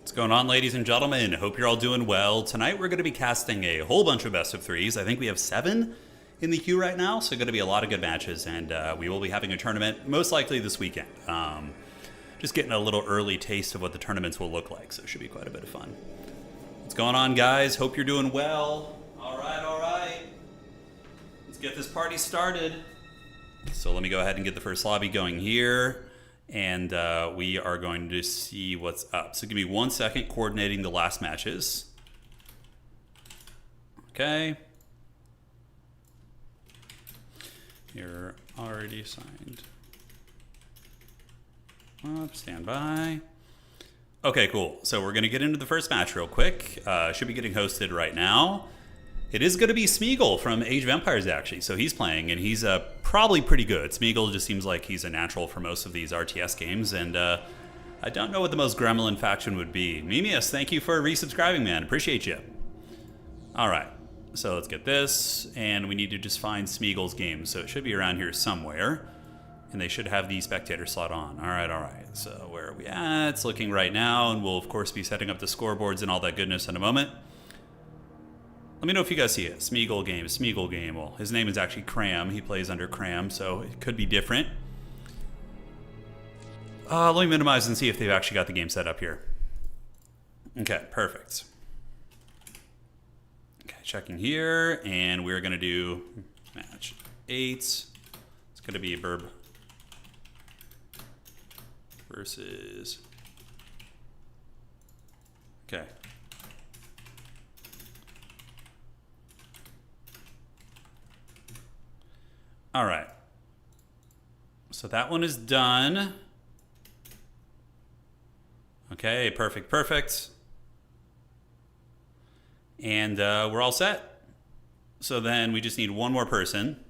What's going on, ladies and gentlemen? Hope you're all doing well. Tonight we're going to be casting a whole bunch of best of threes. I think we have 7 in the queue right now, so going to be a lot of good matches, and we will be having a tournament most likely this weekend. Just getting a little early taste of what the tournaments will look like, so it should be quite a bit of fun. What's going on, guys? Hope you're doing well. All right. Let's get this party started. So let me go ahead and get the first lobby going here. And we are going to see what's up. So give me 1 second coordinating the last matches. Okay. You're already assigned. Up, stand by. Okay, cool. So we're going to get into the first match real quick. Should be getting hosted right now. It is going to be Smeagol from Age of Empires, actually. So he's playing, and he's probably pretty good. Smeagol just seems like he's a natural for most of these RTS games, and I don't know what the most gremlin faction would be. Mimius, thank you for resubscribing, man. Appreciate you. All right, so let's get this, and we need to just find Smeagol's game. So it should be around here somewhere, and they should have the spectator slot on. All right. So where are we at? It's looking right now, and we'll, of course, be setting up the scoreboards and all that goodness in a moment. Let me know if you guys see it. Smeagol game. Well, his name is actually Cram. He plays under Cram, so it could be different. Let me minimize and see if they've actually got the game set up here. Okay, perfect. Okay, checking here, and we're going to do match 8. It's going to be Burb versus... Okay. All right, so that one is done. Okay, perfect. And we're all set. So then we just need one more person.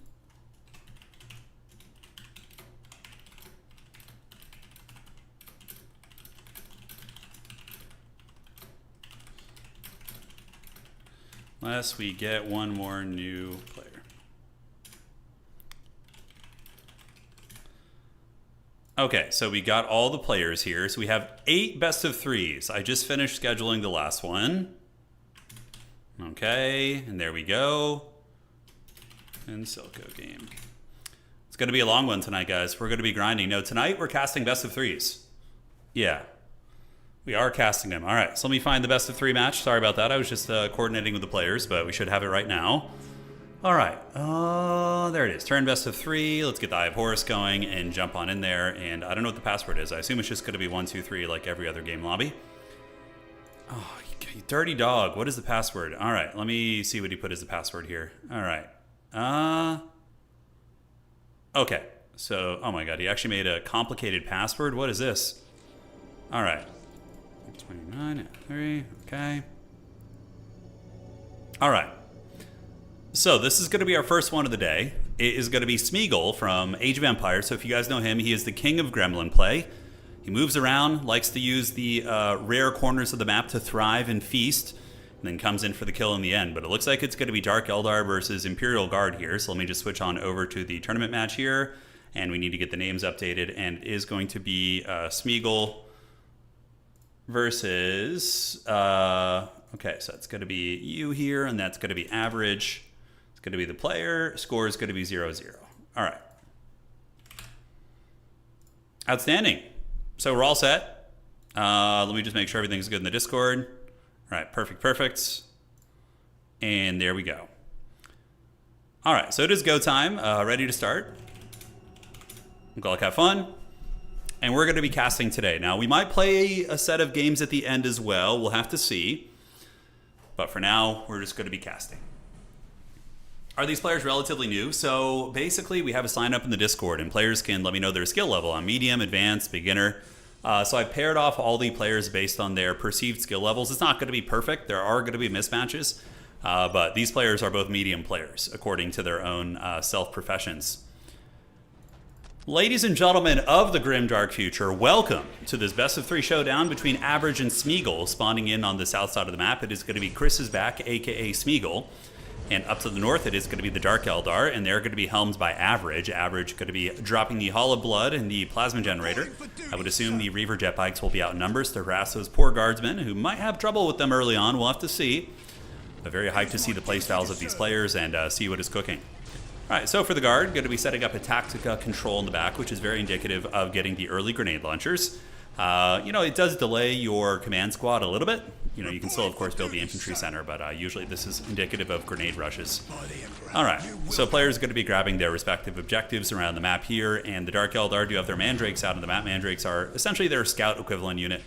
Unless we get one more new player. Okay, so we got all the players here. So we have 8 best of 3s. I just finished scheduling the last one. Okay, and there we go. And Silco game. It's going to be a long one tonight, guys. We're going to be grinding. No, tonight we're casting best of 3s. Yeah, we are casting them. All right, so let me find the best of 3 match. Sorry about that. I was just coordinating with the players, but we should have it right now. All right, there it is. Turn best of 3. Let's get the Eye of Horus going and jump on in there. And I don't know what the password is. I assume it's just going to be 1, 2, 3 like every other game lobby. Oh, you dirty dog. What is the password? All right, let me see what he put as the password here. All right. Okay, so, oh my God, he actually made a complicated password. What is this? All right. 29, 3, okay. All right. So this is going to be our first one of the day. It is going to be Smeagol from Age of Empires. So if you guys know him, he is the king of gremlin play. He moves around, likes to use the rare corners of the map to thrive and feast, and then comes in for the kill in the end. But it looks like it's going to be Dark Eldar versus Imperial Guard here. So let me just switch on over to the tournament match here, and we need to get the names updated. And it is going to be Smeagol versus... okay, so it's going to be you here, and that's going to be average. Going to be the player. Score is going to be 0-0. All right. Outstanding. So we're all set. Let me just make sure everything's good in the Discord. All right, perfect. And there we go. All right, so it is go time. Ready to start. Good luck, have fun. And we're going to be casting today. Now, we might play a set of games at the end as well. We'll have to see. But for now, we're just going to be casting. Are these players relatively new? So basically we have a sign up in the Discord and players can let me know their skill level on medium, advanced, beginner. So I paired off all the players based on their perceived skill levels. It's not going to be perfect. There are going to be mismatches, but these players are both medium players according to their own self-professions. Ladies and gentlemen of the grimdark future, welcome to this best of 3 showdown between Average and Smeagol spawning in on the south side of the map. It is going to be Chris is back, aka Smeagol. And up to the north, it is going to be the Dark Eldar, and they're going to be helmed by Average. Average going to be dropping the Hall of Blood and the Plasma Generator. I would assume the Reaver jet bikes will be out in numbers to harass those poor guardsmen who might have trouble with them early on. We'll have to see. But very hyped to see the playstyles of these players and see what is cooking. All right, so for the guard, going to be setting up a Tactica control in the back, which is very indicative of getting the early grenade launchers. It does delay your command squad a little bit. You can still, of course, build the infantry center, but usually this is indicative of grenade rushes. All right, so players are going to be grabbing their respective objectives around the map here, and the Dark Eldar do have their mandrakes out on the map. Mandrakes are essentially their scout equivalent unit.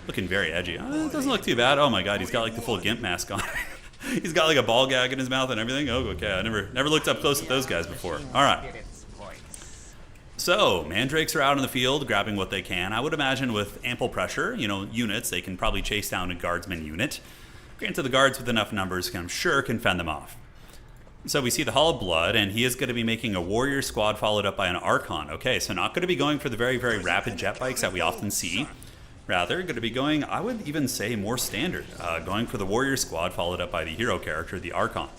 Looking very edgy. It doesn't look too bad. Oh my god, he's got like the full GIMP mask on. He's got like a ball gag in his mouth and everything. Oh, okay, I never looked up close at those guys before. All right. So, mandrakes are out in the field, grabbing what they can. I would imagine with ample pressure, units, they can probably chase down a guardsman unit. Granted, the guards with enough numbers, I'm sure, can fend them off. So we see the Hall of Blood, and he is going to be making a warrior squad followed up by an Archon. Okay, so not going to be going for the very, very rapid jet bikes that we often see. Rather, going to be going, I would even say, more standard. Going for the warrior squad followed up by the hero character, the Archon.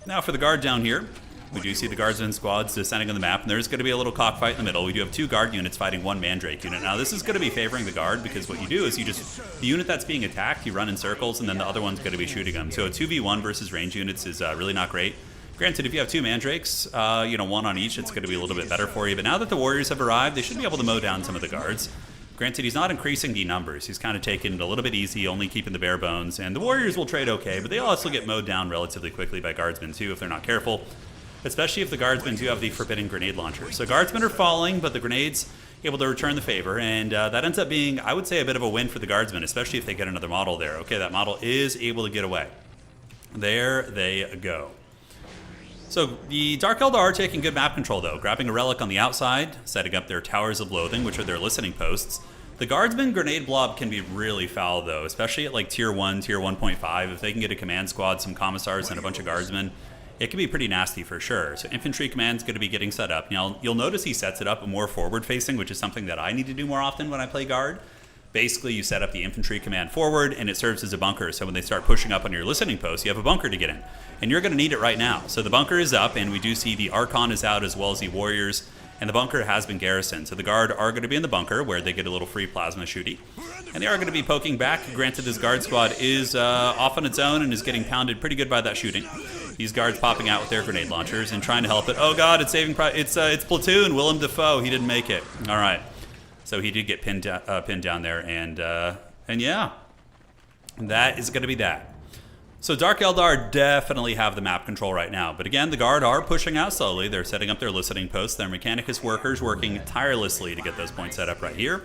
Now for the guard down here, we do see the guardsmen squads descending on the map, and there's going to be a little cockfight in the middle. We do have 2 guard units fighting 1 mandrake unit. Now this is going to be favoring the guard, because what you do is the unit that's being attacked, you run in circles, and then the other one's going to be shooting them. So a 2v1 versus range units is really not great. Granted, if you have 2 mandrakes, 1 on each, it's going to be a little bit better for you. But now that the warriors have arrived, they should be able to mow down some of the guards. Granted, he's not increasing the numbers. He's kind of taking it a little bit easy, only keeping the bare bones. And the warriors will trade okay, but they also get mowed down relatively quickly by guardsmen too if they're not careful. Especially if the guardsmen do have the forbidden grenade launcher. So guardsmen are falling, but the grenades able to return the favor. And that ends up being, I would say, a bit of a win for the guardsmen, especially if they get another model there. Okay, that model is able to get away. There they go. So the Dark Eldar are taking good map control though, grabbing a relic on the outside, setting up their Towers of Loathing, which are their listening posts. The Guardsman grenade blob can be really foul though, especially at like tier 1, tier 1.5. If they can get a command squad, some commissars, and a bunch of guardsmen, it can be pretty nasty for sure. So infantry command's going to be getting set up. Now you'll notice he sets it up more forward facing, which is something that I need to do more often when I play guard. Basically, you set up the infantry command forward, and it serves as a bunker. So when they start pushing up on your listening post, you have a bunker to get in. And you're going to need it right now. So the bunker is up, and we do see the Archon is out as well as the warriors, and the bunker has been garrisoned. So the guard are going to be in the bunker, where they get a little free plasma shooty. And they are going to be poking back. Granted, this guard squad is off on its own and is getting pounded pretty good by that shooting. These guards popping out with their grenade launchers and trying to help it. Oh god, it's saving. It's Platoon, Willem Dafoe. He didn't make it. All right. So he did get pinned down there, and yeah, that is going to be that. So Dark Eldar definitely have the map control right now, but again, the guard are pushing out slowly. They're setting up their listening posts. Their Mechanicus workers working tirelessly to get those points set up right here.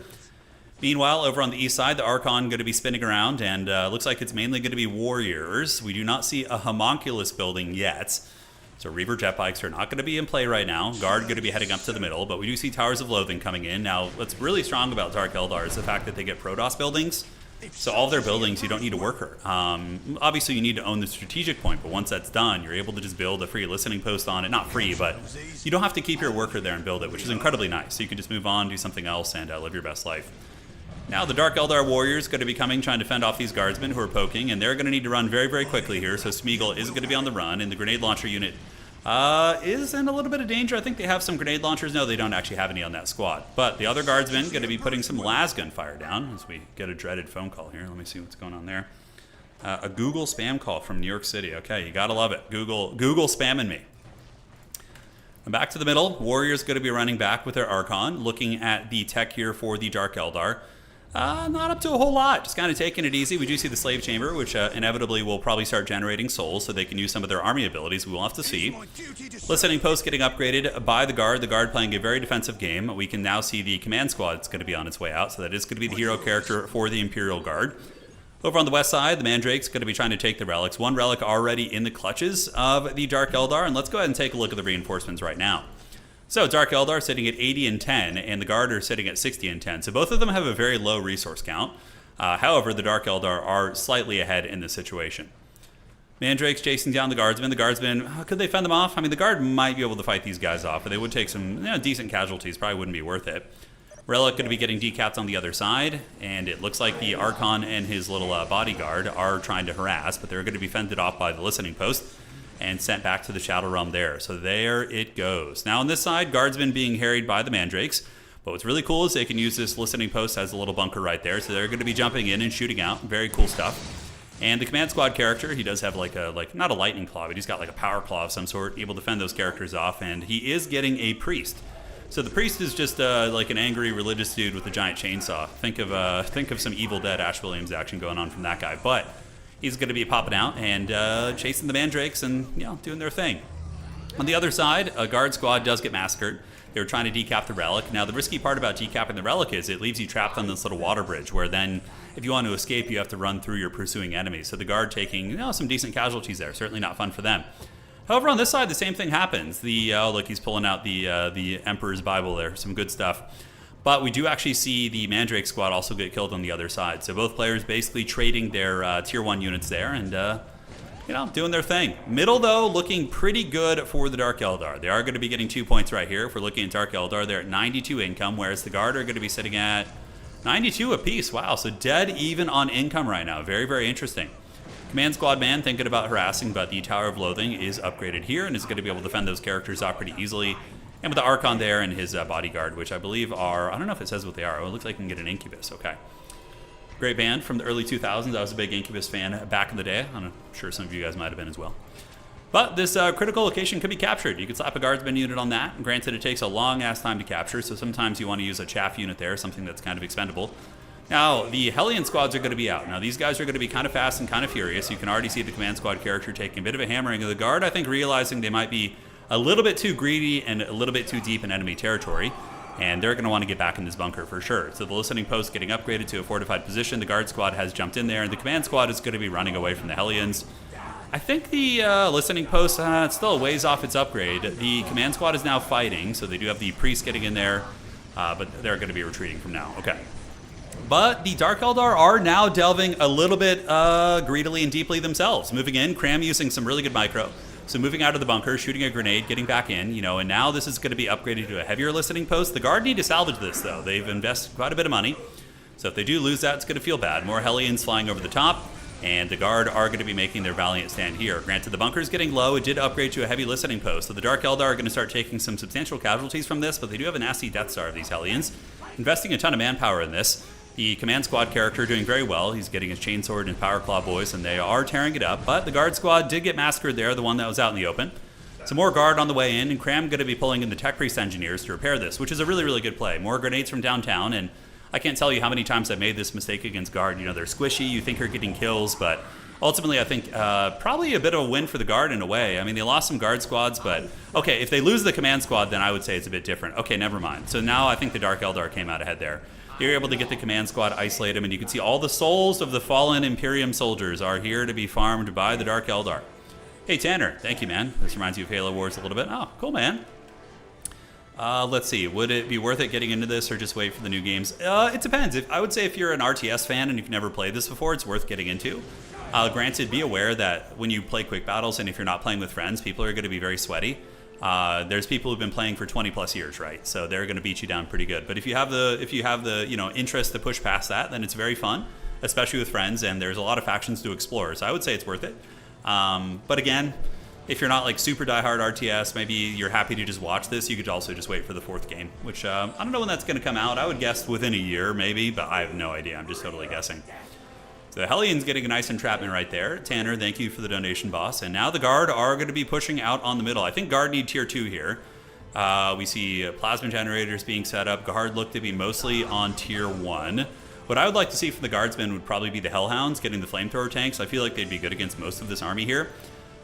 Meanwhile, over on the east side, the Archon going to be spinning around, and looks like it's mainly going to be warriors. We do not see a homunculus building yet. So Reaver jet bikes are not going to be in play right now. Guard going to be heading up to the middle, but we do see Towers of Loathing coming in. Now, what's really strong about Dark Eldar is the fact that they get Protoss buildings. So all of their buildings, you don't need a worker. Obviously, you need to own the strategic point, but once that's done, you're able to just build a free listening post on it. Not free, but you don't have to keep your worker there and build it, which is incredibly nice. So you can just move on, do something else, and live your best life. Now the Dark Eldar warriors going to be coming, trying to fend off these guardsmen who are poking, and they're going to need to run very, very quickly here. So Smeagol is going to be on the run, and the grenade launcher unit is in a little bit of danger. I think they have some grenade launchers. No, they don't actually have any on that squad. But the other guardsmen going to be putting some lasgun fire down as we get a dreaded phone call here. Let me see what's going on there. A Google spam call from New York City. Okay, you got to love it. Google spamming me. And back to the middle. Warriors going to be running back with their Archon, looking at the tech here for the Dark Eldar. Not up to a whole lot, just kind of taking it easy. We do see the Slave Chamber, which inevitably will probably start generating souls so they can use some of their army abilities. We will have to see. Listening post getting upgraded by the Guard playing a very defensive game. We can now see the command squad is going to be on its way out, so that is going to be the hero character for the Imperial Guard. Over on the west side, the Mandrake's going to be trying to take the relics. One relic already in the clutches of the Dark Eldar, and let's go ahead and take a look at the reinforcements right now. So Dark Eldar sitting at 80 and 10, and the Guard are sitting at 60 and 10. So both of them have a very low resource count. However, the Dark Eldar are slightly ahead in this situation. Mandrake's chasing down the Guardsmen. The Guardsmen, could they fend them off? I mean, the Guard might be able to fight these guys off, but they would take some decent casualties. Probably wouldn't be worth it. Relic going to be getting decapped on the other side, and it looks like the Archon and his little bodyguard are trying to harass, but they're going to be fended off by the listening post. and sent back to the Shadow Realm there. So there it goes. Now on this side, Guardsmen being harried by the Mandrakes. But what's really cool is they can use this listening post as a little bunker right there. So they're going to be jumping in and shooting out. Very cool stuff. And the command squad character, he does have like not a lightning claw, but he's got like a power claw of some sort, able to fend those characters off. And he is getting a priest. So the priest is just like an angry religious dude with a giant chainsaw. Think of some Evil Dead Ash Williams action going on from that guy. But he's going to be popping out and chasing the Mandrakes and doing their thing. On the other side, a guard squad does get massacred. They were trying to decap the relic. Now the risky part about decapping the relic is it leaves you trapped on this little water bridge, where then if you want to escape, you have to run through your pursuing enemies. So the guard taking some decent casualties there. Certainly not fun for them. However, on this side, the same thing happens. Look, he's pulling out the Emperor's Bible there. Some good stuff. But we do actually see the Mandrake squad also get killed on the other side. So both players basically trading their Tier 1 units there and, doing their thing. Middle, though, looking pretty good for the Dark Eldar. They are going to be getting 2 points right here. If we're looking at Dark Eldar, they're at 92 income, whereas the Guard are going to be sitting at 92 apiece. Wow, so dead even on income right now. Very, very interesting. Command Squad Man thinking about harassing, but the Tower of Loathing is upgraded here and is going to be able to defend those characters off pretty easily. And with the Archon there and his bodyguard, which I believe are, I don't know if it says what they are. Oh, it looks like you can get an Incubus. Okay. Great band from the early 2000s. I was a big Incubus fan back in the day. I'm sure some of you guys might have been as well. But this critical location could be captured. You could slap a Guardsman unit on that. Granted, it takes a long-ass time to capture, so sometimes you want to use a chaff unit there, something that's kind of expendable. Now, the Hellion squads are going to be out. Now, these guys are going to be kind of fast and kind of furious. You can already see the command squad character taking a bit of a hammering of the Guard, I think, realizing they might be a little bit too greedy and a little bit too deep in enemy territory. And they're going to want to get back in this bunker for sure. So the listening post getting upgraded to a fortified position. The Guard squad has jumped in there, and the command squad is going to be running away from the Hellions. I think the listening post, it's still a ways off its upgrade. The command squad is now fighting, so they do have the priest getting in there, but they're going to be retreating from now. Okay. But the Dark Eldar are now delving a little bit greedily and deeply themselves. Moving in, Cram using some really good micro. So moving out of the bunker, shooting a grenade, getting back in, and now this is going to be upgraded to a heavier listening post. The Guard need to salvage this, though. They've invested quite a bit of money. So if they do lose that, it's going to feel bad. More Hellions flying over the top, and the Guard are going to be making their valiant stand here. Granted, the bunker's getting low. It did upgrade to a heavy listening post. So the Dark Eldar are going to start taking some substantial casualties from this, but they do have a nasty Death Star of these Hellions. Investing a ton of manpower in this. The command squad character doing very well. He's getting his chainsword and power claw boys, and they are tearing it up. But the Guard squad did get massacred there, the one that was out in the open. Some more Guard on the way in, and Cram going to be pulling in the Tech Priest engineers to repair this, which is a really, really good play. More grenades from downtown, and I can't tell you how many times I've made this mistake against Guard. They're squishy, you think you're getting kills, but ultimately I think probably a bit of a win for the Guard in a way. I mean, they lost some Guard squads, but okay, if they lose the command squad, then I would say it's a bit different. Okay, never mind. So now I think the Dark Eldar came out ahead there. They were able to get the command squad, isolate them, and you can see all the souls of the fallen Imperium soldiers are here to be farmed by the Dark Eldar. Hey, Tanner. Thank you, man. This reminds you of Halo Wars a little bit. Oh, cool, man. Let's see. Would it be worth it getting into this or just wait for the new games? It depends. I would say if you're an RTS fan and you've never played this before, it's worth getting into. Granted, be aware that when you play quick battles and if you're not playing with friends, people are going to be very sweaty. There's people who've been playing for 20 plus years, right? So they're going to beat you down pretty good. But if you have the interest to push past that, then it's very fun, especially with friends. And there's a lot of factions to explore. So I would say it's worth it. But again, if you're not like super diehard RTS, maybe you're happy to just watch this. You could also just wait for the fourth game, which I don't know when that's going to come out. I would guess within a year, maybe, but I have no idea. I'm just totally guessing. So the Hellions getting a nice entrapment right there. Tanner, thank you for the donation, boss. And now the Guard are going to be pushing out on the middle. I think Guard need tier 2 here. We see plasma generators being set up. Guard look to be mostly on tier 1. What I would like to see from the Guardsmen would probably be the Hellhounds getting the flamethrower tanks. I feel like they'd be good against most of this army here,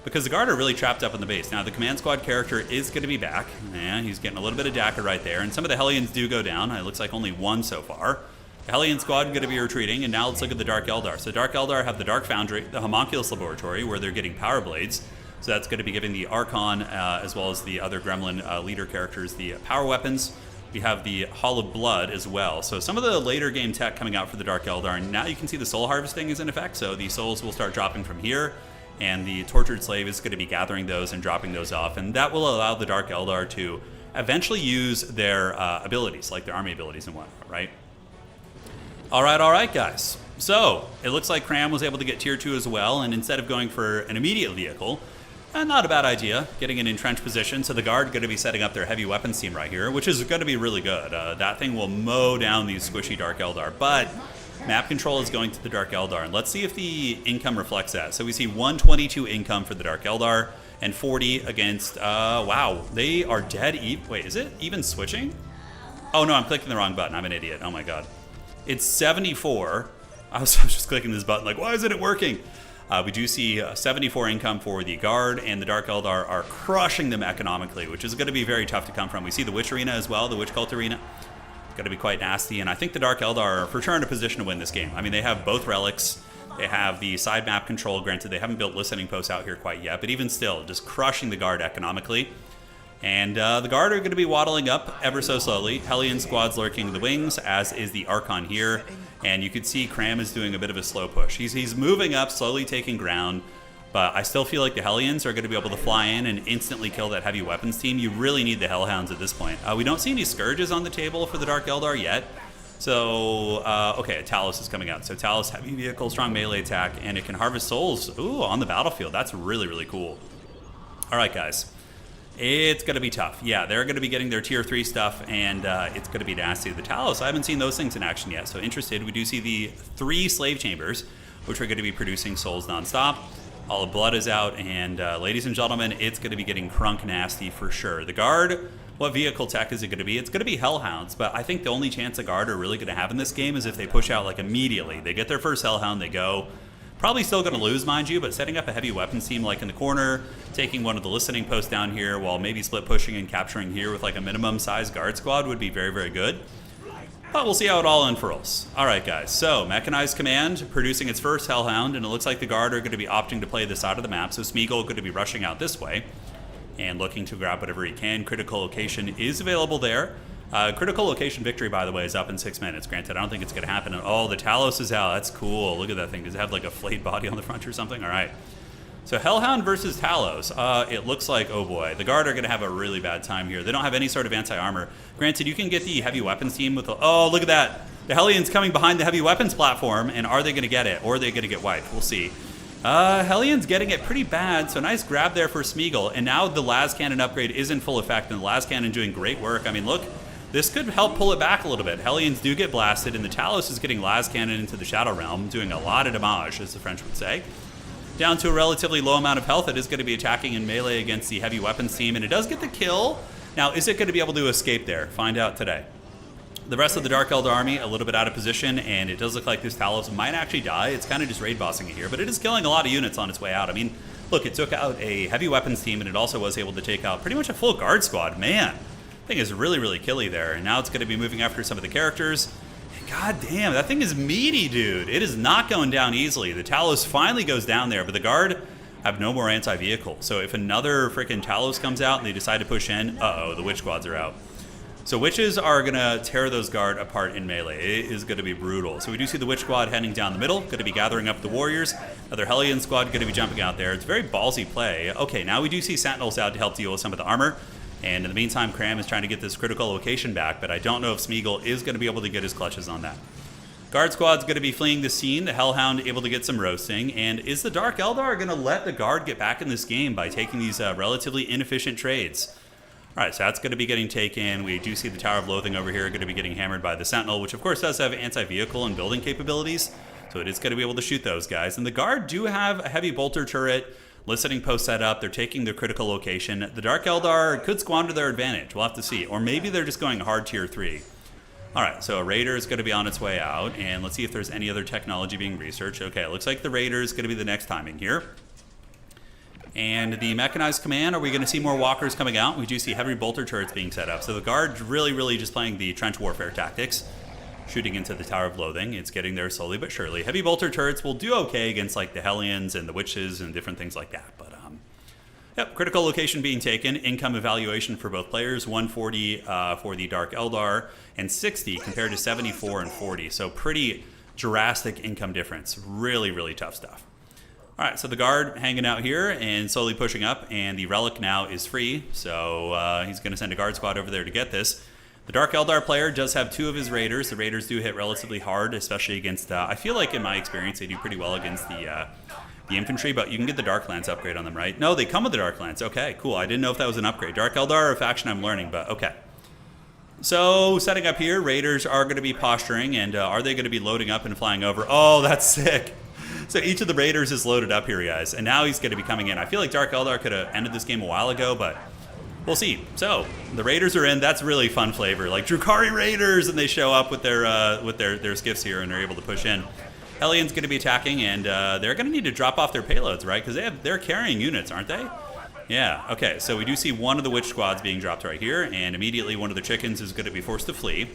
because the Guard are really trapped up in the base. Now the command squad character is going to be back. Yeah, he's getting a little bit of DACA right there. And some of the Hellions do go down. It looks like only one so far. The Hellion squad going to be retreating, and now let's look at the Dark Eldar. So Dark Eldar have the Dark Foundry, the Homunculus Laboratory, where they're getting power blades. So that's going to be giving the Archon, as well as the other Gremlin leader characters, the power weapons. We have the Hall of Blood as well. So some of the later game tech coming out for the Dark Eldar, and now you can see the soul harvesting is in effect. So the souls will start dropping from here, and the Tortured Slave is going to be gathering those and dropping those off. And that will allow the Dark Eldar to eventually use their abilities, like their army abilities and whatnot, right? All right, guys. So it looks like Cram was able to get tier 2 as well, and instead of going for an immediate vehicle, Not a bad idea, getting an entrenched position. So the Guard going to be setting up their heavy weapons team right here, which is going to be really good. That thing will mow down these squishy Dark Eldar. But map control is going to the Dark Eldar. And let's see if the income reflects that. So we see 122 income for the Dark Eldar and 40 against... wow, they are dead. Wait, is it even switching? Oh, no, I'm clicking the wrong button. I'm an idiot. Oh, my God. It's 74. I was just clicking this button like, why isn't it working? We do see 74 income for the Guard, and the Dark Eldar are crushing them economically, which is going to be very tough to come from. We see the Witch Arena as well, the Witch Cult Arena. Going to be quite nasty, and I think the Dark Eldar are for sure in a position to win this game. I mean, they have both relics. They have the side map control. Granted, they haven't built listening posts out here quite yet, but even still, just crushing the Guard economically. And the Guard are going to be waddling up ever so slowly. Hellion squad's lurking in the wings, as is the Archon here. And you can see Cram is doing a bit of a slow push. He's moving up, slowly taking ground. But I still feel like the Hellions are going to be able to fly in and instantly kill that heavy weapons team. You really need the Hellhounds at this point. We don't see any Scourges on the table for the Dark Eldar yet. So, okay, Talos is coming out. So Talos, heavy vehicle, strong melee attack, and it can harvest souls. Ooh, on the battlefield. That's really, really cool. All right, guys. It's going to be tough. Yeah, they're going to be getting their tier 3 stuff, and it's going to be nasty. The Talos, I haven't seen those things in action yet, so interested. We do see the 3 slave chambers, which are going to be producing souls nonstop. All of Blood is out, and ladies and gentlemen, it's going to be getting crunk nasty for sure. The Guard, what vehicle tech is it going to be? It's going to be Hellhounds, but I think the only chance the Guard are really going to have in this game is if they push out like immediately. They get their first Hellhound, they go. Probably still going to lose, mind you, but setting up a heavy weapons team like in the corner, taking one of the listening posts down here while maybe split pushing and capturing here with like a minimum size Guard squad would be very, very good. But we'll see how it all unfurls. All right, guys. So, Mechanized Command producing its first Hellhound, and it looks like the Guard are going to be opting to play this side of the map. So, Smeagol going to be rushing out this way and looking to grab whatever he can. Critical Location is available there. Critical Location victory, by the way, is up in 6 minutes. Granted, I don't think it's going to happen. Oh, the Talos is out. That's cool. Look at that thing. Does it have like a flayed body on the front or something? All right. So Hellhound versus Talos. It looks like, oh boy, the Guard are going to have a really bad time here. They don't have any sort of anti-armor. Granted, you can get the heavy weapons team with oh, look at that. The Hellions coming behind the heavy weapons platform, and are they going to get it? Or are they going to get wiped? We'll see. Hellions getting it pretty bad, so nice grab there for Smeagol. And now the Las Cannon upgrade is in full effect, and the Las Cannon doing great work. I mean, look. This could help pull it back a little bit. Hellions do get blasted, and the Talos is getting Las Cannon into the Shadow Realm, doing a lot of damage, as the French would say. Down to a relatively low amount of health, it is going to be attacking in melee against the heavy weapons team, and it does get the kill. Now, is it going to be able to escape there? Find out today. The rest of the Dark Eldar army, a little bit out of position, and it does look like this Talos might actually die. It's kind of just raid bossing it here, but it is killing a lot of units on its way out. I mean, look, it took out a heavy weapons team, and it also was able to take out pretty much a full Guard squad. Man. Thing is really, really killy there, and now it's going to be moving after some of the characters. And god damn, that thing is meaty, dude. It is not going down easily. The Talos finally goes down there, but the Guard have no more anti-vehicle. So if another freaking Talos comes out and they decide to push in, uh-oh, the Witch squads are out. So Witches are going to tear those Guard apart in melee. It is going to be brutal. So we do see the Witch squad heading down the middle, going to be gathering up the warriors. Another Hellion squad going to be jumping out there. It's very ballsy play. Okay, now we do see Sentinels out to help deal with some of the armor. And in the meantime, Cram is trying to get this critical location back, but I don't know if Smeagol is going to be able to get his clutches on that. Guard squad's going to be fleeing the scene, the Hellhound able to get some roasting, and is the Dark Eldar going to let the Guard get back in this game by taking these relatively inefficient trades? All right, so that's going to be getting taken. We do see the Tower of Loathing over here going to be getting hammered by the Sentinel, which of course does have anti-vehicle and building capabilities, so it is going to be able to shoot those guys. And the Guard do have a heavy bolter turret, listening post set up. They're taking their critical location. The Dark Eldar could squander their advantage. We'll have to see. Or maybe they're just going hard tier 3. All right, so a Raider is going to be on its way out. And let's see if there's any other technology being researched. Okay, it looks like the Raider is going to be the next timing here. And the Mechanized Command, are we going to see more walkers coming out? We do see heavy bolter turrets being set up. So the Guard really just playing the trench warfare tactics. Shooting into the Tower of Loathing. It's getting there slowly but surely. Heavy bolter turrets will do okay against like the Hellions and the Witches and different things like that. But yep, critical location being taken. Income evaluation for both players. 140 for the Dark Eldar and 60 compared to 74 and 40. So pretty drastic income difference. Really tough stuff. All right, so the Guard hanging out here and slowly pushing up, and the Relic now is free. So he's going to send a Guard squad over there to get this. The Dark Eldar player does have 2 of his Raiders. The Raiders do hit relatively hard, especially against, I feel like in my experience, they do pretty well against the the infantry, but you can get the Dark Lance upgrade on them, right? No, they come with the Dark Lance. Okay, cool. I didn't know if that was an upgrade. Dark Eldar are a faction I'm learning, but okay. So, setting up here, Raiders are going to be posturing, and are they going to be loading up and flying over? Oh, that's sick. So each of the Raiders is loaded up here, guys, and now he's going to be coming in. I feel like Dark Eldar could have ended this game a while ago, but we'll see. So, the Raiders are in. That's really fun flavor. Like, Drukhari Raiders, and they show up with their skiffs here, and they're able to push in. Hellions going to be attacking, and they're going to need to drop off their payloads, right? Because they're carrying units, aren't they? Yeah, okay, so we do see one of the witch squads being dropped right here, and immediately one of the chickens is going to be forced to flee.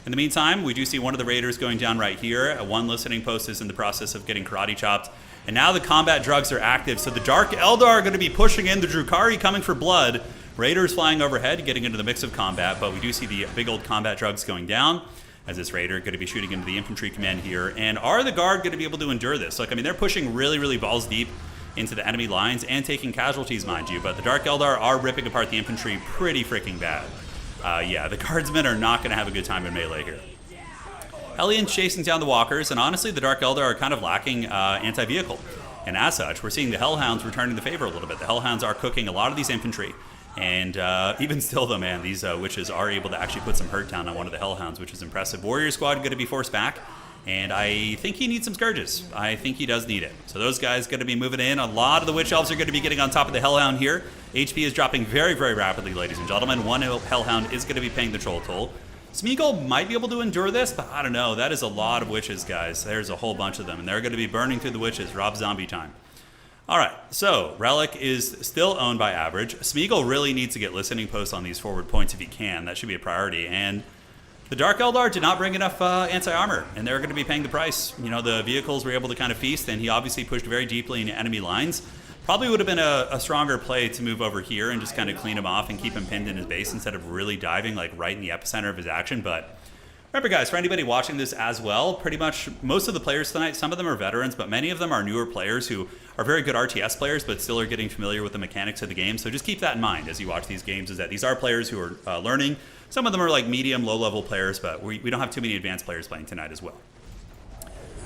In the meantime, we do see one of the raiders going down right here. One listening post is in the process of getting karate chopped. And now the combat drugs are active, so the Dark Eldar are going to be pushing in. The Drukhari coming for blood. Raiders flying overhead, getting into the mix of combat, but we do see the big old combat drugs going down as this raider going to be shooting into the infantry command here. And are the guard going to be able to endure this? Like, I mean, they're pushing really, really balls deep into the enemy lines and taking casualties, mind you, but the Dark Eldar are ripping apart the infantry pretty freaking bad. Yeah, the guardsmen are not going to have a good time in melee here. Hellions chasing down the walkers, and honestly, the Dark Eldar are kind of lacking anti-vehicle. And as such, we're seeing the Hellhounds returning the favor a little bit. The Hellhounds are cooking a lot of these infantry, and even still, though, man, these witches are able to actually put some hurt down on one of the Hellhounds, which is impressive. Warrior Squad going to be forced back. And I think he needs some Scourges. I think he does need it. So those guys going to be moving in. A lot of the Witch Elves are going to be getting on top of the Hellhound here. HP is dropping very, very rapidly, ladies and gentlemen. One Hellhound is going to be paying the Troll Toll. Smeagol might be able to endure this, but I don't know. That is a lot of Witches, guys. There's a whole bunch of them, and they're going to be burning through the Witches. Rob Zombie time. All right, so Relic is still owned by Average. Smeagol really needs to get listening posts on these forward points if he can. That should be a priority. And the Dark Eldar did not bring enough anti-armor, and they're going to be paying the price. You know, the vehicles were able to kind of feast, and he obviously pushed very deeply into enemy lines. Probably would have been a stronger play to move over here and just kind of clean him off and keep him pinned in his base instead of really diving like right in the epicenter of his action. But remember, guys, for anybody watching this as well, pretty much most of the players tonight, some of them are veterans, but many of them are newer players who are very good RTS players, but still are getting familiar with the mechanics of the game. So just keep that in mind as you watch these games, is that these are players who are learning. Some of them are like medium, low-level players, but we don't have too many advanced players playing tonight as well.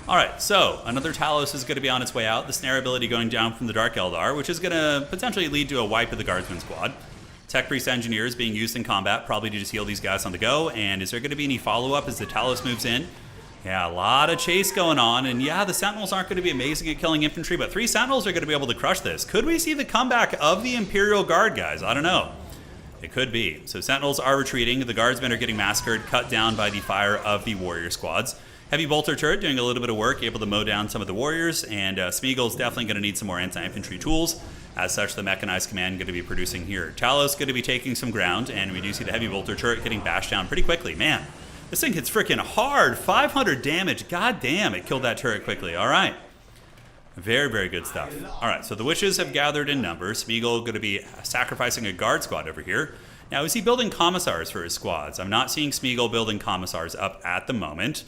All right, so another Talos is going to be on its way out. The snare ability going down from the Dark Eldar, which is going to potentially lead to a wipe of the Guardsman squad. Tech Priest Engineers being used in combat, probably to just heal these guys on the go. And is there going to be any follow-up as the Talos moves in? Yeah, a lot of chase going on. And yeah, the Sentinels aren't going to be amazing at killing infantry, but 3 Sentinels are going to be able to crush this. Could we see the comeback of the Imperial Guard, guys? I don't know. It could be. So Sentinels are retreating. The Guardsmen are getting massacred, cut down by the fire of the Warrior squads. Heavy Bolter Turret doing a little bit of work, able to mow down some of the Warriors. And Smeagol's definitely going to need some more anti-infantry tools. As such, the Mechanized Command going to be producing here. Talos going to be taking some ground, and we do see the Heavy Bolter Turret getting bashed down pretty quickly. Man, this thing hits freaking hard. 500 damage. God damn, it killed that turret quickly. All right. Very, very good stuff. All right, so the Witches have gathered in numbers. Smeagol going to be sacrificing a guard squad over here. Now, is he building commissars for his squads? I'm not seeing Smeagol building commissars up at the moment.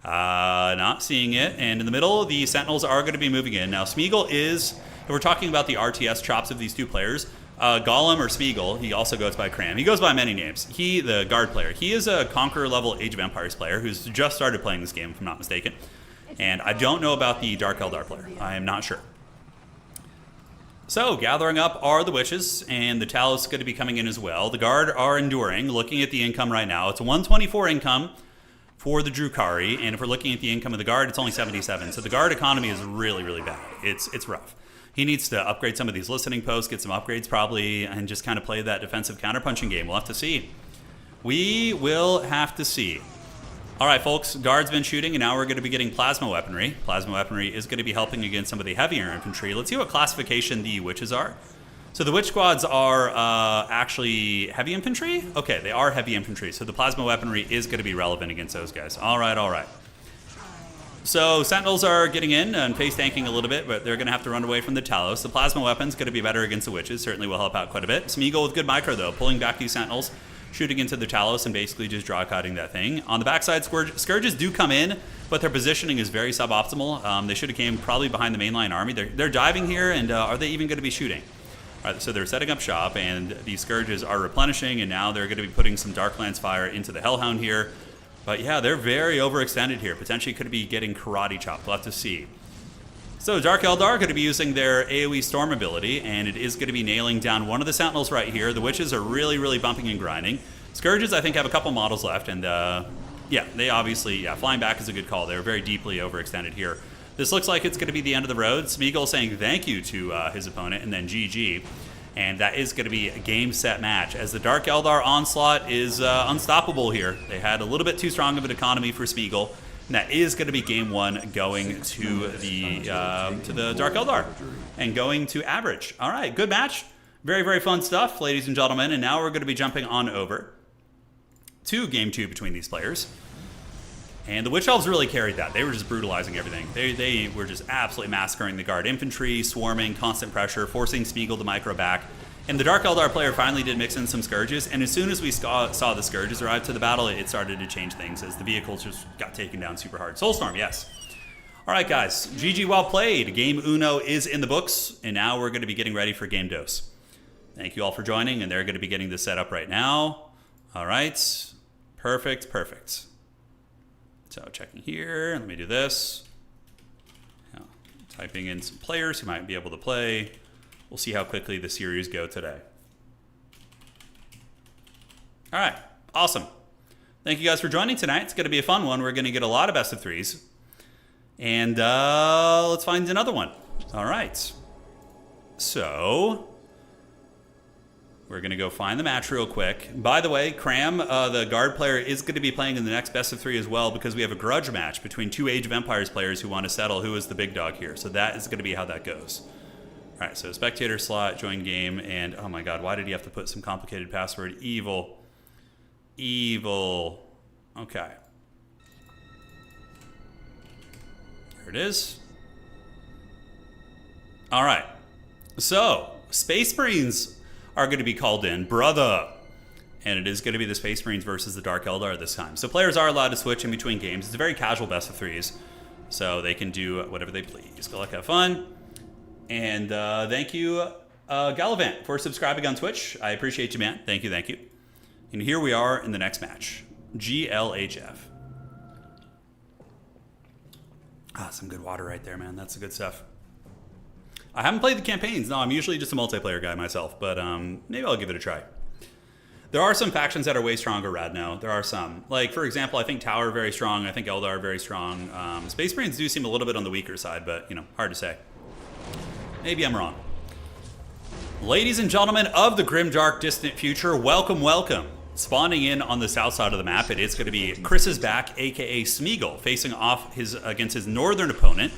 Not seeing it. And in the middle, the Sentinels are going to be moving in. Now, Smeagol is, if we're talking about the RTS chops of these two players, Gollum or Smeagol, he also goes by Cram. He goes by many names. He, the guard player, he is a Conqueror level Age of Empires player who's just started playing this game, if I'm not mistaken. And I don't know about the Dark Eldar player. I am not sure. So, gathering up are the Witches, and the Talos is going to be coming in as well. The Guard are enduring. Looking at the income right now, it's a 124 income for the Drukhari, and if we're looking at the income of the Guard, it's only 77. So the Guard economy is really, really bad. It's rough. He needs to upgrade some of these listening posts, get some upgrades probably, and just kind of play that defensive counterpunching game. We'll have to see. We will have to see. All right, folks, Guard's been shooting, and now we're going to be getting Plasma Weaponry. Plasma Weaponry is going to be helping against some of the heavier infantry. Let's see what classification the Witches are. So the Witch Squads are actually heavy infantry? Okay, they are heavy infantry, so the Plasma Weaponry is going to be relevant against those guys. All right, all right. So Sentinels are getting in and face tanking a little bit, but they're going to have to run away from the Talos. The Plasma Weapon's going to be better against the Witches, certainly will help out quite a bit. Smeagol with good micro, though, pulling back these Sentinels, shooting into the Talos and basically just draw-cutting that thing. On the backside, Scourges do come in, but their positioning is very suboptimal. They should have came probably behind the mainline army. They're diving here, and are they even going to be shooting? All right, so they're setting up shop, and these Scourges are replenishing, and now they're going to be putting some Darklance fire into the Hellhound here. But yeah, they're very overextended here. Potentially could be getting karate chopped. We'll have to see. So Dark Eldar going to be using their AoE Storm ability, and it is going to be nailing down one of the Sentinels right here. The Witches are really, really bumping and grinding. Scourges, I think, have a couple models left, and yeah, they obviously, flying back is a good call. They're very deeply overextended here. This looks like it's going to be the end of the road. Smeagol saying thank you to his opponent, and then GG. And that is going to be a game, set, match, as the Dark Eldar onslaught is unstoppable here. They had a little bit too strong of an economy for Smeagol. And that is going to be game one going to the Dark Eldar and going to average. All right, good match. Very, very fun stuff, ladies and gentlemen. And now we're going to be jumping on over to game two between these players. And the Witch Elves really carried that. They were just brutalizing everything. They were just absolutely massacring the Guard infantry, swarming, constant pressure, forcing Smeagol to micro back. And the Dark Eldar player finally did mix in some Scourges, and as soon as we saw the Scourges arrive to the battle, it started to change things as the vehicles just got taken down super hard. Soulstorm, yes. All right, guys. GG, well played. Game Uno is in the books, and now we're going to be getting ready for Game Dos. Thank you all for joining, and they're going to be getting this set up right now. All right. Perfect, perfect. So checking here. Let me do this. Typing in some players who might be able to play. We'll see how quickly the series go today. All right, awesome. Thank you guys for joining tonight. It's going to be a fun one. We're going to get a lot of best of threes. And let's find another one. All right. So we're going to go find the match real quick. By the way, Cram, the Guard player, is going to be playing in the next best of three as well because we have a grudge match between two Age of Empires players who want to settle who is the big dog here. So that is going to be how that goes. All right, so spectator slot, join game, and oh my god, why did he have to put some complicated password? Evil. Evil. Okay. There it is. All right. So, Space Marines are going to be called in, brother. And it is going to be the Space Marines versus the Dark Eldar this time. So players are allowed to switch in between games. It's a very casual best of threes. So they can do whatever they please. Good luck, have fun. And thank you, Gallivant, for subscribing on Twitch. I appreciate you, man. Thank you, thank you. And here we are in the next match. GLHF. Ah, some good water right there, man. That's the good stuff. I haven't played the campaigns. No, I'm usually just a multiplayer guy myself, but maybe I'll give it a try. There are some factions that are way stronger, Radno. There are some. Like, for example, I think Tower very strong. I think Eldar very strong. Space Marines do seem a little bit on the weaker side, but, you know, hard to say. Maybe I'm wrong. Ladies and gentlemen of the grim, dark, distant future, welcome, welcome. Spawning in on the south side of the map, it is going to be Chris's back, a.k.a. Smeagol, facing off against his northern opponent,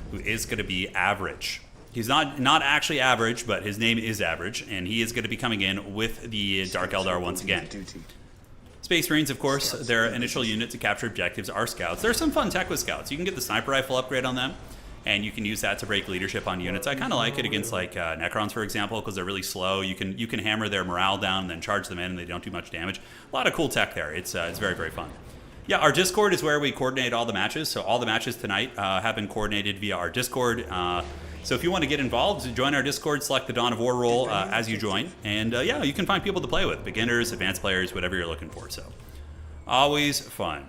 who is going to be Average. He's not actually average, but his name is Average, and he is going to be coming in with the Dark Eldar once again. Space Marines, of course, their initial unit to capture objectives are Scouts. There's some fun tech with Scouts. You can get the sniper rifle upgrade on them, and you can use that to break leadership on units. I kind of like it against like Necrons, for example, because they're really slow. You can hammer their morale down and then charge them in, and they don't do much damage. A lot of cool tech there. It's very, very fun. Yeah, our Discord is where we coordinate all the matches. So all the matches tonight have been coordinated via our Discord. So if you want to get involved, join our Discord, select the Dawn of War role as you join. And yeah, you can find people to play with. Beginners, advanced players, whatever you're looking for. So always fun.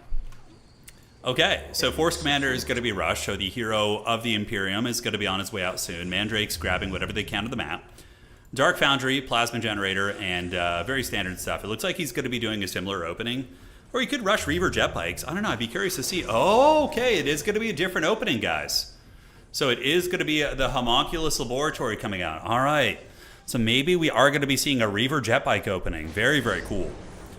Okay, so Force Commander is going to be Rush. So the hero of the Imperium is going to be on his way out soon. Mandrake's grabbing whatever they can of the map. Dark Foundry, Plasma Generator, and very standard stuff. It looks like he's going to be doing a similar opening. Or he could rush Reaver Jet Bikes. I don't know, I'd be curious to see. Oh, okay, it is going to be a different opening, guys. So it is going to be the Homunculus Laboratory coming out. All right. So maybe we are going to be seeing a Reaver Jet Bike opening. Very, very cool.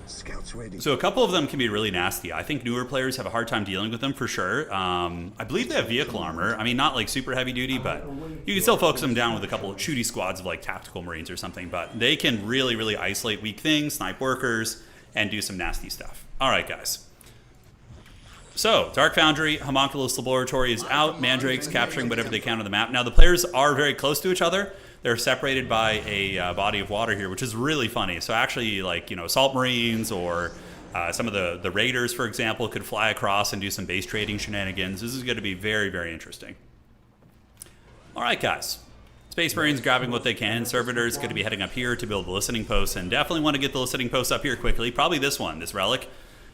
Scouts ready. So a couple of them can be really nasty. I think newer players have a hard time dealing with them for sure. I believe they have vehicle armor. I mean, not like super heavy duty, but you can still focus them down with a couple of shooty squads of like tactical Marines or something. But they can really, really isolate weak things, snipe workers, and do some nasty stuff. All right, guys. So, Dark Foundry, Homunculus Laboratory is out. Mandrake's capturing whatever they can on the map. Now, the players are very close to each other. They're separated by a body of water here, which is really funny. So, actually, like, you know, Assault Marines or some of the Raiders, for example, could fly across and do some base trading shenanigans. This is going to be very, very interesting. All right, guys. Space Marines grabbing what they can. Servitors going to be heading up here to build the listening posts, and definitely want to get the listening posts up here quickly. Probably this one, this Relic.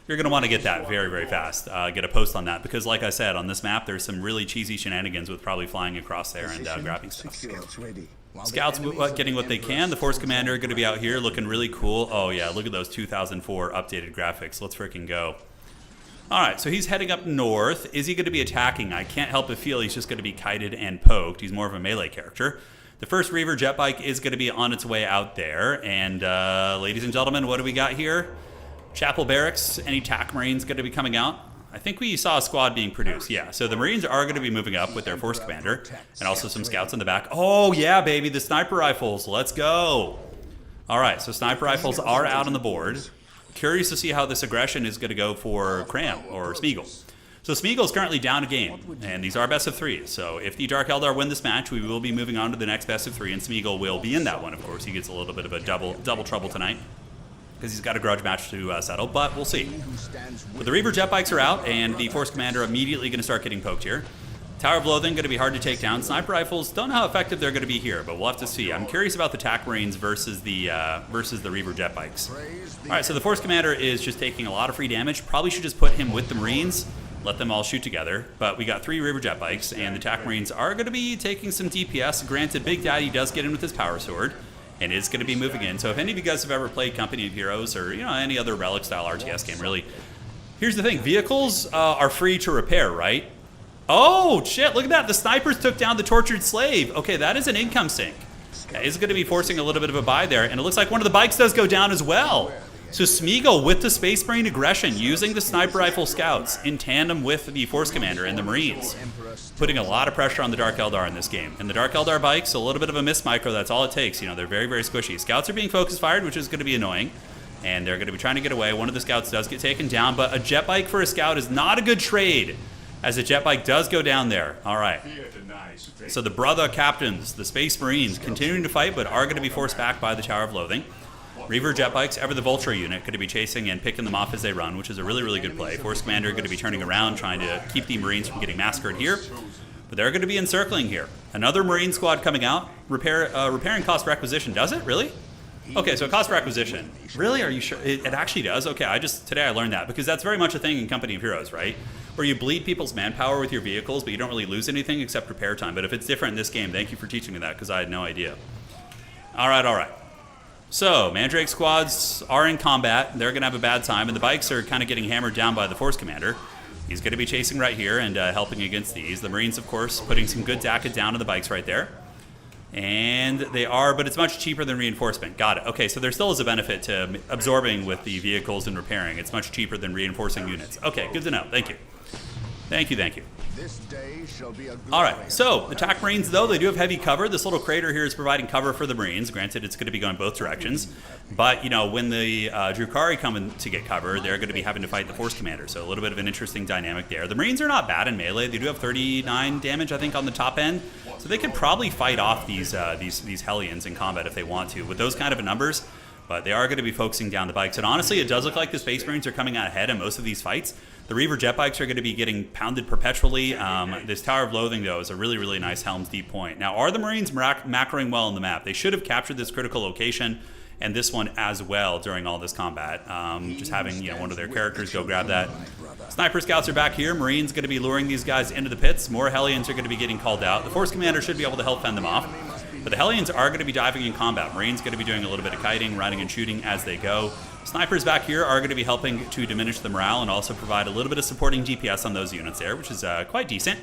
you're going to want to get that very, very fast. Get a post on that because, like I said, on this map, there's some really cheesy shenanigans with probably flying across there and grabbing stuff. Scouts getting what they can. The Force Commander going to be out here looking really cool. Oh, yeah, look at those 2004 updated graphics. Let's freaking go. All right, so he's heading up north. Is he going to be attacking? I can't help but feel he's just going to be kited and poked. He's more of a melee character. The first Reaver jet bike is going to be on its way out there. And ladies and gentlemen, what do we got here? Chapel Barracks. Any TAC Marines going to be coming out? I think we saw a squad being produced. Yeah, so the Marines are going to be moving up with their Force Commander. And also some scouts in the back. Oh, yeah, baby, the sniper rifles. Let's go. All right, so sniper rifles are out on the board. Curious to see how this aggression is going to go for Cram or Smeagol. So Smeagol's currently down a game, and these are best of 3. So if the Dark Eldar win this match, we will be moving on to the next best of 3, and Smeagol will be in that one, of course. He gets a little bit of a double trouble tonight because he's got a grudge match to settle, but we'll see. But the Reaver jet bikes are out, and the Force Commander immediately going to start getting poked here. Tower of Loathing going to be hard to take down. Sniper rifles, don't know how effective they're going to be here, but we'll have to see. I'm curious about the TAC Marines versus the Reaver jet bikes. All right, so the Force Commander is just taking a lot of free damage. Probably should just put him with the Marines, let them all shoot together. But we got 3 Reaver jet bikes, and the TAC Marines are going to be taking some DPS. Granted, Big Daddy does get in with his power sword, and is going to be moving in. So if any of you guys have ever played Company of Heroes or any other Relic-style RTS game, really, here's the thing. Vehicles are free to repair, right? Oh, shit, look at that. The snipers took down the tortured slave. Okay, that is an income sink. That is going to be forcing a little bit of a buy there, and it looks like one of the bikes does go down as well. So Smeagol with the Space Marine aggression, using the sniper rifle scouts in tandem with the Force Commander and the Marines, putting a lot of pressure on the Dark Eldar in this game. And the Dark Eldar bikes, a little bit of a miss micro, that's all it takes. They're very, very squishy. Scouts are being focus fired, which is going to be annoying, and they're going to be trying to get away. One of the scouts does get taken down, but a jet bike for a scout is not a good trade, as a jet bike does go down there. All right. So the brother captains, the Space Marines, continuing to fight, but are going to be forced back by the Tower of Loathing. Reaver jet bikes, ever the Vulture unit, going to be chasing and picking them off as they run, which is a really, really good play. Force Commander going to be turning around, trying to keep the Marines from getting massacred here. But they're going to be encircling here. Another Marine squad coming out. Repairing cost per acquisition. Does it? Really? Okay, so cost per acquisition. Really? Are you sure? It actually does? Okay, today I learned that, because that's very much a thing in Company of Heroes, right? Where you bleed people's manpower with your vehicles, but you don't really lose anything except repair time. But if it's different in this game, thank you for teaching me that, because I had no idea. All right. So, Mandrake squads are in combat. They're going to have a bad time, and the bikes are kind of getting hammered down by the Force Commander. He's going to be chasing right here and helping against these. The Marines, of course, putting some good DACA down to the bikes right there. And they are, but it's much cheaper than reinforcement. Got it. Okay, so there still is a benefit to absorbing with the vehicles and repairing. It's much cheaper than reinforcing units. Okay, good to know. Thank you. Thank you. This day shall be a good All right, so the TAC Marines, though, they do have heavy cover. This little crater here is providing cover for the Marines. Granted, it's going to be going both directions. But, when the Drukhari come in to get cover, they're going to be having to fight the Force Commander. So a little bit of an interesting dynamic there. The Marines are not bad in melee. They do have 39 damage, I think, on the top end. So they could probably fight off these Hellions in combat if they want to with those kind of numbers. But they are going to be focusing down the bikes. And honestly, it does look like the Space Marines are coming out ahead in most of these fights. The Reaver jet bikes are going to be getting pounded perpetually. This Tower of Loathing, though, is a really, really nice Helm's Deep point. Now, are the Marines macroing well on the map? They should have captured this critical location and this one as well during all this combat. Just having one of their characters go grab that. Sniper scouts are back here. Marines going to be luring these guys into the pits. More Hellions are going to be getting called out. The Force Commander should be able to help fend them off. But the Hellions are going to be diving in combat. Marines going to be doing a little bit of kiting, riding and shooting as they go. Snipers back here are going to be helping to diminish the morale and also provide a little bit of supporting DPS on those units there, which is quite decent.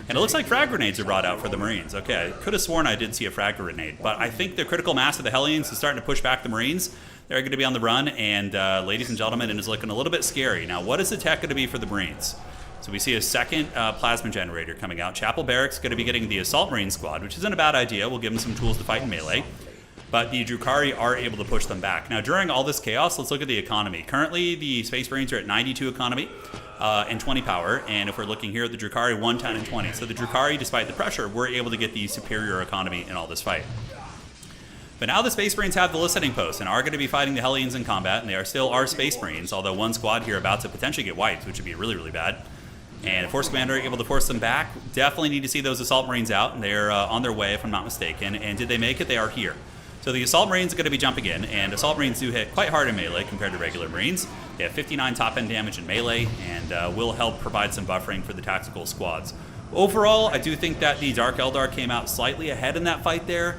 And it looks like frag grenades are brought out for the Marines. Okay, I could have sworn I did see a frag grenade, but I think the critical mass of the Hellions is starting to push back the Marines. They're going to be on the run, and ladies and gentlemen, it is looking a little bit scary. Now, what is the tech going to be for the Marines? So we see a second plasma generator coming out. Chapel Barracks going to be getting the Assault Marine squad, which isn't a bad idea. We'll give them some tools to fight in melee. But the Drukhari are able to push them back. Now, during all this chaos, let's look at the economy. Currently, the Space Marines are at 92 economy and 20 power. And if we're looking here at the Drukhari, 110 and 20. So the Drukhari, despite the pressure, were able to get the superior economy in all this fight. But now the Space Marines have the listening post and are going to be fighting the Hellions in combat. And they are still our Space Marines, although one squad here about to potentially get wiped, which would be really, really bad. And Force Commander able to force them back. Definitely need to see those Assault Marines out. And they're on their way, if I'm not mistaken. And did they make it? They are here. So the Assault Marines are going to be jumping in, and Assault Marines do hit quite hard in melee compared to regular Marines. They have 59 top-end damage in melee, and will help provide some buffering for the tactical squads. Overall, I do think that the Dark Eldar came out slightly ahead in that fight there.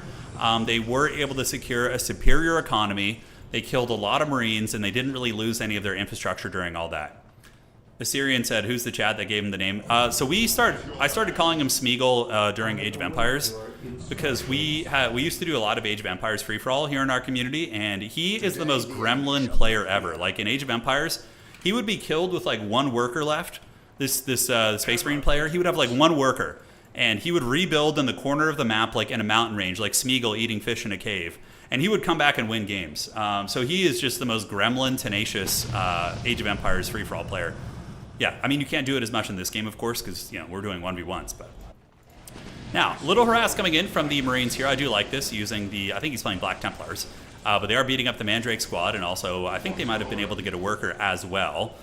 They were able to secure a superior economy. They killed a lot of Marines, and they didn't really lose any of their infrastructure during all that. Assyrian said, who's the Chad that gave him the name? I started calling him Smeagol during Age of Empires, because we used to do a lot of Age of Empires free-for-all here in our community, and he is the most gremlin player ever. Like in Age of Empires, he would be killed with like one worker left. This Space Marine player, he would have like one worker, and he would rebuild in the corner of the map like in a mountain range, like Smeagol eating fish in a cave. And he would come back and win games. So he is just the most gremlin, tenacious Age of Empires free-for-all player. Yeah, I mean, you can't do it as much in this game, of course, because, you know, we're doing 1v1s, but... Now, little harass coming in from the Marines here. I do like this, using the... I think he's playing Black Templars. But they are beating up the Mandrake squad, and also, I think they might have been able to get a worker as well.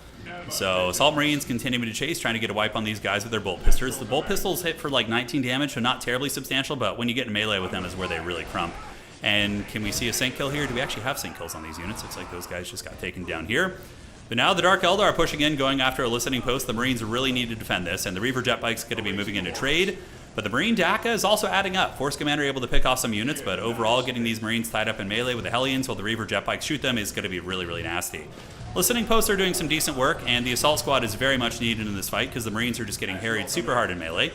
So, Assault Marines continuing to chase, trying to get a wipe on these guys with their bolt pistols. The bolt pistols hit for like 19 damage, so not terribly substantial, but when you get in melee with them is where they really crump. And can we see a sync kill here? Do we actually have sync kills on these units? Looks like those guys just got taken down here. But now the Dark Eldar are pushing in, going after a listening post. The Marines really need to defend this, and the Reaver jet bike's going to be moving into trade. But the Marine DACA is also adding up. Force Commander able to pick off some units, but overall getting these Marines tied up in melee with the Hellions while the Reaver jet bikes shoot them is going to be really, really nasty. Listening posts are doing some decent work, and the Assault Squad is very much needed in this fight because the Marines are just getting harried super hard in melee.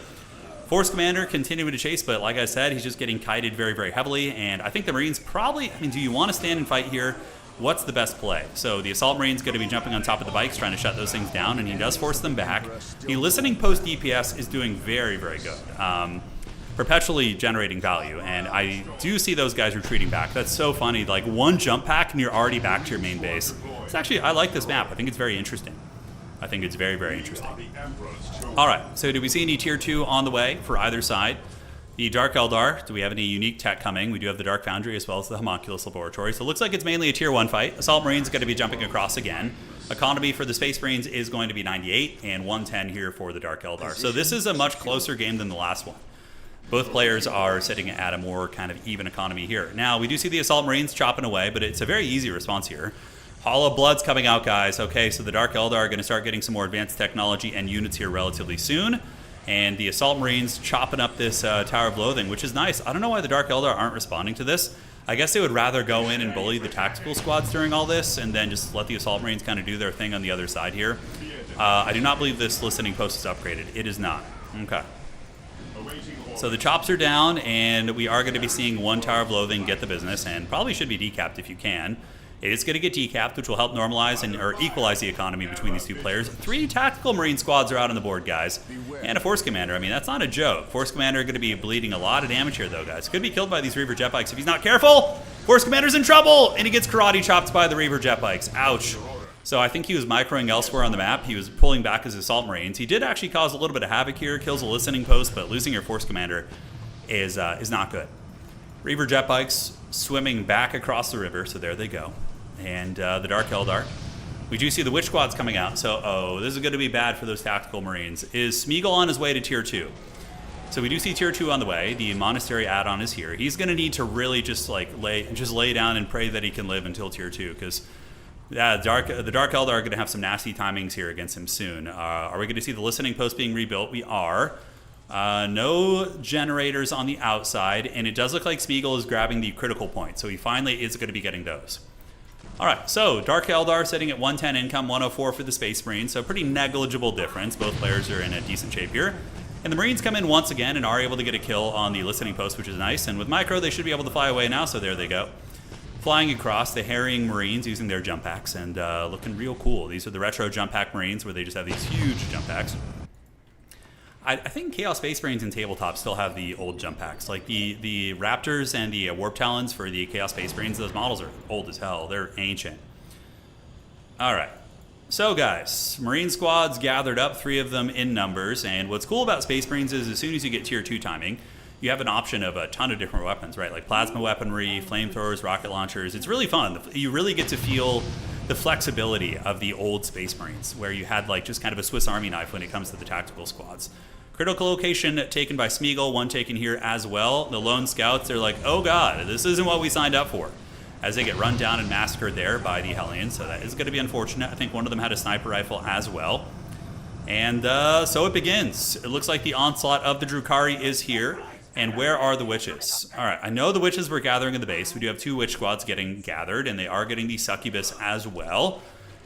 Force Commander continuing to chase, but like I said, he's just getting kited very, very heavily, and I think the Marines probably... I mean, do you want to stand and fight here? What's the best play? So the Assault Marine's going to be jumping on top of the bikes, trying to shut those things down, and he does force them back. The Listening Post DPS is doing very, very good. Perpetually generating value, and I do see those guys retreating back. That's so funny. Like, one jump pack, and you're already back to your main base. It's actually... I like this map. I think it's very interesting. I think it's very, very interesting. Alright, so do we see any Tier 2 on the way for either side? The Dark Eldar, do we have any unique tech coming? We do have the Dark Foundry as well as the Homunculus Laboratory. So it looks like it's mainly a Tier 1 fight. Assault Marine's going to be jumping across again. Economy for the Space Marines is going to be 98, and 110 here for the Dark Eldar. So this is a much closer game than the last one. Both players are sitting at a more kind of even economy here. Now, we do see the Assault Marines chopping away, but it's a very easy response here. Hall of Blood's coming out, guys. Okay, so the Dark Eldar are going to start getting some more advanced technology and units here relatively soon. And the Assault Marines chopping up this Tower of Loathing, which is nice. I don't know why the Dark Eldar aren't responding to this. I guess they would rather go in and bully the tactical squads during all this and then just let the Assault Marines kind of do their thing on the other side here. I do not believe this listening post is upgraded. It is not. Okay. So the chops are down, and we are going to be seeing one Tower of Loathing get the business, and probably should be decapped if you can. It is going to get decapped, which will help normalize or equalize the economy between these two players. 3 tactical Marine squads are out on the board, guys. And a Force Commander. I mean, that's not a joke. Force Commander going to be bleeding a lot of damage here, though, guys. Could be killed by these Reaver jet bikes if he's not careful. Force Commander's in trouble, and he gets karate chopped by the Reaver jet bikes. Ouch. So I think he was microing elsewhere on the map. He was pulling back his Assault Marines. He did actually cause a little bit of havoc here, kills a listening post, but losing your Force Commander is not good. Reaver jet bikes swimming back across the river, so there they go. And the Dark Eldar. We do see the Witch Squads coming out, so this is going to be bad for those tactical Marines. Is Smeagol on his way to Tier 2? So we do see Tier 2 on the way. The Monastery add-on is here. He's going to need to really just like lay down and pray that he can live until Tier 2, because the Dark Eldar are going to have some nasty timings here against him soon. Are we going to see the Listening Post being rebuilt? We are. No generators on the outside, and it does look like Smeagol is grabbing the critical point, so he finally is going to be getting those. Alright, so Dark Eldar sitting at 110 income, 104 for the Space Marines, so pretty negligible difference. Both players are in a decent shape here. And the Marines come in once again and are able to get a kill on the Listening Post, which is nice. And with Micro, they should be able to fly away now, so there they go. Flying across, the harrying Marines using their jump packs, and looking real cool. These are the retro jump pack Marines, where they just have these huge jump packs. I think Chaos Space Marines and Tabletop still have the old jump packs. Like the Raptors and the Warp Talons for the Chaos Space Marines, those models are old as hell. They're ancient. Alright. So guys, Marine squads gathered up, 3 of them in numbers, and what's cool about Space Marines is as soon as you get Tier 2 timing, you have an option of a ton of different weapons, right? Like plasma weaponry, flamethrowers, rocket launchers. It's really fun. You really get to feel the flexibility of the old Space Marines, where you had like just kind of a Swiss Army knife when it comes to the tactical squads. Critical location taken by Smeagol, one taken here as well. The Lone Scouts, they're like, oh god, this isn't what we signed up for. as they get run down and massacred there by the Hellions. So that is going to be unfortunate. I think one of them had a sniper rifle as well. And so it begins. It looks like the onslaught of the Drukhari is here. And where are the witches? All right, I know the witches were gathering in the base. We do have 2 witch squads getting gathered, and they are getting the succubus as well.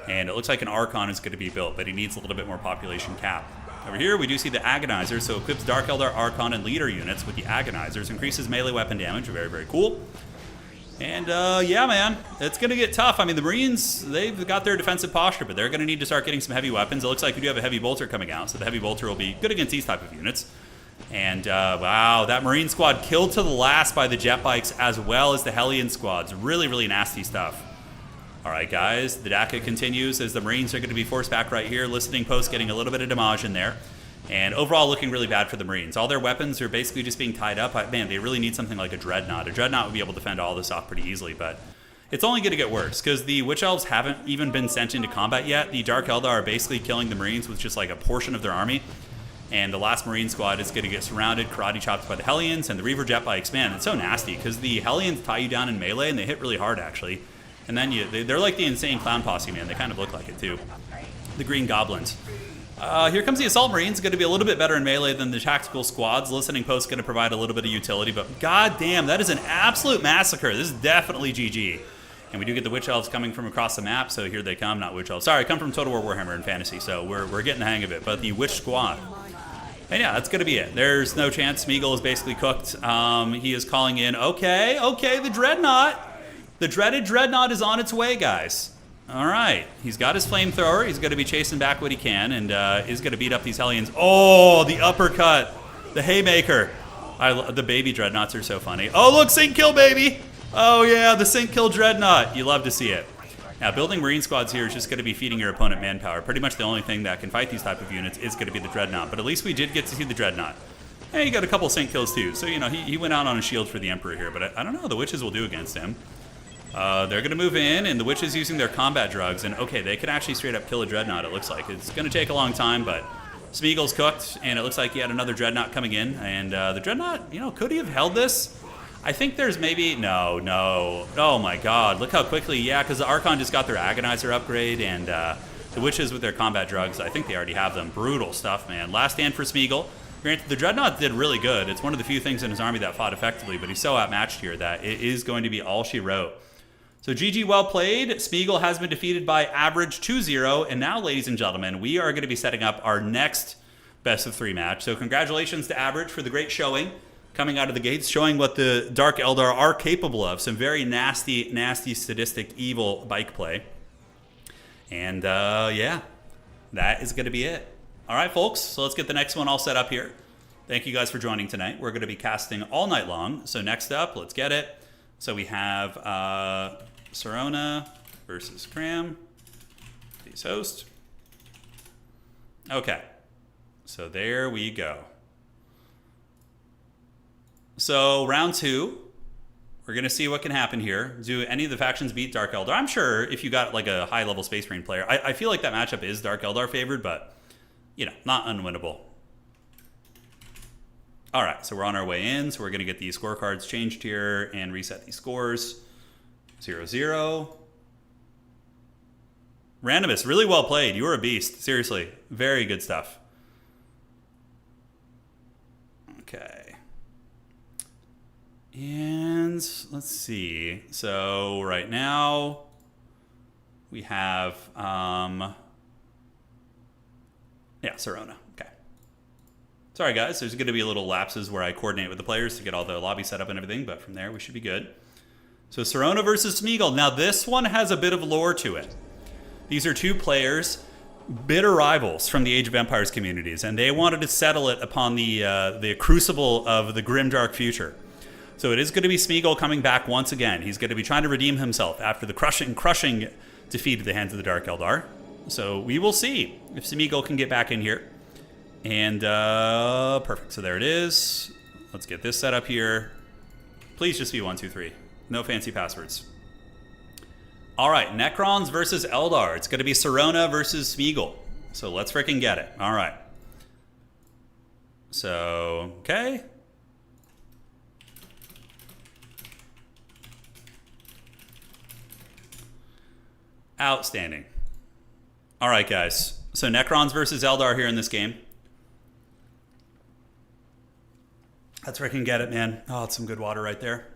And it looks like an Archon is going to be built, but he needs a little bit more population cap. Over here, we do see the Agonizers, so equips Dark Eldar, Archon, and Leader units with the Agonizers. Increases melee weapon damage, very, very cool. And yeah, man, it's going to get tough. I mean, the Marines, they've got their defensive posture, but they're going to need to start getting some heavy weapons. It looks like we do have a heavy bolter coming out, so the heavy bolter will be good against these type of units. And wow, that Marine squad killed to the last by the jet bikes as well as the Hellion squads. Really, really nasty stuff. All right, guys, the DACA continues as the Marines are going to be forced back right here. Listening post getting a little bit of damage in there. And overall looking really bad for the Marines. All their weapons are basically just being tied up. Man, they really need something like a Dreadnought. A Dreadnought would be able to fend all this off pretty easily, but it's only going to get worse because the Witch Elves haven't even been sent into combat yet. The Dark Eldar are basically killing the Marines with just like a portion of their army. And the last Marine squad is going to get surrounded, karate chopped by the Hellions and the Reaver jet bikes. Man, it's so nasty because the Hellions tie you down in melee and they hit really hard actually. And then they're like the insane clown posse, man. They kind of look like it too. The Green Goblins. Here comes the Assault Marines. Going to be a little bit better in melee than the tactical squads. Listening post going to provide a little bit of utility, but god damn, that is an absolute massacre. This is definitely GG. And we do get the Witch Elves coming from across the map, so here they come. Not Witch Elves. Sorry, come from Total War Warhammer and Fantasy, so we're getting the hang of it. But the Witch Squad. And yeah, that's going to be it. There's no chance. Smeagol is basically cooked. He is calling in, okay, the Dreadnought. The dreaded Dreadnought is on its way, guys. All right. He's got his flamethrower. He's going to be chasing back what he can and is going to beat up these Hellions. Oh, the uppercut. The haymaker. The baby Dreadnoughts are so funny. Oh, look, Sink Kill, baby. Oh, yeah, the Sink Kill Dreadnought. You love to see it. Now, building Marine squads here is just going to be feeding your opponent manpower. Pretty much the only thing that can fight these type of units is going to be the Dreadnought. But at least we did get to see the Dreadnought. And he got a couple Sink Kills, too. So, you know, he went out on a shield for the Emperor here. But I don't know. The Witches will do against him. They're going to move in, and the Witches using their combat drugs. And, okay, they can actually straight up kill a Dreadnought, it looks like. It's going to take a long time, but Smeagol's cooked, and it looks like he had another Dreadnought coming in. And the Dreadnought, you know, could he have held this? I think there's maybe... No. Oh, my God. Look how quickly... Yeah, because the Archon just got their Agonizer upgrade, and the Witches with their combat drugs, I think they already have them. Brutal stuff, man. Last stand for Smeagol. Granted, the Dreadnought did really good. It's one of the few things in his army that fought effectively, but he's so outmatched here that it is going to be all she wrote. So GG, well played. Smeagol has been defeated by average 2-0. And now, ladies and gentlemen, we are going to be setting up our next best-of-3 match. So congratulations to Average for the great showing coming out of the gates, showing what the Dark Eldar are capable of. Some very nasty, nasty, sadistic, evil bike play. And yeah, that is going to be it. All right, folks, so let's get the next one all set up here. Thank you guys for joining tonight. We're going to be casting all night long. So next up, let's get it. So we have Serona versus Cram. Please host. Okay. So there we go. So round 2, we're going to see what can happen here. Do any of the factions beat Dark Eldar? I'm sure if you got like a high-level Space Marine player. I feel like that matchup is Dark Eldar favored, but, you know, not unwinnable. All right, so we're on our way in. So we're going to get these scorecards changed here and reset these scores. 0-0. Randomus, really well played. You were a beast. Seriously, very good stuff. Okay. And let's see. So right now we have, yeah, Serona. Okay. Sorry, guys. There's going to be a little lapses where I coordinate with the players to get all the lobby set up and everything, but from there we should be good. So Serona versus Smeagol. Now this one has a bit of lore to it. These are 2 players, bitter rivals from the Age of Empires communities, and they wanted to settle it upon the crucible of the grimdark future. So it is going to be Smeagol coming back once again. He's going to be trying to redeem himself after the crushing defeat at the hands of the Dark Eldar. So we will see if Smeagol can get back in here. And perfect. So there it is. Let's get this set up here. Please just be 1, 2, 3. No fancy passwords. All right, Necrons versus Eldar. It's going to be Serona versus Smeagol. So let's freaking get it. All right. So, okay. Outstanding. All right, guys. So Necrons versus Eldar here in this game. Let's freaking get it, man. Oh, it's some good water right there.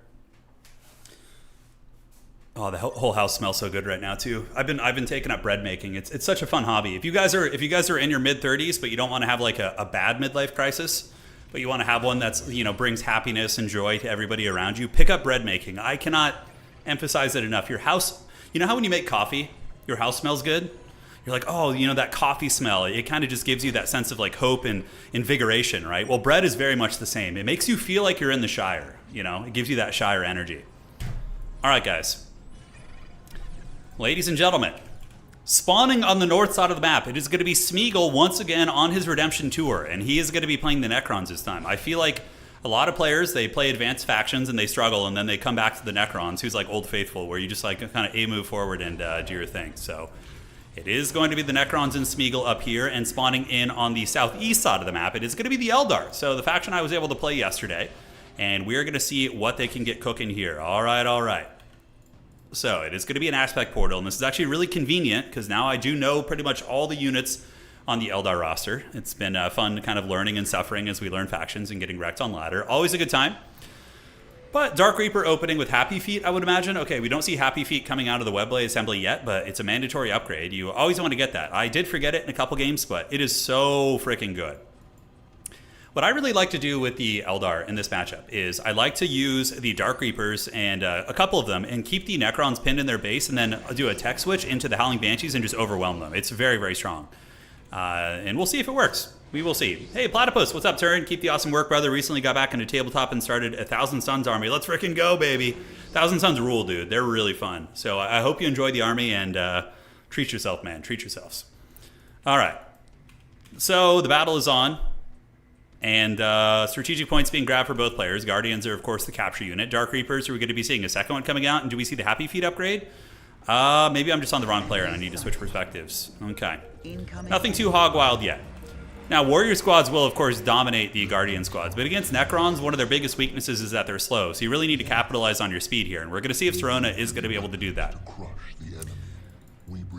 Oh, the whole house smells so good right now too. I've been taking up bread making. It's such a fun hobby. If you guys are in your mid-30s, but you don't want to have like a bad midlife crisis, but you want to have one that's, you know, brings happiness and joy to everybody around you, pick up bread making. I cannot emphasize it enough. Your house, you know how when you make coffee, your house smells good? You're like, oh, you know, that coffee smell, it kind of just gives you that sense of like hope and invigoration, right? Well, bread is very much the same. It makes you feel like you're in the Shire, you know? It gives you that Shire energy. All right, guys. Ladies and gentlemen, spawning on the north side of the map, it is going to be Smeagol once again on his redemption tour, and he is going to be playing the Necrons this time. I feel like a lot of players, they play advanced factions and they struggle, and then they come back to the Necrons, who's like Old Faithful, where you just like kind of move forward and do your thing. So it is going to be the Necrons and Smeagol up here, and spawning in on the southeast side of the map, it is going to be the Eldar. So the faction I was able to play yesterday, and we're going to see what they can get cooking here. All right, all right. So it is going to be an aspect portal, and this is actually really convenient because now I do know pretty much all the units on the Eldar roster. It's been fun kind of learning and suffering as we learn factions and getting wrecked on ladder. Always a good time. But Dark Reaper opening with Happy Feet, I would imagine. Okay, we don't see Happy Feet coming out of the Webblade assembly yet, but it's a mandatory upgrade. You always want to get that. I did forget it in a couple games, but it is so freaking good. What I really like to do with the Eldar in this matchup is I like to use the Dark Reapers and a couple of them and keep the Necrons pinned in their base and then do a tech switch into the Howling Banshees and just overwhelm them. It's very, very strong. And we'll see if it works. We will see. Hey, Platypus, what's up, Turin? Keep the awesome work, brother. Recently got back into tabletop and started a Thousand Suns army. Let's freaking go, baby. Thousand Suns rule, dude. They're really fun. So I hope you enjoy the army and treat yourself, man. Treat yourselves. All right. So the battle is on. And strategic points being grabbed for both players. Guardians are, of course, the capture unit. Dark Reapers, are we going to be seeing a second one coming out? And do we see the Happy Feet upgrade? Maybe I'm just on the wrong player and I need to switch perspectives. Okay. Nothing too hog wild yet. Now, Warrior squads will, of course, dominate the Guardian squads. But against Necrons, one of their biggest weaknesses is that they're slow. So you really need to capitalize on your speed here. And we're going to see if Serona is going to be able to do that.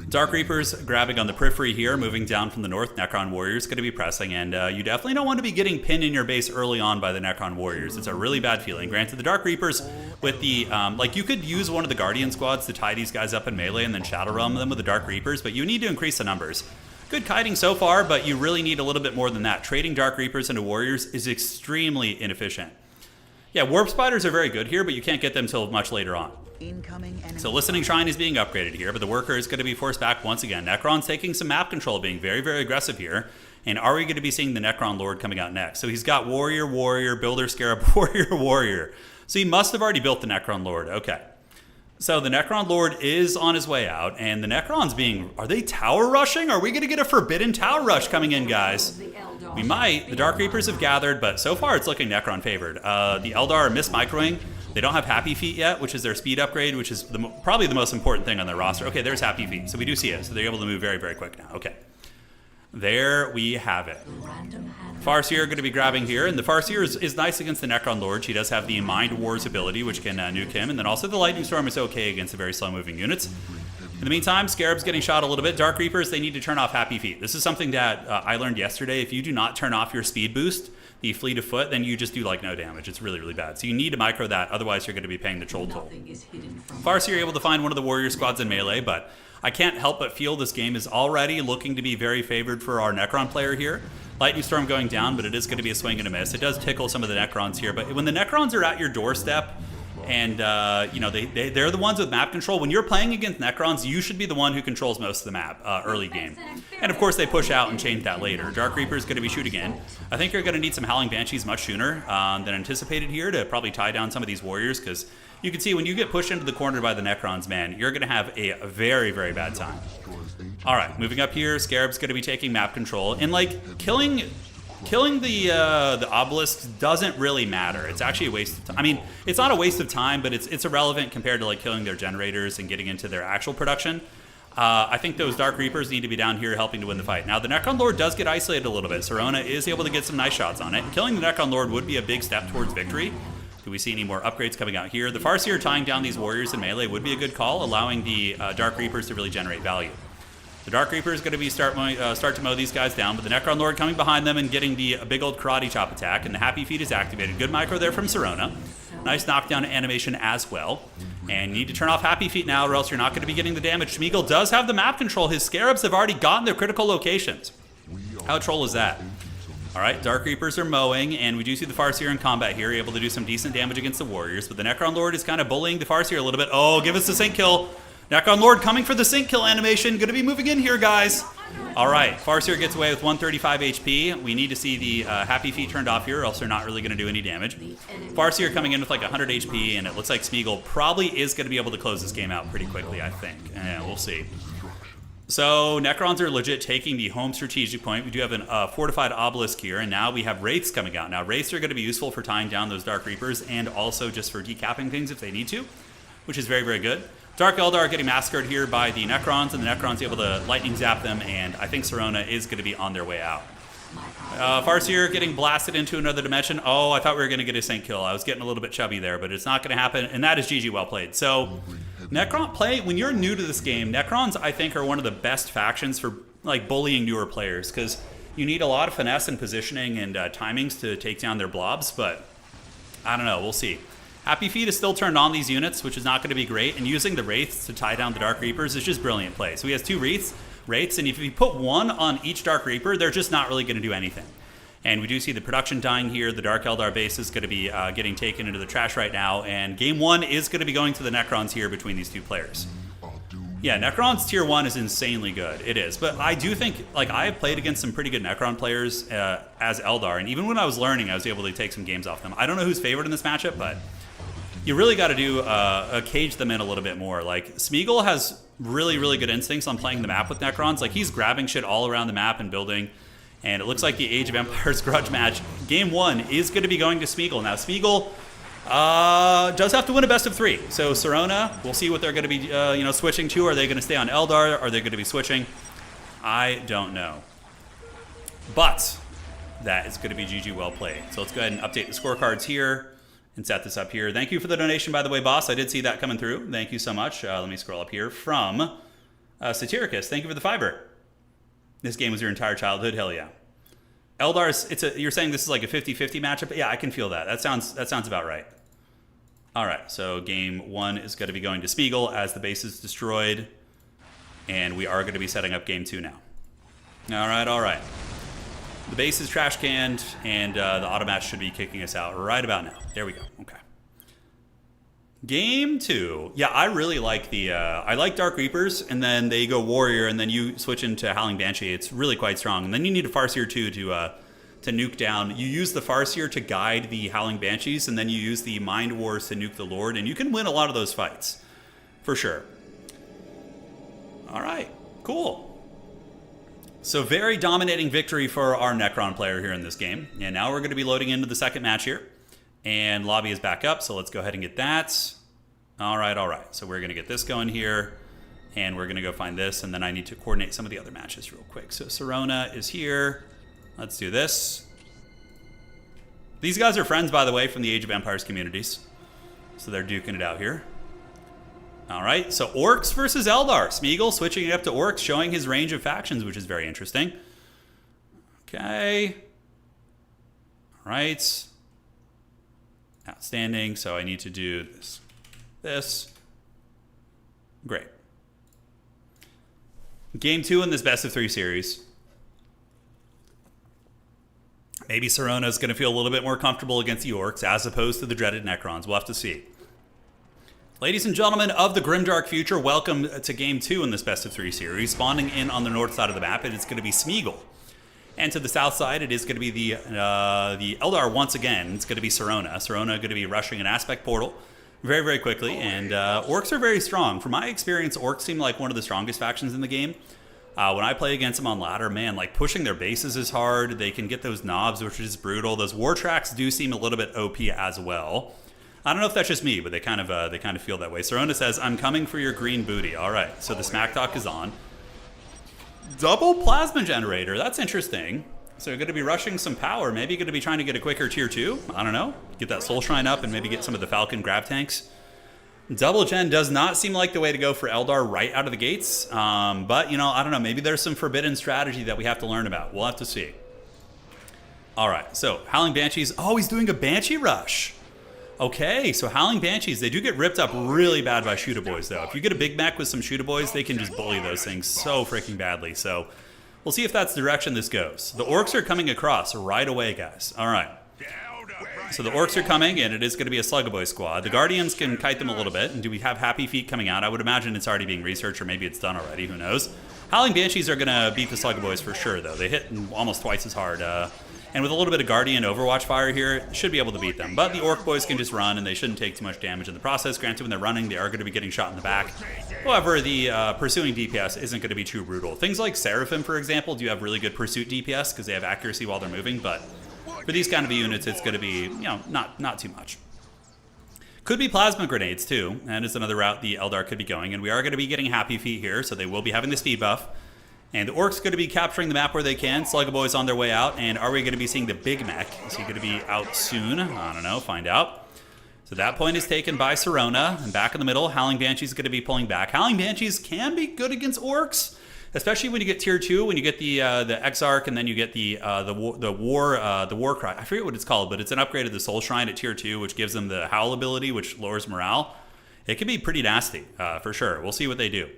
Dark Reapers grabbing on the periphery here, moving down from the north. Necron Warriors going to be pressing, and you definitely don't want to be getting pinned in your base early on by the Necron Warriors. It's a really bad feeling. Granted, the Dark Reapers with the, like you could use one of the Guardian squads to tie these guys up in melee and then Shadow Realm them with the Dark Reapers, but you need to increase the numbers. Good kiting so far, but you really need a little bit more than that. Trading Dark Reapers into Warriors is extremely inefficient. Yeah, Warp Spiders are very good here, but you can't get them until much later on. So Listening Shrine is being upgraded here, but the Worker is going to be forced back once again. Necron's taking some map control, being very, very aggressive here. And are we going to be seeing the Necron Lord coming out next? So he's got Warrior, Warrior, Builder, Scarab, Warrior, Warrior. So he must have already built the Necron Lord. Okay. So the Necron Lord is on his way out, and the Necrons being... Are they tower rushing? Are we going to get a Forbidden Tower Rush coming in, guys? We might. The Dark Reapers have gathered, but so far it's looking Necron favored. The Eldar are mis-microing. They don't have Happy Feet yet, which is their speed upgrade, which is probably the most important thing on their roster. Okay, there's Happy Feet. So we do see it. So they're able to move very, very quick now. Okay. There we have it. Farseer going to be grabbing here, and the Farseer is nice against the Necron Lord. She does have the Mind Wars ability, which can nuke him, and then also the Lightning Storm is okay against the very slow-moving units. In the meantime, Scarab's getting shot a little bit. Dark Reapers, they need to turn off Happy Feet. This is something that I learned yesterday. If you do not turn off your speed boost, the fleet of foot, then you just do like no damage. It's really, really bad. So you need to micro that, otherwise you're going to be paying the troll toll. Farseer able to find one of the Warrior squads in melee, but I can't help but feel this game is already looking to be very favored for our Necron player here. Lightning Storm going down, but it is going to be a swing and a miss. It does tickle some of the Necrons here, but when the Necrons are at your doorstep, and you know they're the ones with map control. When you're playing against Necrons, you should be the one who controls most of the map early game. And of course they push out and change that later. Dark Reaper is going to be shooting in. I think you're going to need some Howling Banshees much sooner than anticipated here to probably tie down some of these Warriors, because you can see when you get pushed into the corner by the Necrons, man, you're going to have a very, very bad time. All right, moving up here, Scarab's going to be taking map control, and like killing the obelisk doesn't really matter. It's actually a waste of time. I mean, it's not a waste of time, but it's irrelevant compared to like killing their generators and getting into their actual production. I think those Dark Reapers need to be down here helping to win the fight. Now, the Necron Lord does get isolated a little bit. Serona is able to get some nice shots on it. Killing the Necron Lord would be a big step towards victory. Do we see any more upgrades coming out here? The Farseer tying down these warriors in melee would be a good call, allowing the Dark Reapers to really generate value. The Dark Reaper is going to be start to mow these guys down, but the Necron Lord coming behind them and getting the big old karate chop attack, and the Happy Feet is activated. Good micro there from Sirona. Nice knockdown animation as well. And you need to turn off Happy Feet now, or else you're not going to be getting the damage. Smeagol does have the map control. His Scarabs have already gotten their critical locations. How troll is that? All right, Dark Reapers are mowing, and we do see the Farseer in combat here, able to do some decent damage against the Warriors, but the Necron Lord is kind of bullying the Farseer a little bit. Oh, give us the sync kill. Necron Lord coming for the sync kill animation. Going to be moving in here, guys. All right, Farseer gets away with 135 HP. We need to see the Happy Feet turned off here, or else they're not really going to do any damage. Farseer coming in with like 100 HP, and it looks like Smeagol probably is going to be able to close this game out pretty quickly, I think. Yeah, we'll see. So Necrons are legit taking the home strategic point. We do have a fortified obelisk here, and now we have Wraiths coming out. Now, Wraiths are going to be useful for tying down those Dark Reapers, and also just for decapping things if they need to, which is very, very good. Dark Eldar getting massacred here by the Necrons, and the Necrons able to lightning zap them, and I think Sirona is going to be on their way out. Farseer getting blasted into another dimension. Oh, I thought we were going to get a sync kill. I was getting a little bit chubby there, but it's not going to happen, and that is GG well played. So, Necron play, when you're new to this game, Necrons, I think, are one of the best factions for like bullying newer players, because you need a lot of finesse and positioning and timings to take down their blobs, but I don't know. We'll see. Happy Feet is still turned on these units, which is not going to be great, and using the Wraiths to tie down the Dark Reapers is just brilliant play. So he has two Wraiths, and if you put one on each Dark Reaper, they're just not really going to do anything. And we do see the production dying here. The Dark Eldar base is going to be getting taken into the trash right now, and game one is going to be going to the Necrons here between these two players. Yeah, Necrons tier 1 is insanely good. It is. But I do think, like, I have played against some pretty good Necron players as Eldar, and even when I was learning, I was able to take some games off them. I don't know who's favored in this matchup, but you really got to do cage them in a little bit more. Like, Smeagol has really, really good instincts on playing the map with Necrons. Like, he's grabbing shit all around the map and building. And it looks like the Age of Empires grudge match, game one, is going to be going to Smeagol. Now, Smeagol does have to win a best of 3. So, Sirona, we'll see what they're going to be switching to. Are they going to stay on Eldar? Are they going to be switching? I don't know. But that is going to be GG well played. So, let's go ahead and update the scorecards here and set this up here. Thank you for the donation, by the way, boss. I did see that coming through. Thank you so much. Let me scroll up here from Satyricus. Thank you for the fiber. This game was your entire childhood? Hell yeah. Eldar, you're saying this is like a 50-50 matchup? Yeah, I can feel that. That sounds about right. All right, so game one is going to be going to Smeagol as the base is destroyed, and we are going to be setting up game 2 now. All right. The base is trash canned, and the automat should be kicking us out right about now. There we go. Okay. Game 2. Yeah, I really like I like Dark Reapers, and then they go Warrior, and then you switch into Howling Banshee. It's really quite strong. And then you need a Farseer too to nuke down. You use the Farseer to guide the Howling Banshees, and then you use the Mind Wars to nuke the Lord, and you can win a lot of those fights. For sure. All right. Cool. So very dominating victory for our Necron player here in this game. And now we're going to be loading into the second match here. And lobby is back up, so let's go ahead and get that. All right. So we're going to get this going here, and we're going to go find this, and then I need to coordinate some of the other matches real quick. So Sirona is here. Let's do this. These guys are friends, by the way, from the Age of Empires communities. So they're duking it out here. All right, so Orcs versus Eldar. Smeagol switching it up to Orcs, showing his range of factions, which is very interesting. Okay. All right. Outstanding. So I need to do this. Great. Game 2 in this best of 3 series. Maybe Sirona is going to feel a little bit more comfortable against the Orcs as opposed to the dreaded Necrons. We'll have to see. Ladies and gentlemen of the Grimdark future, welcome to Game 2 in this best of 3 series. Spawning in on the north side of the map, it's going to be Smeagol. And to the south side, it is going to be the Eldar once again. It's going to be Sirona. Sirona going to be rushing an aspect portal very, very quickly. And Orcs are very strong. From my experience, Orcs seem like one of the strongest factions in the game. When I play against them on ladder, man, like pushing their bases is hard. They can get those knobs, which is brutal. Those war tracks do seem a little bit OP as well. I don't know if that's just me, but they kind of feel that way. Sirona says, "I'm coming for your green booty." All right, so the smack talk is on. Double plasma generator. That's interesting. So going to be rushing some power. Maybe going to be trying to get a quicker tier 2. I don't know. Get that Soul Shrine up and maybe get some of the Falcon grab tanks. Double gen does not seem like the way to go for Eldar right out of the gates. But, you know, I don't know. Maybe there's some forbidden strategy that we have to learn about. We'll have to see. All right. So Howling Banshees. Oh, he's doing a Banshee rush. Okay. So Howling Banshees, they do get ripped up really bad by Shooter Boys, though. If you get a Big Mech with some Shooter Boys, they can just bully those things so freaking badly. So we'll see if that's the direction this goes. The Orcs are coming across right away, guys. All right. So the Orcs are coming, and it is going to be a Sluggaboy squad. The Guardians can kite them a little bit. And do we have Happy Feet coming out? I would imagine it's already being researched, or maybe it's done already. Who knows? Howling Banshees are going to beat the Sluggaboys for sure, though. They hit almost twice as hard. And with a little bit of Guardian Overwatch fire here, should be able to beat them. But the Orc Boys can just run, and they shouldn't take too much damage in the process. Granted, when they're running, they are going to be getting shot in the back. However, the pursuing DPS isn't going to be too brutal. Things like Seraphim, for example, do have really good pursuit DPS because they have accuracy while they're moving, but for these kind of units, it's going to be, you know, not too much. Could be plasma grenades, too, and it's another route the Eldar could be going, and we are going to be getting Happy Feet here, so they will be having the speed buff. And the Orcs going to be capturing the map where they can. Sluggaboy's on their way out, and are we going to be seeing the Big Mech? Is he going to be out soon? I don't know, find out. So that point is taken by Serona, and back in the middle, Howling Banshee's going to be pulling back. Howling Banshees can be good against Orcs, especially when you get tier 2, when you get the Exarch, and then you get the War Cry. I forget what it's called, but it's an upgrade of the Soul Shrine at tier 2, which gives them the Howl ability, which lowers morale. It can be pretty nasty, for sure. We'll see what they do.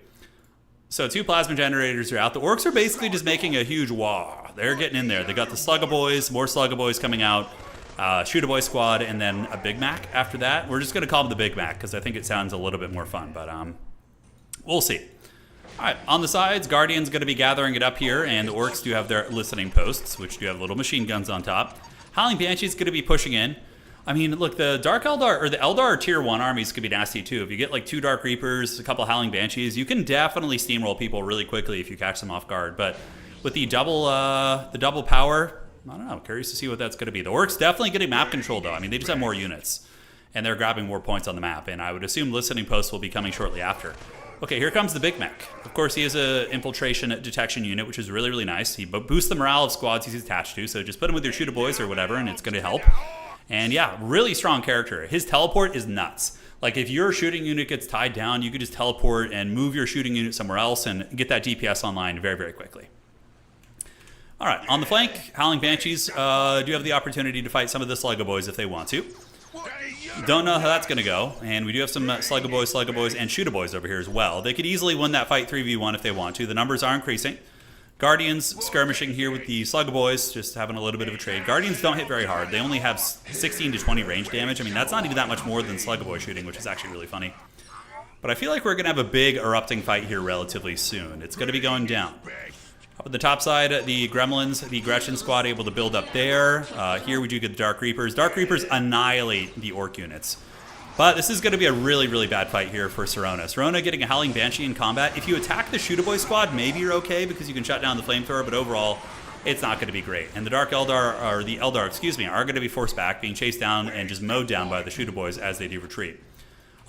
So 2 plasma generators are out. The Orcs are basically just making a huge wah. They're getting in there. They got the Sluggaboys, more Sluggaboys coming out, Shooter Boy squad, and then a Big Mac after that. We're just going to call them the Big Mac because I think it sounds a little bit more fun, but we'll see. All right, on the sides, Guardian's going to be gathering it up here, and the Orcs do have their listening posts, which do have little machine guns on top. Howling Banshee's going to be pushing in. I mean, look, the Dark Eldar, or the Eldar tier 1 armies could be nasty too. If you get like 2 Dark Reapers, a couple Howling Banshees, you can definitely steamroll people really quickly if you catch them off guard. But with the double power, I don't know, curious to see what that's going to be. The Orcs definitely getting map control though. I mean, they just have more units, and they're grabbing more points on the map, and I would assume listening posts will be coming shortly after. Okay, here comes the Big Mech. Of course, he is an infiltration detection unit, which is really, really nice. He boosts the morale of squads he's attached to, so just put him with your Shooter Boys or whatever, and it's going to help. And yeah, really strong character. His teleport is nuts. Like if your shooting unit gets tied down, you could just teleport and move your shooting unit somewhere else and get that DPS online very, very quickly. All right, on the flank, Howling Banshees do have the opportunity to fight some of the Sluggaboys if they want to. Don't know how that's going to go. And we do have some Sluggaboys, and Shooter Boys over here as well. They could easily win that fight 3v1 if they want to. The numbers are increasing. Guardians skirmishing here with the Sluggaboys, just having a little bit of a trade. Guardians don't hit very hard. They only have 16 to 20 range damage. I mean, that's not even that much more than Sluggaboy shooting, which is actually really funny. But I feel like we're going to have a big erupting fight here relatively soon. It's going to be going down. Up at the top side, the Gremlins, the Gretchen squad able to build up there. Here we do get the Dark Reapers. Dark Reapers annihilate the Orc units. But this is going to be a really, really bad fight here for Serona. Serona getting a Howling Banshee in combat. If you attack the Shooter Boy squad, maybe you're okay because you can shut down the Flamethrower, but overall, it's not going to be great. And the Dark Eldar, or the Eldar, excuse me, are going to be forced back, being chased down and just mowed down by the Shooter Boys as they do retreat.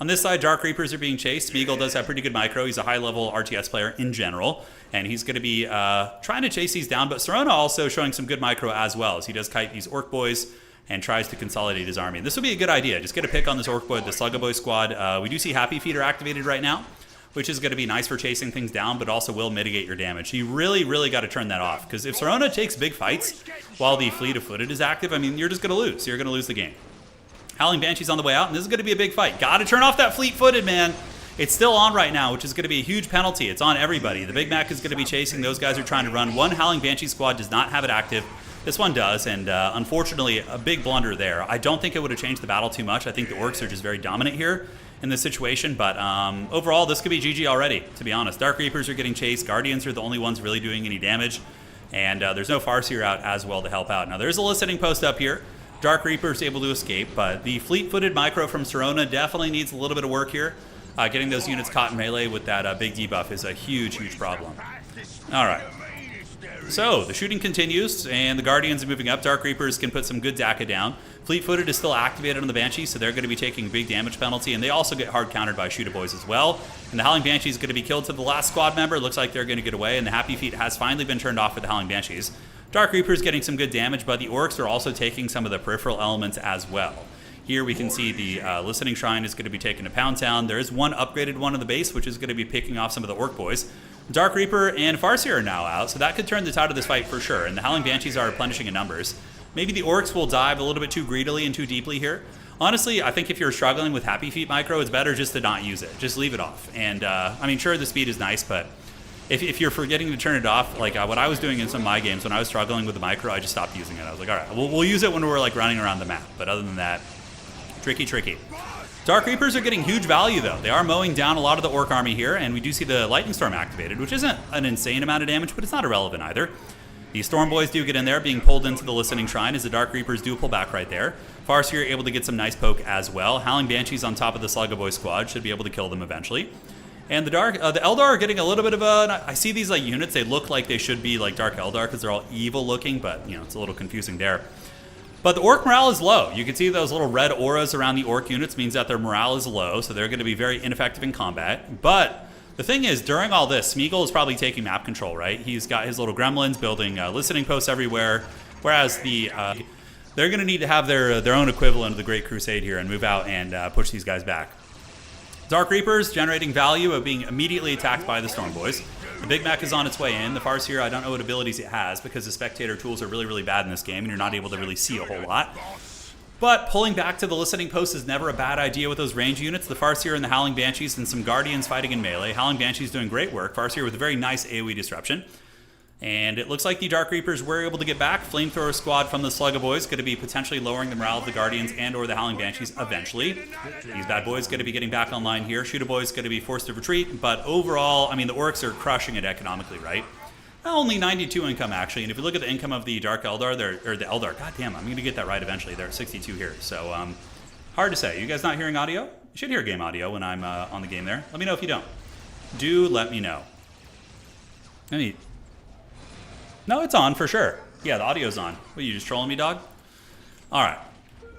On this side, Dark Reapers are being chased. Smeagol does have pretty good micro. He's a high-level RTS player in general, and he's going to be trying to chase these down, but Serona also showing some good micro as well, as he does kite these Orc Boys and tries to consolidate his army. And this would be a good idea. Just get a pick on this Orc Boy, the Sluggaboy squad. We do see Happy Feet are activated right now, which is going to be nice for chasing things down, but also will mitigate your damage. You really, really got to turn that off, because if Serona takes big fights while the Fleet of Footed is active, I mean, you're just going to lose. You're going to lose the game. Howling Banshee's on the way out, and this is going to be a big fight. Got to turn off that Fleet-Footed, man. It's still on right now, which is going to be a huge penalty. It's on everybody. The Big Mac is going to be chasing. Those guys are trying to run. One Howling Banshee squad does not have it active. This one does, and unfortunately, a big blunder there. I don't think it would have changed the battle too much. I think the Orcs are just very dominant here in this situation, but overall, this could be GG already, to be honest. Dark Reapers are getting chased. Guardians are the only ones really doing any damage, and there's no Farseer out as well to help out. Now, there's a listening post up here. Dark Reaper's able to escape, but the Fleet-Footed micro from Serona definitely needs a little bit of work here. Getting those units caught in melee with that big debuff is a huge, huge problem. All right. So, the shooting continues, and the Guardians are moving up. Dark Reapers can put some good Daka down. Fleet-Footed is still activated on the Banshee, so they're going to be taking a big damage penalty, and they also get hard countered by Shooter Boys as well. And the Howling Banshee is going to be killed to the last squad member. Looks like they're going to get away, and the Happy Feet has finally been turned off for the Howling Banshees. Dark Reaper's getting some good damage, but the Orcs are also taking some of the peripheral elements as well. Here we can see the Listening Shrine is going to be taken to Pound Town. There is one upgraded one on the base, which is going to be picking off some of the Orc boys. Dark Reaper and Farseer are now out, so that could turn the tide of this fight for sure. And the Howling Banshees are replenishing in numbers. Maybe the Orcs will dive a little bit too greedily and too deeply here. Honestly, I think if you're struggling with Happy Feet micro, it's better just to not use it. Just leave it off. And, I mean, sure, the speed is nice, but if you're forgetting to turn it off, like what I was doing in some of my games, when I was struggling with the micro, I just stopped using it. I was like, all right, we'll use it when we're like running around the map. But other than that, tricky. Dark Reapers are getting huge value, though. They are mowing down a lot of the Orc army here, and we do see the Lightning Storm activated, which isn't an insane amount of damage, but it's not irrelevant either. The Storm Boys do get in there, being pulled into the Listening Shrine, as the Dark Reapers do pull back right there. Farseer able to get some nice poke as well. Howling Banshees on top of the Slugga Boy squad should be able to kill them eventually. And the Eldar are getting a little bit of a... I see these like units, they look like they should be like Dark Eldar because they're all evil looking, but you know, it's a little confusing there. But the Orc morale is low. You can see those little red auras around the Orc units means that their morale is low, so they're going to be very ineffective in combat. But the thing is, during all this, Smeagol is probably taking map control, right? He's got his little gremlins building listening posts everywhere, whereas the... they're going to need to have their own equivalent of the Great Crusade here and move out and push these guys back. Dark Reapers generating value of being immediately attacked by the Storm Boys. The Big Mac is on its way in. The Farseer, I don't know what abilities it has because the spectator tools are really bad in this game and you're not able to really see a whole lot. But pulling back to the Listening Post is never a bad idea with those range units. The Farseer and the Howling Banshees and some Guardians fighting in melee. Howling Banshees doing great work. Farseer with a very nice AoE disruption. And it looks like the Dark Reapers were able to get back. Flamethrower squad from the Slugga Boys going to be potentially lowering the morale of the Guardians and or the Howling Banshees eventually. These bad boys going to be getting back online here. Shooter Boys going to be forced to retreat. But overall, I mean, the Orcs are crushing it economically, right? Only 92 income, actually. And if you look at the income of the Dark Eldar, or the Eldar, god damn, I'm going to get that right eventually. They're at 62 here. So, hard to say. You guys not hearing audio? You should hear game audio when I'm on the game there. Let me know if you don't. Do let me know. No, it's on for sure. Yeah, the audio's on. What, you just trolling me, dog? All right.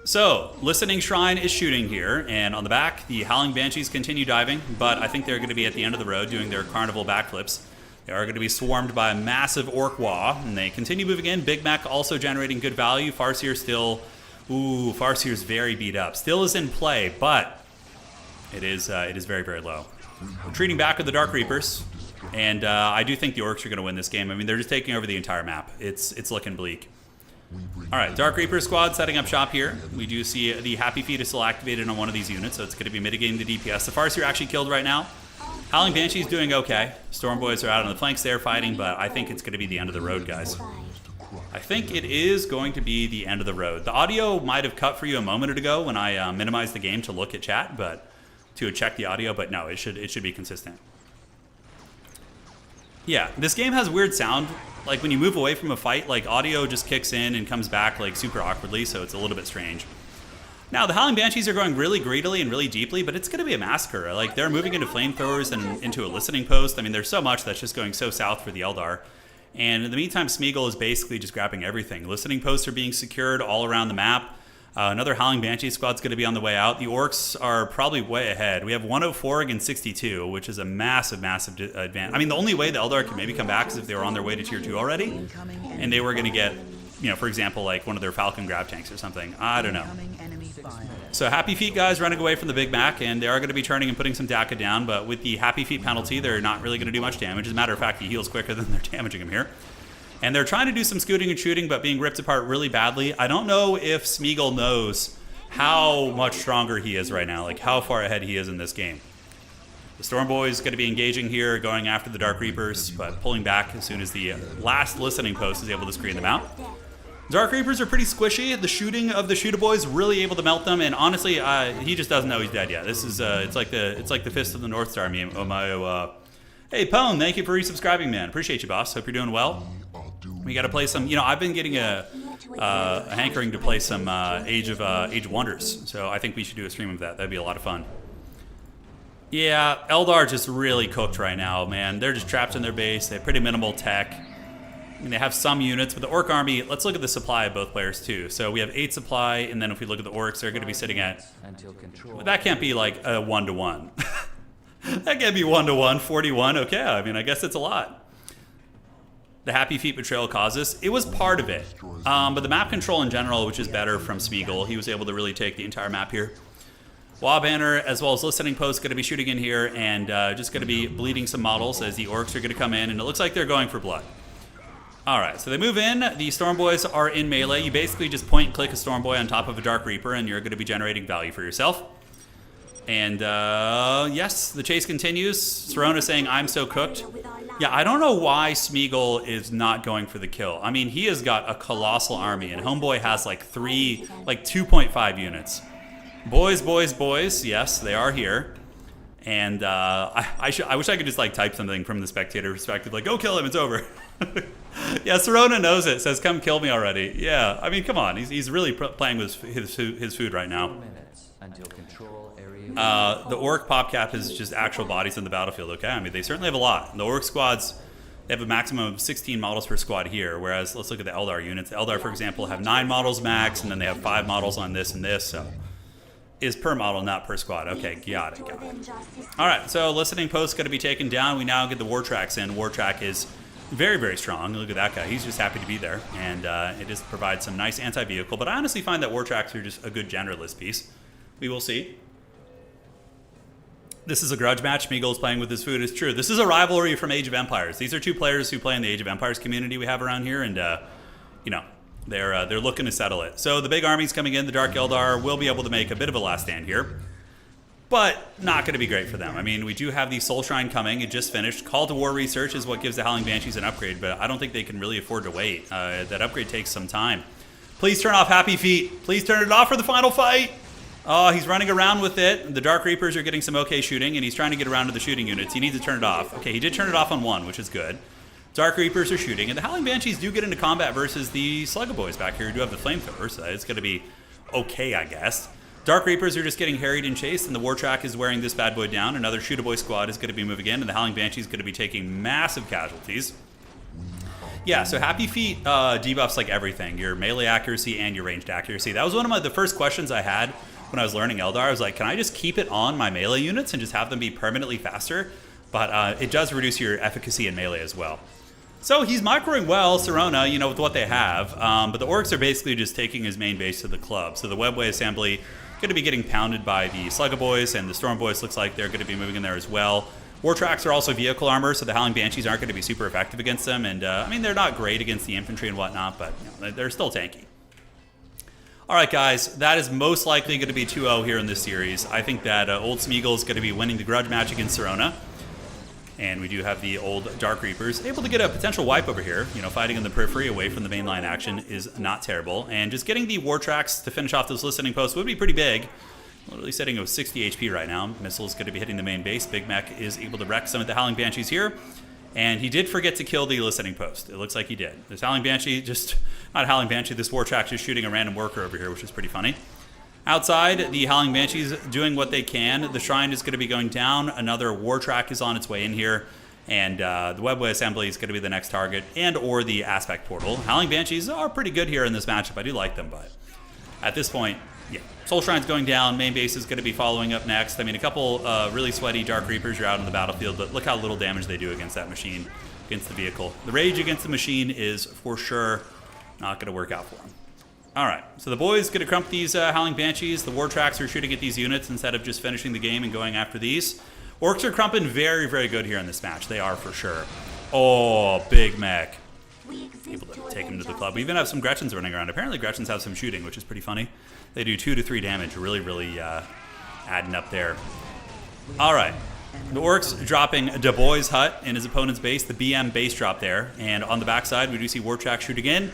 So, Listening Shrine is shooting here, and on the back, the Howling Banshees continue diving, but I think they're going to be at the end of the road doing their carnival backflips. They are going to be swarmed by a massive Orc Wah, and they continue moving in. Big Mac also generating good value. Farseer still... Ooh, Farseer's very beat up. Still is in play, but it is very low. Retreating back with the Dark Reapers. And I do think the Orcs are going to win this game. I mean, they're just taking over the entire map. It's looking bleak. All right, Dark Reaper squad setting up shop here. We do see the Happy Feet is still activated on one of these units, so it's going to be mitigating the DPS. The Farseer actually killed right now. Howling Banshee's doing okay. Storm Boys are out on the flanks there fighting, but I think it's going to be the end of the road, guys. I think it is going to be the end of the road. The audio might have cut for you a moment ago when I minimized the game to look at chat, but to check the audio, but no, it should be consistent. Yeah, this game has weird sound. Like when you move away from a fight, like audio just kicks in and comes back like super awkwardly, so it's a little bit strange. Now, the Howling Banshees are going really greedily and really deeply, but it's going to be a massacre. Like, they're moving into flamethrowers and into a listening post. I mean, there's so much that's just going so south for the Eldar. And in the meantime, Smeagol is basically just grabbing everything. Listening posts are being secured all around the map. Another Howling Banshee squad's going to be on the way out. The Orcs are probably way ahead. We have 104 against 62, which is a massive advantage. I mean, the only way the Eldar can maybe come back is if they were on their way to Tier 2 already, and they were going to get, you know, for example, like one of their Falcon grab tanks or something. I don't know. So Happy Feet guys running away from the Big Mac, and they are going to be turning and putting some DACA down, but with the Happy Feet penalty, they're not really going to do much damage. As a matter of fact, he heals quicker than they're damaging him here. And they're trying to do some scooting and shooting, but being ripped apart really badly. I don't know if Smeagol knows how much stronger he is right now, like how far ahead he is in this game. The Storm Boys going to be engaging here, going after the Dark Reapers, but pulling back as soon as the last listening post is able to screen them out. Dark Reapers are pretty squishy. The shooting of the Shooter Boys really able to melt them, and honestly, he just doesn't know he's dead yet. This is it's like the Fist of the North Star meme. Hey Pone, thank you for resubscribing, man. Appreciate you, boss. Hope you're doing well. We got to play some. You know, I've been getting a hankering to play some Age of Wonders, so I think we should do a stream of that. That'd be a lot of fun. Yeah, Eldar just really cooked right now, man. They're just trapped in their base. They have pretty minimal tech. I mean, they have some units, but the Orc army, let's look at the supply of both players too. So we have 8 supply, and then if we look at the Orcs, they're going to be sitting at... That can't be like a 1-to-1. That can't be 1-to-1, 41. Okay, I mean, I guess it's a lot. the Happy Feet betrayal caused this. It was part of it. But the map control in general, which is better from Smeagol, he was able to really take the entire map here. Wall Banner, as well as listening post, going to be shooting in here and just going to be bleeding some models as the orcs are going to come in, and it looks like they're going for blood. All right, so they move in. The Storm Boys are in melee. You basically just point and click a Storm Boy on top of a Dark Reaper, and you're going to be generating value for yourself. And yes, the chase continues. Serona saying, "I'm so cooked." Yeah, I don't know why Smeagol is not going for the kill. I mean, he has got a colossal army, and Homeboy has like 2.5 units. Boys, boys, boys. Yes, they are here. And I wish I could just like type something from the spectator perspective, like, "Go kill him, it's over." Yeah, Serona knows it. Says, "Come kill me already." Yeah, I mean, come on. He's really playing with his food right now. The orc pop cap is just actual bodies in the battlefield. Okay, I mean, they certainly have a lot. The orc squads, they have a maximum of 16 models per squad here. Whereas let's look at the Eldar units. The Eldar, for example, have 9 models max, and then they have 5 models on this and this. So is per model, not per squad. Okay, got it. All right, so listening post going to be taken down. We now get the war tracks in. War track is very, very strong. Look at that guy. He's just happy to be there, and it just provides some nice anti-vehicle. But I honestly find that war tracks are just a good generalist piece. We will see. This is a grudge match. Smeagol is playing with his food. It's true. This is a rivalry from Age of Empires. These are two players who play in the Age of Empires community we have around here, and you know, they're looking to settle it. So the big army's coming in. The Dark Eldar will be able to make a bit of a last stand here, but not going to be great for them. I mean, we do have the Soul Shrine coming. It just finished. Call to War research is what gives the Howling Banshees an upgrade, but I don't think they can really afford to wait. That upgrade takes some time. Please turn off Happy Feet. Please turn it off for the final fight. Oh, he's running around with it. The Dark Reapers are getting some okay shooting, and he's trying to get around to the shooting units. He needs to turn it off. Okay, he did turn it off on one, which is good. Dark Reapers are shooting, and the Howling Banshees do get into combat versus the Slugga Boys back here who do have the flamethrower, so it's going to be okay, I guess. Dark Reapers are just getting harried and chased, and the War Track is wearing this bad boy down. Another Shootaboy squad is going to be moving in, and the Howling Banshee is going to be taking massive casualties. Yeah, so Happy Feet debuffs like everything, your melee accuracy and your ranged accuracy. That was one of the first questions I had when I was learning Eldar. I was like, can I just keep it on my melee units and just have them be permanently faster? But it does reduce your efficacy in melee as well. So he's microing well, Serona, you know, with what they have. But the orcs are basically just taking his main base to the club. So the Webway Assembly going to be getting pounded by the Slugga Boys, and the Storm Boys looks like they're going to be moving in there as well. War Tracks are also vehicle armor, so the Howling Banshees aren't going to be super effective against them. And, I mean, they're not great against the infantry and whatnot, but you know, they're still tanky. All right, guys, that is most likely going to be 2-0 here in this series. I think that old Smeagol is going to be winning the grudge match against Serona. And we do have the old Dark Reapers able to get a potential wipe over here. You know, fighting in the periphery away from the mainline action is not terrible. And just getting the War Tracks to finish off those listening posts would be pretty big. Literally sitting at 60 HP right now. Missile's going to be hitting the main base. Big Mech is able to wreck some of the Howling Banshees here. And he did forget to kill the listening post. It looks like he did. This Howling Banshee, not Howling Banshee, this War Track just shooting a random worker over here, which is pretty funny. Outside, the Howling Banshees doing what they can. The Shrine is going to be going down. Another War Track is on its way in here. And the Webway Assembly is going to be the next target, and or the Aspect Portal. Howling Banshees are pretty good here in this matchup. I do like them, but at this point, yeah. Soul Shrine's going down. Main base is going to be following up next. I mean, a couple really sweaty Dark Reapers are out on the battlefield, but look how little damage they do against that machine, against the vehicle. The rage against the machine is for sure not going to work out for them. All right, so the boys going to crump these Howling Banshees. The War Tracks are shooting at these units instead of just finishing the game and going after these. Orcs are crumping very, very good here in this match. They are for sure. Oh, Big Mech. Able to take him to the club. We even have some Gretchens running around. Apparently Gretchens have some shooting, which is pretty funny. They do 2 to 3 damage. Really, really adding up there. All right. The Orcs dropping Du Bois Hut in his opponent's base. The BM base drop there. And on the backside, we do see War Track shooting in.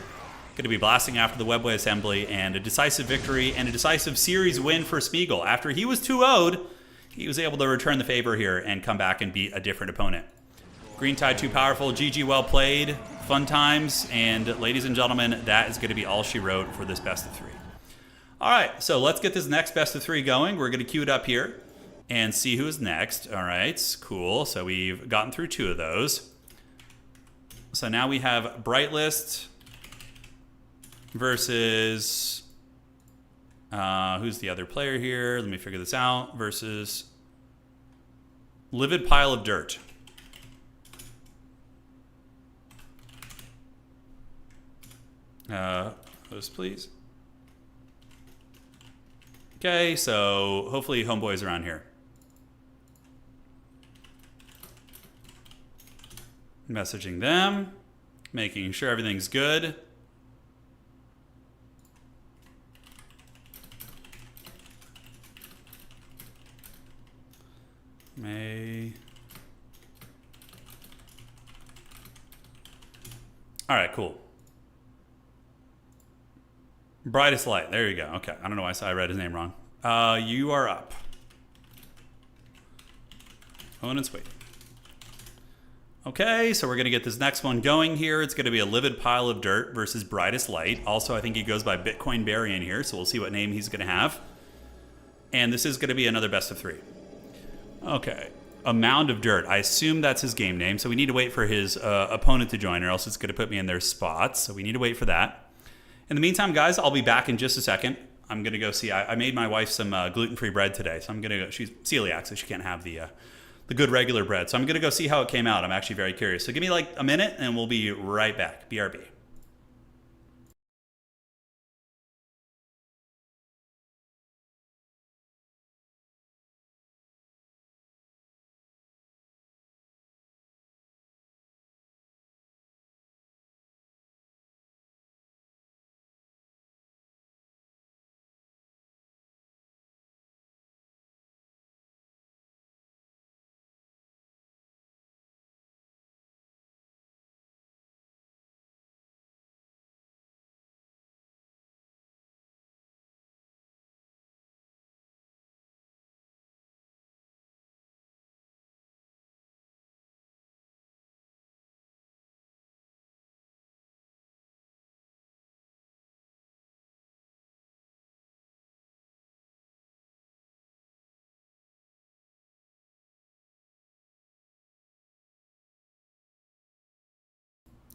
Going to be blasting after the Webway Assembly. And a decisive victory and a decisive series win for Smeagol. After he was 2-0'd, he was able to return the favor here and come back and beat a different opponent. Green Tide too powerful. GG, well played. Fun times. And ladies and gentlemen, that is going to be all she wrote for this best of 3. All right, so let's get this next best of 3 going. We're going to queue it up here and see who's next. All right, cool. So we've gotten through 2 of those. So now we have Brightlist versus... who's the other player here? Let me figure this out. Versus Livid Pile of Dirt. Host, please. Okay, so hopefully homeboy's around here. Messaging them, making sure everything's good. All right, cool. Brightest light. There you go. Okay. I don't know why I read his name wrong. You are up. Opponent's waiting. Okay, so we're going to get this next one going here. It's going to be a livid pile of dirt versus brightest light. Also, I think he goes by Bitcoin Barry in here, so we'll see what name he's going to have. And this is going to be another best of 3. Okay. A mound of dirt. I assume that's his game name, so we need to wait for his opponent to join, or else it's going to put me in their spots. So we need to wait for that. In the meantime, guys, I'll be back in just a second. I'm going to go see. I made my wife some gluten-free bread today, so I'm going to go. She's celiac, so she can't have the good regular bread. So I'm going to go see how it came out. I'm actually very curious. So give me like a minute, and we'll be right back. BRB.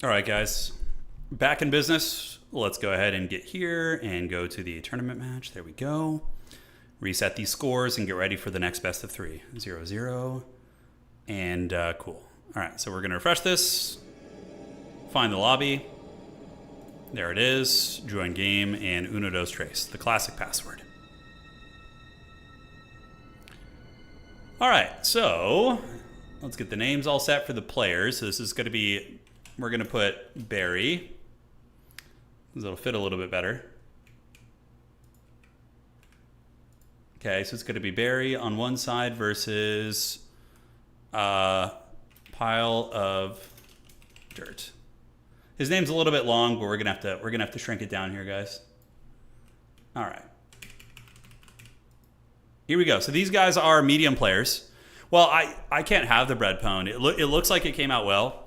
All right, guys, back in business. Let's go ahead and get here and go to the tournament match. There we go. Reset these scores and get ready for the next best of 3. 0-0. And cool. All right, so we're going to refresh this. Find the lobby. There it is. Join game and uno dos tres, the classic password. All right, so let's get the names all set for the players. So this is going to be... We're going to put Barry, because it'll fit a little bit better. Okay, so it's going to be Barry on one side versus pile of dirt. His name's a little bit long, but we're going to have to shrink it down here, guys. All right. Here we go. So these guys are medium players. Well, I can't have the bread pone. It looks like it came out well.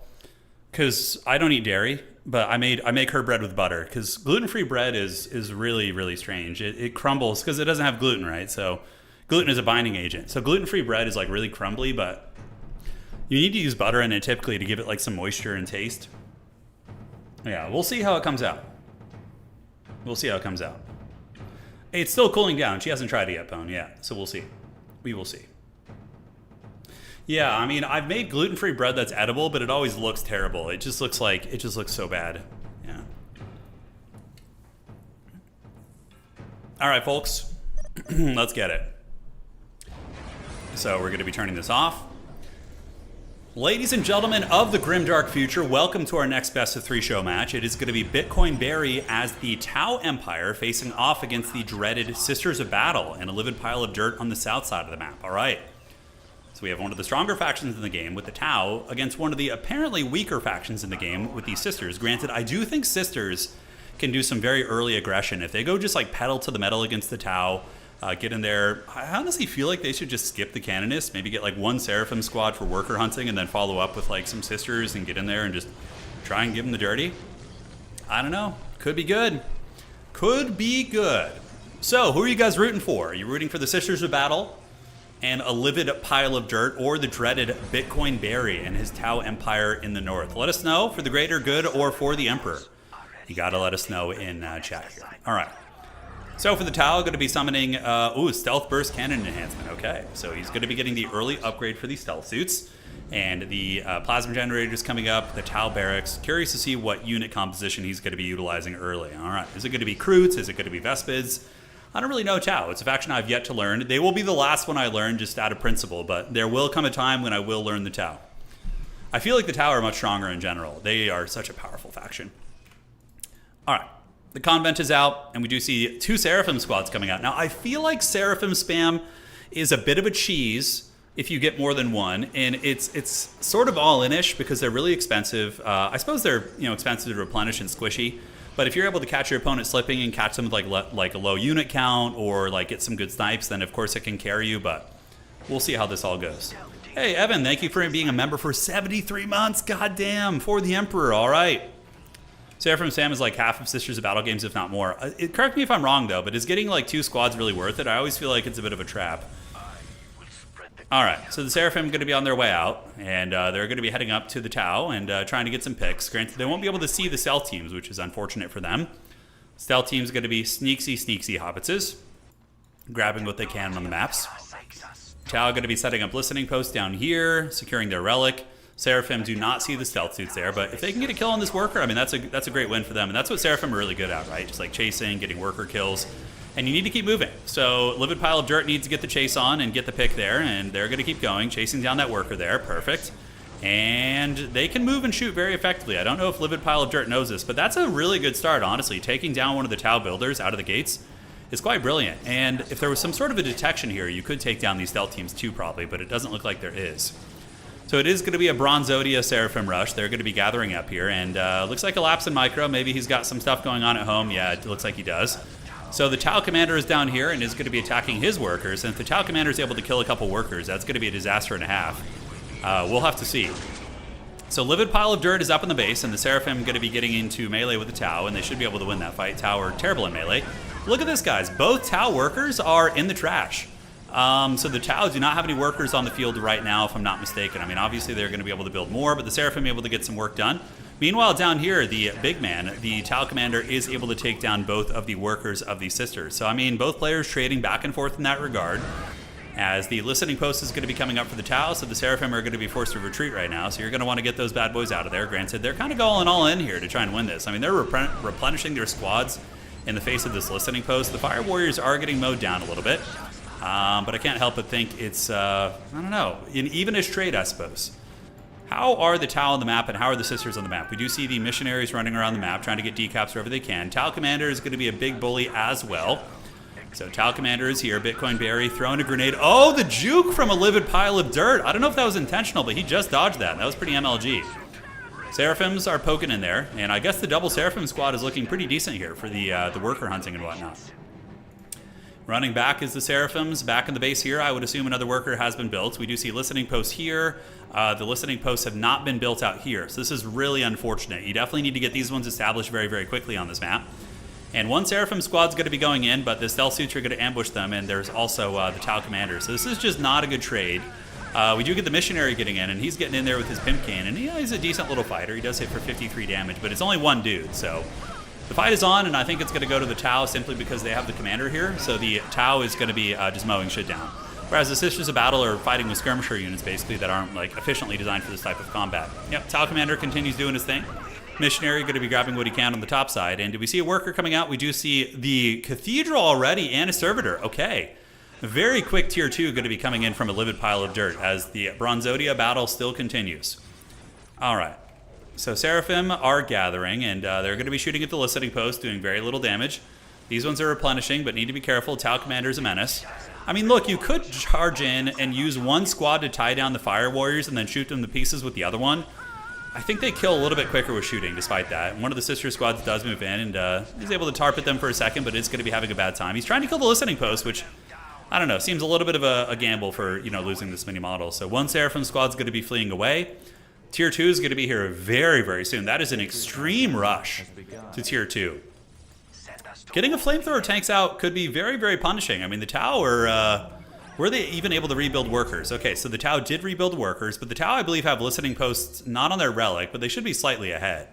Because I don't eat dairy, but I make her bread with butter. Because gluten-free bread is really, really strange. It crumbles because it doesn't have gluten, right? So gluten is a binding agent. So gluten-free bread is like really crumbly, but you need to use butter in it typically to give it like some moisture and taste. Yeah, we'll see how it comes out. We'll see how it comes out. It's still cooling down. She hasn't tried it yet, Pone. Yeah, so we'll see. We will see. Yeah, I mean, I've made gluten-free bread that's edible, but it always looks terrible. It just looks so bad. Yeah. All right, folks, let's get it. So we're going to be turning this off. Ladies and gentlemen of the grimdark future, welcome to our next best of 3 show match. It is going to be Bitcoin Barry as the Tau Empire facing off against the dreaded Sisters of Battle and a livid pile of dirt on the south side of the map. All right. So we have one of the stronger factions in the game with the Tau against one of the apparently weaker factions in the game with the Sisters. Granted, I do think Sisters can do some very early aggression. If they go just like pedal to the metal against the Tau, get in there, I honestly feel like they should just skip the Canonists, maybe get like one Seraphim squad for worker hunting and then follow up with like some Sisters and get in there and just try and give them the dirty. I don't know. Could be good. Could be good. So who are you guys rooting for? Are you rooting for the Sisters of Battle and a livid pile of dirt, or the dreaded Bitcoin Barry and his Tau Empire in the north? Let us know for the greater good or for the Emperor. You gotta let us know in chat here. All right. So for the Tau, going to be summoning, Stealth Burst Cannon Enhancement. Okay, so he's going to be getting the early upgrade for these stealth suits. And the plasma generator is coming up, the Tau barracks. Curious to see what unit composition he's going to be utilizing early. All right, is it going to be Kroots? Is it going to be Vespids? I don't really know Tau. It's a faction I've yet to learn. They will be the last one I learn just out of principle, but there will come a time when I will learn the Tau. I feel like the Tau are much stronger in general. They are such a powerful faction. All right, the Convent is out, and we do see 2 Seraphim squads coming out. Now, I feel like Seraphim spam is a bit of a cheese if you get more than one, and it's sort of all-in-ish because they're really expensive. I suppose they're expensive to replenish and squishy, but if you're able to catch your opponent slipping and catch them with like a low unit count or like get some good snipes, then of course it can carry you, but we'll see how this all goes. Hey, Evan, thank you for being a member for 73 months. Goddamn, for the Emperor, all right. Seraphim Sam is like half of Sisters of Battle games, if not more. Correct me if I'm wrong, though, but is getting like 2 squads really worth it? I always feel like it's a bit of a trap. All right, so the Seraphim are going to be on their way out, and they're going to be heading up to the Tau and trying to get some picks. Granted, they won't be able to see the stealth teams, which is unfortunate for them. Stealth team's going to be sneaksy hobbitses, grabbing what they can on the maps. Tau are going to be setting up listening posts down here, securing their relic. Seraphim do not see the stealth suits there, but if they can get a kill on this worker, I mean, that's a great win for them, and that's what Seraphim are really good at, right? Just like chasing, getting worker kills. And you need to keep moving. So Livid Pile of Dirt needs to get the chase on and get the pick there, and they're going to keep going, chasing down that worker there. Perfect. And they can move and shoot very effectively. I don't know if Livid Pile of Dirt knows this, but that's a really good start, honestly. Taking down one of the Tau builders out of the gates is quite brilliant. And if there was some sort of a detection here, you could take down these stealth teams too, probably, but it doesn't look like there is. So it is going to be a Bronzodia Seraphim rush. They're going to be gathering up here, and looks like a Lapse in Micro. Maybe he's got some stuff going on at home. Yeah, it looks like he does. So the Tau Commander is down here and is going to be attacking his workers. And if the Tau Commander is able to kill a couple workers, that's going to be a disaster and a half. We'll have to see. So Livid Pile of Dirt is up in the base, and the Seraphim are going to be getting into melee with the Tau, and they should be able to win that fight. Tau are terrible in melee. Look at this, guys. Both Tau workers are in the trash. So the Tau do not have any workers on the field right now, if I'm not mistaken. I mean, obviously they're going to be able to build more, but the Seraphim are able to get some work done. Meanwhile, down here, the big man, the Tau Commander, is able to take down both of the workers of the Sisters. So, I mean, both players trading back and forth in that regard. As the listening post is going to be coming up for the Tau, so the Seraphim are going to be forced to retreat right now. So you're going to want to get those bad boys out of there. Granted, they're kind of going all in here to try and win this. I mean, they're replenishing their squads in the face of this listening post. The Fire Warriors are getting mowed down a little bit. But I can't help but think it's, I don't know, an evenish trade, I suppose. How are the Tau on the map, and how are the Sisters on the map? We do see the missionaries running around the map, trying to get decaps wherever they can. Tau Commander is going to be a big bully as well. So Tau Commander is here. Bitcoin Barry throwing a grenade. Oh, the juke from a Livid Pile of Dirt. I don't know if that was intentional, but he just dodged that. That was pretty MLG. Seraphims are poking in there, and I guess the double Seraphim squad is looking pretty decent here for the worker hunting and whatnot. Running back is the Seraphims. Back in the base here, I would assume another worker has been built. We do see listening posts here. The listening posts have not been built out here, so this is really unfortunate. You definitely need to get these ones established very, very quickly on this map. And one Seraphim squad's going to be going in, but the stealth suits are going to ambush them, and there's also the Tau Commander. So this is just not a good trade. We do get the missionary getting in, and he's getting in there with his pimp cane, and he's a decent little fighter. He does hit for 53 damage, but it's only one dude, so the fight is on, and I think it's going to go to the Tau simply because they have the commander here. So the Tau is going to be just mowing shit down. Whereas the Sisters of Battle are fighting with skirmisher units, basically, that aren't like efficiently designed for this type of combat. Yep, Tau Commander continues doing his thing. Missionary going to be grabbing what he can on the top side. And do we see a worker coming out? We do see the Cathedral already and a Servitor. Okay. Very quick tier 2 going to be coming in from a Livid Pile of Dirt as the Bronzodia battle still continues. All right. So Seraphim are gathering, and they're going to be shooting at the listening post, doing very little damage. These ones are replenishing, but need to be careful. Tau Commander is a menace. I mean, look, you could charge in and use one squad to tie down the Fire Warriors and then shoot them to pieces with the other one. I think they kill a little bit quicker with shooting, despite that. And one of the sister squads does move in, and he's able to tarp at them for a second, but it's going to be having a bad time. He's trying to kill the listening post, which, I don't know, seems a little bit of a gamble for, losing this mini model. So one Seraphim squad's going to be fleeing away. Tier 2 is going to be here very, very soon. That is an extreme rush to Tier 2. Getting a flamethrower tanks out could be very, very punishing. I mean, the Tau are... were they even able to rebuild workers? Okay, so the Tau did rebuild workers, but the Tau, I believe, have listening posts not on their relic, but they should be slightly ahead.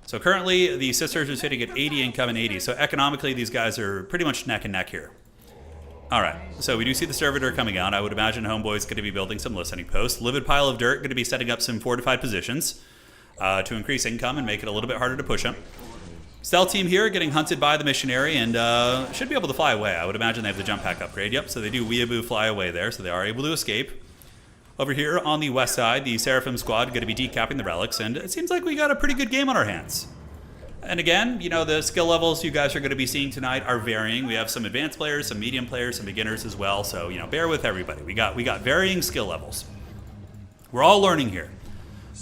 So currently, the Sisters are sitting at 80 income and 80, so economically, these guys are pretty much neck and neck here. All right, so we do see the servitor coming out. I would imagine Homeboy's going to be building some listening posts. Livid Pile of Dirt going to be setting up some fortified positions to increase income and make it a little bit harder to push him. Stealth team here getting hunted by the missionary and should be able to fly away. I would imagine they have the jump pack upgrade. Yep, so they do weeaboo fly away there, so they are able to escape. Over here on the west side, the Seraphim squad going to be decapping the relics, and it seems like we got a pretty good game on our hands. And again, you know, the skill levels you guys are going to be seeing tonight are varying. We have some advanced players, some medium players, some beginners as well. So, you know, bear with everybody. We got varying skill levels. We're all learning here.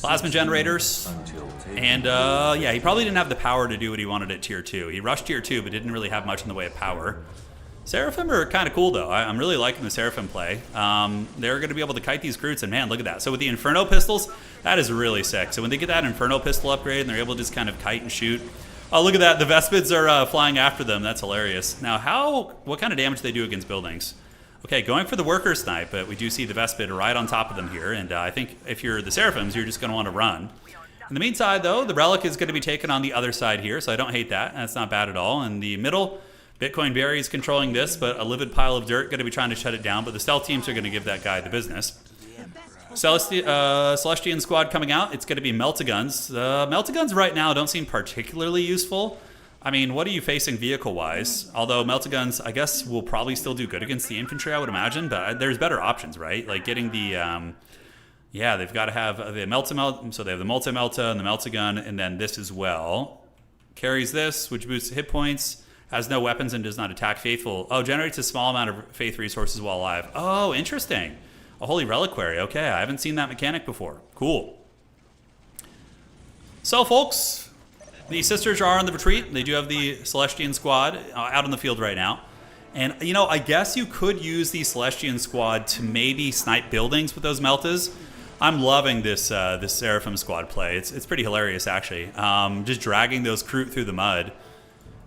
Plasma generators. And, yeah, he probably didn't have the power to do what he wanted at Tier 2. He rushed Tier 2, but didn't really have much in the way of power. Seraphim are kind of cool, though. I'm really liking the Seraphim play. They're going to be able to kite these Croots, and man, look at that. So with the Inferno pistols, that is really sick. So when they get that Inferno pistol upgrade, and they're able to just kind of kite and shoot. Oh, look at that. The Vespids are flying after them. That's hilarious. Now, what kind of damage do they do against buildings? Okay, going for the worker snipe, but we do see the Vespid right on top of them here, and I think if you're the Seraphims, you're just going to want to run. In the meantime, though, the Relic is going to be taken on the other side here, so I don't hate that. That's not bad at all. In the middle, Bitcoin Barry is controlling this, but a Livid Pile of Dirt going to be trying to shut it down, but the stealth teams are going to give that guy the business. Celestian squad coming out. It's going to be Meltaguns. Meltaguns right now don't seem particularly useful. I mean, what are you facing vehicle-wise? Although Meltaguns, I guess, will probably still do good against the infantry, I would imagine, but there's better options, right? Like getting the... yeah, they've got to have the Melta, so they have the Multi-Melta and the Meltagun, and then this as well. Carries this, which boosts hit points. Has no weapons and does not attack faithful. Oh, generates a small amount of faith resources while alive. Oh, interesting. A holy reliquary. Okay, I haven't seen that mechanic before. Cool. So, folks, the sisters are on the retreat. They do have the Celestian squad out on the field right now. And, you know, I guess you could use the Celestian squad to maybe snipe buildings with those Meltas. I'm loving this this Seraphim squad play. It's pretty hilarious, actually. Just dragging those Kroot through the mud.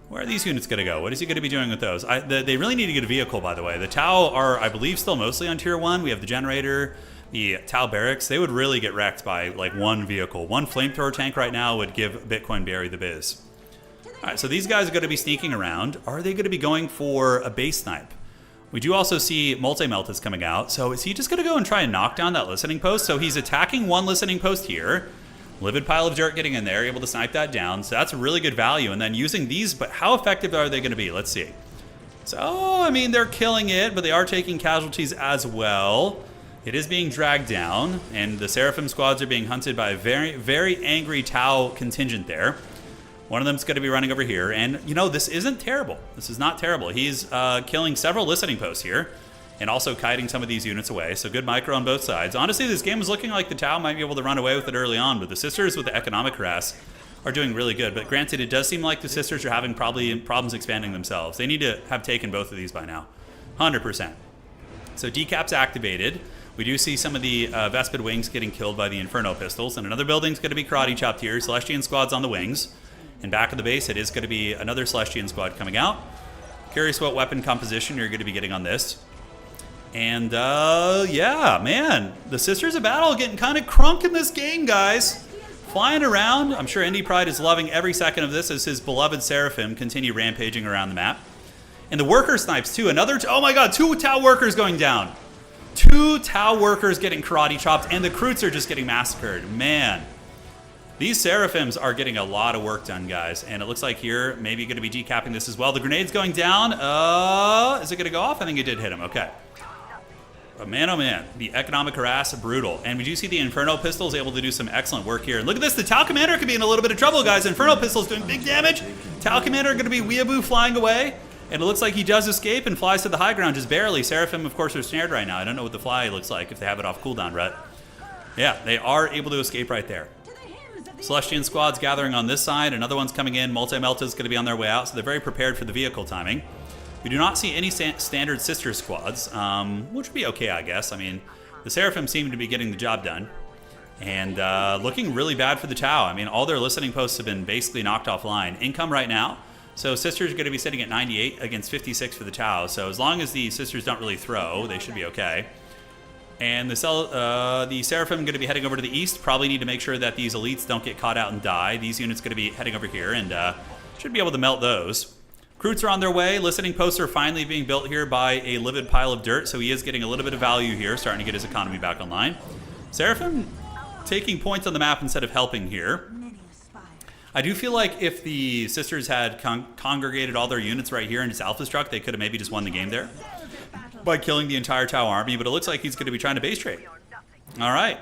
Where are these units going to go? What is he going to be doing with those? They really need to get a vehicle, by the way. The Tau are, I believe, still mostly on Tier 1. We have the generator, the Tau barracks. They would really get wrecked by, like, one vehicle. One flamethrower tank right now would give Bitcoin Barry the biz. All right, so these guys are going to be sneaking around. Are they going to be going for a base snipe? We do also see Multi-Meltas coming out. So is he just going to go and try and knock down that listening post? So he's attacking one listening post here. Livid Pile of Dirt getting in there, able to snipe that down. So that's a really good value. And then using these, but how effective are they going to be? Let's see. So, I mean, they're killing it, but they are taking casualties as well. It is being dragged down, and the Seraphim squads are being hunted by a very, very angry Tau contingent there. One of them's going to be running over here. And, you know, this isn't terrible. This is not terrible. He's killing several listening posts here. And also kiting some of these units away. So good micro on both sides. Honestly, this game is looking like the Tau might be able to run away with it early on, but the sisters with the economic harass are doing really good. But granted, it does seem like the sisters are having probably problems expanding themselves. They need to have taken both of these by now. 100%. So decap's activated. We do see some of the Vespid wings getting killed by the Inferno pistols. And another building's going to be karate chopped here. Celestian squad's on the wings. And back of the base, it is going to be another Celestian squad coming out. Curious what weapon composition you're going to be getting on this. And, yeah, man, the Sisters of Battle getting kind of crunk in this game, guys. Flying around. I'm sure Indy Pride is loving every second of this as his beloved Seraphim continue rampaging around the map. And the worker snipes, too. Oh, my God, 2 Tau workers going down. 2 Tau workers getting karate chopped, and the Kroots are just getting massacred. Man, these Seraphims are getting a lot of work done, guys. And it looks like here, maybe going to be decapping this as well. The grenade's going down. Is it going to go off? I think it did hit him. Okay. But man, oh man, the economic harass, brutal. And we do see the Inferno pistols able to do some excellent work here. And look at this, the Tau Commander could be in a little bit of trouble, guys. Inferno pistols doing big damage. Tau Commander going to be weeaboo flying away. And it looks like he does escape and flies to the high ground just barely. Seraphim, of course, are snared right now. I don't know what the fly looks like if they have it off cooldown, right? Yeah, they are able to escape right there. Celestian squad's gathering on this side. Another one's coming in. Multi-Melta's going to be on their way out, so they're very prepared for the vehicle timing. We do not see any standard sister squads, which would be okay, I guess. I mean, the Seraphim seem to be getting the job done. And looking really bad for the Tau. I mean, all their listening posts have been basically knocked offline. Income right now. So Sisters are going to be sitting at 98 against 56 for the Tau. So as long as the Sisters don't really throw, they should be okay. And the Seraphim are going to be heading over to the east. Probably need to make sure that these elites don't get caught out and die. These units are going to be heading over here and should be able to melt those. Recruits are on their way. Listening posts are finally being built here by a livid pile of dirt, so he is getting a little bit of value here, starting to get his economy back online. Seraphim taking points on the map instead of helping here. I do feel like if the Sisters had congregated all their units right here and just alpha struck, they could have maybe just won the game there by killing the entire Tau army, but it looks like he's going to be trying to base trade. All right.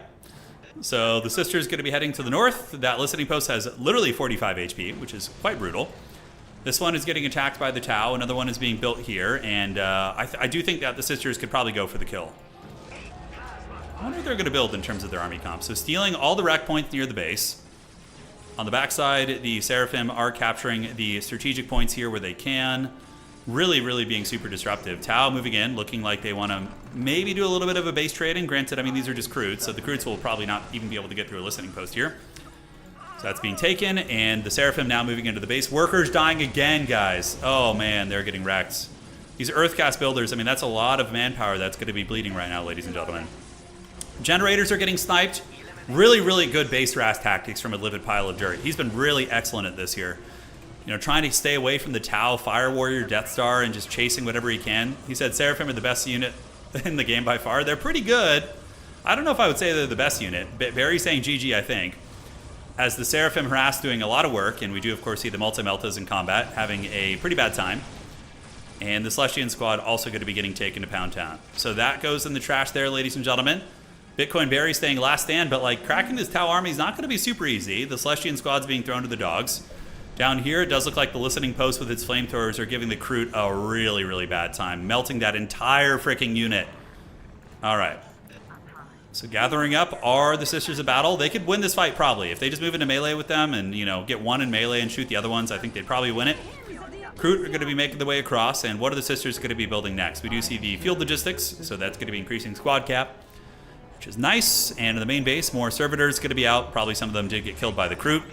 So the Sisters going to be heading to the north. That listening post has literally 45 HP, which is quite brutal. This one is getting attacked by the Tau. Another one is being built here, and I do think that the Sisters could probably go for the kill. I wonder what they're going to build in terms of their army comp. So stealing all the rack points near the base. On the backside, the Seraphim are capturing the strategic points here where they can. Really, really being super disruptive. Tau moving in, looking like they want to maybe do a little bit of a base trading. Granted, I mean, these are just Croods, so the Croods will probably not even be able to get through a listening post here. So that's being taken, and the Seraphim now moving into the base. Workers dying again, guys. Oh, man, they're getting wrecked. These Earthcast builders, I mean, that's a lot of manpower that's going to be bleeding right now, ladies and gentlemen. Generators are getting sniped. Really, really good base RAS tactics from a livid pile of dirt. He's been really excellent at this here. You know, trying to stay away from the Tau, Fire Warrior, Death Star, and just chasing whatever he can. He said Seraphim are the best unit in the game by far. They're pretty good. I don't know if I would say they're the best unit. Barry's saying GG, I think. As the Seraphim harass doing a lot of work, and we do, of course, see the Multi-Meltas in combat having a pretty bad time. And the Celestian squad also going to be getting taken to Pound Town. So that goes in the trash there, ladies and gentlemen. Bitcoin Barry staying last stand, but like cracking this Tau army is not going to be super easy. The Celestian squad's being thrown to the dogs. Down here, it does look like the listening post with its flamethrowers are giving the Kroot a really, really bad time, melting that entire freaking unit. All right. So gathering up are the Sisters of Battle. They could win this fight probably. If they just move into melee with them and, you know, get one in melee and shoot the other ones, I think they'd probably win it. Kroot are going to be making the way across, and what are the Sisters going to be building next? We do see the field logistics, so that's going to be increasing squad cap, which is nice. And in the main base, more servitors going to be out. Probably some of them did get killed by the Kroot.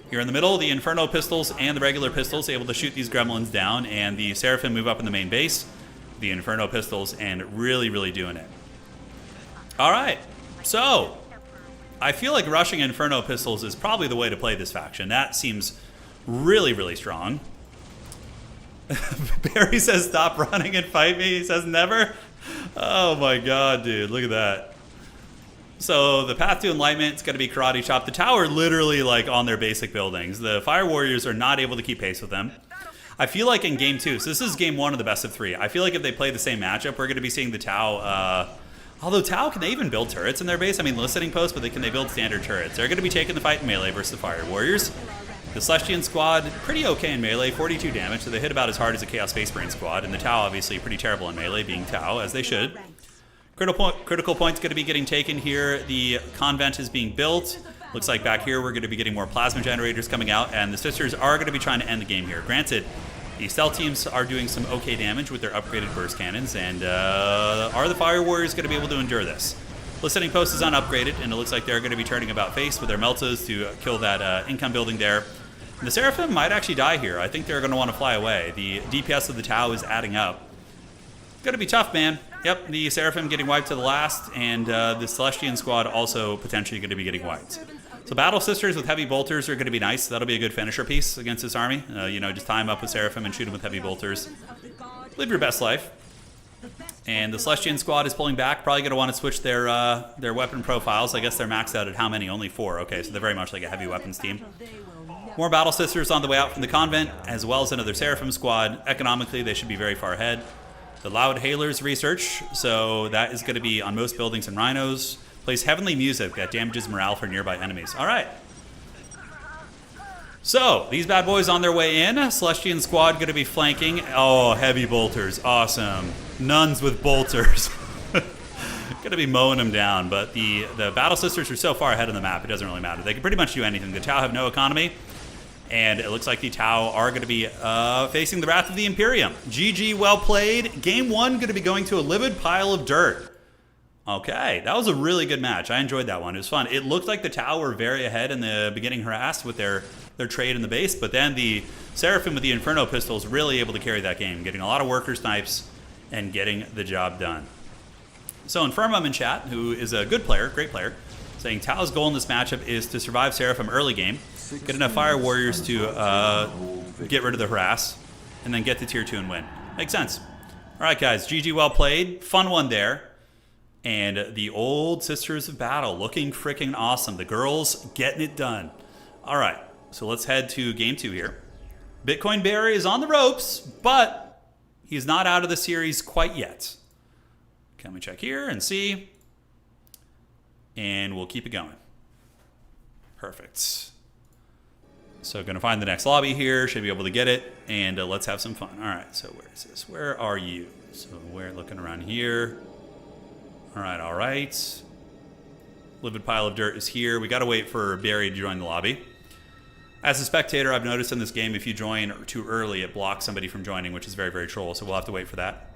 Here in the middle, the Inferno pistols and the regular pistols able to shoot these gremlins down, and the Seraphim move up in the main base, the Inferno pistols, and really, really doing it. All right, so I feel like rushing Inferno pistols is probably the way to play this faction. That seems really, really strong. Barry says, stop running and fight me. He says, never. Oh my God, dude, look at that. So the path to enlightenment is going to be karate chop. The Tower literally like on their basic buildings. The Fire Warriors are not able to keep pace with them. I feel like in game 2, so this is game 1 of the best of 3. I feel like if they play the same matchup, we're going to be seeing the Tau. Although Tau, can they even build turrets in their base? I mean, listening posts, but can they build standard turrets? They're going to be taking the fight in melee versus the Fire Warriors. The Celestian squad, pretty okay in melee, 42 damage, so they hit about as hard as a Chaos Space Marine squad. And the Tau, obviously, pretty terrible in melee, being Tau, as they should. Critical point's going to be getting taken here. The convent is being built. Looks like back here we're going to be getting more plasma generators coming out, and the Sisters are going to be trying to end the game here. Granted, the stealth teams are doing some okay damage with their upgraded burst cannons, and are the Fire Warriors going to be able to endure this? Listening post is unupgraded, and it looks like they're going to be turning about face with their Meltas to kill that income building there. And the Seraphim might actually die here. I think they're going to want to fly away. The DPS of the Tau is adding up. It's going to be tough, man. Yep, the Seraphim getting wiped to the last, and the Celestian squad also potentially going to be getting wiped. So Battle Sisters with heavy bolters are going to be nice. That'll be a good finisher piece against this army. You know, just tie them up with Seraphim and shoot them with heavy bolters. Live your best life. And the Celestian squad is pulling back. Probably going to want to switch their weapon profiles. I guess they're maxed out at how many? Only 4. Okay, so they're very much like a heavy weapons team. More Battle Sisters on the way out from the convent, as well as another Seraphim squad. Economically, they should be very far ahead. The Loud Hailers research, so that is going to be on most buildings and rhinos. Plays heavenly music that damages morale for nearby enemies. All right. So, these bad boys on their way in. Celestian squad going to be flanking. Oh, heavy bolters. Awesome. Nuns with bolters. Going to be mowing them down, but the Battle Sisters are so far ahead of the map, it doesn't really matter. They can pretty much do anything. The Tau have no economy. And it looks like the Tau are going to be facing the wrath of the Imperium. GG, well played. Game 1 going to be going to a livid pile of dirt. Okay, that was a really good match. I enjoyed that one. It was fun. It looked like the Tau were very ahead in the beginning harassed with their trade in the base, but then the Seraphim with the Inferno pistols really able to carry that game, getting a lot of worker snipes and getting the job done. So Infirmum in chat, who is a good player, great player, saying Tau's goal in this matchup is to survive Seraphim early game, get enough Fire Warriors to get rid of the harass, and then get to tier 2 and win. Makes sense. All right, guys. GG, well played. Fun one there. And the old Sisters of Battle looking freaking awesome. The girls getting it done. All right, so let's head to game 2 here. Bitcoin Barry is on the ropes, but he's not out of the series quite yet. Can we check here and see? And we'll keep it going. Perfect. So going to find the next lobby here. Should be able to get it. And let's have some fun. All right, so where is this? Where are you? So we're looking around here. All right, all right. Livid pile of dirt is here. We got to wait for Barry to join the lobby. As a spectator, I've noticed in this game, if you join too early, it blocks somebody from joining, which is very, very troll. So we'll have to wait for that.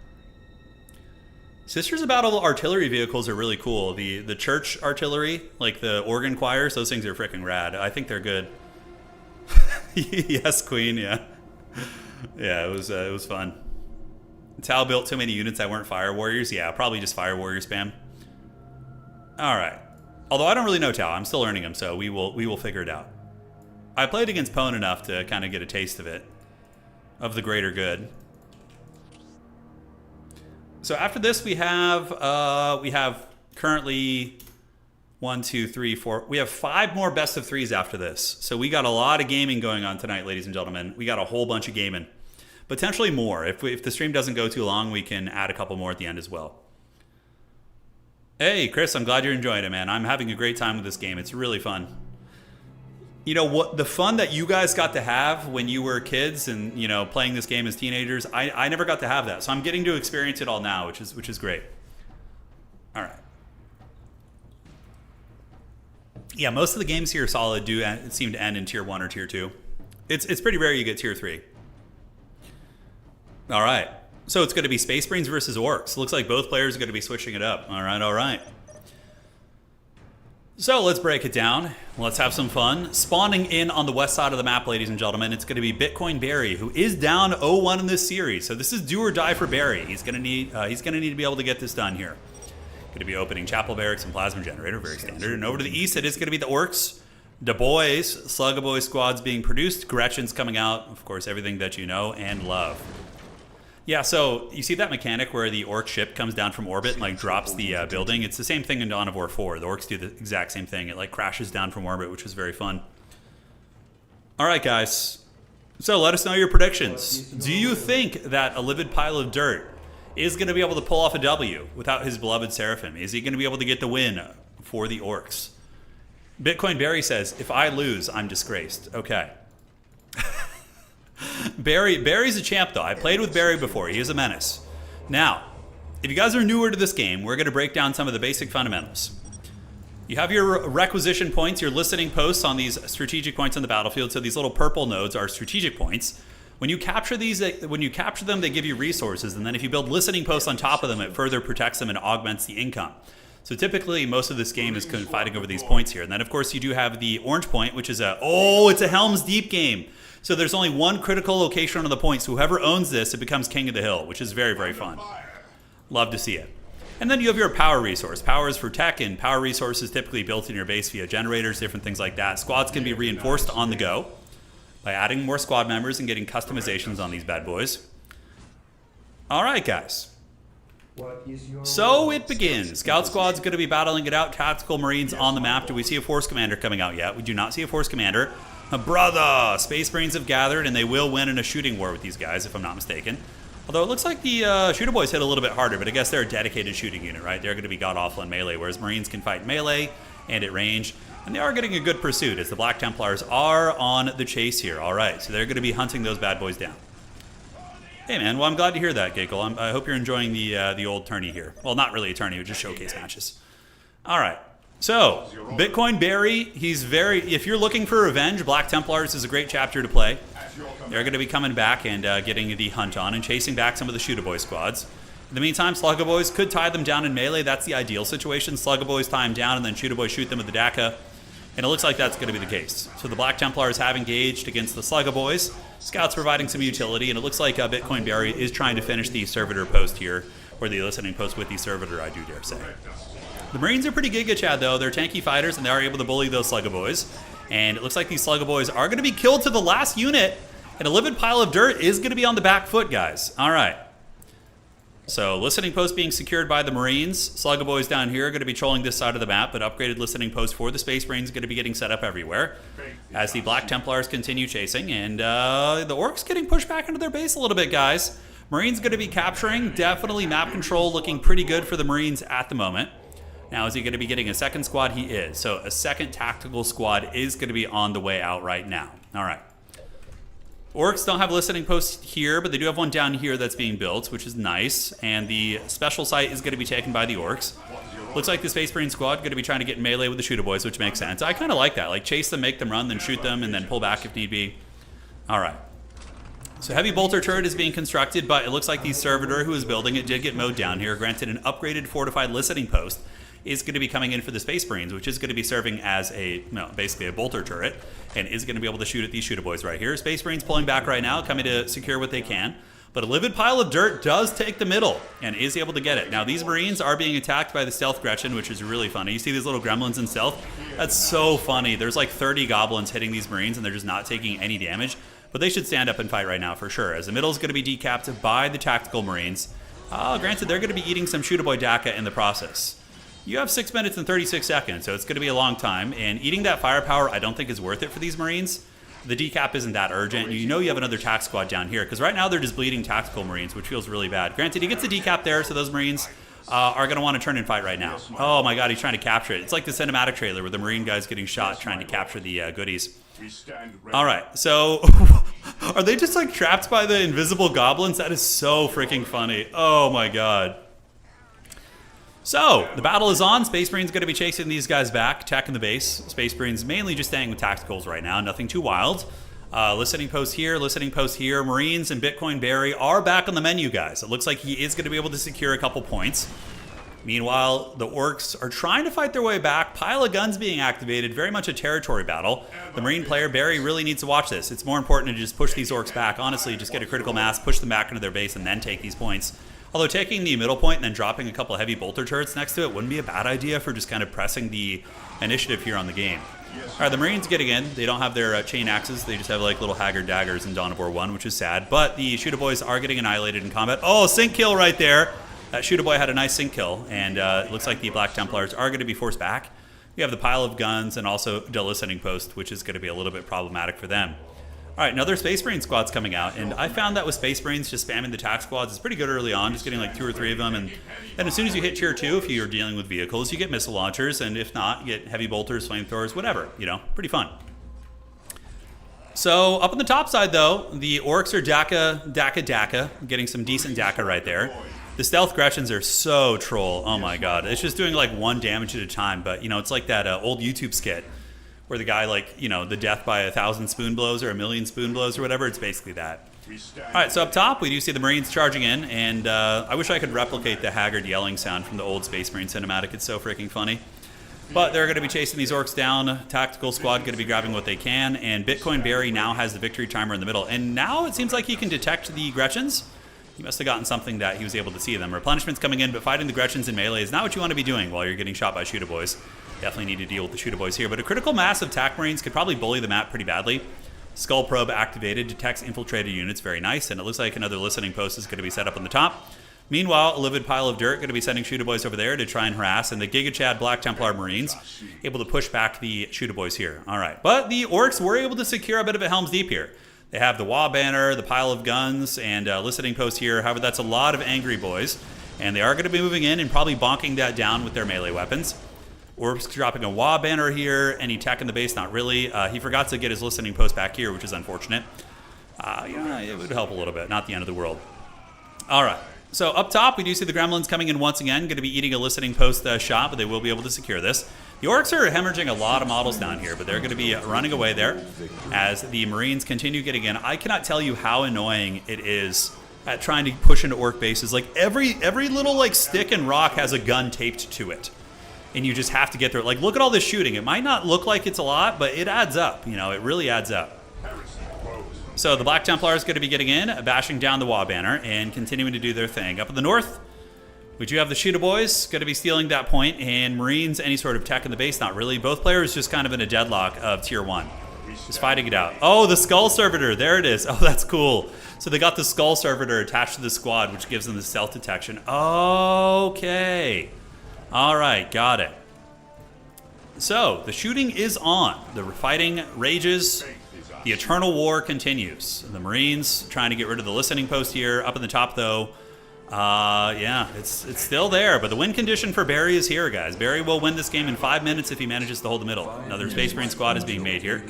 Sisters of Battle artillery vehicles are really cool. The church artillery, like the organ choirs, those things are freaking rad. I think they're good. Yes, Queen. Yeah, yeah. It was fun. Tao built too many units that weren't Fire Warriors. Yeah, probably just Fire Warrior spam. All right. Although I don't really know Tao, I'm still learning him, so we will figure it out. I played against Pwn enough to kind of get a taste of it, of the greater good. So after this, we have currently 1, 2, 3, 4. We have 5 more best of 3s after this. So we got a lot of gaming going on tonight, ladies and gentlemen. We got a whole bunch of gaming, potentially more. If the stream doesn't go too long, we can add a couple more at the end as well. Hey, Chris, I'm glad you're enjoying it, man. I'm having a great time with this game. It's really fun. You know what? The fun that you guys got to have when you were kids and, you know, playing this game as teenagers, I never got to have that. So I'm getting to experience it all now, which is great. All right. Yeah, most of the games here solid do seem to end in tier 1 or tier 2. It's pretty rare you get tier 3. All right. So it's going to be Space Marines versus Orcs. Looks like both players are going to be switching it up. All right, all right. So let's break it down. Let's have some fun. Spawning in on the west side of the map, ladies and gentlemen, it's going to be Bitcoin Barry, who is down 0-1 in this series. So this is do or die for Barry. He's going to need to be able to get this done here. Going to be opening Chapel Barracks and Plasma Generator, very standard. And over to the east, it is going to be the Orcs. Du Bois, Slug Boy squads being produced. Gretchen's coming out. Of course, everything that you know and love. Yeah, so you see that mechanic where the Orc ship comes down from orbit and like drops the building? It's the same thing in Dawn of War 4. The Orcs do the exact same thing. It like crashes down from orbit, which was very fun. All right, guys. So let us know your predictions. Do you think that a livid pile of dirt is going to be able to pull off a W without his beloved Seraphim? Is he going to be able to get the win for the Orcs? Bitcoin Barry says, if I lose, I'm disgraced. Okay. Barry's a champ, though. I played with Barry before. He is a menace. Now, if you guys are newer to this game, we're going to break down some of the basic fundamentals. You have your requisition points, your listening posts on these strategic points on the battlefield. So these little purple nodes are strategic points. When you capture them, they give you resources. And then if you build listening posts on top of them, it further protects them and augments the income. So typically, most of this game is fighting over these points here. And then, of course, you do have the orange point, which is it's a Helm's Deep game. So there's only one critical location on the point. So whoever owns this, it becomes king of the hill, which is very, very fun. Love to see it. And then you have your power resource. Power is for tech, and power resources typically built in your base via generators, different things like that. Squads can be reinforced on the go by adding more squad members and getting customizations on these bad boys. All right, guys. So it begins. Scout Squad's going to be battling it out. Tactical Marines on the map. Do we see a Force Commander coming out yet? We do not see a Force Commander. Brother! Space Marines have gathered, and they will win in a shooting war with these guys, if I'm not mistaken. Although it looks like the Shooter Boys hit a little bit harder, but I guess they're a dedicated shooting unit, right? They're going to be god-awful in melee, whereas Marines can fight melee and at range. And they are getting a good pursuit, as the Black Templars are on the chase here. All right, so they're going to be hunting those bad boys down. Hey, man, well, I'm glad to hear that, Gakel. I hope you're enjoying the old tourney here. Well, not really a tourney, but just showcase matches. All right. So, Bitcoin Barry, if you're looking for revenge, Black Templars is a great chapter to play. They're going to be coming back and getting the hunt on and chasing back some of the Shooter Boy squads. In the meantime, Slugger Boys could tie them down in melee. That's the ideal situation. Slugger Boys tie them down and then Shooter Boys shoot them with the DACA. And it looks like that's going to be the case. So the Black Templars have engaged against the Slugger Boys. Scouts providing some utility, and it looks like Bitcoin Barry is trying to finish the servitor post here, or the listening post with the servitor, I do dare say. The Marines are pretty Giga Chad, though. They're tanky fighters, and they are able to bully those Slugger Boys. And it looks like these Slugger Boys are going to be killed to the last unit. And a livid pile of dirt is going to be on the back foot, guys. All right. So listening post being secured by the Marines. Slugga Boys down here are going to be trolling this side of the map, but upgraded listening post for the Space Marines is going to be getting set up everywhere as the Black Templars continue chasing. And the Orcs getting pushed back into their base a little bit, guys. Marines going to be capturing. Definitely map control looking pretty good for the Marines at the moment. Now, is he going to be getting a second squad? He is. So a second tactical squad is going to be on the way out right now. All right. Orcs don't have listening posts here, but they do have one down here that's being built, which is nice. And the special site is going to be taken by the Orcs. Looks like the Space Marine squad going to be trying to get in melee with the Shooter Boys, which makes sense. I kind of like that. Like, chase them, make them run, then shoot them, and then pull back if need be. All right. So heavy bolter turret is being constructed, but it looks like the servitor who is building it did get mowed down here. Granted, an upgraded fortified listening post is going to be coming in for the Space Marines, which is going to be serving as a, no, basically a bolter turret, and is going to be able to shoot at these Shooter Boys right here. Space Marines pulling back right now, coming to secure what they can. But a livid pile of dirt does take the middle and is able to get it. Now, these Marines are being attacked by the Stealth Gretchen, which is really funny. You see these little gremlins in stealth? That's so funny. There's like 30 goblins hitting these Marines, and they're just not taking any damage. But they should stand up and fight right now for sure, as the middle is going to be decapped by the Tactical Marines. Granted, they're going to be eating some Shooter Boy Daka in the process. You have 6 minutes and 36 seconds, so it's going to be a long time. And eating that firepower, I don't think is worth it for these Marines. The decap isn't that urgent. You know you have another tac squad down here, because right now they're just bleeding Tactical Marines, which feels really bad. Granted, he gets a decap there, so those Marines are going to want to turn and fight right now. Oh my god, he's trying to capture it. It's like the cinematic trailer where the Marine guy's getting shot trying to capture the goodies. All right, so are they just like trapped by the invisible goblins? That is so freaking funny. Oh my god. So, the battle is on. Space Marine's going to be chasing these guys back, attacking the base. Space Marine's mainly just staying with tacticals right now, nothing too wild. Listening post here, listening post here. Marines and Bitcoin Barry are back on the menu, guys. It looks like he is going to be able to secure a couple points. Meanwhile, the Orcs are trying to fight their way back. Pile of guns being activated, very much a territory battle. The Marine player, Barry, really needs to watch this. It's more important to just push these Orcs back. Honestly, just get a critical mass, push them back into their base, and then take these points. Although taking the middle point and then dropping a couple of heavy bolter turrets next to it wouldn't be a bad idea for just kind of pressing the initiative here on the game. All right, the Marines getting in. They don't have their chain axes. They just have like little haggard daggers in Dawn of War 1, which is sad. But the Shooter Boys are getting annihilated in combat. Oh, sync kill right there. That Shooter Boy had a nice sync kill, and it looks like the Black Templars are going to be forced back. We have the pile of guns and also the listening post, which is going to be a little bit problematic for them. All right, another Space Marine squad's coming out, and I found that with Space Marines just spamming the tac squads is pretty good early on, just getting like 2 or 3 of them, and then as soon as you hit tier 2, if you're dealing with vehicles, you get missile launchers, and if not, you get heavy bolters, flamethrowers, whatever, you know, pretty fun. So up on the top side, though, the Orcs are Daka, getting some decent Daka right there. The Stealth Gretchens are so troll, oh my god, it's just doing like 1 damage at a time, but you know, it's like that old YouTube skit where the guy, like, you know, the death by 1,000 spoon blows or 1,000,000 spoon blows or whatever. It's basically that. All right, so up top, we do see the Marines charging in, and I wish I could replicate the haggard yelling sound from the old Space Marine cinematic. It's so freaking funny. But they're going to be chasing these Orcs down. Tactical squad going to be grabbing what they can, and Bitcoin Barry now has the victory timer in the middle. And now it seems like he can detect the Gretchens. He must have gotten something that he was able to see them. Replenishment's coming in, but fighting the Gretchens in melee is not what you want to be doing while you're getting shot by Shooter Boys. Definitely need to deal with the Shooter Boys here, but a critical mass of TAC Marines could probably bully the map pretty badly. Skull Probe activated, detects infiltrated units, very nice, and it looks like another listening post is going to be set up on the top. Meanwhile, a livid pile of dirt going to be sending Shooter Boys over there to try and harass, and the Giga Chad Black Templar Marines able to push back the Shooter Boys here. All right, but the Orcs were able to secure a bit of a Helm's Deep here. They have the Wah Banner, the pile of guns, and listening post here. However, that's a lot of angry boys, and they are going to be moving in and probably bonking that down with their melee weapons. Orcs dropping a Wah Banner here. Any tech in the base? Not really. He forgot to get his listening post back here, which is unfortunate. Yeah, it would help a little bit. Not the end of the world. All right. So up top, we do see the Gremlins coming in once again. Going to be eating a listening post shot, but they will be able to secure this. The Orcs are hemorrhaging a lot of models down here, but they're going to be running away there as the Marines continue getting in. I cannot tell you how annoying it is at trying to push into Orc bases. Like every little like stick and rock has a gun taped to it. And you just have to get through it. Like, look at all this shooting. It might not look like it's a lot, but it adds up. You know, it really adds up. So the Black Templar is going to be getting in, bashing down the Wah Banner, and continuing to do their thing. Up in the north, we do have the Shooter Boys going to be stealing that point, and Marines, any sort of tech in the base, not really. Both players just kind of in a deadlock of tier 1. Just fighting it out. Oh, the Skull Servitor. There it is. Oh, that's cool. So they got the Skull Servitor attached to the squad, which gives them the stealth detection. Okay. All right, got it. So the shooting is on. The fighting rages. The eternal war continues. The Marines trying to get rid of the listening post here. Up in the top, though. Yeah, it's still there. But the win condition for Barry is here, guys. Barry will win this game in 5 minutes if he manages to hold the middle. Another Space Marine squad is being made here.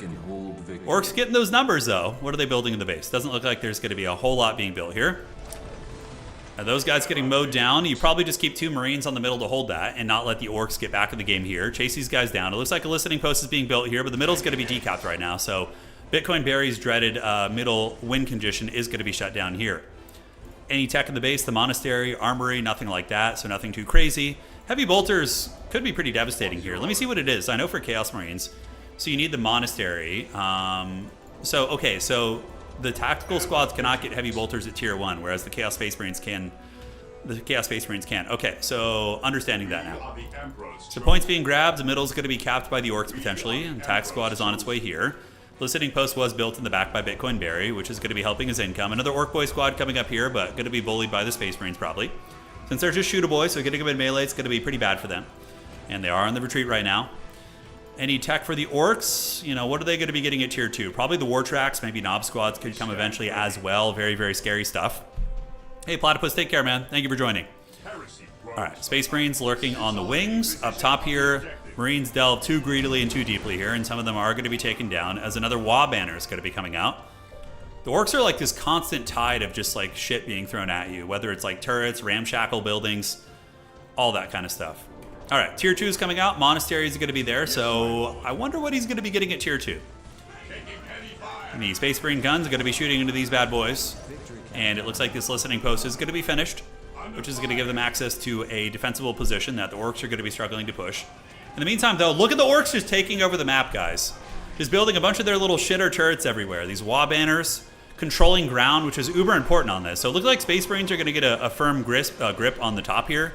Orcs getting those numbers, though. What are they building in the base? Doesn't look like there's going to be a whole lot being built here. Are those guys getting mowed down? You probably just keep 2 Marines on the middle to hold that and not let the Orcs get back in the game here. Chase these guys down. It looks like a listening post is being built here, but the middle's going to be decapped right now. So Bitcoin Barry's dreaded middle win condition is going to be shut down here. Any tech in the base, the monastery, armory, nothing like that, so nothing too crazy. Heavy bolters could be pretty devastating here. Let me see what it is. I know for Chaos Marines, so you need the monastery. Okay, so the tactical squads cannot get heavy bolters at tier 1, whereas the Chaos Space Marines can. The Chaos Space Marines can. Okay, so understanding that now. So points being grabbed, the middle's going to be capped by the Orcs potentially, and Tac Squad is on its way here. Listening post was built in the back by Bitcoin Barry, which is going to be helping his income. Another Orc Boy squad coming up here, but going to be bullied by the Space Marines probably. Since they're just Shooter Boys, so getting them in melee is going to be pretty bad for them. And they are on the retreat right now. Any tech for the Orcs? You know, what are they going to be getting at tier 2? Probably the War Tracks, maybe Knob squads could come eventually as well. Very, very scary stuff. Hey, Platypus, take care, man. Thank you for joining. All right, Space Marines lurking on the wings. Up top here, Marines delve too greedily and too deeply here, and some of them are going to be taken down as another WA banner is going to be coming out. The Orcs are like this constant tide of just like shit being thrown at you, whether it's like turrets, ramshackle buildings, all that kind of stuff. All right, tier 2 is coming out. Monastery is going to be there, so I wonder what he's going to be getting at tier 2. And the Space Marine guns are going to be shooting into these bad boys, and it looks like this listening post is going to be finished, which is going to give them access to a defensible position that the Orcs are going to be struggling to push. In the meantime, though, look at the Orcs just taking over the map, guys. Just building a bunch of their little shitter turrets everywhere. These WA banners, controlling ground, which is uber important on this. So it looks like Space Marines are going to get a firm grip on the top here.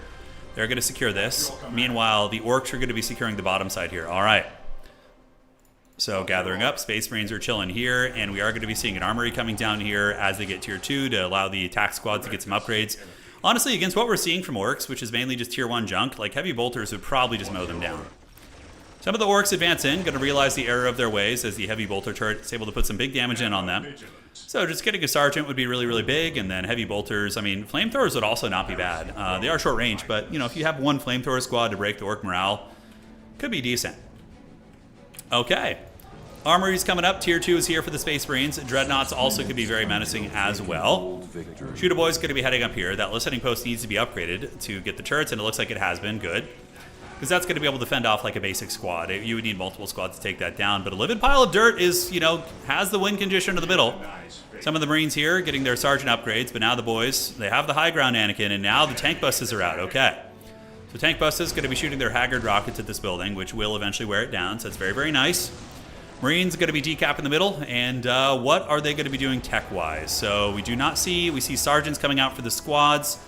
They're going to secure this. Meanwhile, the Orcs are going to be securing the bottom side here. All right. So gathering up, Space Marines are chilling here, and we are going to be seeing an armory coming down here as they get tier 2 to allow the attack squad to get some upgrades. Honestly, against what we're seeing from Orcs, which is mainly just tier 1 junk, like heavy bolters would probably just mow them down. Some of the Orcs advance in, going to realize the error of their ways as the heavy bolter turret is able to put some big damage in on them. So just getting a sergeant would be really, really big, and then heavy bolters, I mean, flamethrowers would also not be bad. They are short range, but you know, if you have one flamethrower squad to break the Orc morale, could be decent. Okay. Armory's coming up. Tier 2 is here for the Space Marines. Dreadnoughts also could be very menacing as well. Shooter Boy's going to be heading up here. That listening post needs to be upgraded to get the turrets, and it looks like it has been. Good. Because that's going to be able to fend off like a basic squad. You would need multiple squads to take that down. But a livid pile of dirt is, you know, has the win condition to the middle. Some of the Marines here getting their sergeant upgrades, but now the boys, they have the high ground Anakin, and now the tank buses are out. Okay. So tank buses going to be shooting their Haggard rockets at this building, which will eventually wear it down. So it's very, very nice. Marines are going to be decap in the middle, and what are they going to be doing tech-wise? So we see sergeants coming out for the squads.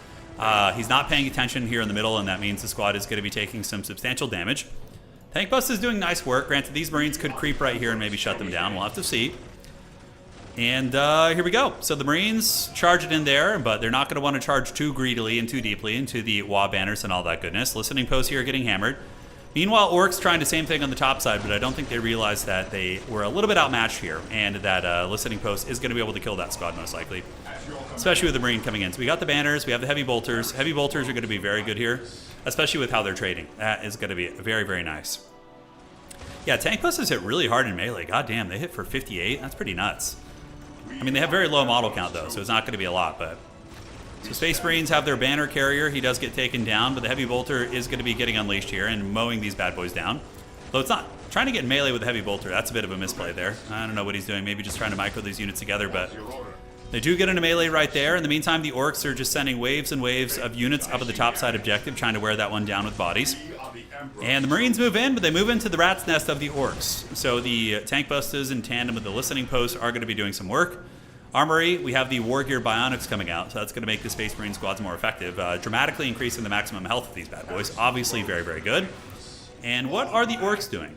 He's not paying attention here in the middle, and that means the squad is going to be taking some substantial damage. Tank Bus is doing nice work. Granted, these Marines could creep right here and maybe shut them down. We'll have to see. And here we go. So the Marines charge it in there, but they're not going to want to charge too greedily and too deeply into the WA banners and all that goodness. Listening posts here are getting hammered. Meanwhile, Orcs trying the same thing on the top side, but I don't think they realized that they were a little bit outmatched here, and that listening post is going to be able to kill that squad most likely, especially with the Marine coming in. So we got the banners, we have the heavy bolters. Heavy bolters are going to be very good here, especially with how they're trading. That is going to be very, very nice. Yeah, tank buses hit really hard in melee. God damn, they hit for 58. That's pretty nuts. I mean, they have very low model count, though, so it's not going to be a lot, but... So Space Marines have their banner carrier. He does get taken down, but the heavy bolter is going to be getting unleashed here and mowing these bad boys down. Though it's not trying to get in melee with the heavy bolter. That's a bit of a misplay there. I don't know what he's doing. Maybe just trying to micro these units together, but they do get into melee right there. In the meantime, the Orcs are just sending waves and waves of units up at the top side objective, trying to wear that one down with bodies. And the Marines move in, but they move into the rat's nest of the Orcs. So the tank busters in tandem with the listening posts are going to be doing some work. Armory, we have the War Gear Bionics coming out, so that's going to make the Space Marine squads more effective, dramatically increasing the maximum health of these bad boys. Obviously very, very good. And what are the Orcs doing?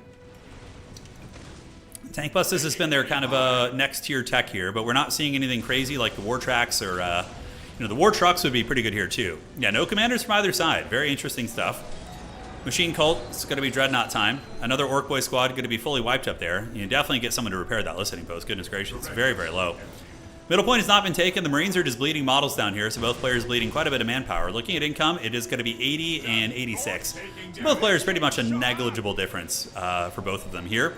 Tank Busters has been their kind of next tier tech here, but we're not seeing anything crazy like the War Tracks or, the War Trucks would be pretty good here too. Yeah, no commanders from either side. Very interesting stuff. Machine Cult, it's going to be Dreadnought time. Another Orc Boy squad going to be fully wiped up there. You definitely get someone to repair that listening post. Goodness gracious, it's very, very low. Middle point has not been taken. The Marines are just bleeding models down here, so both players bleeding quite a bit of manpower. Looking at income, it is going to be 80 and 86. So both players pretty much a negligible difference for both of them here.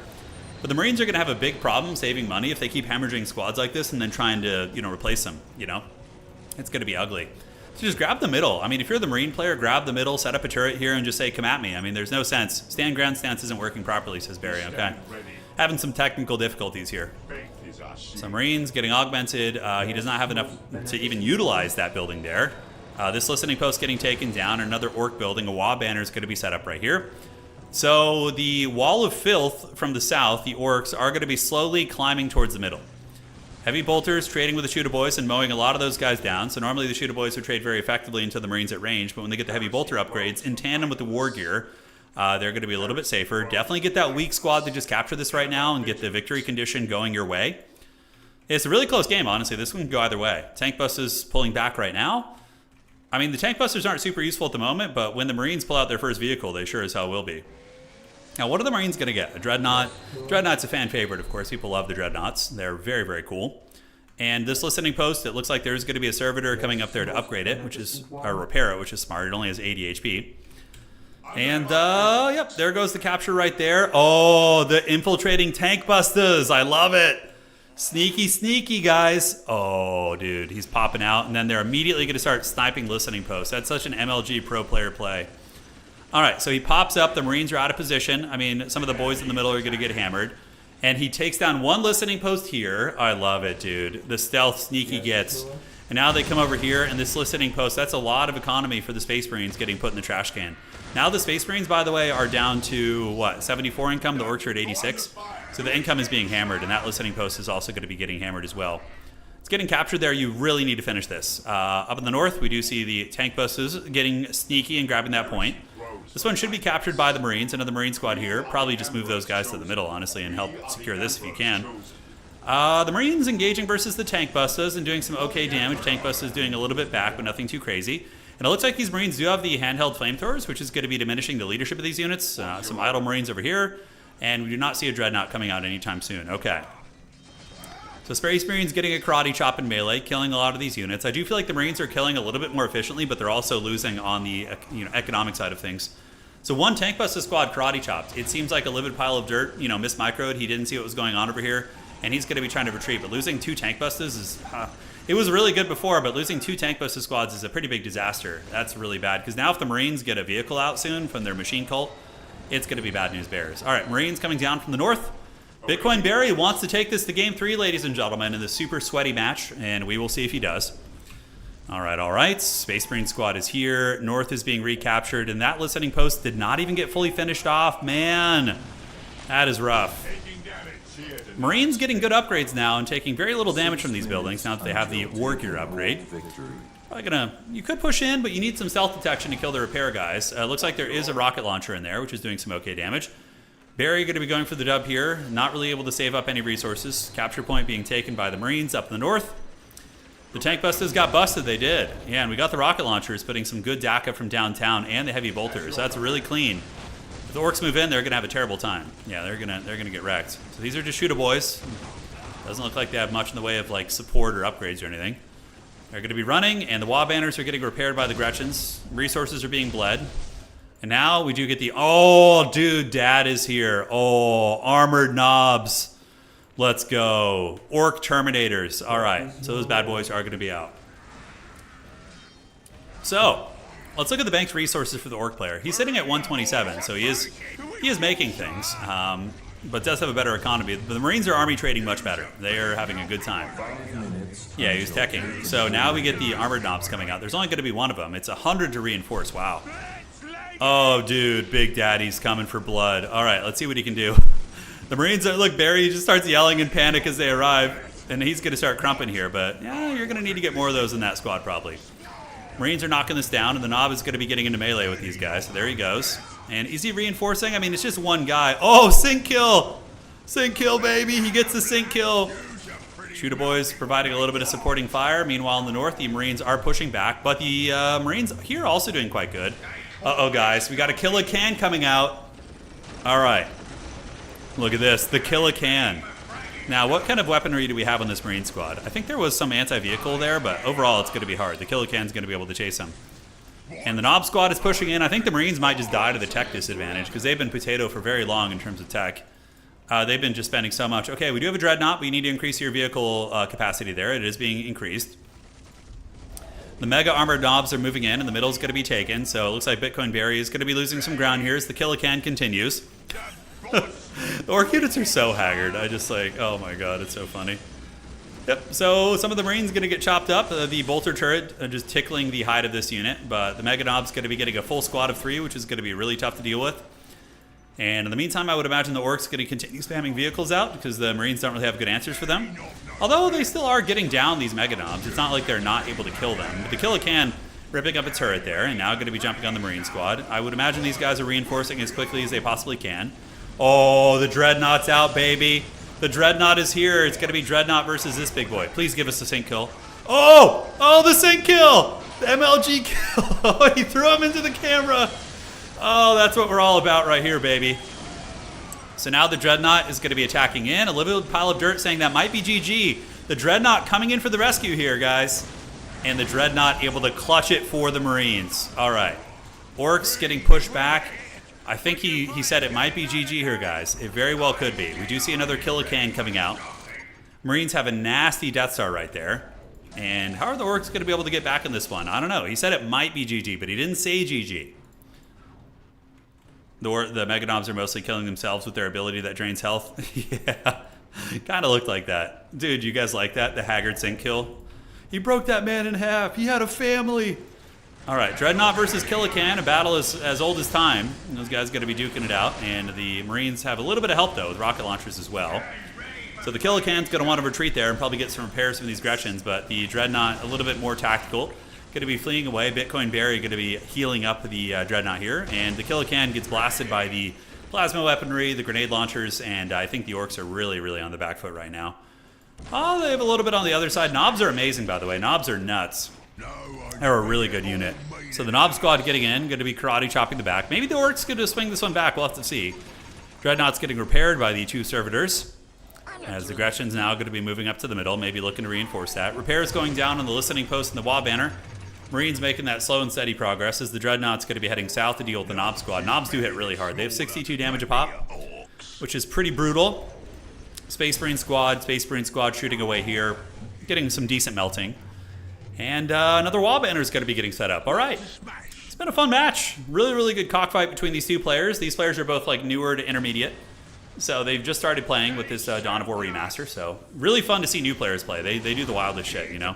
But the Marines are going to have a big problem saving money if they keep hemorrhaging squads like this and then trying to, replace them, It's going to be ugly. So just grab the middle. I mean, if you're the Marine player, grab the middle, set up a turret here, and just say, come at me. I mean, there's no sense. Stand ground stance isn't working properly, says Barry, okay? Having some technical difficulties here. So Marines getting augmented. He does not have enough to even utilize that building there. This listening post getting taken down. Another Orc building. A Wa banner is going to be set up right here. So the Wall of Filth from the south, the Orcs, are going to be slowly climbing towards the middle. Heavy bolters trading with the Shooter Boys and mowing a lot of those guys down. So normally the Shooter Boys would trade very effectively into the Marines at range, but when they get the heavy bolter upgrades in tandem with the war gear, they're going to be a little bit safer. Definitely get that weak squad to just capture this right now and get the victory condition going your way. It's a really close game, honestly. This one can go either way. Tank Busters pulling back right now. I mean, the Tank Busters aren't super useful at the moment, but when the Marines pull out their first vehicle, they sure as hell will be. Now, what are the Marines going to get? A Dreadnought. Dreadnought's a fan favorite, of course. People love the Dreadnoughts. They're very, very cool. And this listening post, it looks like there's going to be a servitor coming up there to upgrade it, or repair it, which is smart. It only has 80 HP. And, yep, there goes the capture right there. Oh, the infiltrating Tank Busters. I love it. Sneaky, sneaky, guys. Oh, dude, he's popping out. And then they're immediately going to start sniping listening posts. That's such an MLG pro player play. All right, so he pops up. The Marines are out of position. I mean, some of the boys in the middle are going to get hammered. And he takes down one listening post here. I love it, dude. The stealth sneaky gets. And now they come over here, and this listening post, that's a lot of economy for the Space Marines getting put in the trash can. Now the Space Marines, by the way, are down to, 74 income? The Orcs are at 86. So the income is being hammered, and that listening post is also going to be getting hammered as well. It's getting captured there. You really need to finish this. Up in the north, we do see the Tank Busters getting sneaky and grabbing that point. This one should be captured by the Marines. Another Marine squad here. Probably just move those guys to the middle, honestly, and help secure this if you can. The Marines engaging versus the Tank Busters and doing some okay damage. Tank Busters doing a little bit back, but nothing too crazy. And it looks like these Marines do have the handheld flamethrowers, which is going to be diminishing the leadership of these units. Some idle Marines over here. And we do not see a Dreadnought coming out anytime soon. Okay. So Space Marines getting a karate chop in melee, killing a lot of these units. I do feel like the Marines are killing a little bit more efficiently, but they're also losing on the economic side of things. So one Tank Buster squad karate chopped. It seems like a livid pile of dirt. Mismicroed. He didn't see what was going on over here, and he's going to be trying to retreat. But losing two Tank Busters is... it was really good before, but losing two Tank Buster squads is a pretty big disaster. That's really bad, because now if the Marines get a vehicle out soon from their machine cult, it's going to be bad news bears. All right, Marines coming down from the north. Bitcoin Barry wants to take this to Game 3, ladies and gentlemen, in this super sweaty match, and we will see if he does. All right. Space Marine squad is here. North is being recaptured, and that listening post did not even get fully finished off. Man, that is rough. Marines getting good upgrades now and taking very little damage from these buildings now that they have the war gear upgrade. You could push in, but you need some stealth detection to kill the repair guys. Looks like there is a rocket launcher in there, which is doing some okay damage. Barry going to be going for the dub here. Not really able to save up any resources. Capture point being taken by the Marines up in the north. The Tank Busters got busted. They did. Yeah, and we got the rocket launchers putting some good DACA from downtown and the heavy bolters. That's really clean. If the Orcs move in, they're going to have a terrible time. Yeah, they're gonna get wrecked. So these are just shooter boys. Doesn't look like they have much in the way of support or upgrades or anything. They're going to be running, and the Wa banners are getting repaired by the Gretchens. Resources are being bled. And now we do get the... Oh, dude, Dad is here. Oh, armored knobs. Let's go. Orc Terminators. All right, so those bad boys are going to be out. So, let's look at the bank's resources for the Orc player. He's sitting at 127, so he is making things, but does have a better economy. But the Marines are army trading much better. They are having a good time. Yeah, he was teching. So now we get the armored knobs coming out. There's only going to be one of them. It's 100 to reinforce. Wow. Oh, dude, Big Daddy's coming for blood. All right, let's see what he can do. The Marines are... Look, Barry just starts yelling in panic as they arrive, and he's going to start crumping here, but yeah, you're going to need to get more of those in that squad probably. Marines are knocking this down, and the Knob is going to be getting into melee with these guys, so there he goes. And is he reinforcing? I mean, it's just one guy. Oh, sink kill! Sink kill, baby. He gets the sink kill. Shooter boys providing a little bit of supporting fire. Meanwhile, in the north, the Marines are pushing back, but the Marines here are also doing quite good. Uh-oh, guys. We got a Kill-A-Can coming out. All right. Look at this. The Kill-A-Can. Now, what kind of weaponry do we have on this Marine squad? I think there was some anti-vehicle there, but overall, it's going to be hard. The Kill-A-Can's going to be able to chase him. And the Nob squad is pushing in. I think the Marines might just die to the tech disadvantage because they've been potato for very long in terms of tech. They've been just spending so much. Okay, we do have a Dreadnought. We need to increase your vehicle capacity there. It is being increased. The Mega Armored Nobs are moving in, and the middle is going to be taken. So it looks like Bitcoin Berry is going to be losing some ground here as the Kill-A-Can continues. The Orc units are so haggard. I just like, oh my god, it's so funny. Yep, so some of the Marines going to get chopped up. The bolter turret just tickling the hide of this unit, but the Mega Nob's going to be getting a full squad of 3, which is going to be really tough to deal with. And in the meantime, I would imagine the Orcs going to continue spamming vehicles out because the Marines don't really have good answers for them. Although they still are getting down these Mega Nobs. It's not like they're not able to kill them. But the Kill-A-Can ripping up a turret there and now going to be jumping on the Marine squad. I would imagine these guys are reinforcing as quickly as they possibly can. Oh, the Dreadnought's out, baby. The Dreadnought is here. It's going to be Dreadnought versus this big boy. Please give us a sink kill. Oh! Oh, the sink kill! The MLG kill. Oh, he threw him into the camera. Oh, that's what we're all about right here, baby. So now the Dreadnought is going to be attacking in. A little pile of dirt saying that might be GG. The Dreadnought coming in for the rescue here, guys. And the Dreadnought able to clutch it for the Marines. All right. Orcs getting pushed back. I think he said it might be GG here, guys. It very well could be. We do see another Kill-A-Can coming out. Marines have a nasty Death Star right there. And how are the Orcs going to be able to get back in this one? I don't know. He said it might be GG, but he didn't say GG. The Mega Nobs are mostly killing themselves with their ability that drains health. Yeah, kind of looked like that. Dude, you guys like that? The Haggard sink kill? He broke that man in half. He had a family. All right, Dreadnought versus Kill-A-Can, a battle as old as time. Those guys going to be duking it out, and the Marines have a little bit of help, though, with rocket launchers as well. So the Kill-A-Can's going to want to retreat there and probably get some repairs from these Gretchens, but the Dreadnought a little bit more tactical. Going to be fleeing away. Bitcoin Berry going to be healing up the Dreadnought here, and the Kill-A-Can gets blasted by the plasma weaponry, the grenade launchers, and I think the Orcs are really, really on the back foot right now. Oh, they have a little bit on the other side. Nobs are amazing, by the way. Nobs are nuts. They're a really good unit. So the Nob squad getting in, going to be karate chopping the back. Maybe the Orcs going to swing this one back. We'll have to see. Dreadnought's getting repaired by the 2 servitors. As the Gretchen's now going to be moving up to the middle, maybe looking to reinforce that. Repairs going down on the listening post and the wall banner. Marines making that slow and steady progress as the Dreadnought's going to be heading south to deal with the Nob squad. Nobs do hit really hard. They have 62 damage a pop, which is pretty brutal. Space Marine squad shooting away here, getting some decent melting. And another wall banner is going to be getting set up. All right. It's been a fun match. Really, really good cockfight between these 2 players. These players are both like newer to intermediate. So they've just started playing with this Dawn of War remaster. So really fun to see new players play. They do the wildest shit, you know?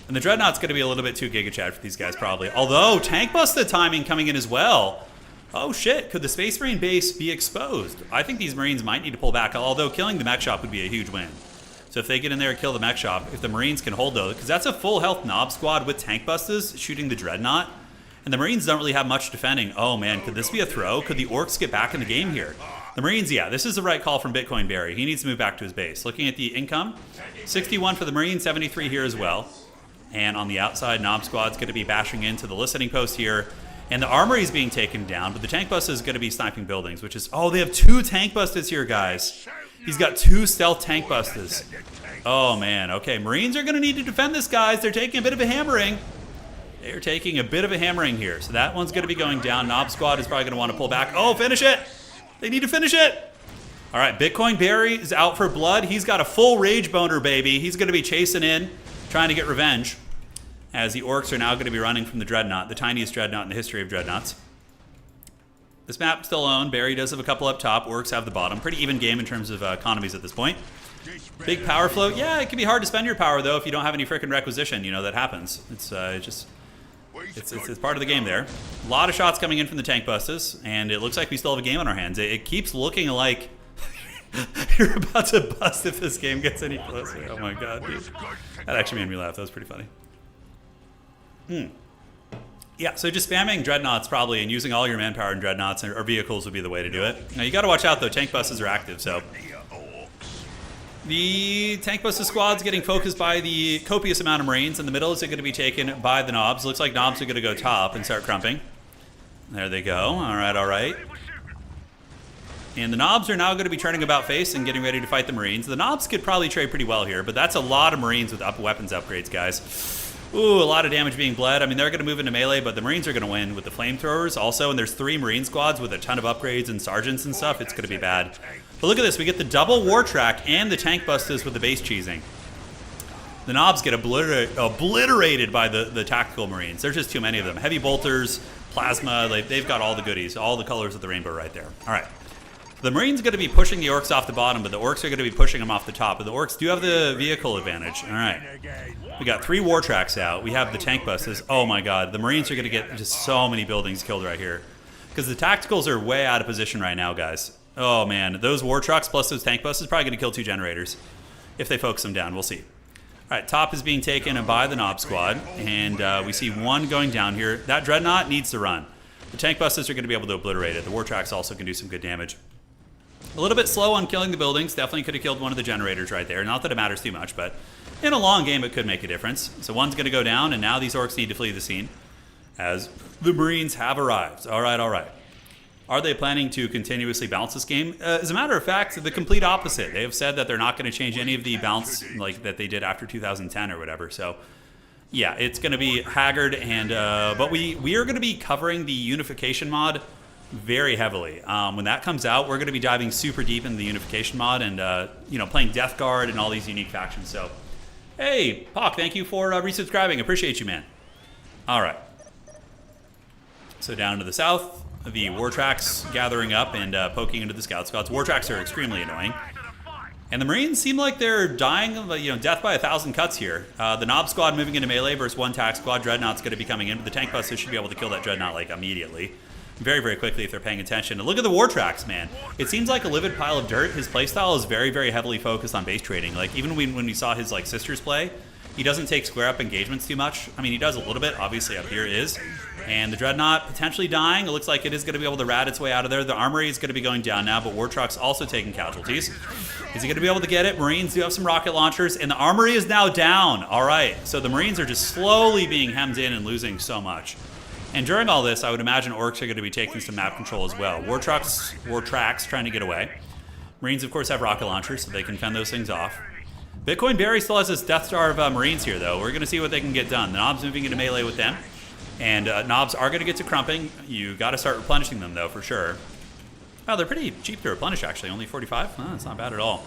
And the Dreadnought's going to be a little bit too Giga Chad for these guys probably. Although, Tank Buster timing coming in as well. Oh shit, could the Space Marine base be exposed? I think these Marines might need to pull back, although killing the mech shop would be a huge win. So if they get in there and kill the mech shop, if the Marines can hold those, because that's a full health Nob squad with tank busters shooting the Dreadnought, and the Marines don't really have much defending. Oh man, could this be a throw? Could the Orcs get back in the game here? The Marines, yeah, this is the right call from Bitcoin Berry. He needs to move back to his base. Looking at the income, 61 for the Marines, 73 here as well. And on the outside, Nob squad's going to be bashing into the listening post here. And the armory is being taken down, but the tank bus is going to be sniping buildings, which is... Oh, they have 2 tank busters here, guys. He's got 2 stealth tank busters. Oh, man. Okay, Marines are going to need to defend this, guys. They're taking a bit of a hammering. They're taking a bit of a hammering here. So that one's going to be going down. Nob squad is probably going to want to pull back. Oh, finish it. They need to finish it. All right, Bitcoin Berry is out for blood. He's got a full rage boner, baby. He's going to be chasing in, trying to get revenge. As the Orcs are now going to be running from the Dreadnought, the tiniest Dreadnought in the history of Dreadnoughts. This map still owned. Barry does have a couple up top. Orcs have the bottom. Pretty even game in terms of economies at this point. Big power flow. Yeah, it can be hard to spend your power, though, if you don't have any frickin' requisition. You know, that happens. It's part of the game there. A lot of shots coming in from the tank buses, and it looks like we still have a game on our hands. It keeps looking like you're about to bust if this game gets any closer. Oh, my God, dude. That actually made me laugh. That was pretty funny. Yeah, so just spamming dreadnoughts probably and using all your manpower in dreadnoughts or vehicles would be the way to do it. Now you got to watch out though, tank buses are active, so the tank buses squad's getting focused by the copious amount of Marines. In the middle is going to be taken by the knobs. Looks like knobs are going to go top and start crumping. There they go. All right, all right. And the knobs are now going to be turning about face and getting ready to fight the Marines. The knobs could probably trade pretty well here, but that's a lot of Marines with weapons upgrades, guys. Ooh, a lot of damage being bled. I mean, they're going to move into melee, but the Marines are going to win with the flamethrowers also. And there's 3 Marine squads with a ton of upgrades and sergeants and stuff. It's going to be bad. But look at this. We get the double war track and the tank busters with the base cheesing. The knobs get obliterated by the tactical Marines. There's just too many of them. Heavy bolters, plasma. They've got all the goodies, all the colors of the rainbow right there. All right. The Marines are going to be pushing the Orcs off the bottom, but the Orcs are going to be pushing them off the top. But the Orcs do have the vehicle advantage. All right. We got 3 war tracks out. We have the tank buses. Oh my god. The Marines are going to get just so many buildings killed right here. Because the tacticals are way out of position right now, guys. Oh man. Those war trucks plus those tank buses probably going to kill 2 generators. If they focus them down. We'll see. All right. Top is being taken by the Knob Squad. And we see 1 going down here. That Dreadnought needs to run. The tank buses are going to be able to obliterate it. The war tracks also can do some good damage. A little bit slow on killing the buildings. Definitely could have killed one of the generators right there. Not that it matters too much, but in a long game, it could make a difference. So 1's going to go down, and now these Orcs need to flee the scene as the Marines have arrived. All right, all right. Are they planning to continuously bounce this game? As a matter of fact, the complete opposite. They have said that they're not going to change any of the bounce like that they did after 2010 or whatever. So yeah, it's going to be haggard, and but we are going to be covering the unification mod very heavily. When that comes out, we're going to be diving super deep into the unification mod and playing Death Guard and all these unique factions. So, hey, Hawk, thank you for resubscribing. Appreciate you, man. All right. So down to the south, the war tracks gathering up and poking into the scout squads. War tracks are extremely annoying. And the Marines seem like they're dying of death by 1,000 cuts here. The Knob Squad moving into melee versus 1 tac squad. Dreadnought's going to be coming in, but the tank busters should be able to kill that Dreadnought like immediately. Very, very quickly if they're paying attention. And look at the war tracks, man. It seems like a livid pile of dirt. His playstyle is very, very heavily focused on base trading. Like, even when we saw his, sisters play, he doesn't take square-up engagements too much. I mean, he does a little bit. Obviously, up here is. And the Dreadnought potentially dying. It looks like it is going to be able to rat its way out of there. The armory is going to be going down now, but war truck's also taking casualties. Is he going to be able to get it? Marines do have some rocket launchers, and the armory is now down. All right, so the Marines are just slowly being hemmed in and losing so much. And during all this, I would imagine Orcs are going to be taking some map control as well. War tracks trying to get away. Marines, of course, have rocket launchers, so they can fend those things off. Bitcoin Barry still has this Death Star of Marines here, though. We're going to see what they can get done. The Knobs moving into melee with them. And Knobs are going to get to crumping. You got to start replenishing them, though, for sure. Oh, they're pretty cheap to replenish, actually. Only 45? Oh, that's not bad at all.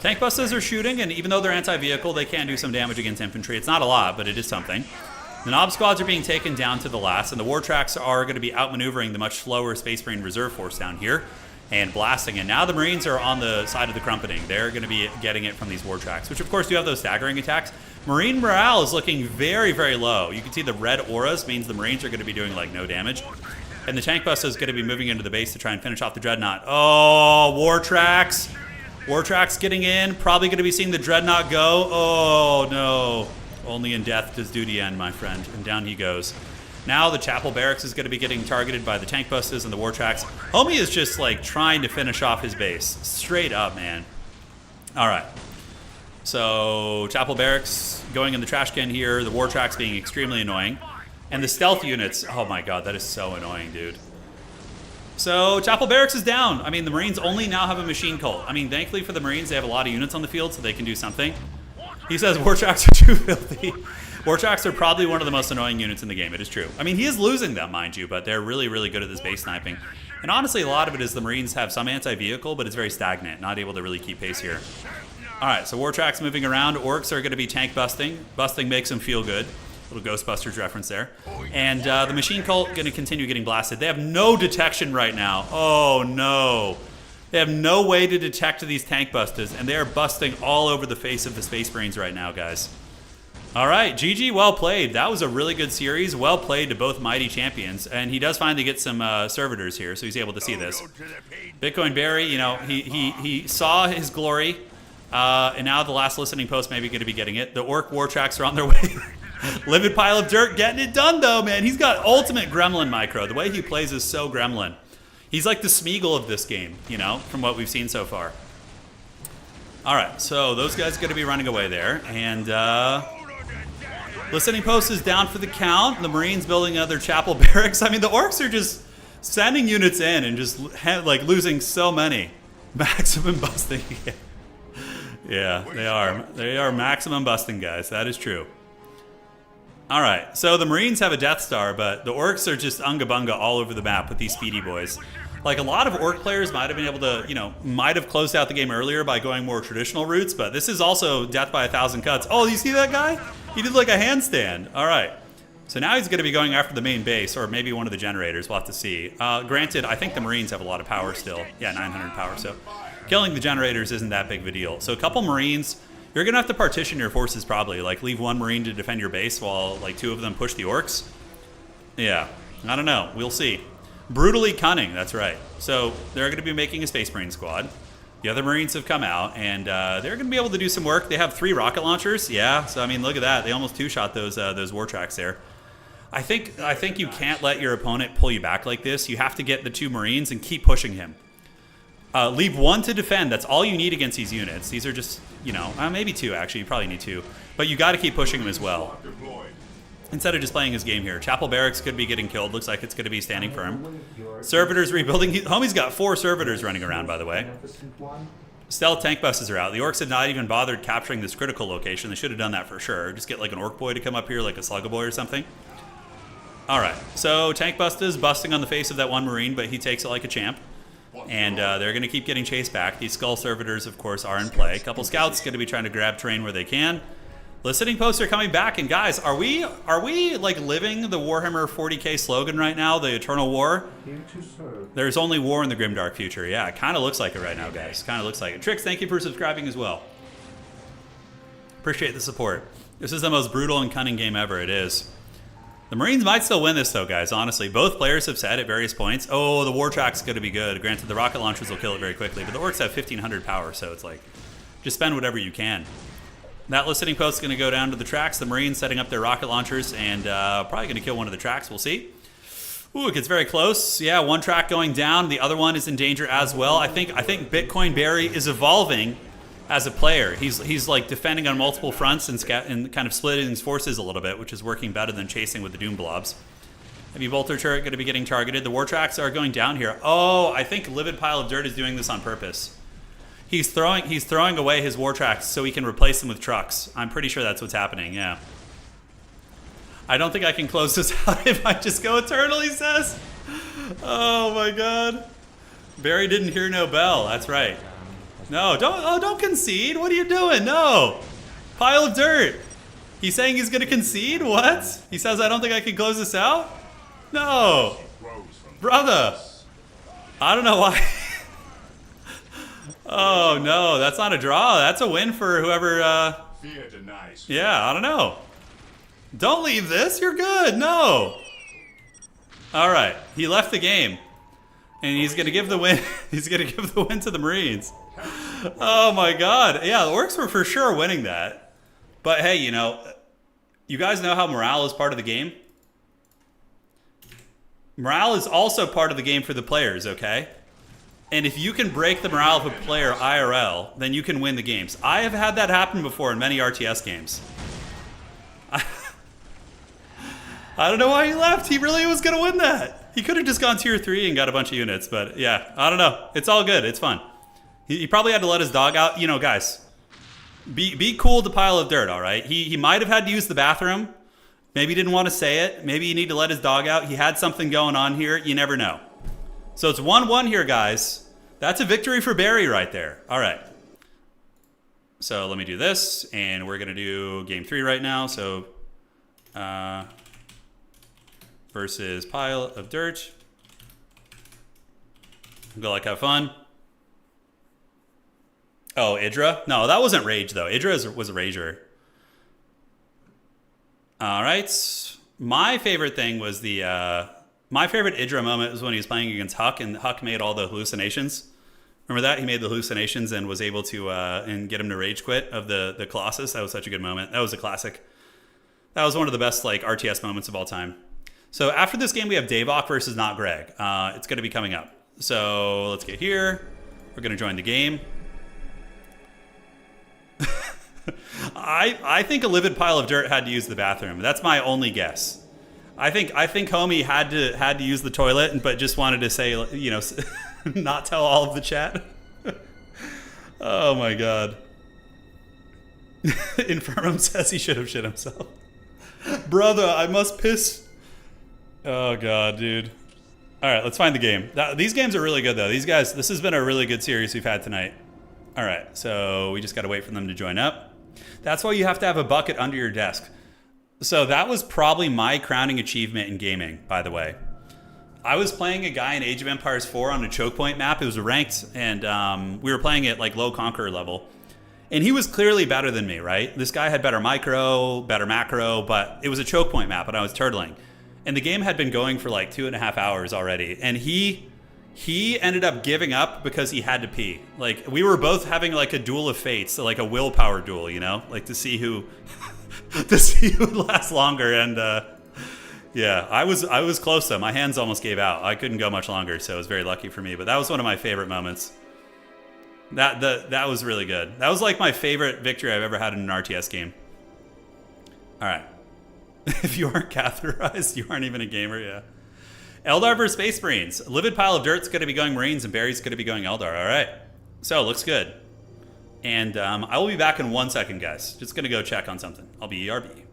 Tank busters are shooting, and even though they're anti-vehicle, they can do some damage against infantry. It's not a lot, but it is something. The Knob Squads are being taken down to the last, and the War Tracks are going to be outmaneuvering the much slower Space Marine Reserve Force down here and blasting. And now the Marines are on the side of the crumpeting. They're going to be getting it from these War Tracks, which of course do have those staggering attacks. Marine morale is looking very, very low. You can see the red auras means the Marines are going to be doing no damage. And the Tank Bus is going to be moving into the base to try and finish off the Dreadnought. Oh, War Tracks. War Tracks getting in. Probably going to be seeing the Dreadnought go. Oh, no. Only in death does duty end, my friend. And down he goes. Now the Chapel Barracks is going to be getting targeted by the tank buses and the war tracks. Homie is just trying to finish off his base. Straight up, man. All right. So Chapel Barracks going in the trash can here. The war tracks being extremely annoying. And the stealth units. Oh my god, that is so annoying, dude. So Chapel Barracks is down. I mean, the Marines only now have a machine cult. I mean, thankfully for the Marines, they have a lot of units on the field so they can do something. He says war tracks are too filthy. War tracks are probably one of the most annoying units in the game. It is true. I mean, he is losing them, mind you, but they're really, really good at this base sniping. And honestly, a lot of it is the Marines have some anti-vehicle, but it's very stagnant, not able to really keep pace here. All right, so war tracks moving around. Orcs are going to be tank busting. Busting makes them feel good. Little Ghostbusters reference there. And the machine cult going to continue getting blasted. They have no detection right now. Oh, no. They have no way to detect these tank busters, and they are busting all over the face of the Space Marines right now, guys. All right, GG, well played. That was a really good series. Well played to both mighty champions, and he does finally get some servitors here, so he's able to see this. Bitcoin Barry, he saw his glory, and now the last listening post may be going to be getting it. The Orc war tracks are on their way. Livid pile of dirt getting it done, though, man. He's got ultimate gremlin micro. The way he plays is so gremlin. He's like the Smeagol of this game, you know, from what we've seen so far. All right, so those guys are going to be running away there. And listening post is down for the count. The Marines building another chapel barracks. I mean, the orcs are just sending units in and just like losing so many. Maximum busting. Yeah, they are. They are maximum busting, guys. That is true. All right, so the Marines have a Death Star, but the orcs are just unga bunga all over the map with these speedy boys. Like, a lot of orc players might have been able to, you know, might have closed out the game earlier by going more traditional routes, but this is also death by 1,000 cuts. Oh, you see that guy? He did like a handstand. All right. So now he's going to be going after the main base, or maybe one of the generators. We'll have to see. Granted, I think the Marines have a lot of power still. Yeah, 900 power, so killing the generators isn't that big of a deal. So a couple Marines, you're going to have to partition your forces probably. Like, leave one Marine to defend your base while, like, 2 of them push the orcs. Yeah, I don't know. We'll see. Brutally cunning, that's right. So they're going to be making a Space Marine squad. The other Marines have come out, and they're going to be able to do some work. They have 3 rocket launchers. Yeah, so I mean, look at that. They almost 2-shot those war tracks there. I think you can't let your opponent pull you back like this. You have to get the 2 Marines and keep pushing him. Leave 1 to defend. That's all you need against these units. These are just, you know, maybe 2 actually. You probably need 2. But you got to keep pushing him as well. Instead of just playing his game here. Chapel Barracks could be getting killed. Looks like it's going to be standing firm. Servitors rebuilding. Homie's got 4 servitors running around, by the way. Stealth tank buses are out. The orcs had not even bothered capturing this critical location. They should have done that for sure. Just get like an orc boy to come up here, like a slugga boy or something. All right. So tank busters busting on the face of that 1 Marine, but he takes it like a champ. And they're going to keep getting chased back. These skull servitors, of course, are in play. A couple scouts going to be trying to grab terrain where they can. Listening posts are coming back, and guys, are we like living the Warhammer 40k slogan right now, the Eternal War? There's only war in the grimdark future. Yeah, it kind of looks like it right now, guys. Kind of looks like it. Trix, thank you for subscribing as well. Appreciate the support. This is the most brutal and cunning game ever. It is. The Marines might still win this, though, guys, honestly. Both players have said at various points, oh, the war track's going to be good. Granted, the rocket launchers will kill it very quickly, but the orcs have 1,500 power, so it's like, just spend whatever you can. That listening post is going to go down to the tracks. The Marines setting up their rocket launchers and probably going to kill one of the tracks. We'll see. Ooh, it gets very close. Yeah, 1 track going down. The other one is in danger as well. I think Bitcoin Barry is evolving as a player. He's like defending on multiple fronts and kind of splitting his forces a little bit, which is working better than chasing with the Doom Blobs. Heavy bolter turret going to be getting targeted. The war tracks are going down here. Oh, I think Livid Pile of Dirt is doing this on purpose. He's throwing away his war tracks so he can replace them with trucks. I'm pretty sure that's what's happening, yeah. I don't think I can close this out if I just go eternal, he says. Oh my god. Barry didn't hear no bell, that's right. No, don't concede. What are you doing? No. Pile of dirt. He's saying he's gonna concede? What? He says I don't think I can close this out? No. Brother. I don't know why. Oh no, that's not a draw. That's a win for whoever. Yeah, I don't know. Don't leave this. You're good. No. All right, he left the game, and he's gonna give the win. He's gonna give the win to the Marines. Oh my God. Yeah, the orcs were for sure winning that. But hey, you know, you guys know how morale is part of the game. Morale is also part of the game for the players. Okay. And if you can break the morale of a player IRL, then you can win the games. I have had that happen before in many RTS games. I don't know why he left. He really was going to win that. He could have just gone tier 3 and got a bunch of units. But yeah, I don't know. It's all good. It's fun. He probably had to let his dog out. You know, guys, be cool to Pile of Dirt, all right? He might have had to use the bathroom. Maybe he didn't want to say it. Maybe you need to let his dog out. He had something going on here. You never know. So it's 1-1 here, guys. That's a victory for Barry right there. All right. So let me do this, and we're going to do game 3 right now. So versus Pile of Dirt. Go like have fun. Oh, Idra? No, that wasn't Rage, though. Idra was a Rager. All right. My favorite thing was the... my favorite Idra moment was when he was playing against Huck, and Huck made all the hallucinations. Remember that? He made the hallucinations and was able to and get him to rage quit of the Colossus. That was such a good moment. That was a classic. That was one of the best like RTS moments of all time. So after this game, we have Davok versus Not Greg. It's going to be coming up. So let's get here. We're going to join the game. I think a livid pile of dirt had to use the bathroom. That's my only guess. I think homie had to use the toilet, but just wanted to say, you know, not tell all of the chat. Oh my god. Infirmum says he should have shit himself. Brother, I must piss. Oh god, dude. All right, let's find the game. These games are really good though. These guys, this has been a really good series we've had tonight. All right, so we just got to wait for them to join up. That's why you have to have a bucket under your desk. So that was probably my crowning achievement in gaming, by the way. I was playing a guy in Age of Empires 4 on a choke point map. It was a ranked, and we were playing it like low conqueror level. And he was clearly better than me, right? This guy had better micro, better macro, but it was a choke point map, and I was turtling. And the game had been going for like 2.5 hours already. And he ended up giving up because he had to pee. Like, we were both having like a duel of fates, so like a willpower duel, you know? Like to see who would last longer. And yeah, I was close though. My hands almost gave out. I couldn't go much longer, so it was very lucky for me. But that was one of my favorite moments. That was really good. That was like my favorite victory I've ever had in an RTS game. All right. If you aren't catheterized, you aren't even a gamer, yeah. Eldar versus Space Marines. A livid pile of dirt's going to be going Marines, and Barry's going to be going Eldar. All right. So, looks good. And I will be back in 1 second, guys. Just going to go check on something. I'll be ERB.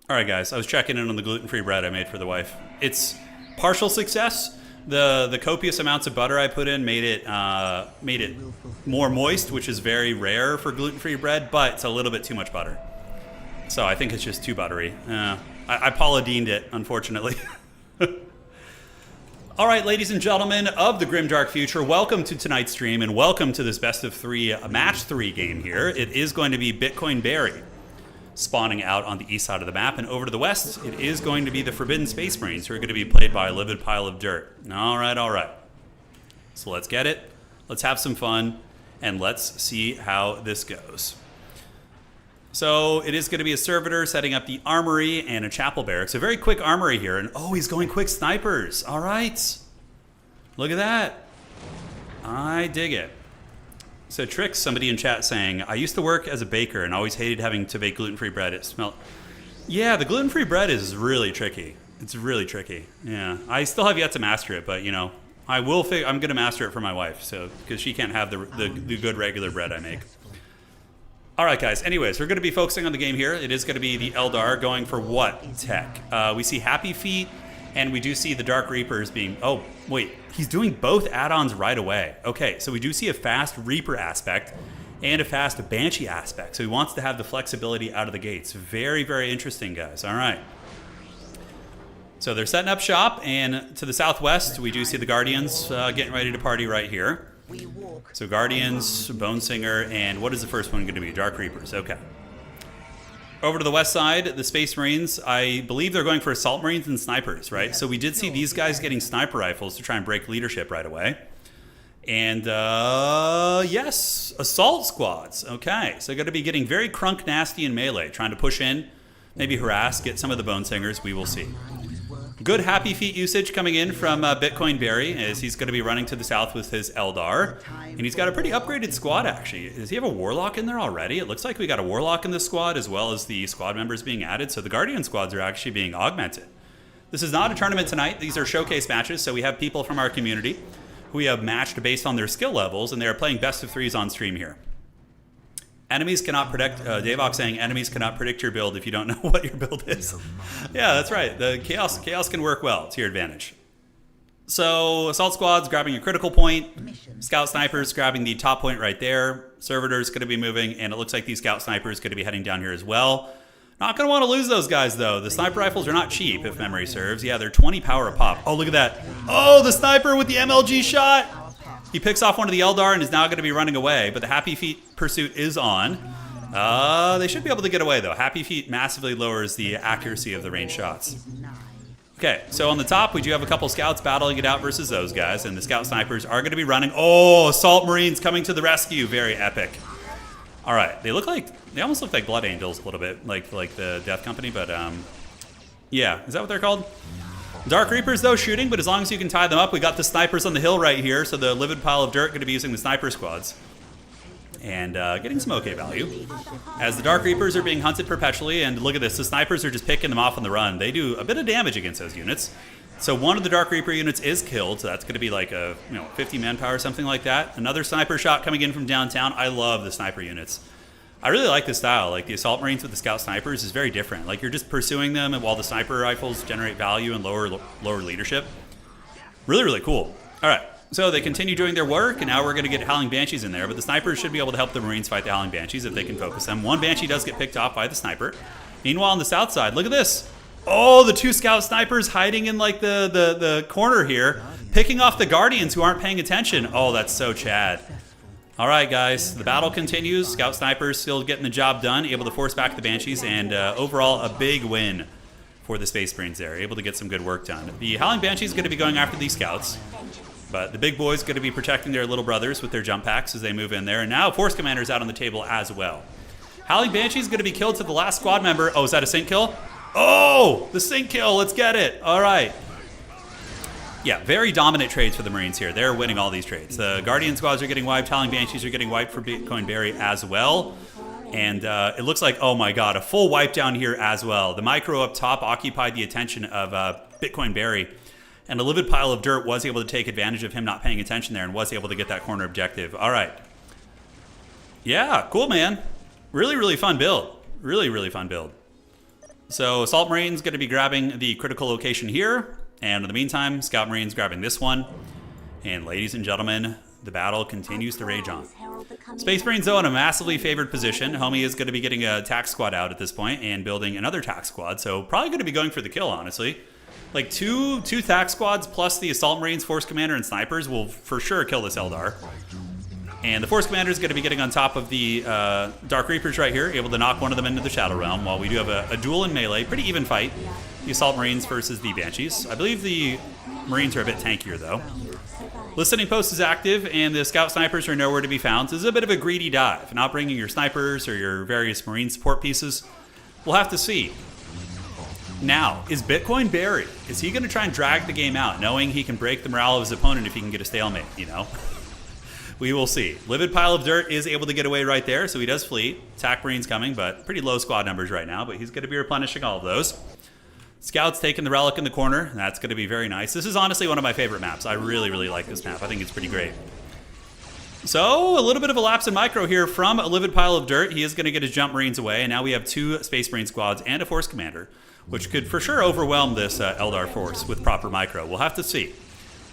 All right, guys, I was checking in on the gluten-free bread I made for the wife. It's partial success. The copious amounts of butter I put in made it more moist, which is very rare for gluten-free bread, but it's a little bit too much butter. So I think it's just too buttery. I Paula Deened it, unfortunately. All right, ladies and gentlemen of the Grimdark Future, welcome to tonight's stream, and welcome to this best of three match 3 game here. It is going to be Bitcoin Barry spawning out on the east side of the map, and over to the west, it is going to be the Forbidden Space Marines, who are going to be played by a livid pile of dirt. All right. So let's get it. Let's have some fun, and let's see how this goes. So it is going to be a servitor setting up the armory and a chapel barracks. A very quick armory here, and oh, he's going quick snipers. All right. Look at that. I dig it. So Trix, somebody in chat saying, I used to work as a baker and always hated having to bake gluten-free bread. It smelled... Yeah, the gluten-free bread is really tricky. It's really tricky. Yeah, I still have yet to master it, but, you know, I'm going to master it for my wife, so because she can't have the good regular bread I make. All right, guys. Anyways, we're going to be focusing on the game here. It is going to be the Eldar going for what tech? We see Happy Feet, and we do see the Dark Reapers being... Oh, wait. He's doing both add-ons right away. Okay, so we do see a fast Reaper aspect and a fast Banshee aspect. So he wants to have the flexibility out of the gates. Very, very interesting, guys. All right. So they're setting up shop, and to the southwest, we do see the Guardians getting ready to party right here. So Guardians, Bone Singer, and what is the first one going to be? Dark Reapers. Okay. Over to the west side, the Space Marines, I believe they're going for Assault Marines and Snipers, right? So we did see these guys getting sniper rifles to try and break leadership right away. And, yes, Assault Squads. Okay, so going to be getting very crunk nasty in melee, trying to push in, maybe harass, get some of the Bone Singers. We will see. Good Happy Feet usage coming in from Bitcoin Barry, as he's going to be running to the south with his Eldar. And he's got a pretty upgraded squad, actually. Does he have a Warlock in there already? It looks like we got a Warlock in this squad, as well as the squad members being added. So the Guardian squads are actually being augmented. This is not a tournament tonight. These are showcase matches, so we have people from our community who we have matched based on their skill levels, and they are playing best of threes on stream here. Enemies cannot predict, Davok saying, enemies cannot predict your build if you don't know what your build is. Yeah, that's right. The chaos can work well to your advantage. So, assault squads grabbing a critical point. Scout snipers grabbing the top point right there. Servitors going to be moving, and it looks like these scout snipers going to be heading down here as well. Not going to want to lose those guys, though. The sniper rifles are not cheap, if memory serves. Yeah, they're 20 power a pop. Oh, look at that. Oh, the sniper with the MLG shot. He picks off one of the Eldar and is now going to be running away, but the Happy Feet pursuit is on. They should be able to get away, though. Happy Feet massively lowers the accuracy of the range shots. Okay, so on the top, we do have a couple scouts battling it out versus those guys, and the scout snipers are going to be running. Oh, Assault Marines coming to the rescue. Very epic. All right, they almost look like Blood Angels a little bit, like the Death Company, but yeah, is that what they're called? Dark Reapers, though, shooting, but as long as you can tie them up, we got the snipers on the hill right here, so the Livid Pile of Dirt going to be using the sniper squads. And getting some okay value. As the Dark Reapers are being hunted perpetually, and look at this, the snipers are just picking them off on the run. They do a bit of damage against those units. So one of the Dark Reaper units is killed, so that's going to be like a 50 manpower or something like that. Another sniper shot coming in from downtown. I love the sniper units. I really like this style. Like the Assault Marines with the Scout Snipers is very different. Like you're just pursuing them, and while the sniper rifles generate value and lower leadership. Really, really cool. All right, so they continue doing their work, and now we're going to get Howling Banshees in there, but the snipers should be able to help the Marines fight the Howling Banshees if they can focus them. One Banshee does get picked off by the sniper. Meanwhile, on the south side, look at this. Oh, the two Scout Snipers hiding in like the corner here, picking off the Guardians who aren't paying attention. Oh, that's so Chad. All right, guys, the battle continues. Scout Snipers still getting the job done, able to force back the Banshees, and overall a big win for the Space Marines there, able to get some good work done. The Howling Banshees is going to be going after these Scouts, but the big boys going to be protecting their little brothers with their jump packs as they move in there, and now Force Commander's out on the table as well. Howling Banshee is going to be killed to the last squad member. Oh, is that a sync kill? Oh, the sync kill, let's get it. All right. Yeah, very dominant trades for the Marines here. They're winning all these trades. The Guardian squads are getting wiped. Howling Banshees are getting wiped for Bitcoin Barry as well. And it looks like, oh my god, a full wipe down here as well. The micro up top occupied the attention of Bitcoin Barry. And a Livid Pile of Dirt was able to take advantage of him not paying attention there and was able to get that corner objective. All right. Yeah, cool, man. Really, really fun build. Really, really fun build. So Assault Marine's going to be grabbing the critical location here. And in the meantime, Scout Marines grabbing this one. And ladies and gentlemen, the battle continues to rage on. Space Marines, though, in a massively favored position. Homie is going to be getting a tax squad out at this point and building another tax squad. So probably going to be going for the kill, honestly. Like two tax squads plus the Assault Marines, Force Commander, and Snipers will for sure kill this Eldar. And the Force Commander is going to be getting on top of the Dark Reapers right here, able to knock one of them into the Shadow Realm, while we do have a duel in melee. Pretty even fight. The Assault Marines versus the Banshees. I believe the Marines are a bit tankier, though. Listening post is active, and the Scout Snipers are nowhere to be found. So this is a bit of a greedy dive. Not bringing your Snipers or your various Marine support pieces. We'll have to see. Now, is Bitcoin Barry? Is he going to try and drag the game out, knowing he can break the morale of his opponent if he can get a stalemate, you know? We will see. Livid Pile of Dirt is able to get away right there, so he does flee. Attack Marine's coming, but pretty low squad numbers right now, but he's going to be replenishing all of those. Scouts taking the Relic in the corner. That's going to be very nice. This is honestly one of my favorite maps. I really, really like this map. I think it's pretty great. So, a little bit of a lapse in micro here from a Livid Pile of Dirt. He is going to get his Jump Marines away, and now we have two Space Marine squads and a Force Commander, which could for sure overwhelm this Eldar force with proper micro. We'll have to see.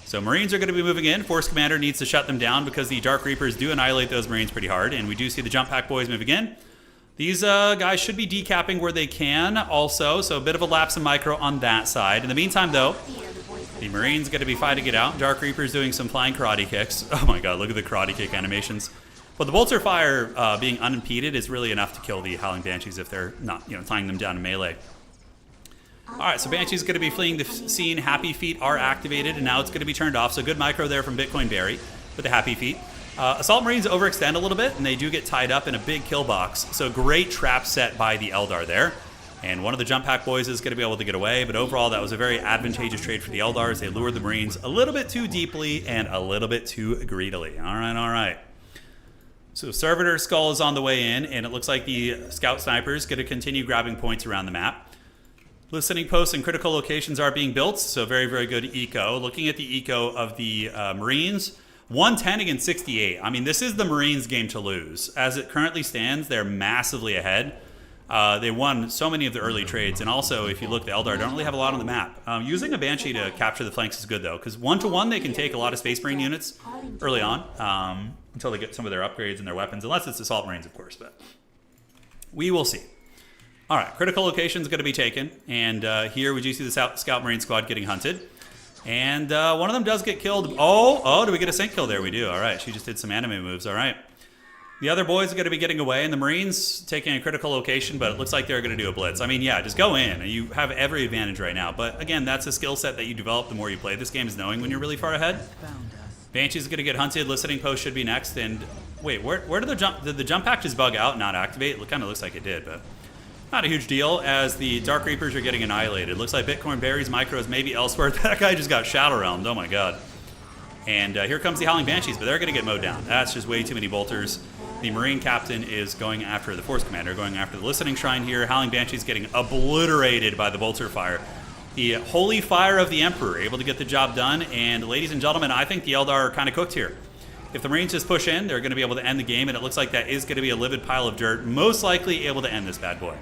So Marines are going to be moving in. Force Commander needs to shut them down because the Dark Reapers do annihilate those Marines pretty hard, and we do see the Jump Pack boys moving in. These guys should be decapping where they can also, so a bit of a lapse in micro on that side. In the meantime, though, the Marines going to be fighting it out. Dark Reapers doing some flying karate kicks. Oh my god, look at the karate kick animations. But the bolter fire being unimpeded is really enough to kill the Howling Banshees if they're not, tying them down in melee. All right, so Banshee's going to be fleeing the scene. Happy Feet are activated, and now it's going to be turned off. So good micro there from Bitcoin Barry with the Happy Feet. Assault Marines overextend a little bit, and they do get tied up in a big kill box. So great trap set by the Eldar there. And one of the jump pack boys is going to be able to get away, but overall that was a very advantageous trade for the Eldars. They lured the Marines a little bit too deeply and a little bit too greedily. All right. So Servitor Skull is on the way in, and it looks like the Scout Sniper is going to continue grabbing points around the map. Listening posts and critical locations are being built, so very, very good eco. Looking at the eco of the Marines, 110 against 68. I mean, this is the Marines' game to lose. As it currently stands, they're massively ahead. They won so many of the early trades, and also, if you look, the Eldar don't really have a lot on the map. Using a Banshee to capture the flanks is good, though, because 1-to-1, they can take a lot of Space Marine units early on, until they get some of their upgrades and their weapons, unless it's Assault Marines, of course, but we will see. All right, critical location is going to be taken, and here we do see the Scout Marine squad getting hunted, and one of them does get killed. Oh, do we get a sync kill there? We do. All right, she just did some anime moves. All right. The other boys are going to be getting away, and the Marines taking a critical location, but it looks like they're going to do a blitz. I mean, yeah, just go in. You have every advantage right now, but again, that's a skill set that you develop the more you play this game, is knowing when you're really far ahead. Banshee's going to get hunted. Listening post should be next, and wait, where did the jump pack just bug out and not activate? It kind of looks like it did, but not a huge deal, as the Dark Reapers are getting annihilated. Looks like Bitcoin Berries, Micros, maybe elsewhere. That guy just got Shadow Realmed. Oh my god. And here comes the Howling Banshees, but they're going to get mowed down. That's just way too many bolters. The Marine Captain is going after the Force Commander, going after the Listening Shrine here. Howling Banshees getting obliterated by the bolter fire. The Holy Fire of the Emperor able to get the job done. And ladies and gentlemen, I think the Eldar are kind of cooked here. If the Marines just push in, they're going to be able to end the game, and it looks like that is going to be a livid pile of dirt, most likely able to end this bad boy.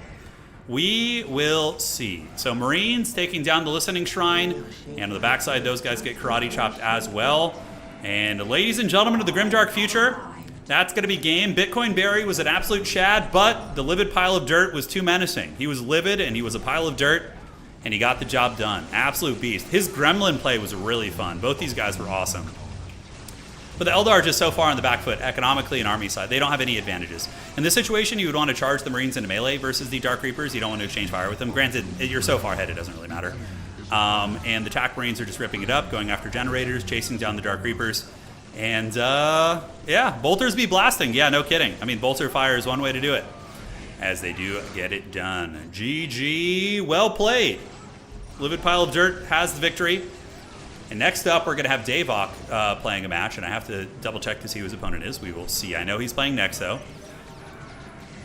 We will see. So Marines taking down the Listening Shrine, and on the backside, those guys get karate chopped as well. And ladies and gentlemen of the grimdark future, that's going to be game. Bitcoin Berry was an absolute shad, but the livid pile of dirt was too menacing. He was livid, and he was a pile of dirt, and he got the job done. Absolute beast. His gremlin play was really fun. Both these guys were awesome. But the Eldar are just so far on the back foot, economically and army side. They don't have any advantages. In this situation, you would want to charge the Marines into melee versus the Dark Reapers. You don't want to exchange fire with them. Granted, you're so far ahead, it doesn't really matter. And the attack Marines are just ripping it up, going after generators, chasing down the Dark Reapers. And, yeah, bolters be blasting. Yeah, no kidding. I mean, bolter fire is one way to do it, as they do get it done. GG, well played. Livid Pile of Dirt has the victory. And next up, we're going to have Davok playing a match, and I have to double-check to see who his opponent is. We will see. I know he's playing next, though.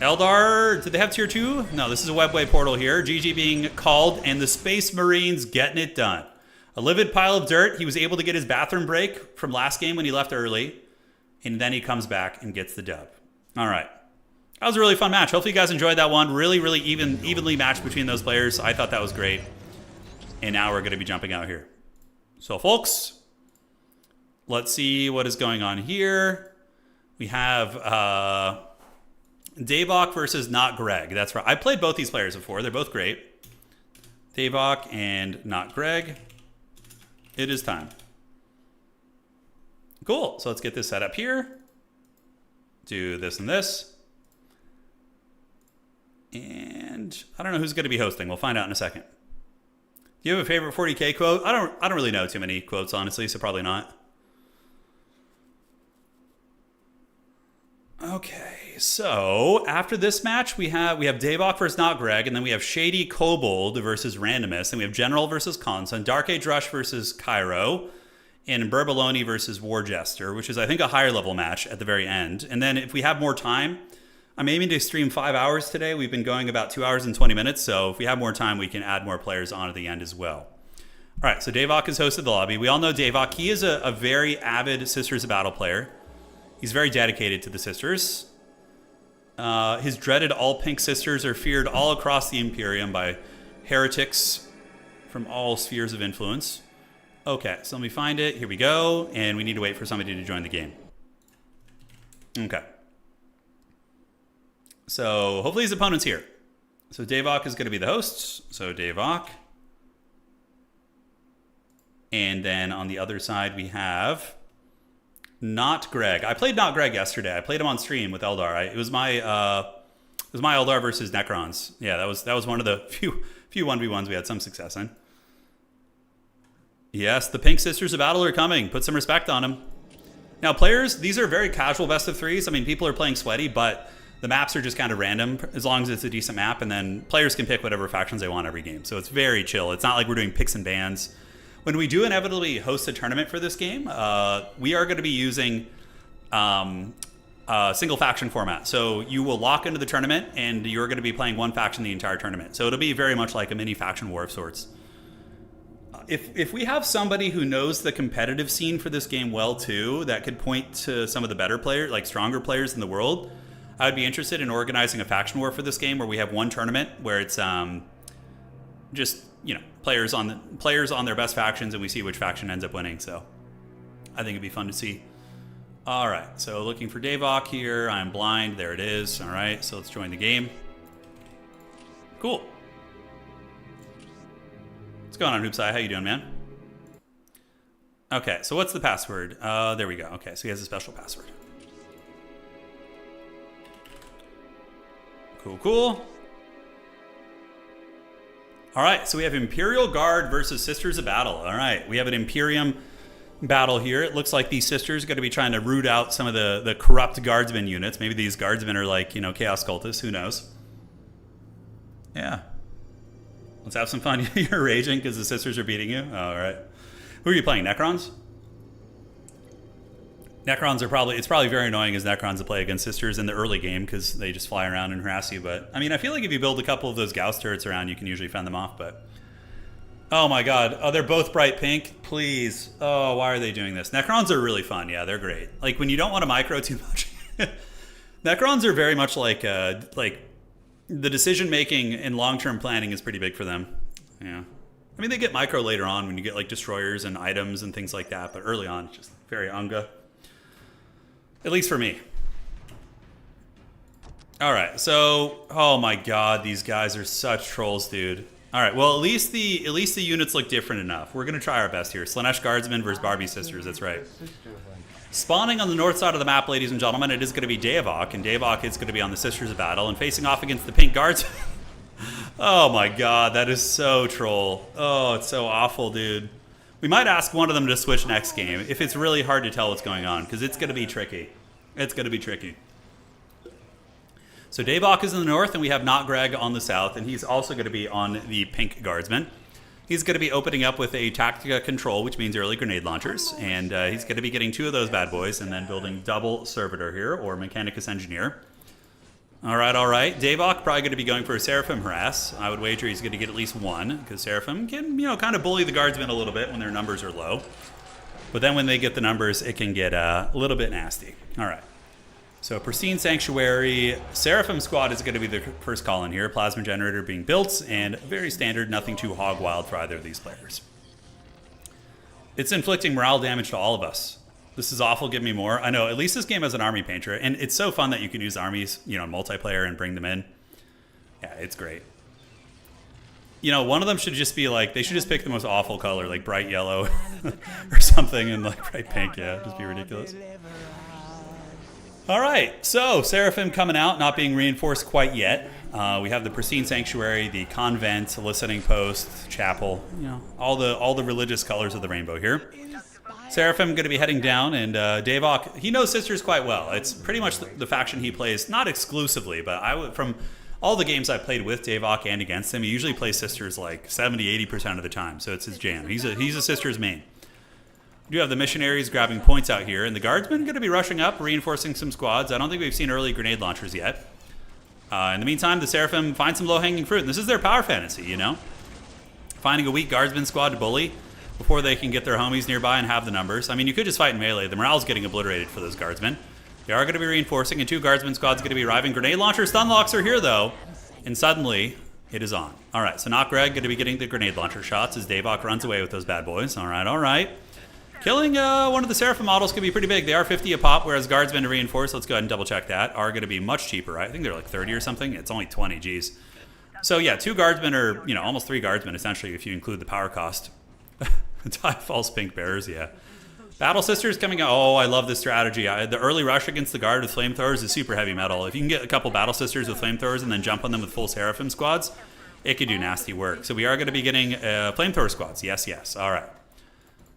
Eldar, did they have Tier 2? No, this is a Webway portal here. GG being called, and the Space Marines getting it done. A livid pile of dirt. He was able to get his bathroom break from last game when he left early, and then he comes back and gets the dub. All right. That was a really fun match. Hopefully you guys enjoyed that one. Really, really evenly matched between those players. I thought that was great. And now we're going to be jumping out here. So, folks, let's see what is going on here. We have Davok versus Not Greg. That's right. I played both these players before. They're both great. Davok and Not Greg. It is time. Cool. So let's get this set up here. Do this and this. And I don't know who's going to be hosting. We'll find out in a second. Do you have a favorite 40K quote? I don't really know too many quotes, honestly, so probably not. Okay, so after this match, we have Davok versus Not Greg, and then we have Shady Kobold versus Randomist, and we have General versus Conson, Dark Age Rush versus Cairo, and Burbaloni versus War Jester, which is, I think, a higher level match at the very end. And then if we have more time, I'm aiming to stream 5 hours today. We've been going about 2 hours and 20 minutes, so if we have more time, we can add more players on at the end as well. All right, so Davok has hosted the lobby. We all know Davok. He is a very avid Sisters of Battle player. He's very dedicated to the Sisters. His dreaded all-pink Sisters are feared all across the Imperium by heretics from all spheres of influence. Okay, so let me find it. Here we go, and we need to wait for somebody to join the game. Okay. So hopefully his opponent's here. So Davok is going to be the host. So Davok. And then on the other side we have Not Greg. I played Not Greg yesterday. I played him on stream with Eldar. It was my Eldar versus Necrons. Yeah, that was one of the few 1v1s we had some success in. Yes, the Pink Sisters of Battle are coming. Put some respect on them. Now, players, these are very casual best of threes. I mean, people are playing sweaty, but The maps are just kind of random as long as it's a decent map, and then players can pick whatever factions they want every game. So it's very chill. It's not like we're doing picks and bans. When we do inevitably host a tournament for this game, we are going to be using single faction format. So you will lock into the tournament, and you're going to be playing one faction the entire tournament. So it'll be very much like a mini faction war of sorts. If we have somebody who knows the competitive scene for this game well too, that could point to some of the better players, like stronger players in the world, I would be interested in organizing a faction war for this game where we have one tournament where it's just, you know, players on their best factions, and we see which faction ends up winning. So I think it'd be fun to see. All right, so looking for Davok here. I'm blind. There it is. All right, so let's join the game. Cool. What's going on, Hoopsai? How you doing, man? Okay, so what's the password? There we go. Okay, so he has a special password. Cool. All right, so we have Imperial Guard versus Sisters of Battle. All right, we have an Imperium battle here. It looks like these sisters are going to be trying to root out some of the corrupt guardsmen units. Maybe these guardsmen are like, you know, chaos cultists. Who knows? Yeah. Let's have some fun. You're raging because the sisters are beating you? All right. Who are you playing? Necrons? Necrons are probably... It's probably very annoying as Necrons to play against sisters in the early game because they just fly around and harass you. But, I mean, I feel like if you build a couple of those Gauss turrets around, you can usually fend them off, but... Oh my god. Oh, they're both bright pink. Please. Oh, why are they doing this? Necrons are really fun. Yeah, they're great. Like, when you don't want to micro too much. Necrons are very much like the decision-making and long-term planning is pretty big for them. Yeah. I mean, they get micro later on when you get, like, destroyers and items and things like that. But early on, it's just very Unga. At least for me. All right. So, oh my god. These guys are such trolls, dude. All right, well, at least the units look different enough. We're going to try our best here. Slanesh Guardsmen versus Barbie Sisters, that's right. Spawning on the north side of the map, ladies and gentlemen, it is going to be Davok, and Davok is going to be on the Sisters of Battle, and facing off against the Pink Guards. Oh my god, that is so troll. Oh, it's so awful, dude. We might ask one of them to switch next game, if it's really hard to tell what's going on, because it's going to be tricky. It's going to be tricky. So Davok is in the north, and we have Not Greg on the south, and he's also going to be on the Pink Guardsmen. He's going to be opening up with a Tactica Control, which means early grenade launchers, and he's going to be getting 2 of those bad boys, and then building double Servitor here, or Mechanicus Engineer. All right. Davok probably going to be going for a Seraphim Harass. I would wager he's going to get at least 1, because Seraphim can, you know, kind of bully the Guardsmen a little bit when their numbers are low. But then when they get the numbers, it can get a little bit nasty. All right. So Pristine Sanctuary, Seraphim Squad is going to be the first call in here. Plasma Generator being built, and very standard, nothing too hog wild for either of these players. It's inflicting morale damage to all of us. This is awful, give me more. I know, at least this game has an army painter, and it's so fun that you can use armies, you know, in multiplayer and bring them in. Yeah, it's great. You know, one of them should just be like, they should just pick the most awful color, like bright yellow or something, and like bright pink, yeah, just be ridiculous. All right, so Seraphim coming out, not being reinforced quite yet. We have the Pristine Sanctuary, the Convent, Listening Post, Chapel, you know, all the religious colors of the rainbow here. Seraphim going to be heading down, and Davok, he knows Sisters quite well. It's pretty much the faction he plays, not exclusively, but from all the games I've played with Davok and against him, he usually plays Sisters like 70-80% of the time, so it's his jam. He's a Sisters main. We do have the missionaries grabbing points out here, and the guardsmen going to be rushing up, reinforcing some squads. I don't think we've seen early grenade launchers yet. In the meantime, the Seraphim find some low-hanging fruit. And this is their power fantasy, you know? Finding a weak guardsman squad to bully before they can get their homies nearby and have the numbers. I mean, you could just fight in melee. The morale's getting obliterated for those guardsmen. They are going to be reinforcing, and 2 guardsman squads going to be arriving. Grenade launcher stun locks are here, though. And suddenly, it is on. All right, so Not Greg going to be getting the grenade launcher shots as Davok runs away with those bad boys. All right. Killing one of the Seraphim models could be pretty big. They are 50 a pop, whereas Guardsmen to reinforce, let's go ahead and double check that, are going to be much cheaper. I think they're like 30 or something. It's only 20, geez. So yeah, 2 Guardsmen are, you know, almost 3 Guardsmen essentially if you include the power cost. Die false pink bearers, yeah. Battle Sisters coming out. Oh, I love this strategy. The early rush against the guard with flamethrowers is super heavy metal. If you can get a couple Battle Sisters with flamethrowers and then jump on them with full Seraphim squads, it could do nasty work. So we are going to be getting flamethrower squads. Yes. All right.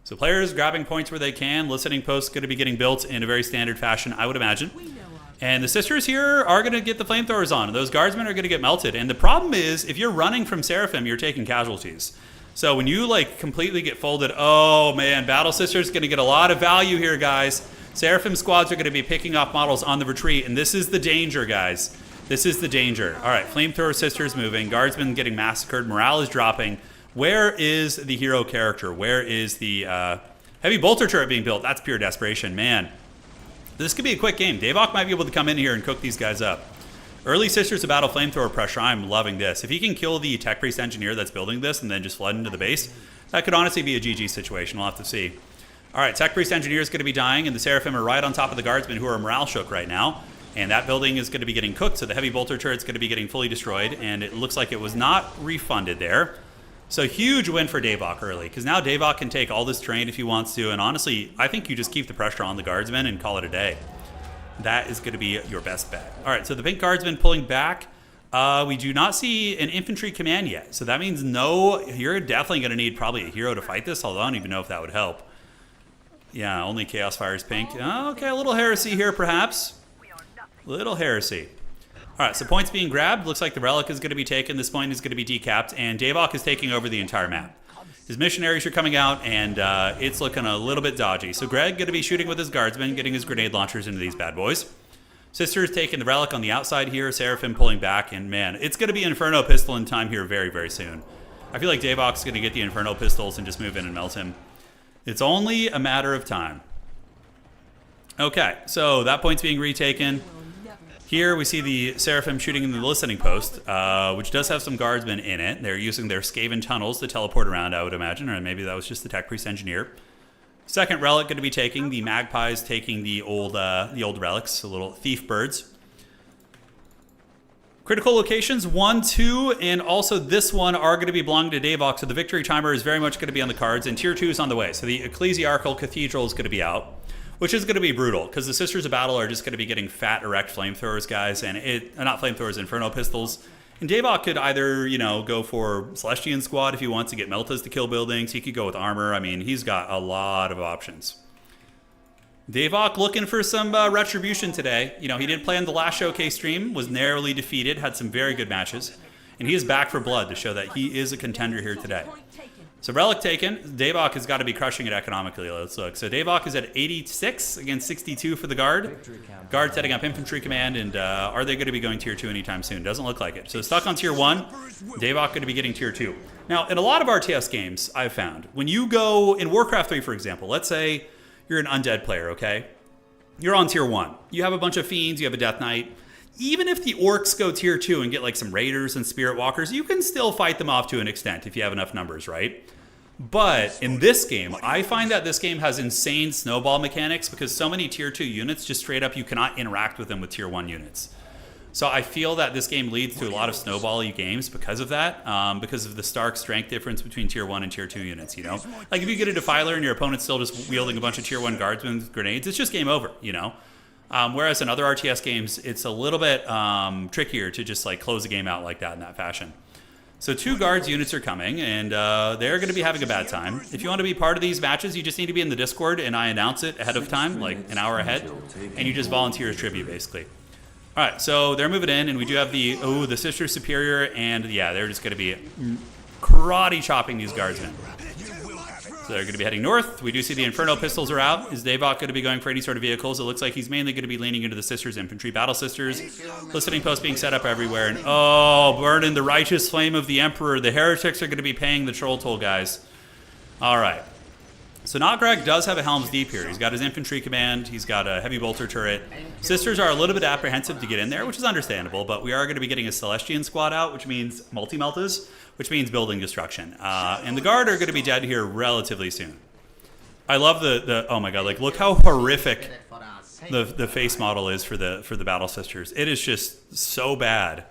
So players grabbing points where they can. Listening posts going to be getting built in a very standard fashion, I would imagine. And the sisters here are going to get the flamethrowers on, and those guardsmen are going to get melted. And the problem is, if you're running from Seraphim, you're taking casualties. So when you like completely get folded, oh man, Battle Sisters going to get a lot of value here, guys. Seraphim squads are going to be picking off models on the retreat, and this is the danger, guys. This is the danger. All right, Flamethrower Sisters moving, guardsmen getting massacred, morale is dropping. Where is the hero character? Where is the heavy bolter turret being built? That's pure desperation, man. This could be a quick game. Davok might be able to come in here and cook these guys up. Early Sisters of Battle Flamethrower pressure. I'm loving this. If he can kill the Tech Priest Engineer that's building this and then just flood into the base, that could honestly be a GG situation. We'll have to see. All right, Tech Priest Engineer is going to be dying, and the Seraphim are right on top of the Guardsmen, who are morale shook right now. And that building is going to be getting cooked, so the heavy bolter turret's going to be getting fully destroyed, and it looks like it was not refunded there. So huge win for Davok early, because now Davok can take all this terrain if he wants to, and honestly, I think you just keep the pressure on the Guardsmen and call it a day. That is going to be your best bet. All right, so the pink Guardsmen pulling back. We do not see an infantry command yet, so that means no, you're definitely going to need probably a hero to fight this, although I don't even know if that would help. Yeah, only Chaos Fire is pink. Okay, a little heresy here perhaps. Little heresy. All right, so points being grabbed. Looks like the relic is going to be taken. This point is going to be decapped, and Davok is taking over the entire map. His missionaries are coming out, and it's looking a little bit dodgy. So Greg going to be shooting with his guardsmen, getting his grenade launchers into these bad boys. Sisters taking the relic on the outside here. Seraphim pulling back, and man, it's going to be Inferno Pistol in time here very, very soon. I feel like Davok's going to get the Inferno Pistols and just move in and melt him. It's only a matter of time. Okay, so that point's being retaken. Here we see the Seraphim shooting in the listening post, which does have some guardsmen in it. They're using their Skaven tunnels to teleport around, I would imagine, or maybe that was just the Tech Priest Engineer. Second relic going to be taking the Magpies, taking the old relics, the little thief birds. Critical locations 1, 2, and also this one are going to be belonging to Davok, so the victory timer is very much going to be on the cards, and tier 2 is on the way. So the Ecclesiarchal Cathedral is going to be out, which is going to be brutal, because the Sisters of Battle are just going to be getting fat, erect flamethrowers, guys, and not flamethrowers, Inferno Pistols. And Davok could either, you know, go for Celestian Squad if he wants to get Meltas to kill buildings. He could go with armor. I mean, he's got a lot of options. Davok looking for some retribution today. You know, he didn't play in the last showcase stream, was narrowly defeated, had some very good matches. And he is back for blood to show that he is a contender here today. So relic taken. Davok has got to be crushing it economically. Let's look. So Davok is at 86 against 62 for the guard. Guard setting up infantry command, and are they going to be going tier 2 anytime soon? Doesn't look like it. So stuck on tier 1. Davok going to be getting tier 2. Now, in a lot of RTS games, I've found, when you go in Warcraft 3, for example, let's say you're an undead player, okay? You're on tier 1. You have a bunch of fiends, you have a Death Knight. Even if the orcs go tier 2 and get like some raiders and spirit walkers, you can still fight them off to an extent if you have enough numbers, right? But in this game, I find that this game has insane snowball mechanics because so many tier 2 units just straight up you cannot interact with them with tier 1 units. So I feel that this game leads to a lot of snowball-y games because of that, because of the stark strength difference between tier 1 and tier 2 units, you know? Like if you get a Defiler and your opponent's still just wielding a bunch of tier 1 guardsmen with grenades, it's just game over, you know? Whereas in other RTS games, it's a little bit trickier to just like close a game out like that in that fashion. So 2 guards units are coming, and they're going to be having a bad time. If you want to be part of these matches, you just need to be in the Discord, and I announce it ahead of time, like an hour ahead, and you just volunteer as tribute, basically. All right, so they're moving in, and we do have the Sister Superior, and yeah, they're just going to be karate chopping these guardsmen. So they're going to be heading north. We do see the Inferno Pistols are out. Is Davok going to be going for any sort of vehicles? It looks like he's mainly going to be leaning into the Sisters Infantry. Battle Sisters, listening posts being set up everywhere. And oh, burn in the righteous flame of the Emperor. The heretics are going to be paying the troll toll, guys. All right. So Nogreg does have a Helm's Deep here. He's got his infantry command. He's got a heavy bolter turret. Sisters are a little bit apprehensive to get in there, which is understandable, but we are going to be getting a Celestian squad out, which means multi-meltas, which means building destruction. And the guard are going to be dead here relatively soon. I love the oh my god, like look how horrific the face model is for the Battle Sisters. It is just so bad.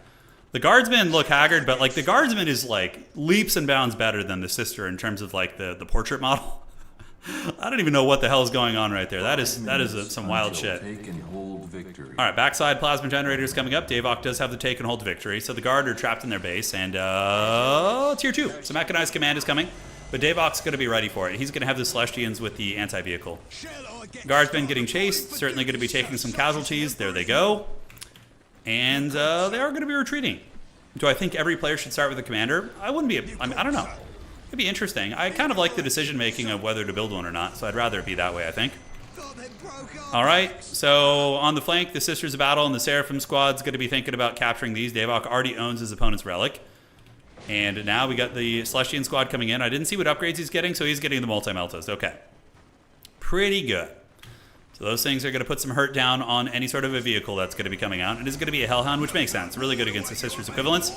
The guardsmen look haggard, but like the guardsman is like leaps and bounds better than the sister in terms of like the portrait model. I don't even know what the hell is going on right there. That is some wild shit. All right, backside plasma generators coming up. Davok does have the take and hold victory. So the guard are trapped in their base, and tier 2. So mechanized command is coming, but Davok's going to be ready for it. He's going to have the Celestians with the anti-vehicle. Guardsmen getting chased, certainly going to be taking some casualties. There they go. And they are going to be retreating. Do I think every player should start with a commander? I wouldn't be, I don't know. It'd be interesting. I kind of like the decision making of whether to build one or not, so I'd rather it be that way, I think. All right, so on the flank, the Sisters of Battle and the Seraphim squad's going to be thinking about capturing these. Davok already owns his opponent's relic. And now we got the Celestian squad coming in. I didn't see what upgrades he's getting, so he's getting the multi-meltas. Okay. Pretty good. So those things are going to put some hurt down on any sort of a vehicle that's going to be coming out. It is going to be a Hellhound, which makes sense. Really good against the Sisters equivalents.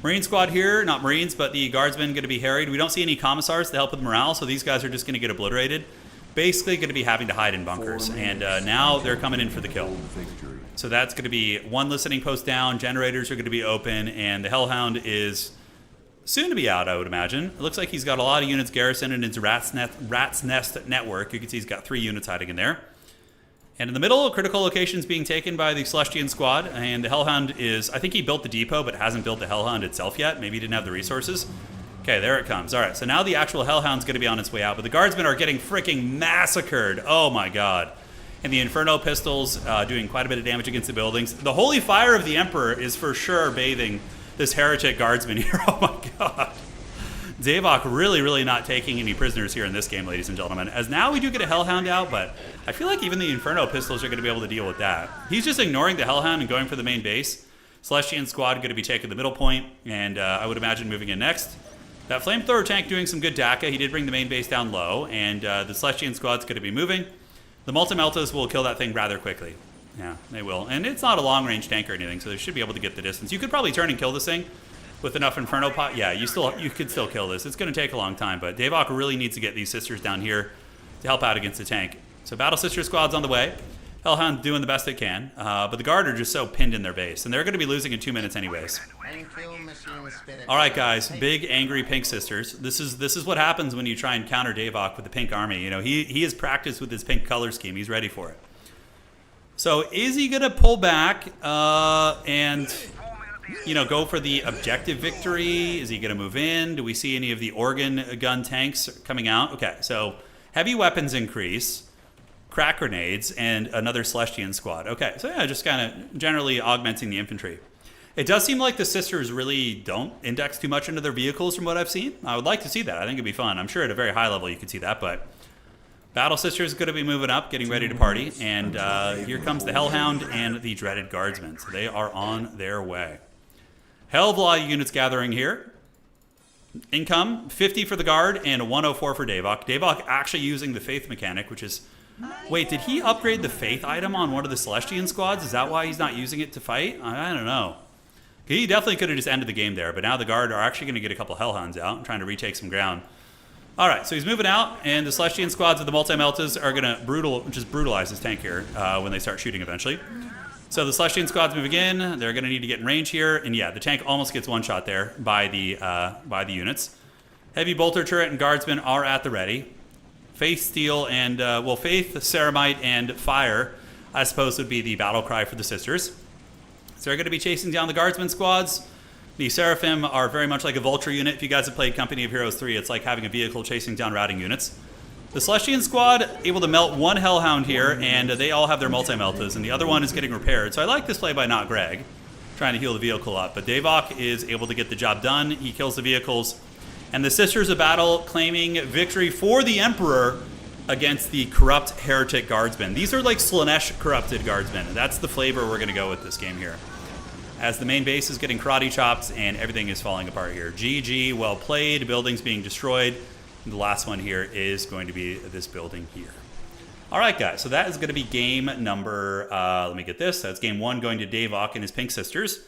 Marine squad here, not Marines, but the Guardsmen going to be harried. We don't see any Commissars to help with morale, so these guys are just going to get obliterated. Basically going to be having to hide in bunkers. And now they're coming in for the kill. So that's going to be one listening post down. Generators are going to be open, and the Hellhound is soon to be out, I would imagine. It looks like he's got a lot of units garrisoned in his Rat's Nest network. You can see he's got 3 units hiding in there. And in the middle, critical locations being taken by the Celestian squad. And the Hellhound is, I think he built the depot, but hasn't built the Hellhound itself yet. Maybe he didn't have the resources. Okay, there it comes. All right, so now the actual Hellhound's going to be on its way out. But the Guardsmen are getting freaking massacred. Oh, my God. And the Inferno pistols doing quite a bit of damage against the buildings. The Holy Fire of the Emperor is for sure bathing this heretic Guardsman here. Oh, my God. Davok really, really not taking any prisoners here in this game, ladies and gentlemen. As now we do get a Hellhound out, but I feel like even the Inferno pistols are going to be able to deal with that. He's just ignoring the Hellhound and going for the main base. Celestian squad going to be taking the middle point, and I would imagine moving in next. That flamethrower tank doing some good DACA. He did bring the main base down low, and the Celestian squad's going to be moving. The Multi-Meltas will kill that thing rather quickly. Yeah, they will. And it's not a long-range tank or anything, so they should be able to get the distance. You could probably turn and kill this thing with enough Inferno pot. Yeah, you could still kill this. It's going to take a long time, but Davok really needs to get these Sisters down here to help out against the tank. So Battle Sister squad's on the way. Hellhound doing the best it can, but the Guard are just so pinned in their base, and they're going to be losing in 2 minutes anyways. All right, guys, big angry pink Sisters. This is what happens when you try and counter Davok with the pink army. You know, he has practiced with his pink color scheme. He's ready for it. So is he going to pull back and, you know, go for the objective victory? Is he going to move in? Do we see any of the organ gun tanks coming out? Okay, so heavy weapons increase, crack grenades, and another Celestian squad. Okay, so yeah, just kind of generally augmenting the infantry. It does seem like the Sisters really don't index too much into their vehicles from what I've seen. I would like to see that. I think it'd be fun. I'm sure at a very high level you could see that, but Battle Sister is going to be moving up, getting ready to party, and here comes the Hellhound and the dreaded Guardsmen. So they are on their way. Hell of a lot of units gathering here. Income, 50 for the Guard and 104 for Davok. Davok actually using the Faith mechanic, which is... Wait, did he upgrade the Faith item on one of the Celestian squads? Is that why he's not using it to fight? I don't know. He definitely could have just ended the game there, but now the Guard are actually going to get a couple Hellhounds out and trying to retake some ground. All right, so he's moving out, and the Celestian squads with the multi-meltas are going to brutalize this tank here when they start shooting eventually. So the Celestian squad's moving in. They're going to need to get in range here, and yeah, the tank almost gets one shot there by the units. Heavy bolter turret and Guardsmen are at the ready. Faith, Steel, and Faith, Ceramite, and Fire, I suppose, would be the battle cry for the Sisters. So they're going to be chasing down the Guardsmen squads. The Seraphim are very much like a Vulture unit. If you guys have played Company of Heroes 3, it's like having a vehicle chasing down routing units. The Celestian squad able to melt one Hellhound here, and they all have their multi-meltas, and the other one is getting repaired. So I like this play by not Greg, trying to heal the vehicle up. But Davok is able to get the job done. He kills the vehicles. And the Sisters of Battle claiming victory for the Emperor against the corrupt heretic Guardsmen. These are like Slanesh corrupted Guardsmen. That's the flavor we're going to go with this game here. As the main base is getting karate chops and everything is falling apart here. GG, well played, buildings being destroyed. And the last one here is going to be this building here. All right, guys, so that is going to be game number, let me get this. That's game 1 going to Davok and his Pink Sisters.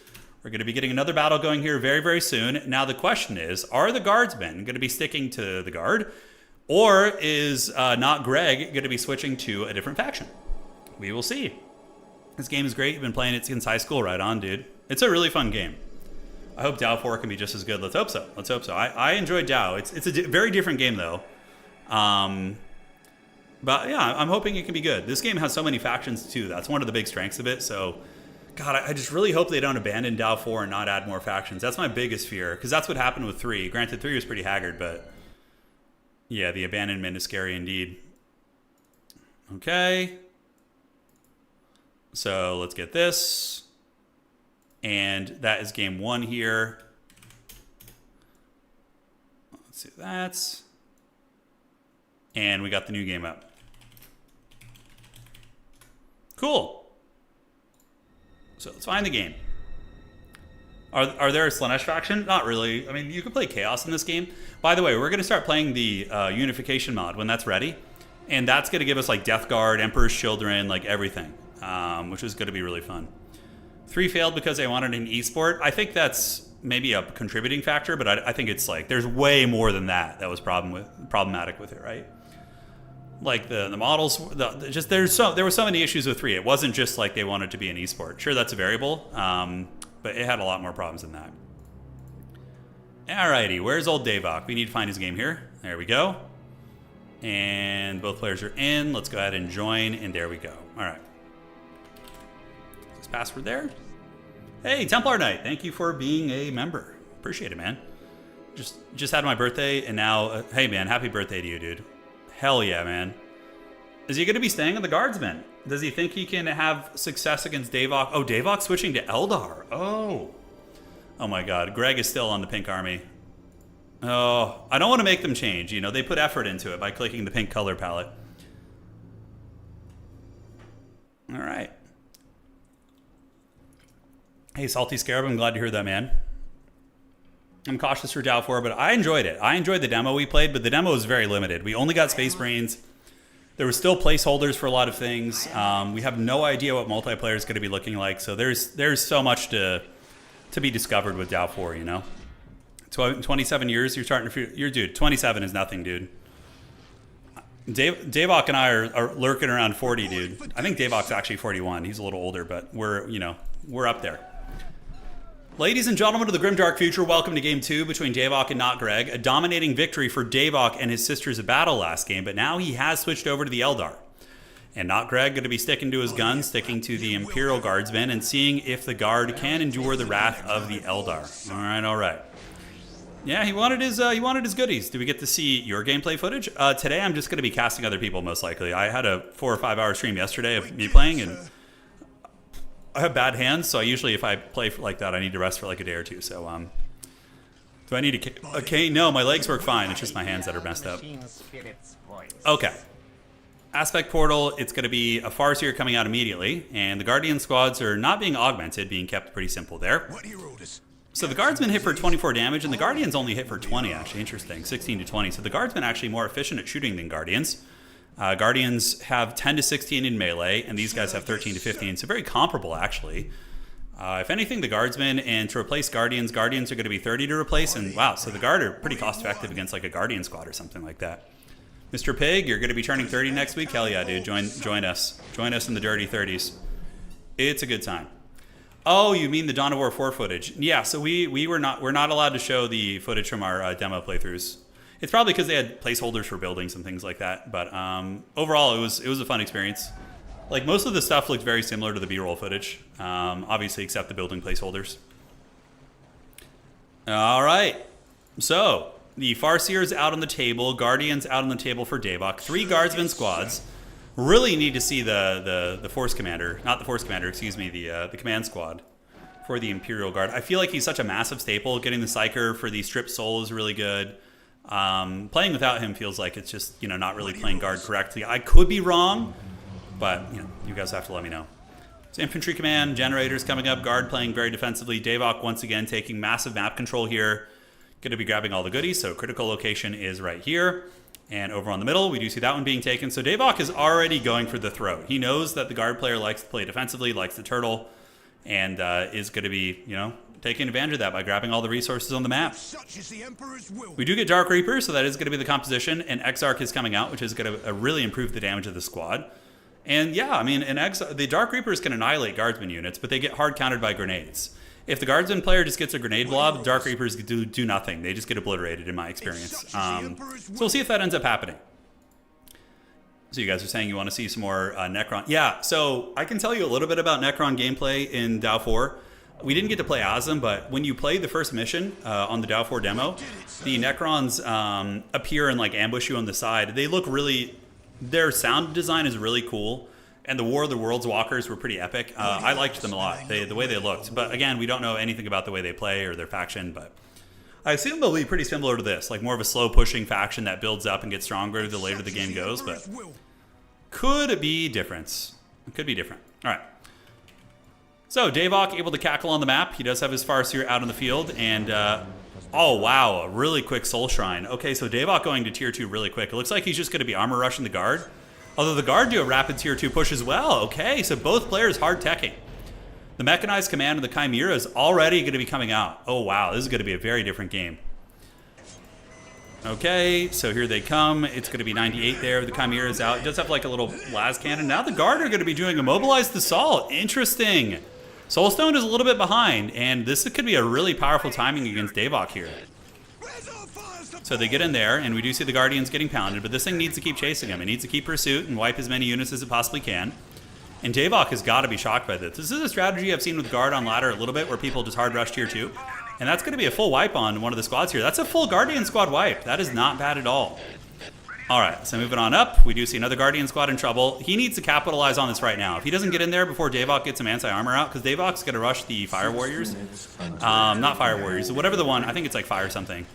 We're going to be getting another battle going here very, very soon. Now the question is, are the Guardsmen going to be sticking to the Guard? Or is not Greg going to be switching to a different faction? We will see. This game is great. You've been playing it since high school. Right on, dude. It's a really fun game. I hope Dow 4 can be just as good. Let's hope so. Let's hope so. I enjoyed Dow. It's a very different game, though. But, yeah, I'm hoping it can be good. This game has so many factions, too. That's one of the big strengths of it. So, God, I just really hope they don't abandon Dow 4 and not add more factions. That's my biggest fear, because that's what happened with 3. Granted, 3 was pretty haggard, but, yeah, the abandonment is scary indeed. Okay. So let's get this. And that is game 1 here. Let's see that. And we got the new game up. Cool. So let's find the game. Are there a Slanesh faction? Not really. I mean, you can play Chaos in this game. By the way, we're going to start playing the Unification mod when that's ready. And that's going to give us like Death Guard, Emperor's Children, like everything. Which is going to be really fun. 3 failed because they wanted an esport. I think that's maybe a contributing factor, but I think it's like there's way more than that was problematic with it, right? Like the models, there were so many issues with 3. It wasn't just like they wanted to be an esport. Sure, that's a variable, but it had a lot more problems than that. Alrighty, where's old Davok? We need to find his game here. There we go. And both players are in. Let's go ahead and join, and there we go. All right. Is this password there? Hey, Templar Knight, thank you for being a member. Appreciate it, man. Just had my birthday, and now, hey, man, happy birthday to you, dude. Hell yeah, man. Is he going to be staying on the Guardsmen? Does he think he can have success against Davok? Oh, Davok's switching to Eldar. Oh. Oh, my God. Greg is still on the pink army. Oh, I don't want to make them change. You know, they put effort into it by clicking the pink color palette. All right. Hey, Salty Scarab, I'm glad to hear that, man. I'm cautious for Dow 4, but I enjoyed it. I enjoyed the demo we played, but the demo was very limited. We only got Space Marines. There were still placeholders for a lot of things. We have no idea what multiplayer is going to be looking like, so there's so much to be discovered with Dow 4, you know? 27 years, you're starting to... Dude, 27 is nothing, dude. Davok and I are lurking around 40, dude. I think Davok's actually 41. He's a little older, but we're up there. Ladies and gentlemen of the Grimdark Future, welcome to Game 2 between Davok and Not Greg. A dominating victory for Davok and his Sisters of Battle last game, but now he has switched over to the Eldar. And Not Greg going to be sticking to his guns, sticking to the Imperial Guardsmen, and seeing if the Guard can endure the wrath of the Eldar. All right. Yeah, he wanted his goodies. Do we get to see your gameplay footage? Today I'm just going to be casting other people, most likely. I had a 4 or 5 hour stream yesterday of me playing, and I have bad hands, so usually if I play like that, I need to rest for like a day or two. So, do I need a cane? No, my legs work fine. It's just my hands that are messed up. Okay. Aspect Portal, it's going to be a Farseer coming out immediately, and the Guardian squads are not being augmented, being kept pretty simple there. So the Guardsmen hit for 24 damage, and the Guardians only hit for 20, actually. Interesting. 16 to 20. So the Guardsmen are actually more efficient at shooting than Guardians. Guardians have 10 to 16 in melee, and these guys have 13 to 15. So very comparable, actually. If anything, the Guardsmen, and to replace Guardians are going to be 30 to replace. And wow, so the Guard are pretty cost-effective against like a Guardian squad or something like that. Mr. Pig, you're going to be turning 30 next week? Hell yeah, dude. Join us. Join us in the dirty 30s. It's a good time. Oh, you mean the Dawn of War 4 footage? Yeah, so we're not allowed to show the footage from our demo playthroughs. It's probably because they had placeholders for buildings and things like that. But overall, it was a fun experience. Like most of the stuff looked very similar to the B-roll footage, obviously except the building placeholders. All right, so the Farseers out on the table, Guardians out on the table for Davok. 3 Guardsmen squads. Really need to see the Force Commander, not the Force Commander, excuse me, the Command Squad for the Imperial Guard. I feel like he's such a massive staple. Getting the Psyker for the Stripped Soul is really good. Playing without him feels like it's just, not really playing Guard correctly. I could be wrong, but, you guys have to let me know. So Infantry Command, Generators coming up, Guard playing very defensively. Davok once again taking massive map control here. Going to be grabbing all the goodies, so critical location is right here. And over on the middle, we do see that one being taken. So Davok is already going for the throat. He knows that the Guard player likes to play defensively, likes the turtle, and is going to be, taking advantage of that by grabbing all the resources on the map. We do get Dark Reaper, so that is going to be the composition. And Exarch is coming out, which is going to really improve the damage of the squad. And yeah, I mean, the Dark Reapers can annihilate Guardsman units, but they get hard countered by grenades. If the Guardsman player just gets a grenade blob, Dark Reapers do nothing. They just get obliterated, in my experience. So we'll see if that ends up happening. So you guys are saying you want to see some more Necron. Yeah, so I can tell you a little bit about Necron gameplay in Dow 4. We didn't get to play as them, but when you play the first mission on the Dow 4 demo, the Necrons appear and like ambush you on the side. They look really Their sound design is really cool, and the War of the Worlds walkers were pretty epic. I liked them a lot, the way they looked. But again, we don't know anything about the way they play or their faction, but I assume they'll be pretty similar to this, like more of a slow pushing faction that builds up and gets stronger the later the game goes, but could be different. It could be different. All right. So Davok able to cackle on the map. He does have his Farseer out on the field, and oh wow, a really quick Soul Shrine. Okay, so Davok going to tier 2 really quick. It looks like he's just going to be armor rushing the guard. Although the guard do a rapid tier 2 push as well. Okay, so both players hard teching. The Mechanized Command of the Chimera is already going to be coming out. Oh wow, this is going to be a very different game. Okay, so here they come. It's going to be 98 there. The Chimera is out. It does have like a little las cannon. Now the guard are going to be doing Immobilized Assault. Interesting. Soulstone is a little bit behind, and this could be a really powerful timing against Davok here. So they get in there, and we do see the Guardians getting pounded, but this thing needs to keep chasing him. It needs to keep pursuit and wipe as many units as it possibly can. And Davok has got to be shocked by this. This is a strategy I've seen with Guard on ladder a little bit, where people just hard rush tier 2. And that's going to be a full wipe on one of the squads here. That's a full Guardian squad wipe. That is not bad at all. All right, so moving on up, we do see another Guardian squad in trouble. He needs to capitalize on this right now. If he doesn't get in there before Davok gets some anti-armor out, because Davok's going to rush the Fire Warriors. Not Fire Warriors, whatever the one. I think it's like Fire something.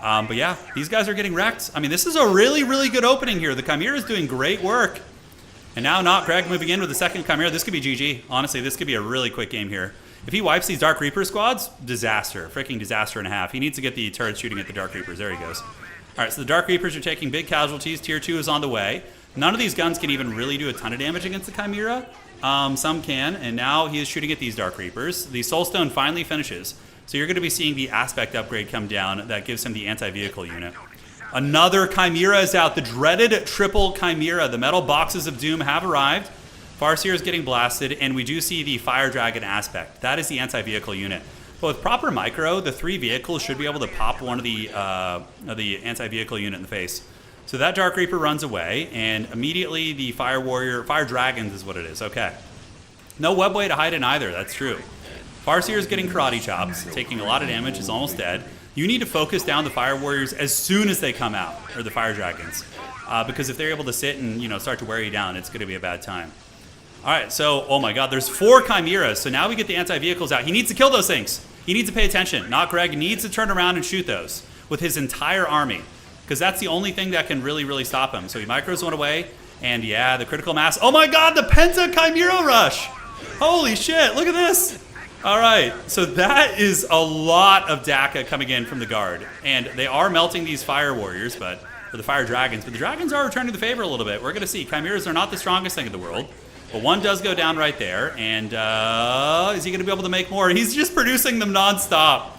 But yeah, these guys are getting wrecked. I mean, this is a really, really good opening here. The Chimera is doing great work. And now not Greg moving in with the second Chimera. This could be GG. Honestly, this could be a really quick game here. If he wipes these Dark Reaper squads, disaster. Freaking disaster and a half. He needs to get the turrets shooting at the Dark Reapers. There he goes. All right, so the Dark Reapers are taking big casualties. Tier 2 is on the way. None of these guns can even really do a ton of damage against the Chimera. Some can, and now he is shooting at these Dark Reapers. The Soulstone finally finishes. So you're going to be seeing the Aspect upgrade come down. That gives him the anti-vehicle unit. Another Chimera is out. The dreaded triple Chimera. The metal boxes of doom have arrived. Farseer is getting blasted, and we do see the Fire Dragon Aspect. That is the anti-vehicle unit. But with proper micro, the 3 vehicles should be able to pop one of the anti-vehicle unit in the face. So that Dark Reaper runs away, and immediately the Fire Warrior, Fire Dragons is what it is. Okay. No webway to hide in either. That's true. Farseer is getting karate chops, taking a lot of damage, is almost dead. You need to focus down the Fire Warriors as soon as they come out, or the Fire Dragons. Because if they're able to sit and start to wear you down, it's going to be a bad time. All right, so, oh my god, there's 4 Chimeras. So now we get the anti-vehicles out. He needs to kill those things. He needs to pay attention. Not Greg needs to turn around and shoot those with his entire army. Because that's the only thing that can really, really stop him. So he micros one away. And yeah, the critical mass. Oh my god, the Penta Chimera Rush. Holy shit, look at this. All right, so that is a lot of DACA coming in from the guard. And they are melting these Fire Warriors, or the Fire Dragons. But the Dragons are returning the favor a little bit. We're going to see. Chimeras are not the strongest thing in the world. But one does go down right there, and is he going to be able to make more? He's just producing them nonstop.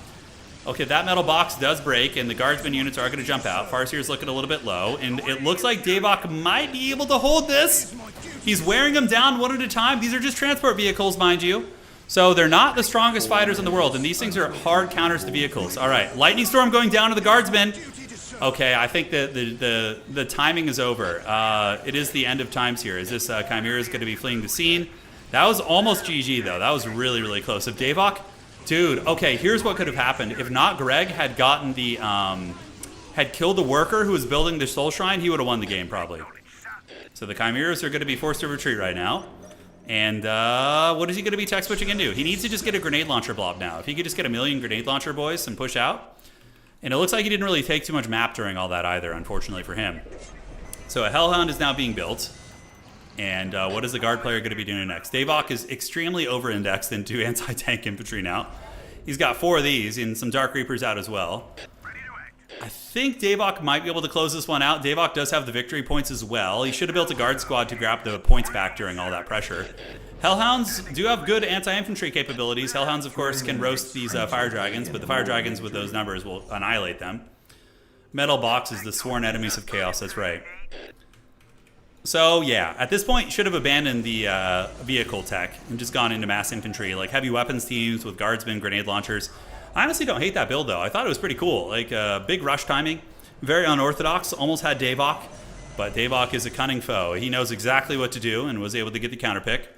Okay, that metal box does break, and the guardsman units are going to jump out. Farseer's looking a little bit low, and it looks like Davok might be able to hold this. He's wearing them down one at a time. These are just transport vehicles, mind you. So they're not the strongest fighters in the world, and these things are hard counters to vehicles. All right, Lightning Storm going down to the guardsman. Okay, I think the timing is over. It is the end of times here. Is this Chimera is going to be fleeing the scene? That was almost GG, though. That was really, really close. If Davok... Dude, okay, here's what could have happened. If not Greg had gotten the... had killed the worker who was building the Soul Shrine, he would have won the game, probably. So the Chimeras are going to be forced to retreat right now. And what is he going to be tech switching into? He needs to just get a grenade launcher blob now. If he could just get a million grenade launcher boys and push out... And it looks like he didn't really take too much map during all that either, unfortunately for him. So a Hellhound is now being built. And what is the guard player going to be doing next? Davok is extremely over-indexed into anti-tank infantry now. He's got 4 of these and some Dark Reapers out as well. I think Davok might be able to close this one out. Davok does have the victory points as well. He should have built a guard squad to grab the points back during all that pressure. Hellhounds do have good anti-infantry capabilities. Hellhounds, of course, can roast these Fire Dragons, but the Fire Dragons with those numbers will annihilate them. Metal Box is the sworn enemies of chaos, that's right. So, yeah, at this point, should have abandoned the vehicle tech and just gone into mass infantry, like heavy weapons teams with guardsmen, grenade launchers. I honestly don't hate that build, though. I thought it was pretty cool. Like, big rush timing, very unorthodox, almost had Davok, but Davok is a cunning foe. He knows exactly what to do and was able to get the counter pick.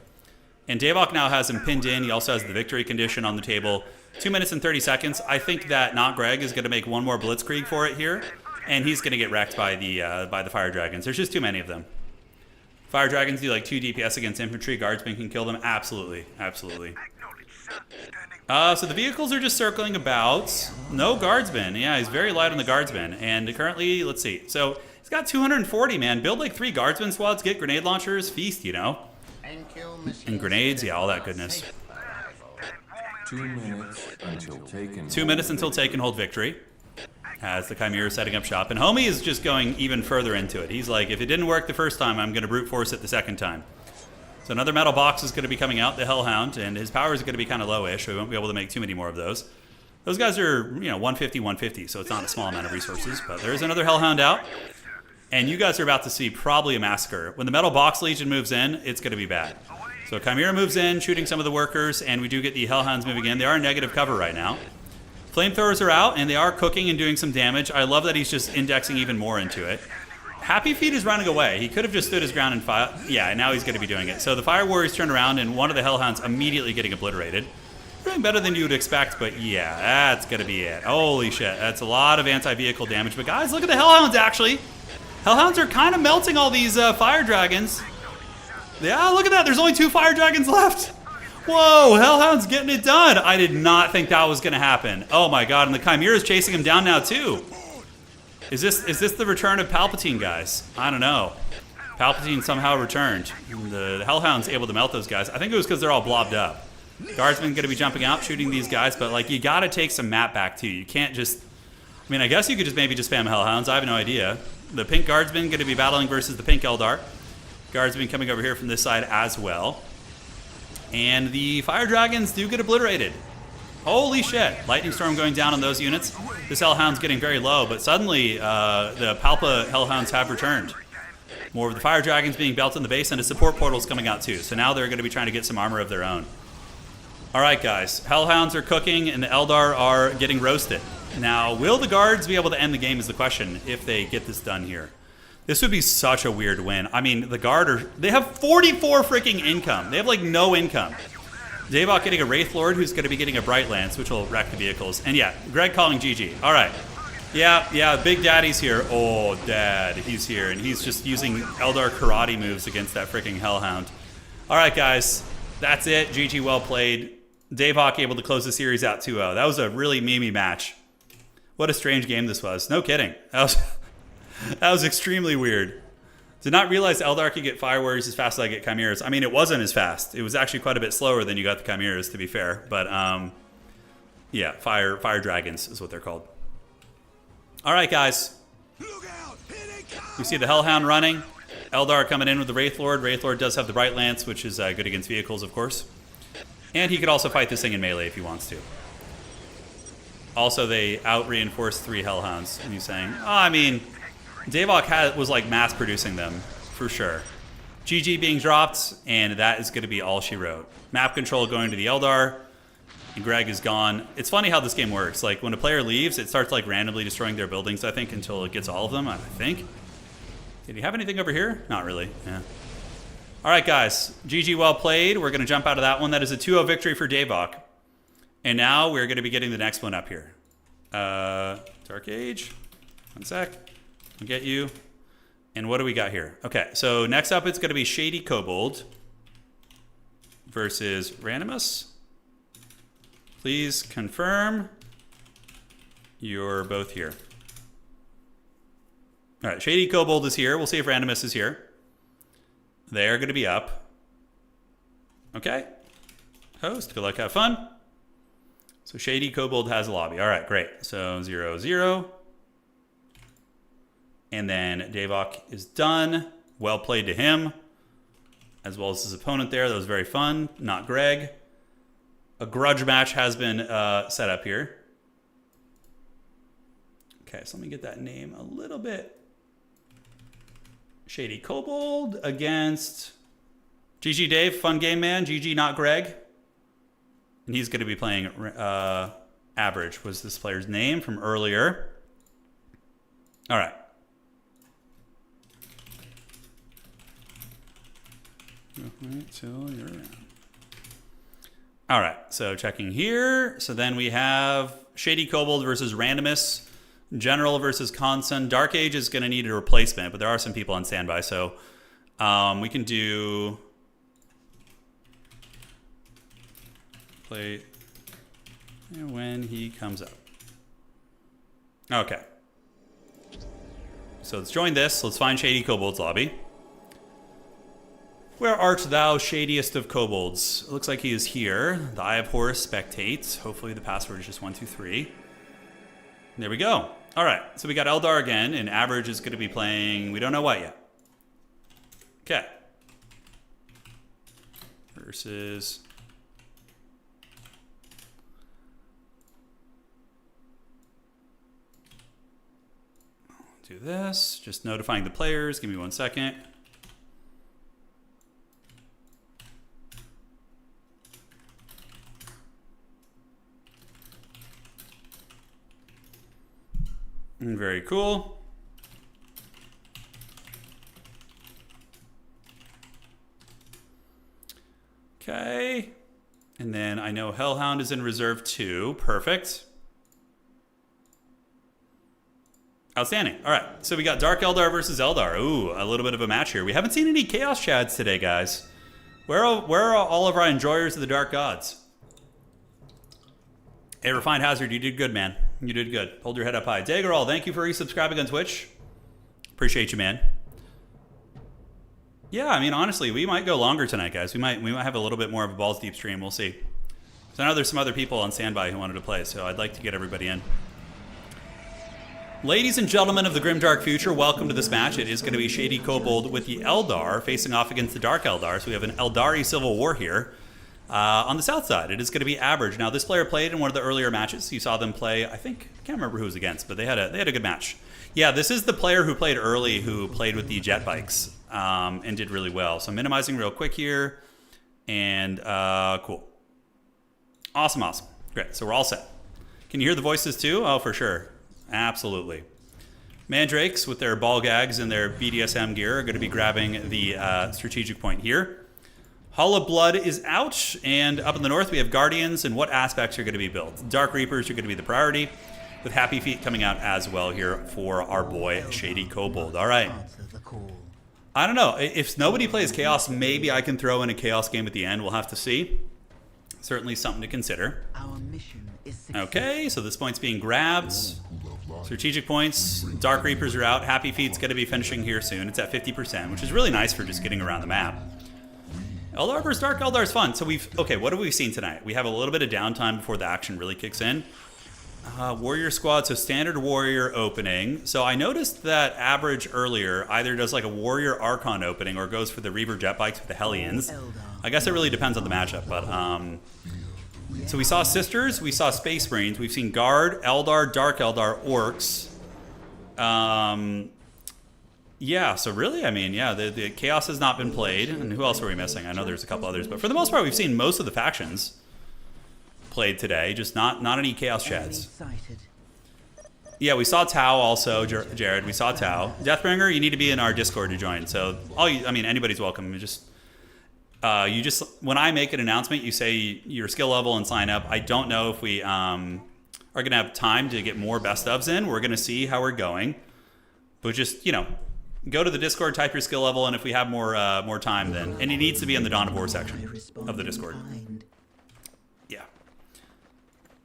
And Davok now has him pinned in. He also has the victory condition on the table. 2 minutes and 30 seconds. I think that not Greg is going to make one more blitzkrieg for it here, and he's going to get wrecked by the Fire Dragons. There's just too many of them. Fire dragons do like 2 DPS against infantry. Guardsmen can kill them. Absolutely. Absolutely. So the vehicles are just circling about. No guardsmen. Yeah, he's very light on the guardsmen. And currently, let's see. So he's got 240, man. Build like 3 guardsmen squads. Get grenade launchers. Feast, you know. And grenades. Yeah, all that goodness. 2 minutes until taken. 2 minutes until take and hold victory. As the Chimera is setting up shop. And Homie is just going even further into it. He's like, if it didn't work the first time, I'm going to brute force it the second time. So another metal box is going to be coming out, the Hellhound, and his power is going to be kind of lowish, so we won't be able to make too many more of those. Those guys are, 150, 150, so it's not a small amount of resources. But there is another Hellhound out. And you guys are about to see probably a massacre. When the Metal Box Legion moves in, it's going to be bad. So Chimera moves in, shooting some of the workers, and we do get the Hellhounds moving in. They are negative cover right now. Flamethrowers are out, and they are cooking and doing some damage. I love that he's just indexing even more into it. Happy Feet is running away. He could have just stood his ground and fire. Yeah, now he's going to be doing it. So the Fire Warriors turn around, and one of the Hellhounds immediately getting obliterated. Doing better than you would expect, but yeah, that's going to be it. Holy shit, that's a lot of anti-vehicle damage. But guys, look at the Hellhounds, actually. Hellhounds are kind of melting all these Fire Dragons. Yeah, look at that. There's only 2 Fire Dragons left. Whoa, Hellhound's getting it done. I did not think that was going to happen. Oh my god, and the Chimera's chasing him down now too. Is this the return of Palpatine, guys? I don't know. Palpatine somehow returned. The Hellhound's able to melt those guys. I think it was because they're all blobbed up. Guardsmen going to be jumping out, shooting these guys, but like you got to take some map back too. You can't just... I mean, I guess you could just maybe just spam Hellhounds. I have no idea. The pink Guardsmen going to be battling versus the pink Eldar. Guardsmen coming over here from this side as well. And the Fire Dragons do get obliterated. Holy shit. Lightning Storm going down on those units. This Hellhound's getting very low, but suddenly the Palpa Hellhounds have returned. More of the Fire Dragons being built in the base, and a support portal's coming out too. So now they're going to be trying to get some armor of their own. Alright guys, Hellhounds are cooking and the Eldar are getting roasted. Now, will the guards be able to end the game is the question if they get this done here. This would be such a weird win. I mean, the guard they have 44 freaking income. They have like no income. Davok getting a Wraith Lord who's going to be getting a Bright Lance, which will wreck the vehicles. And yeah, Greg calling GG. All right. Yeah, Big Daddy's here. Oh, Dad, he's here. And he's just using Eldar karate moves against that freaking Hellhound. All right, guys. That's it. GG, well played. Davok able to close the series out 2-0. That was a really memey match. What a strange game this was. No kidding. That was extremely weird. Did not realize Eldar could get Fire Warriors as fast as I get Chimeras. I mean, it wasn't as fast. It was actually quite a bit slower than you got the Chimeras, to be fair. But, yeah, Fire Dragons is what they're called. All right, guys. You see the Hellhound running. Eldar coming in with the Wraith Lord. Wraith Lord does have the Bright Lance, which is good against vehicles, of course. And he could also fight this thing in melee if he wants to. Also, they out-reinforce 3 Hellhounds. And he's saying, oh, I mean... Davok was like mass producing them, for sure. GG being dropped, and that is going to be all she wrote. Map control going to the Eldar, and Greg is gone. It's funny how this game works. Like, when a player leaves, it starts like randomly destroying their buildings, I think, until it gets all of them, I think. Did he have anything over here? Not really, yeah. All right, guys. GG, well played. We're going to jump out of that one. That is a 2-0 victory for Davok. And now we're going to be getting the next one up here. Dark Age. One sec. I'll get you. And what do we got here? Okay, so next up it's going to be Shady Kobold versus Randomus. Please confirm you're both here. All right, Shady Kobold is here. We'll see if Randomus is here. They are going to be up. Okay. Host, good luck, have fun. So Shady Kobold has a lobby. All right, great. So 0-0. And then Davok is done. Well played to him, as well as his opponent there. That was very fun. Not Greg. A grudge match has been set up here. Okay, so let me get that name a little bit. Shady Kobold against GG Dave. Fun game, man. GG, not Greg. And he's going to be playing Average was this player's name from earlier. All right. Wait till you're around. All right, so checking here. So then we have Shady Kobold versus Randomus, General versus Consun. Dark Age is going to need a replacement, but there are some people on standby. So We can do play when he comes up. Okay. So let's join this. Let's find Shady Kobold's lobby. Where art thou, shadiest of kobolds? It looks like he is here. The Eye of Horus spectates. Hopefully the password is just 123. There we go. All right, so we got Eldar again, and Average is going to be playing, we don't know what yet. Okay. Versus... do this. Just notifying the players. Give me 1 second. Very cool. Okay. And then I know Hellhound is in reserve too. Perfect. Outstanding. All right. So we got Dark Eldar versus Eldar. Ooh, a little bit of a match here. We haven't seen any Chaos Chads today, guys. Where are all of our enjoyers of the Dark Gods? Hey, Refined Hazard, you did good, man. You did good. Hold your head up high. Dagerall, thank you for resubscribing on Twitch. Appreciate you, man. Yeah, I mean, honestly, we might go longer tonight, guys. We might have a little bit more of a balls deep stream. We'll see. So I know there's some other people on standby who wanted to play, so I'd like to get everybody in. Ladies and gentlemen of the Grimdark Future, welcome to this match. It is going to be Shady Kobold with the Eldar facing off against the Dark Eldar. So we have an Eldari Civil War here. On the south side, it is going to be Average. Now, this player played in one of the earlier matches. You saw them play, I can't remember who was against, but they had a good match. Yeah, this is the player who played early who played with the jet bikes and did really well. So minimizing real quick here. And cool. Awesome. Great. So we're all set. Can you hear the voices too? Oh, for sure. Absolutely. Mandrakes with their ball gags and their BDSM gear are going to be grabbing the strategic point here. Hall of Blood is out, and up in the north we have Guardians, and what aspects are going to be built? Dark Reapers are going to be the priority, with Happy Feet coming out as well here for our boy Shady Kobold. All right. I don't know. If nobody plays Chaos, maybe I can throw in a Chaos game at the end. We'll have to see. Certainly something to consider. Our mission is okay, so this point's being grabbed. Strategic points. Dark Reapers are out. Happy Feet's going to be finishing here soon. It's at 50%, which is really nice for just getting around the map. Eldar vs. Dark Eldar is fun. So okay, what have we seen tonight? We have a little bit of downtime before the action really kicks in. Warrior squad, so standard warrior opening. So I noticed that Average earlier either does like a warrior Archon opening or goes for the Reaver jet bikes with the Hellions. I guess it really depends on the matchup, but so we saw Sisters, we saw Space Marines, we've seen Guard, Eldar, Dark Eldar, Orcs. Yeah, so really, I mean, yeah, the Chaos has not been played. And who else are we missing? I know there's a couple others, but for the most part, we've seen most of the factions played today, just not any Chaos Chads. Yeah, we saw Tau also, Jared. We saw Tau. Deathbringer, you need to be in our Discord to join. So, anybody's welcome. You just when I make an announcement, you say your skill level and sign up. I don't know if we are going to have time to get more best ofs in. We're going to see how we're going, but just go to the Discord, type your skill level, and if we have more time, then and it needs to be in the Dawn of War section of the Discord. Yeah.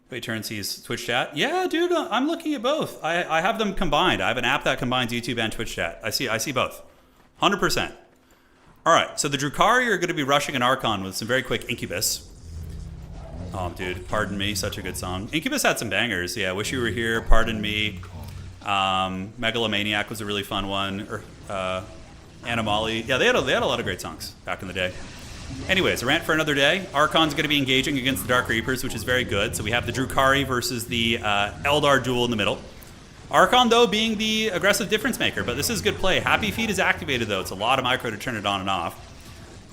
Wait, turn sees Twitch chat. Yeah, dude, I'm looking at both. I have them combined. I have an app that combines YouTube and Twitch chat. I see both, 100%. All right, so the Drukhari are going to be rushing an Archon with some very quick Incubus. Oh, dude, Pardon Me, such a good song. Incubus had some bangers. Yeah, Wish You Were Here, Pardon Me. Megalomaniac was a really fun one. Animali. Yeah, they had a lot of great songs back in the day. Anyways, a rant for another day. Archon's going to be engaging against the Dark Reapers, which is very good. So we have the Drukhari versus the Eldar duel in the middle. Archon, though, being the aggressive difference maker, but this is good play. Happy Feet is activated, though. It's a lot of micro to turn it on and off.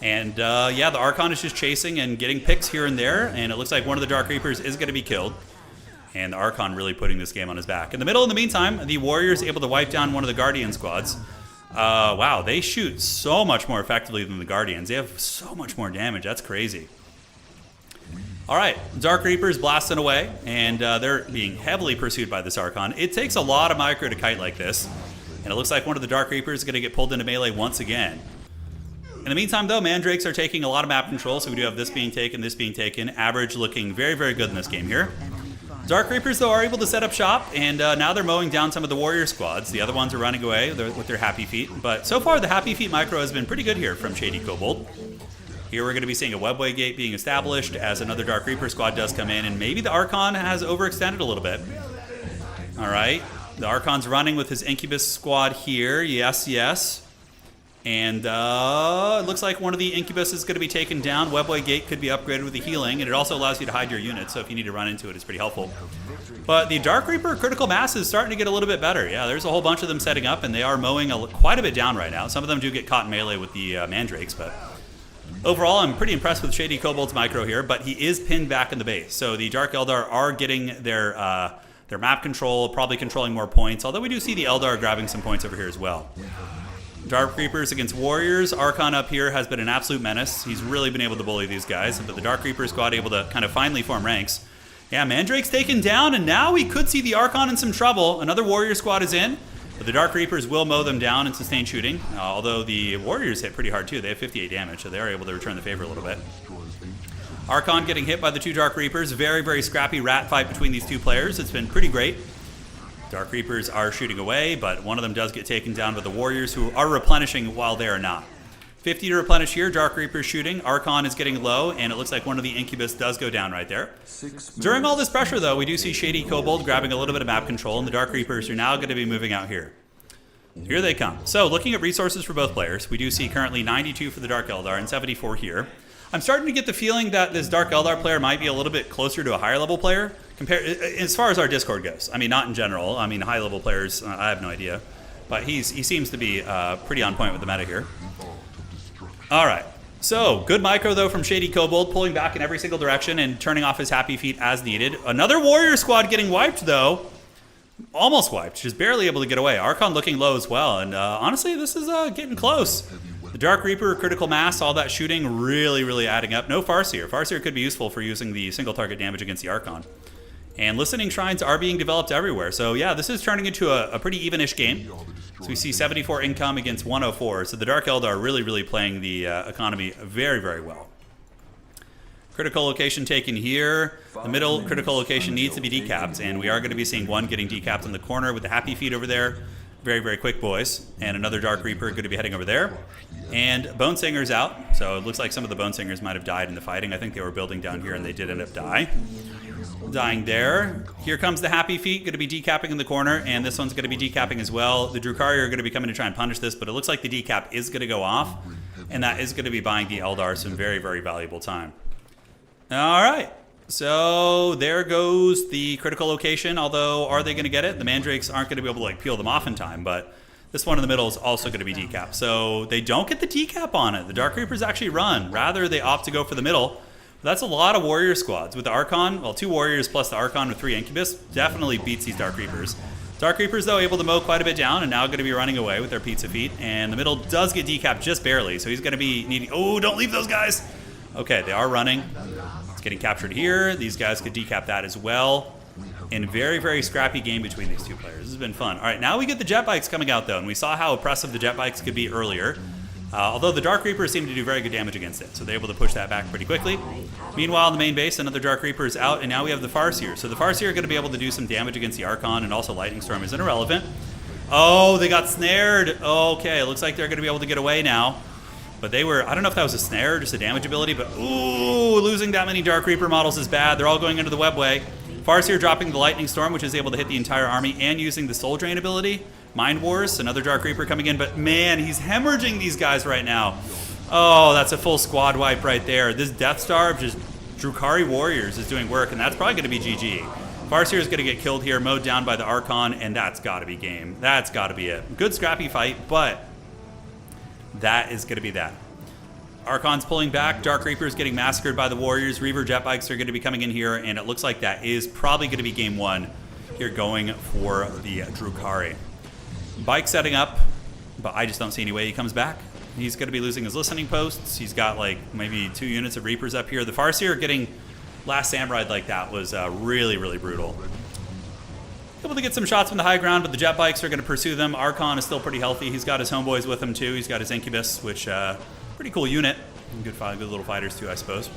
And, yeah, the Archon is just chasing and getting picks here and there, and it looks like one of the Dark Reapers is going to be killed. And the Archon really putting this game on his back. In the middle, in the meantime, the Warriors able to wipe down one of the Guardian squads. Wow, they shoot so much more effectively than the Guardians. They have so much more damage. That's crazy. All right, Dark Reapers blasting away, and they're being heavily pursued by this Archon. It takes a lot of micro to kite like this, and it looks like one of the Dark Reapers is going to get pulled into melee once again. In the meantime, though, Mandrakes are taking a lot of map control, so we do have this being taken, this being taken. Average looking very, very good in this game here. Dark Reapers, though, are able to set up shop, and now they're mowing down some of the warrior squads. The other ones are running away with their Happy Feet. But so far, the Happy Feet micro has been pretty good here from Shady Kobold. Here we're going to be seeing a webway gate being established as another Dark Reaper squad does come in, and maybe the Archon has overextended a little bit. All right, the Archon's running with his Incubus squad here. Yes, yes. And it looks like one of the Incubus is going to be taken down. Webway Gate could be upgraded with the healing, and it also allows you to hide your units, so if you need to run into it, it's pretty helpful. But the Dark Reaper critical mass is starting to get a little bit better. Yeah, there's a whole bunch of them setting up, and they are mowing quite a bit down right now. Some of them do get caught in melee with the Mandrakes, but overall, I'm pretty impressed with Shady Kobold's micro here, but he is pinned back in the base. So the Dark Eldar are getting their map control, probably controlling more points, although we do see the Eldar grabbing some points over here as well. Dark Reapers against Warriors. Archon up here has been an absolute menace. He's really been able to bully these guys, but the Dark Reaper squad able to kind of finally form ranks. Yeah, Mandrake's taken down, and now we could see the Archon in some trouble. Another Warrior squad is in, but the Dark Reapers will mow them down and sustain shooting, although the Warriors hit pretty hard too. They have 58 damage, so they are able to return the favor a little bit. Archon getting hit by the two Dark Reapers. Very, very scrappy rat fight between these two players. It's been pretty great. Dark Reapers are shooting away, but one of them does get taken down by the Warriors, who are replenishing while they are not. 50 to replenish here. Dark Reapers shooting. Archon is getting low, and it looks like one of the Incubus does go down right there. During all this pressure, though, we do see Shady Kobold grabbing a little bit of map control, and the Dark Reapers are now going to be moving out here. Here they come. So, looking at resources for both players, we do see currently 92 for the Dark Eldar and 74 here. I'm starting to get the feeling that this Dark Eldar player might be a little bit closer to a higher level player, as far as our Discord goes. I mean, not in general. I mean, high level players, I have no idea. But he seems to be pretty on point with the meta here. All right. So, good micro, though, from Shady Kobold, pulling back in every single direction and turning off his Happy Feet as needed. Another Warrior squad getting wiped, though. Almost wiped. Just barely able to get away. Archon looking low as well. And honestly, this is getting close. The Dark Reaper, critical mass, all that shooting, really, really adding up. No Farseer. Farseer could be useful for using the single target damage against the Archon. And Listening Shrines are being developed everywhere. So yeah, this is turning into a pretty even-ish game. So we see 74 income against 104. So the Dark Eldar are really, really playing the economy very, very well. Critical location taken here. The middle critical location needs to be decapped, and we are going to be seeing one getting decapped in the corner with the Happy Feet over there. Very, very quick, boys. And another Dark Reaper going to be heading over there. And Bone Singer's out, so it looks like some of the Bone Singers might have died in the fighting. I think they were building down here, and they did end up dying there. Here comes the Happy Feet, going to be decapping in the corner, and this one's going to be decapping as well. The Drukhari are going to be coming to try and punish this, but it looks like the decap is going to go off, and that is going to be buying the Eldar some very, very valuable time. All right. So there goes the critical location, although are they going to get it? The Mandrakes aren't going to be able to like peel them off in time, but this one in the middle is also going to be decapped. So they don't get the decap on it. The Dark Reapers actually run. Rather, they opt to go for the middle. That's a lot of Warrior squads. With the Archon, well, 2 Warriors plus the Archon with 3 Incubus definitely beats these Dark Reapers. Dark Reapers, though, able to mow quite a bit down and now going to be running away with their Pizza Feet. And the middle does get decapped just barely, so he's going to be needing... Oh, don't leave those guys! Okay, they are running. Getting captured here. These guys could decap that as well. And very, very scrappy game between these two players. This has been fun. All right, now we get the jet bikes coming out, though, and we saw how oppressive the jet bikes could be earlier. Although the Dark Reapers seem to do very good damage against it, so they're able to push that back pretty quickly. Meanwhile, in the main base, another Dark Reaper is out, and now we have the Farseer. So the Farseer are going to be able to do some damage against the Archon, and also Lightning Storm isn't irrelevant. Oh, they got snared. Okay, it looks like they're going to be able to get away now. But they were, I don't know if that was a snare or just a damage ability, but ooh, losing that many Dark Reaper models is bad. They're all going into the webway. Farseer dropping the Lightning Storm, which is able to hit the entire army, and using the Soul Drain ability. Mind Wars, another Dark Reaper coming in, but man, he's hemorrhaging these guys right now. Oh, that's a full squad wipe right there. This Death Star of just Drukhari Warriors is doing work, and that's probably going to be GG. Farseer is going to get killed here, mowed down by the Archon, and that's got to be game. That's got to be it. Good scrappy fight, but that is going to be that. Archon's pulling back. Dark Reapers getting massacred by the Warriors. Reaver jet bikes are going to be coming in here, and it looks like that is probably going to be game 1 here going for the Drukhari. Bike setting up, but I just don't see any way he comes back. He's going to be losing his listening posts. He's got like maybe 2 units of Reapers up here. The Farseer getting last Samurai like that was really, really brutal. Able to get some shots from the high ground, but the jet bikes are going to pursue them. Archon is still pretty healthy. He's got his homeboys with him too. He's got his Incubus, which pretty Pretty cool unit. Good little fighters too, I suppose.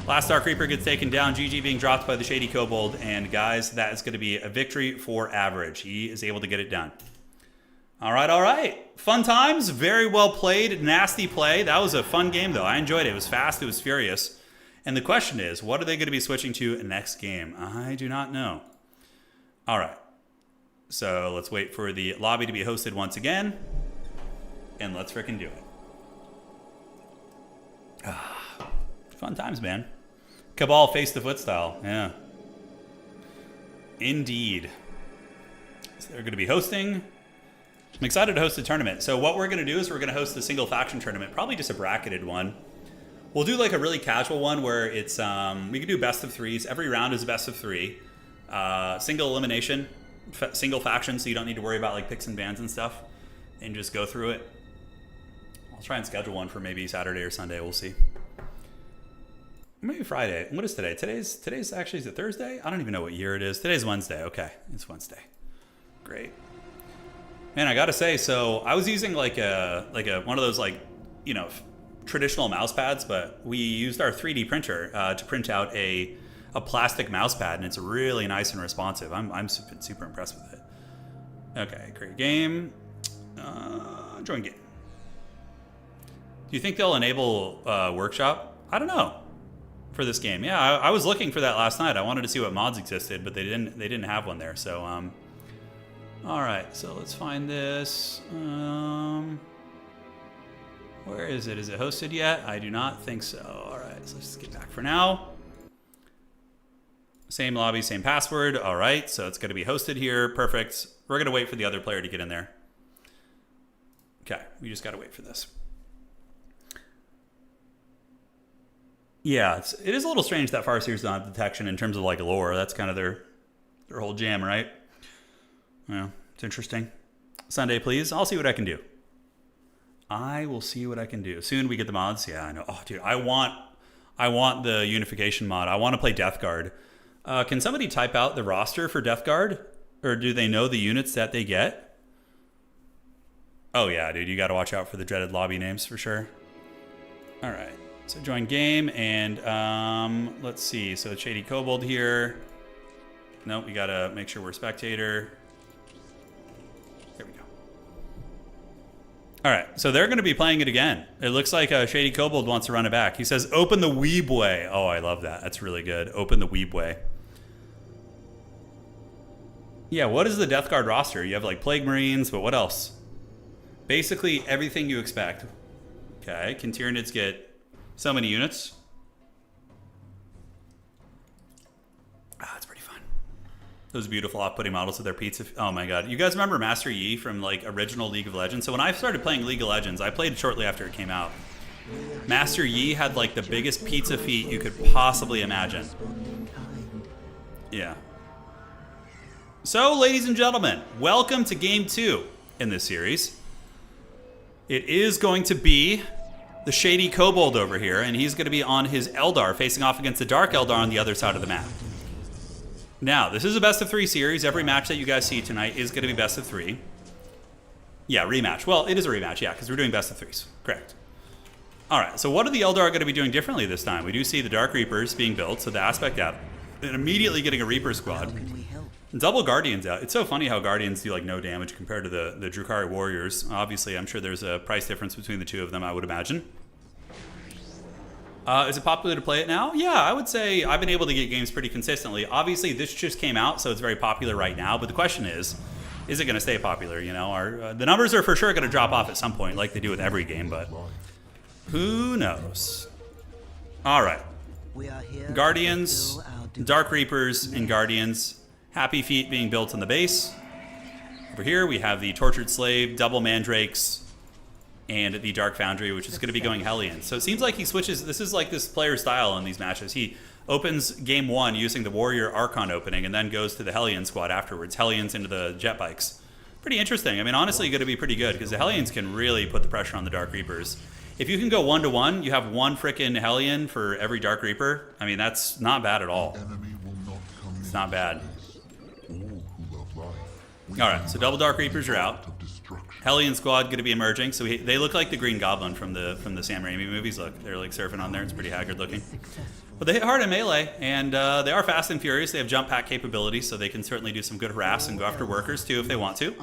Last Dark Reaper gets taken down. GG being dropped by the Shady Kobold. And guys, that is going to be a victory for average. He is able to get it done. All right, all right. Fun times. Very well played. Nasty play. That was a fun game, though. I enjoyed it. It was fast. It was furious. And the question is, what are they going to be switching to next game? I do not know. All right. So let's wait for the lobby to be hosted once again. And let's frickin' do it. Fun times, man. Cabal face-to-foot style. Yeah. Indeed. So they're going to be hosting. I'm excited to host a tournament. So what we're going to do is we're going to host a single faction tournament. Probably just a bracketed one. We'll do like a really casual one where it's... we can do best of threes. Every round is a best of three. Single elimination. Single faction, so you don't need to worry about like picks and bans and stuff. And just go through it. I'll try and schedule one for maybe Saturday or Sunday. We'll see. Maybe Friday. What is today? Today's actually, is it Thursday? I don't even know what year it is. Today's Wednesday. Okay, it's Wednesday. Great. Man, I gotta say, so I was using like a one of those like, you know, traditional mouse pads, but we used our 3D printer to print out a plastic mouse pad, and it's really nice and responsive. I'm super impressed with it. Okay, great game. Join game. Do you think they'll enable workshop? I don't know. For this game, yeah, I was looking for that last night. I wanted to see what mods existed, but they didn't have one there. So, all right. So let's find this. Where is it? Is it hosted yet? I do not think so. All right. So let's just get back for now. Same lobby, same password. All right. So it's going to be hosted here. Perfect. We're going to wait for the other player to get in there. Okay. We just got to wait for this. Yeah, it is a little strange that Farseers don't have detection in terms of like lore. That's kind of their whole jam, right? Well, it's interesting. Sunday, please. I'll see what I can do. I will see what I can do. Soon we get the mods. Yeah, I know. Oh, dude, I want the unification mod. I want to play Death Guard. Can somebody type out the roster for Death Guard? Or do they know the units that they get? Oh, yeah, dude. You got to watch out for the dreaded lobby names for sure. All right. So join game, and let's see. So Shady Kobold here. Nope, we gotta make sure we're spectator. There we go. All right, so they're gonna be playing it again. It looks like Shady Kobold wants to run it back. He says, open the weeb way. Oh, I love that. That's really good. Open the weeb way. Yeah, what is the Death Guard roster? You have like Plague Marines, but what else? Basically everything you expect. Okay, can Tyranids get so many units? It's pretty fun. Those beautiful off-putting models with their pizza. Oh my god. You guys remember Master Yi from like original League of Legends? So when I started playing League of Legends, I played shortly after it came out. Master Yi had like the biggest pizza feet you could possibly imagine. Yeah. So, ladies and gentlemen, welcome to Game 2 in this series. It is going to be the Shady Kobold over here, and he's going to be on his Eldar, facing off against the Dark Eldar on the other side of the map. Now, this is a best of 3 series. Every match that you guys see tonight is going to be best of 3. Yeah, rematch. Well, it is a rematch, yeah, because we're doing best of 3s. Correct. All right, so what are the Eldar going to be doing differently this time? We do see the Dark Reapers being built, so the aspect out, and immediately getting a Reaper squad. Double Guardians out. It's so funny how Guardians do like no damage compared to the Drukhari Warriors. Obviously, I'm sure there's a price difference between the two of them, I would imagine. Is it popular to play it now? Yeah, I would say I've been able to get games pretty consistently. Obviously, this just came out, so it's very popular right now. But the question is it going to stay popular? You know, the numbers are for sure going to drop off at some point, like they do with every game. But who knows? All right, Guardians, Dark Reapers, and Guardians. Happy Feet being built on the base. Over here, we have the Tortured Slave, Double Mandrakes, and the Dark Foundry, which is going to be going Hellions. So it seems like he switches. This is like this player style in these matches. He opens game 1 using the Warrior Archon opening and then goes to the Hellion squad afterwards. Hellions into the jet bikes. Pretty interesting. I mean, honestly, going to be pretty good because the Hellions can really put the pressure on the Dark Reapers. If you can go 1-to-1, you have one frickin' Hellion for every Dark Reaper. I mean, that's not bad at all. It's not bad. All right, so double Dark Reapers are out. Hellion squad going to be emerging. So they look like the Green Goblin from the Sam Raimi movies. Look, they're like surfing on there. It's pretty haggard looking. But they hit hard in melee, and they are fast and furious. They have jump pack capabilities, so they can certainly do some good harass and go after workers too if they want to.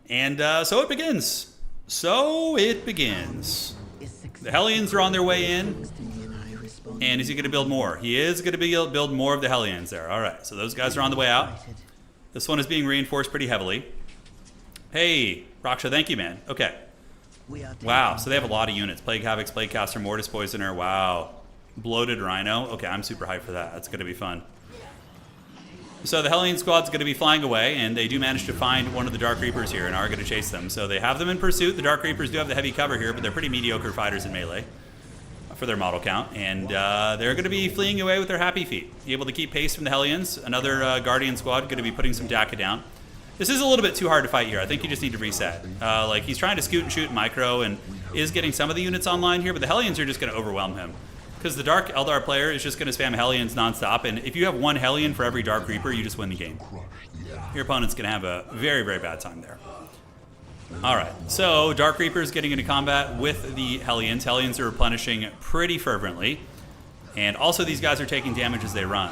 And so it begins. The Hellions are on their way in. And is he going to build more? He is going to build more of the Hellions there. All right, so those guys are on the way out. This one is being reinforced pretty heavily. Hey, Raksha, thank you, man. Okay. Wow, so they have a lot of units. Plague Havocs, Plague Caster, Mortis Poisoner. Wow. Bloated Rhino. Okay, I'm super hyped for that. That's going to be fun. So the Hellion squad's going to be flying away, and they do manage to find one of the Dark Reapers here and are going to chase them. So they have them in pursuit. The Dark Reapers do have the heavy cover here, but they're pretty mediocre fighters in melee for their model count, and they're going to be fleeing away with their happy feet, able to keep pace from the Hellions. Another Guardian squad going to be putting some DACA down. This is a little bit too hard to fight here. I think you just need to reset. Like, he's trying to scoot and shoot and micro and is getting some of the units online here, but the Hellions are just going to overwhelm him. Because the Dark Eldar player is just going to spam Hellions nonstop, and if you have one Hellion for every Dark Reaper, you just win the game. Your opponent's going to have a very, very bad time there. Alright, so Dark Reapers getting into combat with the Hellions. Hellions are replenishing pretty fervently. And also these guys are taking damage as they run.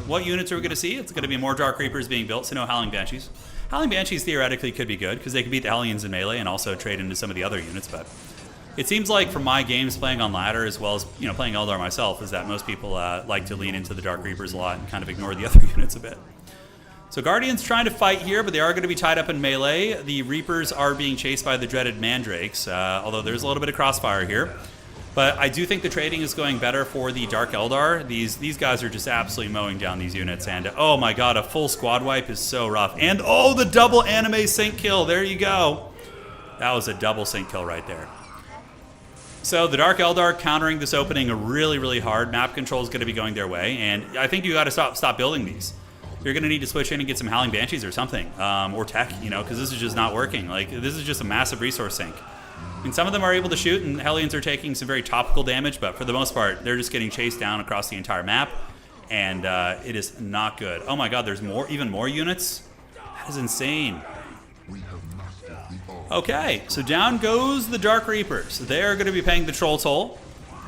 What units are we going to see? It's going to be more Dark Reapers being built, so no Howling Banshees. Howling Banshees theoretically could be good, because they could beat the Hellions in melee and also trade into some of the other units, but it seems like from my games playing on ladder as well as playing Eldar myself is that most people like to lean into the Dark Reapers a lot and kind of ignore the other units a bit. So Guardians trying to fight here, but they are going to be tied up in melee. The Reapers are being chased by the dreaded Mandrakes, although there's a little bit of crossfire here. But I do think the trading is going better for the Dark Eldar. These guys are just absolutely mowing down these units, and oh my god, a full squad wipe is so rough. And oh, the double anime sync kill, there you go. That was a double sync kill right there. So the Dark Eldar countering this opening really, really hard. Map control is going to be going their way, and I think you got to stop building these. You're going to need to switch in and get some Howling Banshees or something, or tech, because this is just not working. Like, this is just a massive resource sink. And some of them are able to shoot, and Hellions are taking some very topical damage, but for the most part, they're just getting chased down across the entire map, and it is not good. Oh my god, there's even more units? That is insane. Okay, so down goes the Dark Reapers. They are going to be paying the troll toll.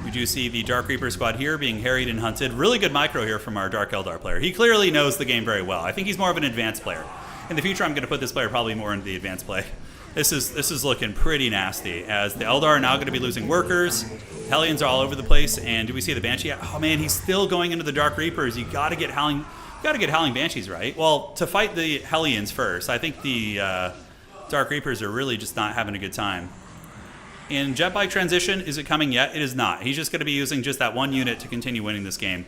We do see the Dark Reaper squad here being harried and hunted. Really good micro here from our Dark Eldar player. He clearly knows the game very well. I think he's more of an advanced player. In the future, I'm going to put this player probably more into the advanced play. This is looking pretty nasty, as the Eldar are now going to be losing workers. Hellions are all over the place, and do we see the Banshee? Oh man, he's still going into the Dark Reapers. You got to get Howling Banshees right. Well, to fight the Hellions first, I think the Dark Reapers are really just not having a good time. In Jet Bike Transition, is it coming yet? It is not. He's just going to be using just that one unit to continue winning this game.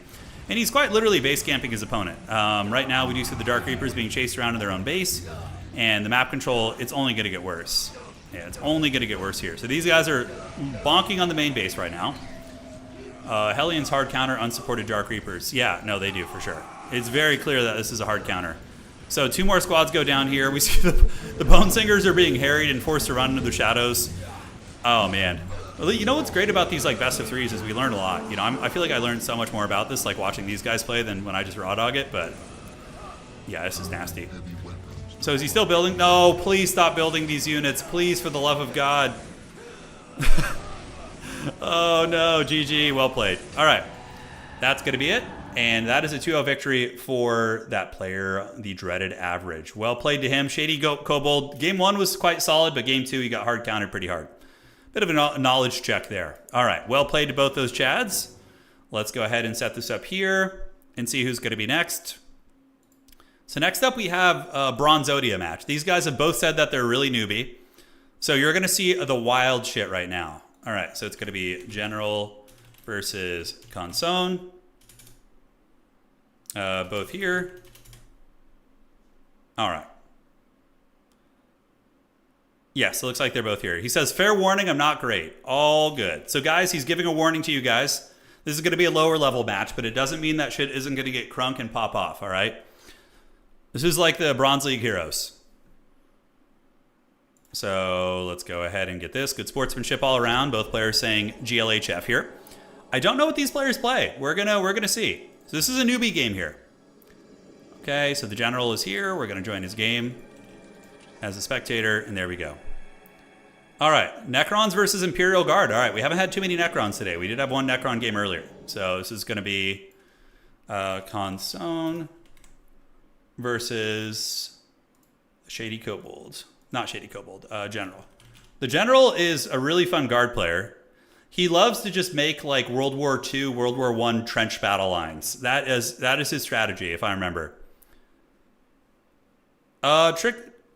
And he's quite literally base camping his opponent. Right now, we do see the Dark Reapers being chased around in their own base. And the map control, it's only going to get worse. Yeah, it's only going to get worse here. So these guys are bonking on the main base right now. Hellions hard counter, unsupported Dark Reapers. Yeah, no, they do for sure. It's very clear that this is a hard counter. So 2 more squads go down here. We see the Bone Singers are being harried and forced to run into the shadows. Oh, man. You know what's great about these like best of threes is we learn a lot. I feel like I learned so much more about this like watching these guys play than when I just raw dog it, but yeah, this is nasty. So is he still building? No, please stop building these units. Please, for the love of God. Oh no, GG, well played. All right, that's going to be it. And that is a 2-0 victory for that player, the dreaded Average. Well played to him. Shady Kobold. Game 1 was quite solid, but Game 2 he got hard countered pretty hard. Bit of a knowledge check there. All right, well played to both those Chads. Let's go ahead and set this up here and see who's going to be next. So next up we have a Bronzodia match. These guys have both said that they're really newbie. So you're going to see the wild shit right now. All right, so it's going to be General versus Consone. Both here. All right. Yes, it looks like they're both here. He says, fair warning, I'm not great. All good. So guys, he's giving a warning to you guys. This is going to be a lower level match, but it doesn't mean that shit isn't going to get crunk and pop off, all right? This is like the Bronze League heroes. So let's go ahead and get this. Good sportsmanship all around. Both players saying GLHF here. I don't know what these players play. We're gonna see. So this is a newbie game here. Okay, so the general is here. We're gonna join his game. as a spectator, and there we go. All right, Necrons versus Imperial Guard. All right, we haven't had too many Necrons today. We did have one Necron game earlier. So this is going to be Consone versus Shady Kobold. Not Shady Kobold, General. The General is a really fun Guard player. He loves to just make like World War II, World War I trench battle lines. That is his strategy, if I remember.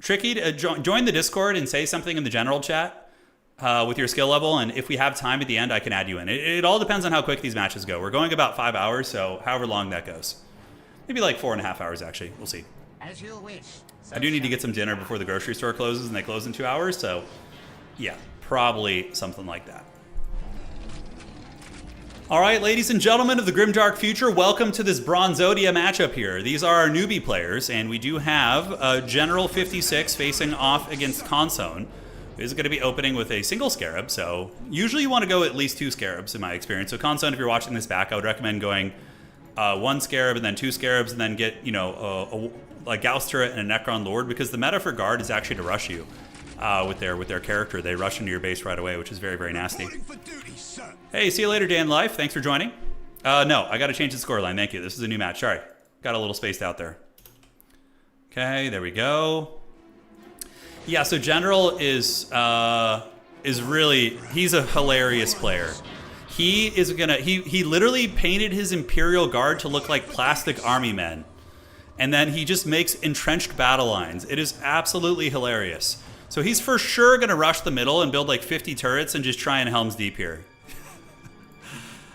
Tricky to join the Discord and say something in the general chat with your skill level, and if we have time at the end, I can add you in. It all depends on how quick these matches go. We're going about 5 hours, so however long that goes. Maybe like 4.5 hours, actually. We'll see. As you wish. I do need to get some dinner before the grocery store closes, and they close in 2 hours, so yeah, probably something like that. All right, ladies and gentlemen of the Grimdark Future, welcome to this Bronzodia matchup here. These are our newbie players, and we do have General 56 facing off against Consone, who is going to be opening with a single Scarab, so usually you want to go at least 2 Scarabs in my experience. So Consone, if you're watching this back, I would recommend going 1 Scarab and then 2 Scarabs, and then get, a Gauss turret and a Necron Lord, because the meta for Guard is actually to rush you. With their character. They rush into your base right away, which is very, very nasty. Hey, see you later, Dan Life. Thanks for joining. No, I got to change the scoreline. Thank you. This is a new match. Sorry. Got a little spaced out there. Okay, there we go. Yeah, so General is really, he's a hilarious player. He literally painted his Imperial Guard to look like plastic army men. And then he just makes entrenched battle lines. It is absolutely hilarious. So he's for sure going to rush the middle and build like 50 turrets and just try and Helm's Deep here.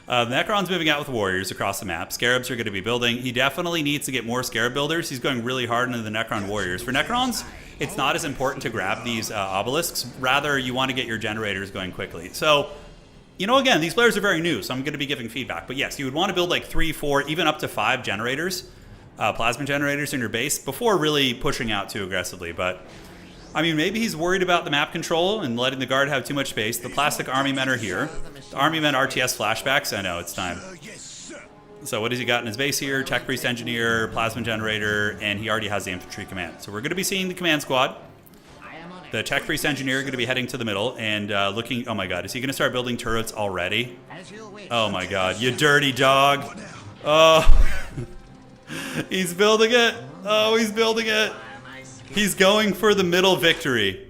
Necron's moving out with warriors across the map. Scarabs are going to be building. He definitely needs to get more Scarab builders. He's going really hard into the Necron warriors. For Necrons, it's not as important to grab these obelisks. Rather, you want to get your generators going quickly. So, again, these players are very new, so I'm going to be giving feedback. But yes, you would want to build like 3, 4, even up to 5 generators, plasma generators in your base before really pushing out too aggressively. But I mean, maybe he's worried about the map control and letting the Guard have too much space. The plastic army men are here. The army men RTS flashbacks. I know, it's time. So what has he got in his base here? Tech Priest Engineer, Plasma Generator, and he already has the Infantry Command. So we're going to be seeing the Command Squad. The Tech Priest Engineer going to be heading to the middle and looking... Oh my god, is he going to start building turrets already? Oh my god, you dirty dog. Oh, he's building it. Oh, he's building it. He's going for the middle victory.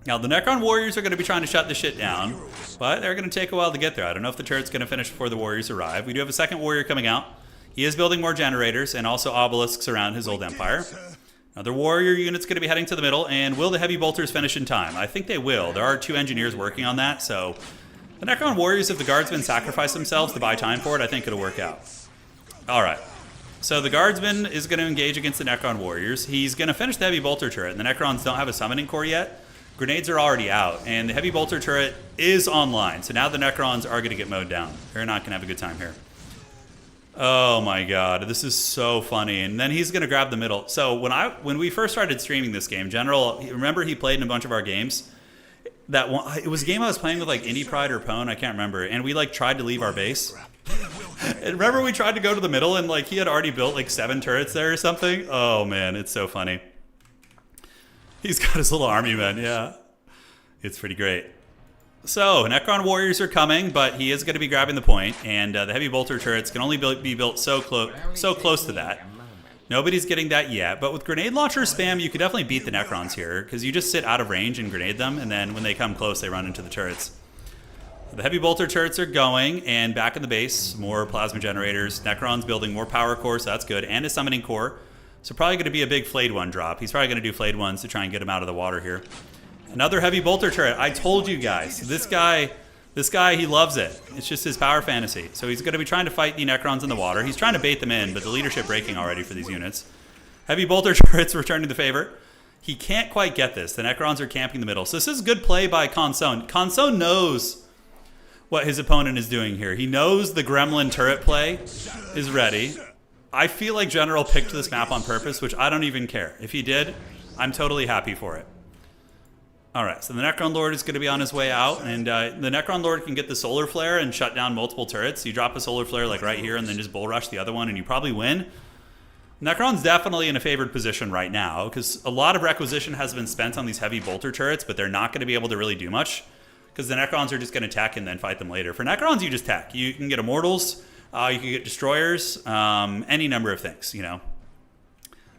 Now, the Necron Warriors are going to be trying to shut this shit down, but they're going to take a while to get there. I don't know if the turret's going to finish before the Warriors arrive. We do have a second Warrior coming out. He is building more generators and also obelisks around his old empire. Another Warrior unit's going to be heading to the middle, and will the Heavy Bolters finish in time? I think they will. There are 2 engineers working on that, so the Necron Warriors, if the Guardsmen sacrifice themselves to buy time for it, I think it'll work out. All right. So the Guardsman is going to engage against the Necron Warriors. He's going to finish the Heavy Bolter turret, and the Necrons don't have a summoning core yet. Grenades are already out, and the Heavy Bolter turret is online. So now the Necrons are going to get mowed down. They're not going to have a good time here. Oh my god, this is so funny. And then he's going to grab the middle. So when we first started streaming this game, General, remember he played in a bunch of our games? It was a game I was playing with like Indie Pride or Pwn, I can't remember. And we like tried to leave our base. And remember we tried to go to the middle and like he had already built like 7 turrets there or something? Oh man, it's so funny. He's got his little army men, yeah. It's pretty great. So, Necron Warriors are coming, but he is going to be grabbing the point, and the Heavy Bolter turrets can only be built so close to that. Nobody's getting that yet, but with grenade launcher spam, you could definitely beat the Necrons here, because you just sit out of range and grenade them, and then when they come close, they run into the turrets. The Heavy Bolter turrets are going, and back in the base, more plasma generators. Necron's building more power cores, so that's good, and a summoning core. So probably going to be a big Flayed One drop. He's probably going to do Flayed Ones to try and get him out of the water here. Another Heavy Bolter turret. I told you guys, this guy, he loves it. It's just his power fantasy. So he's going to be trying to fight the Necrons in the water. He's trying to bait them in, but the leadership breaking already for these units. Heavy Bolter turrets returning the favor. He can't quite get this. The Necrons are camping the middle. So this is good play by Consone. Consone knows what his opponent is doing here. He knows the Gremlin turret play is ready. I feel like General picked this map on purpose, which I don't even care. If he did, I'm totally happy for it. All right, so the Necron Lord is going to be on his way out, and the Necron Lord can get the Solar Flare and shut down multiple turrets. You drop a Solar Flare like right here and then just bull rush the other one, and you probably win. Necron's definitely in a favored position right now because a lot of requisition has been spent on these heavy bolter turrets, but they're not going to be able to really do much because the Necrons are just going to tech and then fight them later. For Necrons, you just tech. You can get Immortals, you can get Destroyers, any number of things, you know.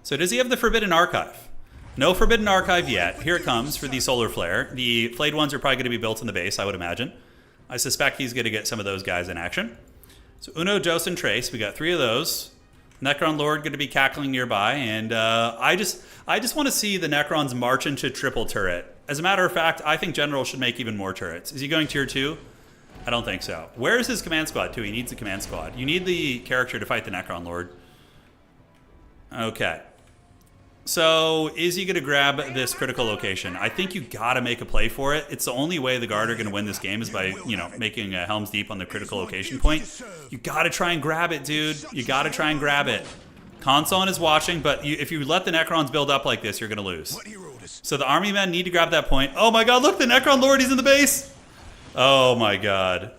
So does he have the Forbidden Archive? No Forbidden Archive yet. Here it comes for the Solar Flare. The Flayed ones are probably going to be built in the base, I would imagine. I suspect he's going to get some of those guys in action. So Uno, Dos, and Trace. We got 3 of those. Necron Lord going to be cackling nearby. And I just want to see the Necrons march into triple turret. As a matter of fact, I think General should make even more turrets. Is he going tier 2? I don't think so. Where is his command squad, too? He needs a command squad. You need the character to fight the Necron Lord. Okay. So, is he going to grab this critical location? I think you got to make a play for it. It's the only way the Guard are going to win this game is by, you know, making a Helm's Deep on the critical location point. You got to try and grab it, dude. You got to try and grab it. Conson is watching, but if you let the Necrons build up like this, you're going to lose. So the army men need to grab that point. Oh my god, look, the Necron Lord, he's in the base. Oh my god.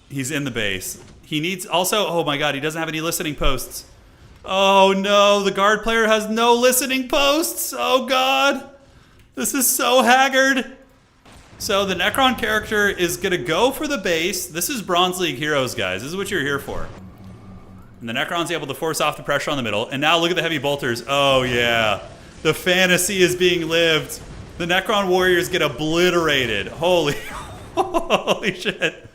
He's in the base. He needs also, oh my god, he doesn't have any listening posts. Oh no, the Guard player has no listening posts. Oh god. This is so haggard. So the Necron character is going to go for the base. This is Bronze League Heroes, guys. This is what you're here for. And the Necron's able to force off the pressure on the middle. And now look at the heavy bolters. Oh yeah. The fantasy is being lived. The Necron warriors get obliterated. Holy shit.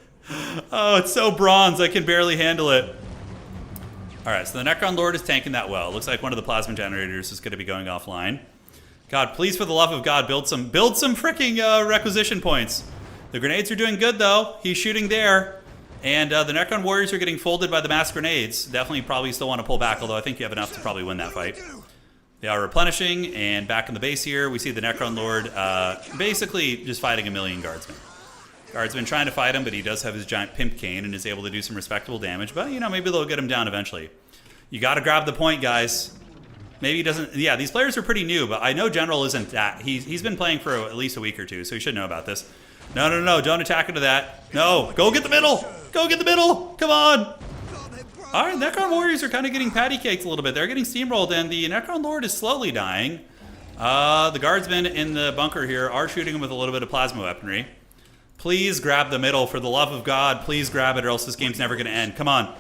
Oh, it's so bronze. I can barely handle it. All right, so the Necron Lord is tanking that well. Looks like one of the plasma generators is going to be going offline. God, please, for the love of God, build some freaking requisition points. The grenades are doing good, though. He's shooting there. And the Necron warriors are getting folded by the mass grenades. Definitely probably still want to pull back, although I think you have enough to probably win that fight. They are replenishing, and back in the base here, we see the Necron Lord basically just fighting a million Guardsmen. Guardsmen trying to fight him, but he does have his giant pimp cane and is able to do some respectable damage. But, you know, maybe they'll get him down eventually. You got to grab the point, guys. Maybe he doesn't... Yeah, these players are pretty new, but I know General isn't that. He's been playing for at least a week or two, so he should know about this. No, don't attack into that. No, go get the middle. Go get the middle. Come on. All right, Necron Warriors are kind of getting patty caked a little bit. They're getting steamrolled, and the Necron Lord is slowly dying. The Guardsmen in the bunker here are shooting him with a little bit of plasma weaponry. Please grab the middle, for the love of God. Please grab it, or else this game's never going to end. Come on.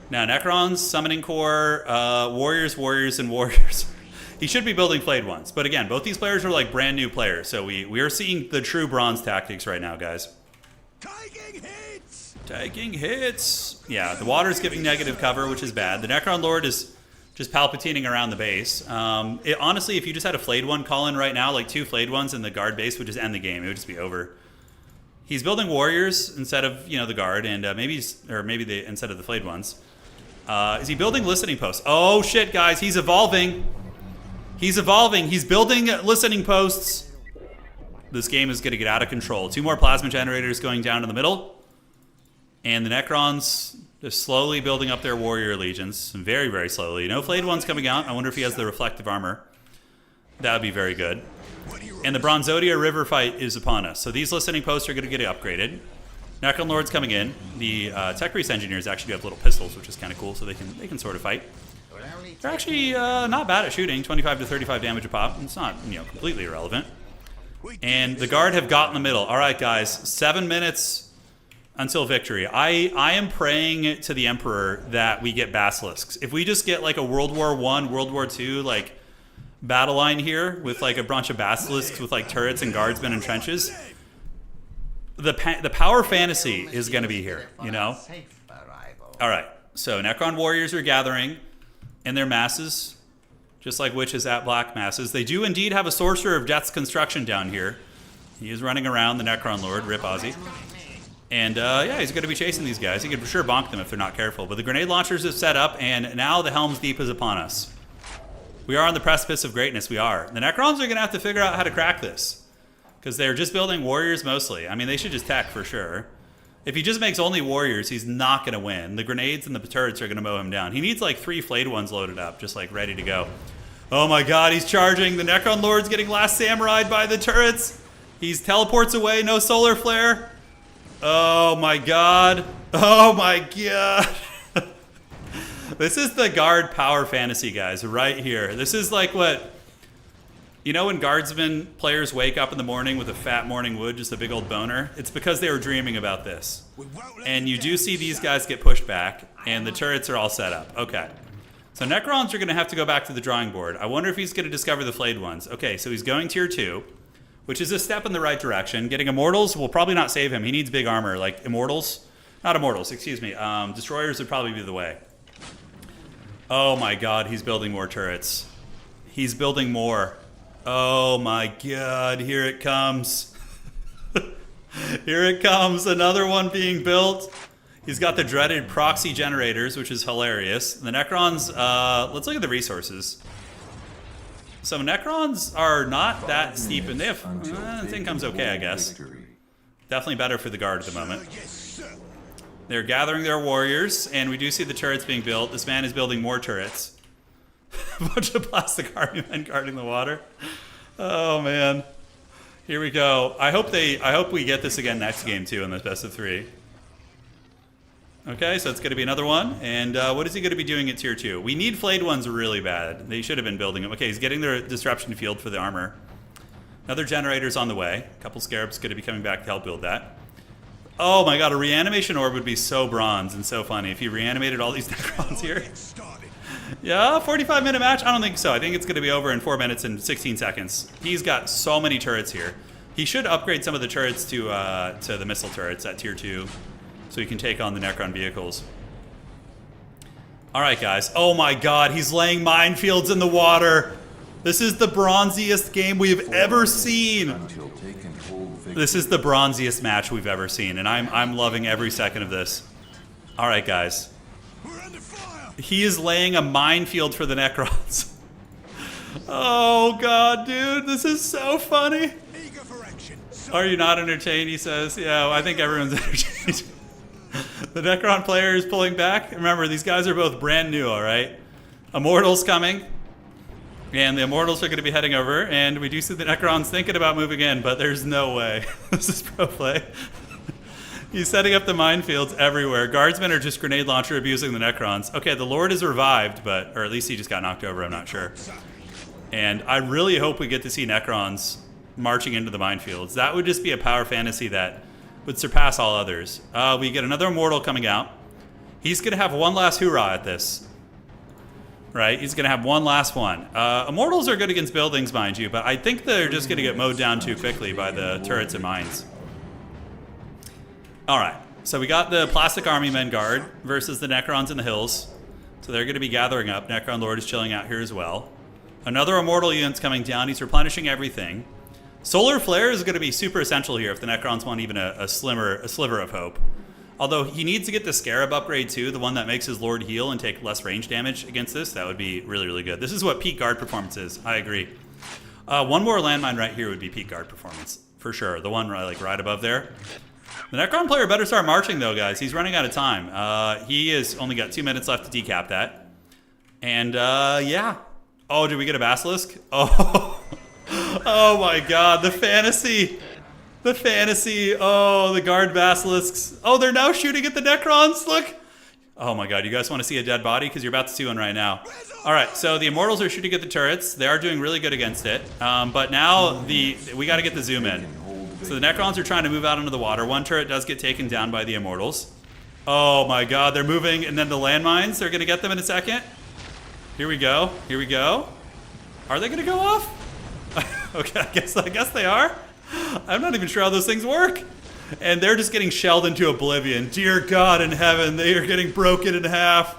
Now, Necrons, Summoning Core, Warriors, and Warriors. He should be building Flayed ones. But again, both these players are like brand new players. So we are seeing the true bronze tactics right now, guys. Taking hits. Yeah, the water's giving negative cover, which is bad. The Necron Lord is just palpitating around the base. Honestly, if you just had a Flayed one call in right now, like 2 Flayed ones in the Guard base would just end the game. It would just be over. He's building Warriors instead of, you know, the Guard, and maybe instead of the Flayed ones. Is he building listening posts? Oh shit, guys, he's evolving. He's evolving. He's building listening posts. This game is going to get out of control. 2 more plasma generators going down in the middle. And the Necrons just slowly building up their warrior legions. Very, very slowly. No Flayed ones coming out. I wonder if he has the reflective armor. That would be very good. And the Bronzodia River fight is upon us. So these listening posts are going to get upgraded. Necron Lord's coming in. The Tech Priest Engineers actually have little pistols, which is kind of cool, so they can sort of fight. They're actually not bad at shooting. 25 to 35 damage a pop. It's not, you know, completely irrelevant. And the Guard have got in the middle. All right, guys. 7 minutes until victory. I am praying to the Emperor that we get Basilisks. If we just get like a World War I, World War II, like battle line here with like a bunch of Basilisks with like turrets and Guardsmen and trenches, the power fantasy is going to be here, you know? All right. So Necron Warriors are gathering in their masses, just like witches at black masses. They do indeed have a Sorcerer of Death's Construction down here. He is running around, the Necron Lord, Rip Ozzy. And yeah, he's going to be chasing these guys. He could for sure bonk them if they're not careful. But the grenade launchers have set up, and now the Helm's Deep is upon us. We are on the precipice of greatness, we are. The Necrons are going to have to figure out how to crack this, because they're just building warriors mostly. I mean, they should just tech for sure. If he just makes only warriors, he's not going to win. The grenades and the turrets are going to mow him down. He needs like 3 Flayed ones loaded up, just like ready to go. Oh my god, he's charging. The Necron Lord's getting last samurai'd by the turrets. He's teleports away, no solar flare. Oh my god. Oh my god. This is the guard power fantasy, guys, right here. This is like what, you know, when guardsmen players wake up in the morning with a fat morning wood, just a big old boner? It's because they were dreaming about this. And you do see these guys get pushed back, and the turrets are all set up. Okay. So Necrons are going to have to go back to the drawing board. I wonder if he's going to discover the flayed ones. Okay, so he's going tier 2, which is a step in the right direction. Getting Immortals will probably not save him. He needs big armor, like Immortals. Not Immortals, excuse me. Destroyers would probably be the way. Oh my god, he's building more turrets. He's building more. Oh my god, here it comes. Here it comes, another one being built. He's got the dreaded proxy generators, which is hilarious. The Necrons, let's look at the resources. So Necrons are not that steep, and they have, income's okay, I guess. Definitely better for the guard at the moment. They're gathering their warriors, and we do see the turrets being built. This man is building more turrets. A bunch of plastic army men guarding the water. Oh man. Here we go. I hope we get this again next game too in this best of 3. Okay, so it's going to be another one. And what is he going to be doing at tier 2? We need flayed ones really bad. They should have been building them. Okay, he's getting their disruption field for the armor. Another generator's on the way. A couple scarabs going to be coming back to help build that. Oh my god, a reanimation orb would be so bronze and so funny if he reanimated all these Necrons here. Yeah, 45-minute match? I don't think so. I think it's going to be over in 4 minutes and 16 seconds. He's got so many turrets here. He should upgrade some of the turrets to the missile turrets at tier 2 so he can take on the Necron vehicles. All right, guys. Oh my god, he's laying minefields in the water. This is the bronziest game we've ever seen. This is the bronziest match we've ever seen, and I'm loving every second of this. All right, guys. He is laying a minefield for the Necrons. Oh god, dude, this is so funny. Are you not entertained? He says. Yeah, I think everyone's entertained. The Necron player is pulling back. Remember, these guys are both brand new, all right? Immortals coming. And the Immortals are going to be heading over, and we do see the Necrons thinking about moving in, but there's no way. This is pro play. He's setting up the minefields everywhere. Guardsmen are just grenade launcher abusing the Necrons. Okay, the Lord is revived, or at least he just got knocked over, I'm not sure. And I really hope we get to see Necrons marching into the minefields. That would just be a power fantasy that would surpass all others. We get another Immortal coming out. He's going to have one last hoorah at this. Right? He's going to have one last one. Immortals are good against buildings, mind you, but I think they're just going to get mowed down too quickly by the turrets and mines. All right. So we got the plastic army men guard versus the Necrons in the hills. So they're going to be gathering up. Necron Lord is chilling out here as well. Another Immortal unit's coming down. He's replenishing everything. Solar Flare is going to be super essential here if the Necrons want even a sliver of hope. Although he needs to get the Scarab upgrade too, the one that makes his Lord heal and take less range damage against this. That would be really, really good. This is what peak guard performance is. I agree. One more landmine right here would be peak guard performance, for sure. The one right above there. The Necron player better start marching though, guys. He's running out of time. He has only got 2 minutes left to decap that. And yeah. Oh, did we get a Basilisk? Oh, oh my god, the fantasy. The fantasy. Oh, the guard basilisks. Oh, they're now shooting at the Necrons. Look. Oh my god, you guys want to see a dead body? Because you're about to see one right now. All right, so the Immortals are shooting at the turrets. They are doing really good against it. But now we got to get the zoom in. So the Necrons are trying to move out into the water. One turret does get taken down by the Immortals. Oh my god, they're moving. And then the landmines, they're going to get them in a second. Here we go. Here we go. Are they going to go off? Okay, I guess they are. I'm not even sure how those things work. And they're just getting shelled into oblivion. Dear God in heaven, they are getting broken in half.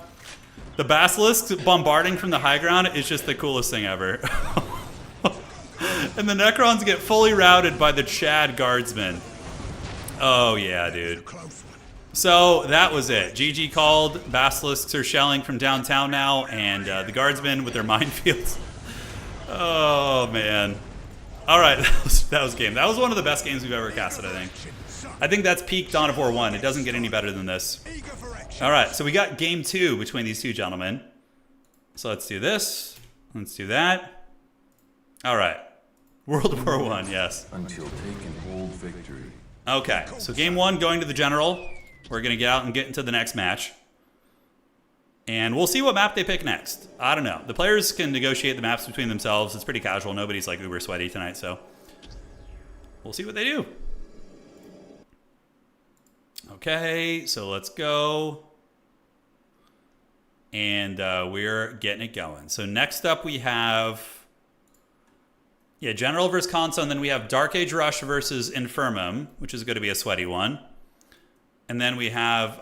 The Basilisks bombarding from the high ground is just the coolest thing ever. And the Necrons get fully routed by the Chad Guardsmen. Oh yeah, dude. So that was it. GG called. Basilisks are shelling from downtown now, and the Guardsmen with their minefields. Oh man. All right, that was game. That was one of the best games we've ever casted, I think. I think that's peak Dawn of War 1. It doesn't get any better than this. All right, so we got game 2 between these two gentlemen. So let's do this. Let's do that. All right. World War 1, yes. Until taken hold victory. Okay, so game 1 going to the general. We're going to get out and get into the next match. And we'll see what map they pick next. I don't know. The players can negotiate the maps between themselves. It's pretty casual. Nobody's like uber sweaty tonight, so we'll see what they do. Okay, so let's go. And we're getting it going. So next up we have, General versus Console, and then we have Dark Age Rush versus Infirmum, which is going to be a sweaty one. And then we have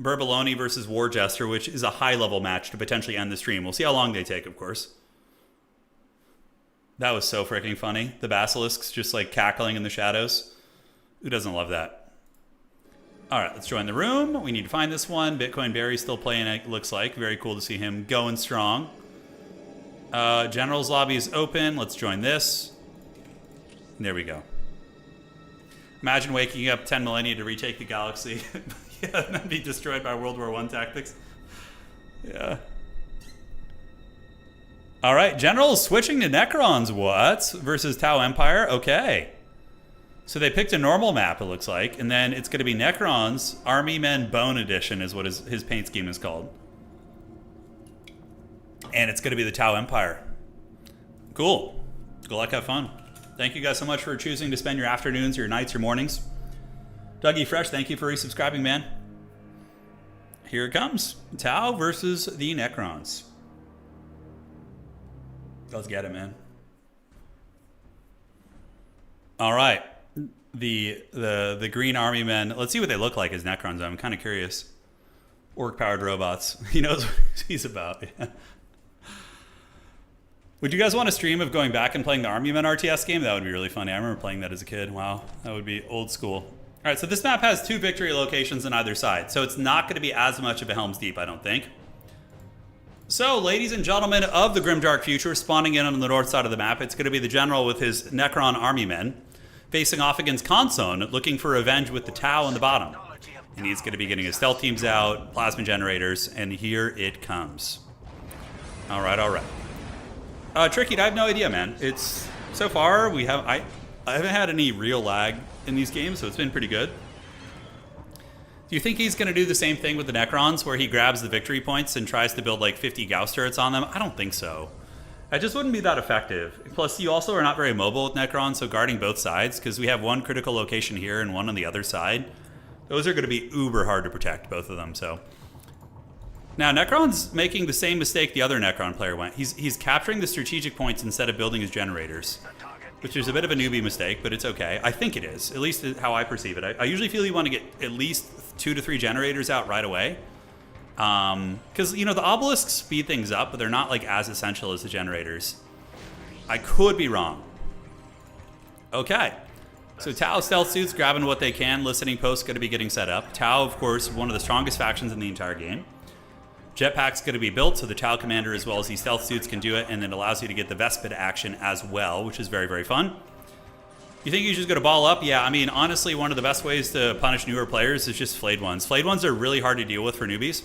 Burbaloni versus War Jester, which is a high-level match to potentially end the stream. We'll see how long they take, of course. That was so freaking funny. The basilisks just like cackling in the shadows. Who doesn't love that? All right, let's join the room. We need to find this one. Bitcoin Barry's still playing, it looks like. Very cool to see him going strong. General's lobby is open. Let's join this. There we go. Imagine waking up 10 millennia to retake the galaxy. Yeah, and then be destroyed by World War I tactics. Yeah. All right, General's switching to Necrons. What? Versus Tau Empire? Okay. So they picked a normal map, it looks like, and then it's going to be Necrons Army Men Bone Edition is what his paint scheme is called. And it's going to be the Tau Empire. Cool. Good luck, have fun. Thank you guys so much for choosing to spend your afternoons, your nights, your mornings. Dougie Fresh, thank you for resubscribing, man. Here it comes. Tau versus the Necrons. Let's get it, man. All right. The green army men. Let's see what they look like as Necrons. I'm kind of curious. Orc-powered robots. He knows what he's about. Yeah. Would you guys want a stream of going back and playing the Army Men RTS game? That would be really funny. I remember playing that as a kid. Wow, that would be old school. All right, so this map has 2 victory locations on either side, so it's not going to be as much of a Helm's Deep, I don't think. So, ladies and gentlemen of the Grimdark future, spawning in on the north side of the map, it's going to be the General with his Necron Army Men, facing off against Consone, looking for revenge with the Tau on the bottom. And he's going to be getting his stealth teams out, plasma generators, and here it comes. All right, all right. Tricky, I have no idea, man. It's so far I haven't had any real lag in these games, so it's been pretty good. Do you think he's going to do the same thing with the Necrons, where he grabs the victory points and tries to build like 50 Gauss turrets on them? I don't think so. That just wouldn't be that effective. Plus, you also are not very mobile with Necrons, so guarding both sides, because we have one critical location here and one on the other side. Those are going to be uber hard to protect, both of them, so. Now, Necron's making the same mistake the other Necron player went. He's capturing the strategic points instead of building his generators, which is a bit of a newbie mistake, but it's okay. I think it is, at least how I perceive it. I usually feel you want to get at least 2 to 3 generators out right away. Because, you know, the obelisks speed things up, but they're not, like, as essential as the generators. I could be wrong. Okay. So Tau stealth suits grabbing what they can. Listening posts going to be getting set up. Tau, of course, one of the strongest factions in the entire game. Jetpack's going to be built, so the Tau commander as well as these stealth suits can do it, and it allows you to get the Vespid action as well, which is very, very fun. You think you should just go to ball up? Yeah, I mean, honestly, one of the best ways to punish newer players is just flayed ones. Flayed ones are really hard to deal with for newbies,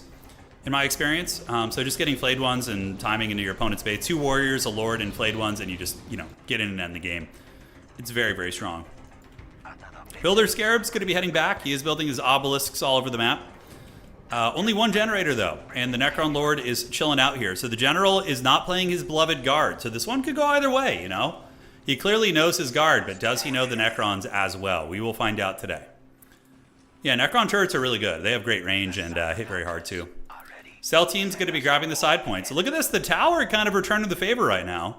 in my experience. So just getting flayed ones and timing into your opponent's bait. 2 warriors, a lord, and flayed ones, and you just, you know, get in and end the game. It's very, very strong. Builder Scarab's going to be heading back. He is building his obelisks all over the map. Only 1 generator, though, and the Necron Lord is chilling out here. So the General is not playing his beloved guard, so this one could go either way, you know? He clearly knows his guard, but does he know the Necrons as well? We will find out today. Yeah, Necron turrets are really good. They have great range and hit very hard, too. Cell team's going to be grabbing the side points. So look at this. The tower kind of returning the favor right now.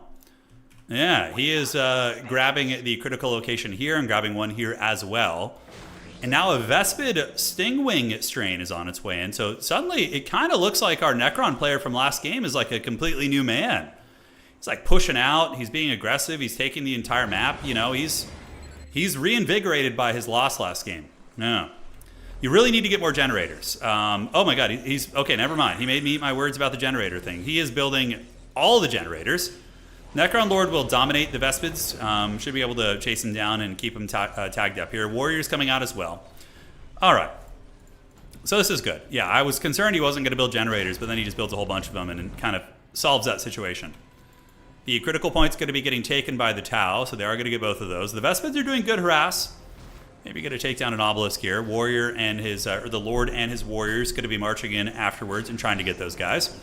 Yeah, he is grabbing the critical location here and grabbing one here as well. And now a Vespid Stingwing strain is on its way in. So suddenly it kind of looks like our Necron player from last game is like a completely new man. He's like pushing out. He's being aggressive. He's taking the entire map. You know, he's reinvigorated by his loss last game. Yeah. You really need to get more generators. Oh my God, he's okay, never mind. He made me eat my words about the generator thing. He is building all the generators. Necron Lord will dominate the Vespids. Should be able to chase him down and keep him tagged up here. Warriors coming out as well. All right. So this is good. Yeah, I was concerned he wasn't going to build generators, but then he just builds a whole bunch of them and it kind of solves that situation. The critical point's going to be getting taken by the Tau, so they are going to get both of those. The Vespids are doing good harass. Maybe going to take down an obelisk here. Warrior and his, or the Lord and his warriors going to be marching in afterwards and trying to get those guys.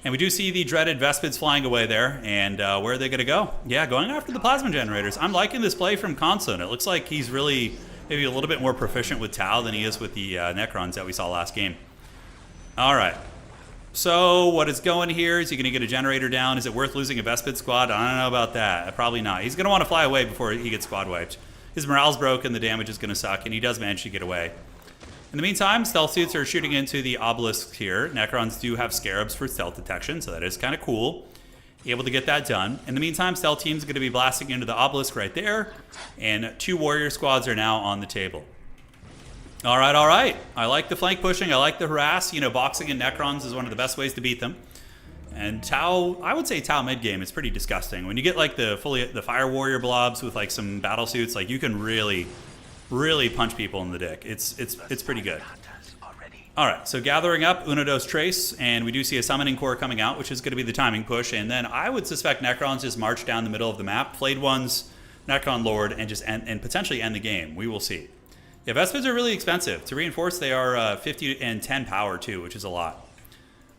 And we do see the dreaded Vespids flying away there. And where are they going to go? Yeah, going after the plasma generators. I'm liking this play from Consone. It looks like he's really maybe a little bit more proficient with Tau than he is with the Necrons that we saw last game. All right. So what is going here? Is he going to get a generator down? Is it worth losing a Vespid squad? I don't know about that. Probably not. He's going to want to fly away before he gets squad wiped. His morale's broken, the damage is going to suck, and he does manage to get away. In the meantime, stealth suits are shooting into the obelisks here. Necrons do have scarabs for stealth detection, so that is kind of cool. Able to get that done. In the meantime, stealth team's going to be blasting into the obelisk right there, and 2 warrior squads are now on the table. All right, all right. I like the flank pushing. I like the harass. You know, boxing in Necrons is one of the best ways to beat them. And Tau, I would say Tau mid game is pretty disgusting. When you get like the fire warrior blobs with like some battle suits, like you can really punch people in the dick. It's pretty good. All right, so gathering up Uno Dos Tres, and we do see a summoning core coming out, which is going to be the timing push. And then I would suspect Necrons just march down the middle of the map, flayed ones, Necron Lord, and just and potentially end the game. We will see. Yeah, Vespids are really expensive. To reinforce, they are 50 and 10 power too, which is a lot.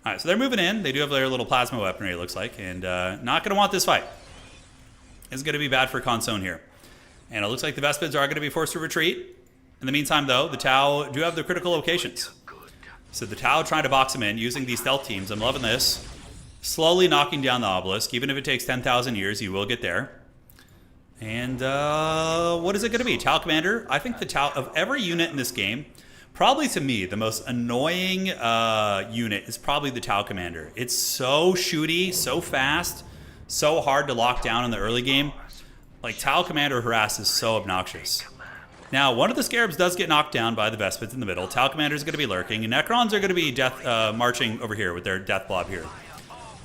All right, so they're moving in. They do have their little plasma weaponry, it looks like, and not going to want this fight. It's going to be bad for Consone here. And it looks like the Vespids are going to be forced to retreat. In the meantime, though, the Tau do have their critical locations. So the Tau trying to box them in using these stealth teams. I'm loving this. Slowly knocking down the obelisk. Even if it takes 10,000 years, you will get there. And what is it going to be? Tau Commander? I think the Tau, of every unit in this game, probably to me, the most annoying unit is probably the Tau Commander. It's so shooty, so fast, so hard to lock down in the early game. Like, Tau Commander harass is so obnoxious. Now, one of the Scarabs does get knocked down by the Vespids in the middle. Tau Commander is going to be lurking, and Necrons are going to be marching over here with their death blob here.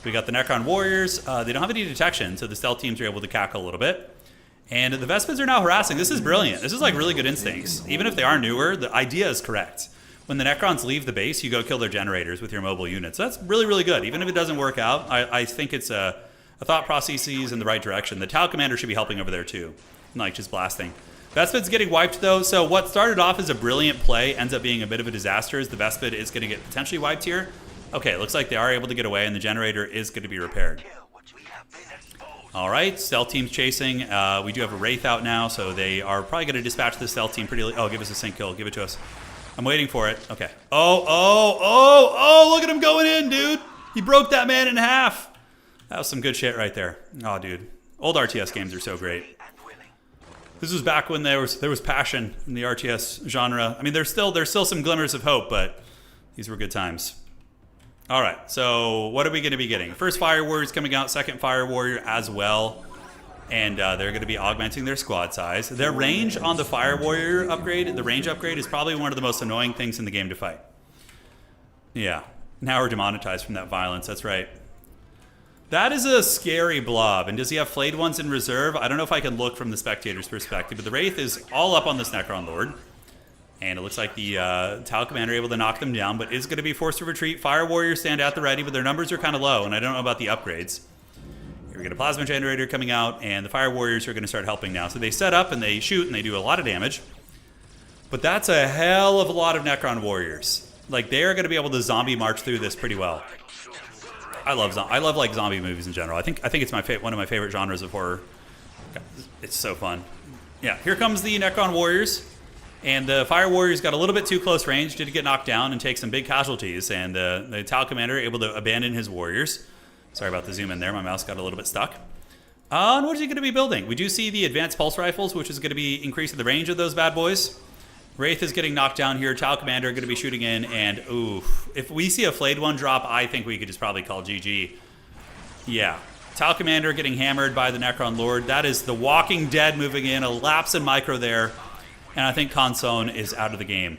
We got the Necron Warriors. They don't have any detection, so the stealth teams are able to cackle a little bit. And the Vespids are now harassing. This is brilliant. This is like really good instincts. Even if they are newer, the idea is correct. When the Necrons leave the base, you go kill their generators with your mobile units. That's really, really good. Even if it doesn't work out, I think it's a thought processes in the right direction. The Tau Commander should be helping over there too, like just blasting. Vespid's getting wiped though, so what started off as a brilliant play ends up being a bit of a disaster as the Vespid is going to get potentially wiped here. Okay, looks like they are able to get away and the generator is going to be repaired. All right, stealth team's chasing. We do have a Wraith out now, so they are probably going to dispatch the stealth team pretty... Oh, give us a sync kill. Give it to us. I'm waiting for it. Okay. Oh, look at him going in, dude. He broke that man in half. That was some good shit right there. Oh, dude. Old RTS games are so great. This was back when there was passion in the RTS genre. I mean, there's still some glimmers of hope, but these were good times. All right, so what are we going to be getting? First Fire Warrior's coming out, second Fire Warrior as well. And they're going to be augmenting their squad size. Their range on the Fire Warrior upgrade, the range upgrade, is probably one of the most annoying things in the game to fight. Yeah, now we're demonetized from that violence, that's right. That is a scary blob. And does he have flayed ones in reserve? I don't know if I can look from the spectator's perspective, but the Wraith is all up on this Necron Lord. And it looks like the Tau Commander able to knock them down, but is going to be forced to retreat. Fire Warriors stand at the ready, but their numbers are kind of low, and I don't know about the upgrades. Here we get a Plasma Generator coming out, and the Fire Warriors are going to start helping now. So they set up, and they shoot, and they do a lot of damage. But that's a hell of a lot of Necron Warriors. Like, they are going to be able to zombie march through this pretty well. I love like zombie movies in general. I think it's one of my favorite genres of horror. God, it's so fun. Yeah, here comes the Necron Warriors. And the Fire Warriors got a little bit too close range, did get knocked down and take some big casualties. And the Tau Commander able to abandon his warriors. Sorry about the zoom in there. My mouse got a little bit stuck. And what is he going to be building? We do see the advanced pulse rifles, which is going to be increasing the range of those bad boys. Wraith is getting knocked down here. Tau Commander going to be shooting in. And, oof. If we see a flayed one drop, I think we could just probably call GG. Yeah. Tau Commander getting hammered by the Necron Lord. That is the Walking Dead moving in. A lapse in micro there. And I think Consone is out of the game.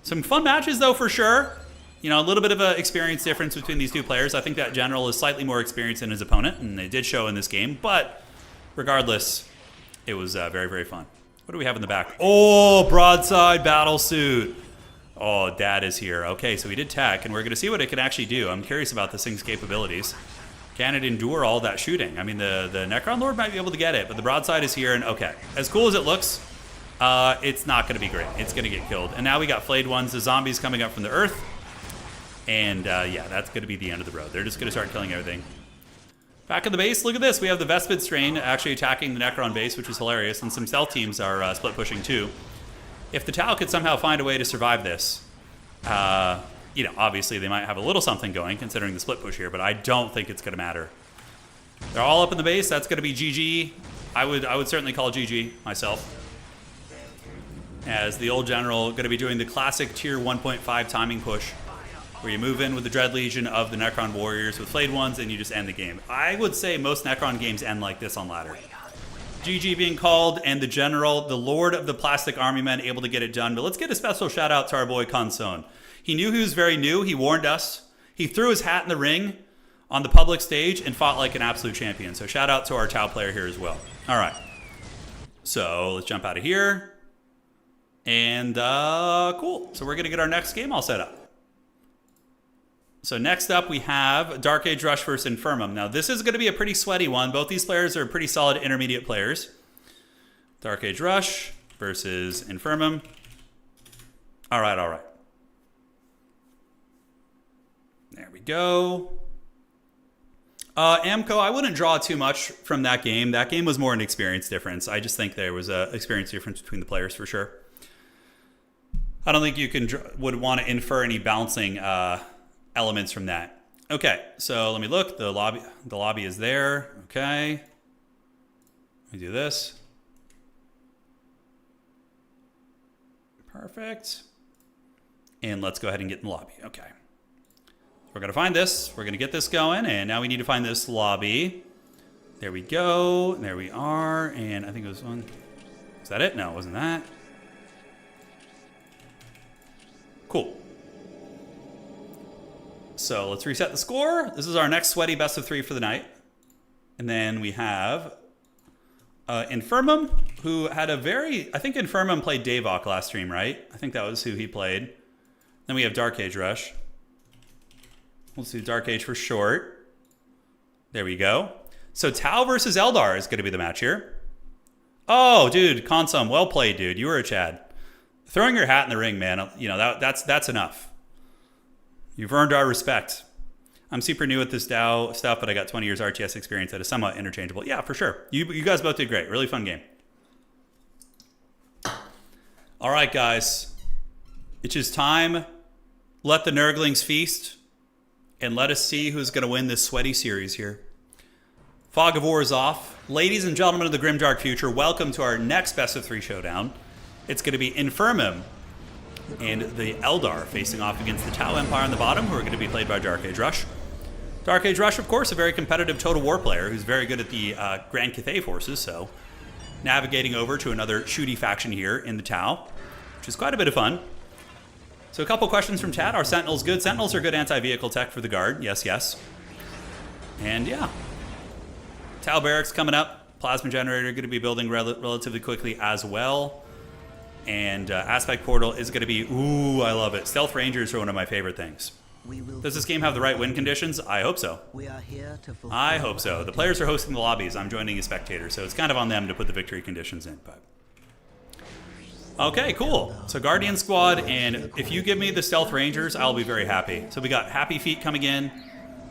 Some fun matches, though, for sure. You know, a little bit of an experience difference between these two players. I think that General is slightly more experienced than his opponent, and they did show in this game. But regardless, it was very, very fun. What do we have in the back? Oh, broadside battle suit. Oh, Dad is here. Okay, so we did tech, and we're going to see what it can actually do. I'm curious about this thing's capabilities. Can it endure all that shooting? I mean, the Necron Lord might be able to get it, but the broadside is here, and okay. As cool as it looks, it's not going to be great. It's going to get killed. And now we got flayed ones, the zombies coming up from the earth. And yeah, that's going to be the end of the road. They're just going to start killing everything. Back in the base, look at this. We have the Vespid Strain actually attacking the Necron base, which is hilarious. And some stealth teams are split pushing too. If the Tau could somehow find a way to survive this, you know, obviously they might have a little something going considering the split push here, but I don't think it's going to matter. They're all up in the base. That's going to be GG. I would certainly call GG myself. As the old general going to be doing the classic tier 1.5 timing push, where you move in with the Dread Legion of the Necron Warriors with flayed ones and you just end the game. I would say most Necron games end like this on ladder. GG being called, and the general, the lord of the plastic army men, able to get it done. But let's get a special shout out to our boy Consone. He knew he was very new. He warned us. He threw his hat in the ring on the public stage and fought like an absolute champion. So shout out to our Tau player here as well. All right. So let's jump out of here. And cool. So we're going to get our next game all set up. So next up we have Dark Age Rush versus Infirmum. Now this is going to be a pretty sweaty one. Both these players are pretty solid intermediate players. Dark Age Rush versus Infirmum. All right, all right. There we go. Amco, I wouldn't draw too much from that game. That game was more an experience difference. I just think there was an experience difference between the players for sure. I don't think you would want to infer any bouncing elements from that. Okay, so let me look. The lobby is there. Okay. Let me do this. Perfect. And let's go ahead and get in the lobby. Okay. We're going to find this. We're going to get this going. And now we need to find this lobby. There we go. There we are. And I think it was one. Is that it? No, it wasn't that. Cool. So let's reset the score. This is our next sweaty best of 3 for the night. And then we have Infirmum, who had a very... I think Infirmum played Davok last stream, right? I think that was who he played. Then we have Dark Age Rush. Let's do Dark Age for short. There we go. So Tau versus Eldar is going to be the match here. Oh, dude, Consum, well played, dude. You were a Chad. Throwing your hat in the ring, man, you know, that's enough. You've earned our respect. I'm super new at this DAO stuff, but I got 20 years RTS experience that is somewhat interchangeable. Yeah, for sure. You guys both did great. Really fun game. All right, guys. It's just time. Let the Nurglings feast. And let us see who's going to win this sweaty series here. Fog of War is off. Ladies and gentlemen of the Grimdark Future, welcome to our next Best of 3 showdown. It's going to be Infirmum and the Eldar facing off against the Tau Empire on the bottom, who are going to be played by Dark Age Rush. Dark Age Rush, of course, a very competitive Total War player who's very good at the Grand Cathay forces, so navigating over to another shooty faction here in the Tau, which is quite a bit of fun. So a couple questions from chat. Are Sentinels good? Sentinels are good anti-vehicle tech for the Guard. Yes, yes. And yeah. Tau Barracks coming up. Plasma Generator going to be building relatively quickly as well. And Aspect Portal is going to be, ooh, I love it. Stealth Rangers are one of my favorite things. Does this game have the right win conditions? I hope so. I hope so. The players are hosting the lobbies. I'm joining as spectator, so it's kind of on them to put the victory conditions in. But okay, cool. So Guardian Squad, and if you give me the Stealth Rangers, I'll be very happy. So we got Happy Feet coming in,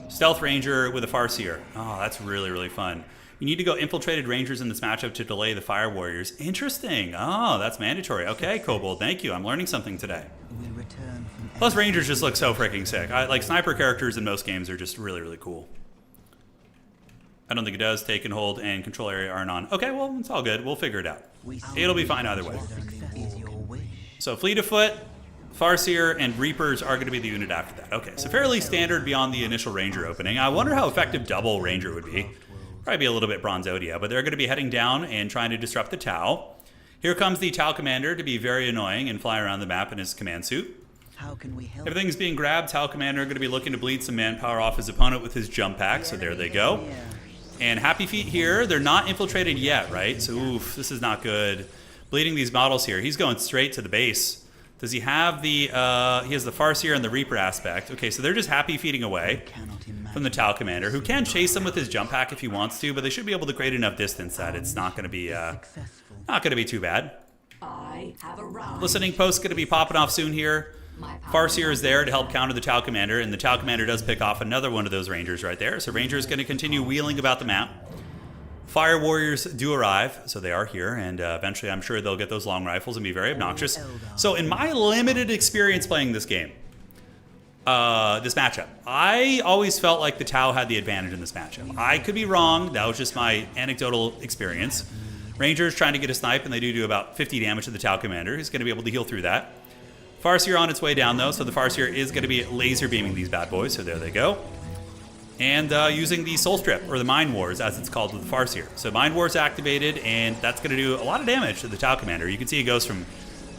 Stealth Ranger with a Farseer. Oh, that's really, really fun. You need to go Infiltrated Rangers in this matchup to delay the Fire Warriors. Interesting. Oh, that's mandatory. Okay, Kobold, thank you. I'm learning something today. Plus, Rangers just look so freaking sick. Like, sniper characters in most games are just really, really cool. I don't think it does. Take and hold and control area aren't on. Okay, well, it's all good. We'll figure it out. It'll be fine either way. So, Fleet of Foot, Farseer, and Reapers are going to be the unit after that. Okay, so fairly standard beyond the initial Ranger opening. I wonder how effective double Ranger would be. Probably be a little bit Bronzodia, but they're going to be heading down and trying to disrupt the Tau. Here comes the Tau Commander to be very annoying and fly around the map in his command suit. How can we help? Everything's being grabbed. Tau Commander going to be looking to bleed some manpower off his opponent with his jump pack, so there they go. And Happy Feet here, they're not infiltrated yet, right? So, oof, this is not good. Bleeding these models here. He's going straight to the base. Does he have the, he has the Farseer and the Reaper aspect. Okay, so they're just Happy Feeding away from the Tau Commander, who can chase them with his jump pack if he wants to, but they should be able to create enough distance that it's not going to be, not going to be too bad. Listening post going to be popping off soon here. Farseer is there to help counter the Tau Commander, and the Tau Commander does pick off another one of those Rangers right there. So Rangers going to continue wheeling about the map. Fire Warriors do arrive, so they are here, and eventually I'm sure they'll get those long rifles and be very obnoxious. So in my limited experience playing this game, this matchup, I always felt like the Tau had the advantage in this matchup. I could be wrong. That was just my anecdotal experience. Rangers trying to get a snipe, and they do about 50 damage to the Tau Commander. He's going to be able to heal through that. Farseer on its way down, though, so the Farseer is going to be laser beaming these bad boys, so there they go. And using the Soul Strip, or the Mind Wars, as it's called with the Farseer. So Mind Wars activated, and that's going to do a lot of damage to the Tau Commander. You can see it goes from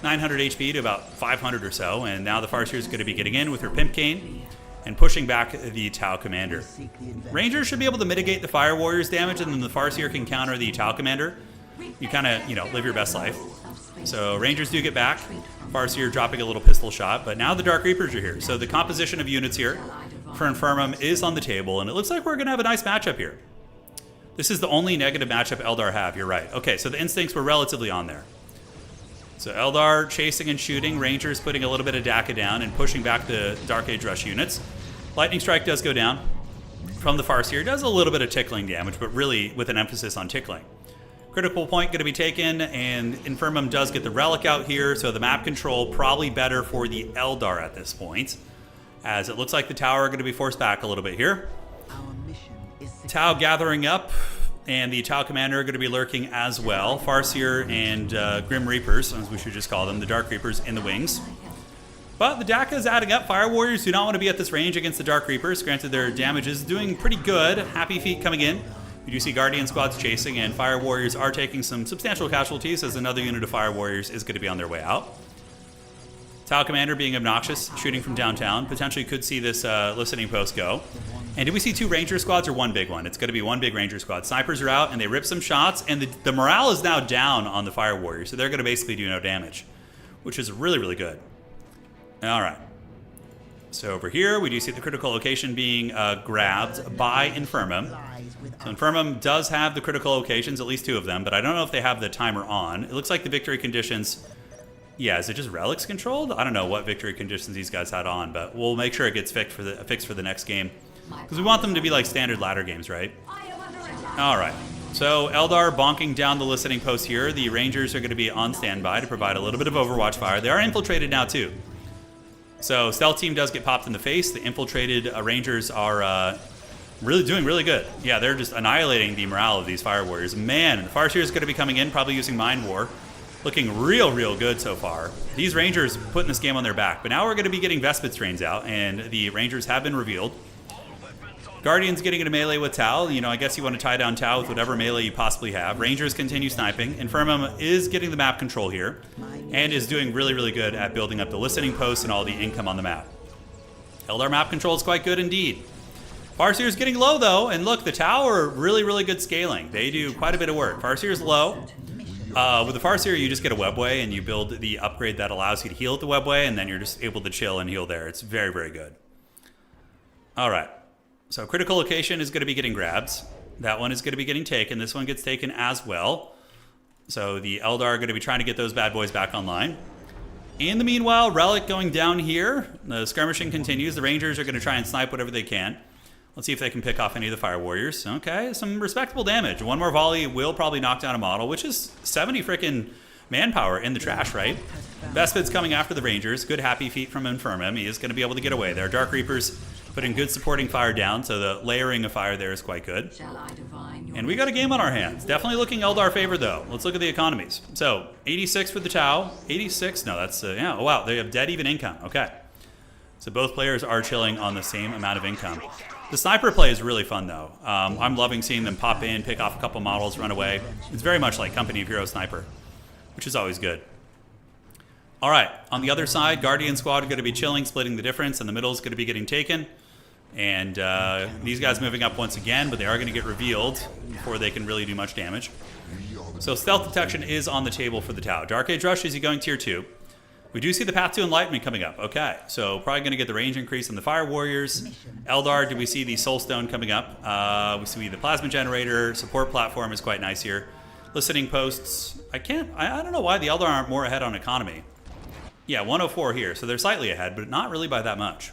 900 HP to about 500 or so, and now the Farseer is going to be getting in with her Pimp Cane and pushing back the Tau Commander. Rangers should be able to mitigate the Fire Warriors damage, and then the Farseer can counter the Tau Commander. You kind of, live your best life. So Rangers do get back. Farseer dropping a little pistol shot, but now the Dark Reapers are here. So the composition of units here for Infirmum is on the table, and it looks like we're going to have a nice matchup here. This is the only negative matchup Eldar have, you're right. Okay, so the instincts were relatively on there. So Eldar chasing and shooting, Rangers putting a little bit of DACA down and pushing back the Dark Age Rush units. Lightning Strike does go down from the Farseer. Does a little bit of tickling damage, but really with an emphasis on tickling. Critical point going to be taken, and Infirmum does get the Relic out here, so the map control probably better for the Eldar at this point, as it looks like the Tower are going to be forced back a little bit here. Tau gathering up, and the Tau Commander are going to be lurking as well. Farseer and Grim Reapers, as we should just call them, the Dark Reapers in the wings. But the DACA is adding up. Fire Warriors do not want to be at this range against the Dark Reapers. Granted, their damage is doing pretty good. Happy Feet coming in. You do see Guardian squads chasing, and Fire Warriors are taking some substantial casualties as another unit of Fire Warriors is going to be on their way out. Tau Commander being obnoxious, shooting from downtown. Potentially could see this listening post go. And did we see 2 Ranger squads or 1 big one? It's going to be 1 big Ranger squad. Snipers are out, and they rip some shots, and the morale is now down on the Fire Warriors, so they're going to basically do no damage, which is really, really good. All right. So over here, we do see the critical location being grabbed by Infirmum. So Infirmum does have the critical locations, at least 2 of them, but I don't know if they have the timer on. It looks like the victory conditions... Yeah, is it just relics controlled? I don't know what victory conditions these guys had on, but we'll make sure it gets fixed for the next game. Because we want them to be like standard ladder games, right? Alright, so Eldar bonking down the listening post here. The Rangers are going to be on standby to provide a little bit of overwatch fire. They are infiltrated now, too. So Stealth Team does get popped in the face. The infiltrated Rangers are really doing really good. Yeah, they're just annihilating the morale of these Fire Warriors. Man, the Farseer is going to be coming in, probably using Mind War. Looking real good so far. These Rangers putting this game on their back. But now we're going to be getting Vespid Strains out, and the Rangers have been revealed. Guardians getting into melee with Tau. I guess you want to tie down Tau with whatever melee you possibly have. Rangers continue sniping. Infirmum is getting the map control here, and is doing really good at building up the listening posts and all the income on the map. Eldar map control is quite good indeed. Farseer is getting low, though, and look, the Tau are really good scaling. They do quite a bit of work. Farseer is low. With the Farseer, you just get a webway, and you build the upgrade that allows you to heal at the webway, and then you're just able to chill and heal there. It's very good. All right. So critical location is going to be getting grabs. That one is going to be getting taken. This one gets taken as well. So the Eldar are going to be trying to get those bad boys back online. In the meanwhile, Relic going down here. The skirmishing continues. The Rangers are going to try and snipe whatever they can. Let's see if they can pick off any of the Fire Warriors. Okay, some respectable damage. One more volley will probably knock down a model, which is 70 freaking manpower in the trash, right? Vespid's coming after the Rangers. Good Happy Feet from Infirmum. He is going to be able to get away there. Dark Reapers putting good supporting fire down, so the layering of fire there is quite good. And we got a game on our hands. Definitely looking Eldar favor, though. Let's look at the economies. So, 86 for the Tau. 86? No, that's, yeah. Oh, wow. They have dead even income. Okay. So both players are chilling on the same amount of income. The sniper play is really fun, though. I'm loving seeing them pop in, pick off a couple models, run away. It's very much like Company of Heroes Sniper, which is always good. All right, on the other side, Guardian Squad are going to be chilling, splitting the difference, and the middle is going to be getting taken. And these guys moving up once again, but they are going to get revealed before they can really do much damage. So stealth detection is on the table for the Tau. Dark Age Rush, is he going tier 2? We do see the Path to Enlightenment coming up. Okay, so probably going to get the range increase on the Fire Warriors. Eldar, do we see the Soul Stone coming up? We see the Plasma Generator. Support platform is quite nice here. listening posts. I don't know why the Eldar aren't more ahead on economy. Yeah, 104 here, so they're slightly ahead, but not really by that much.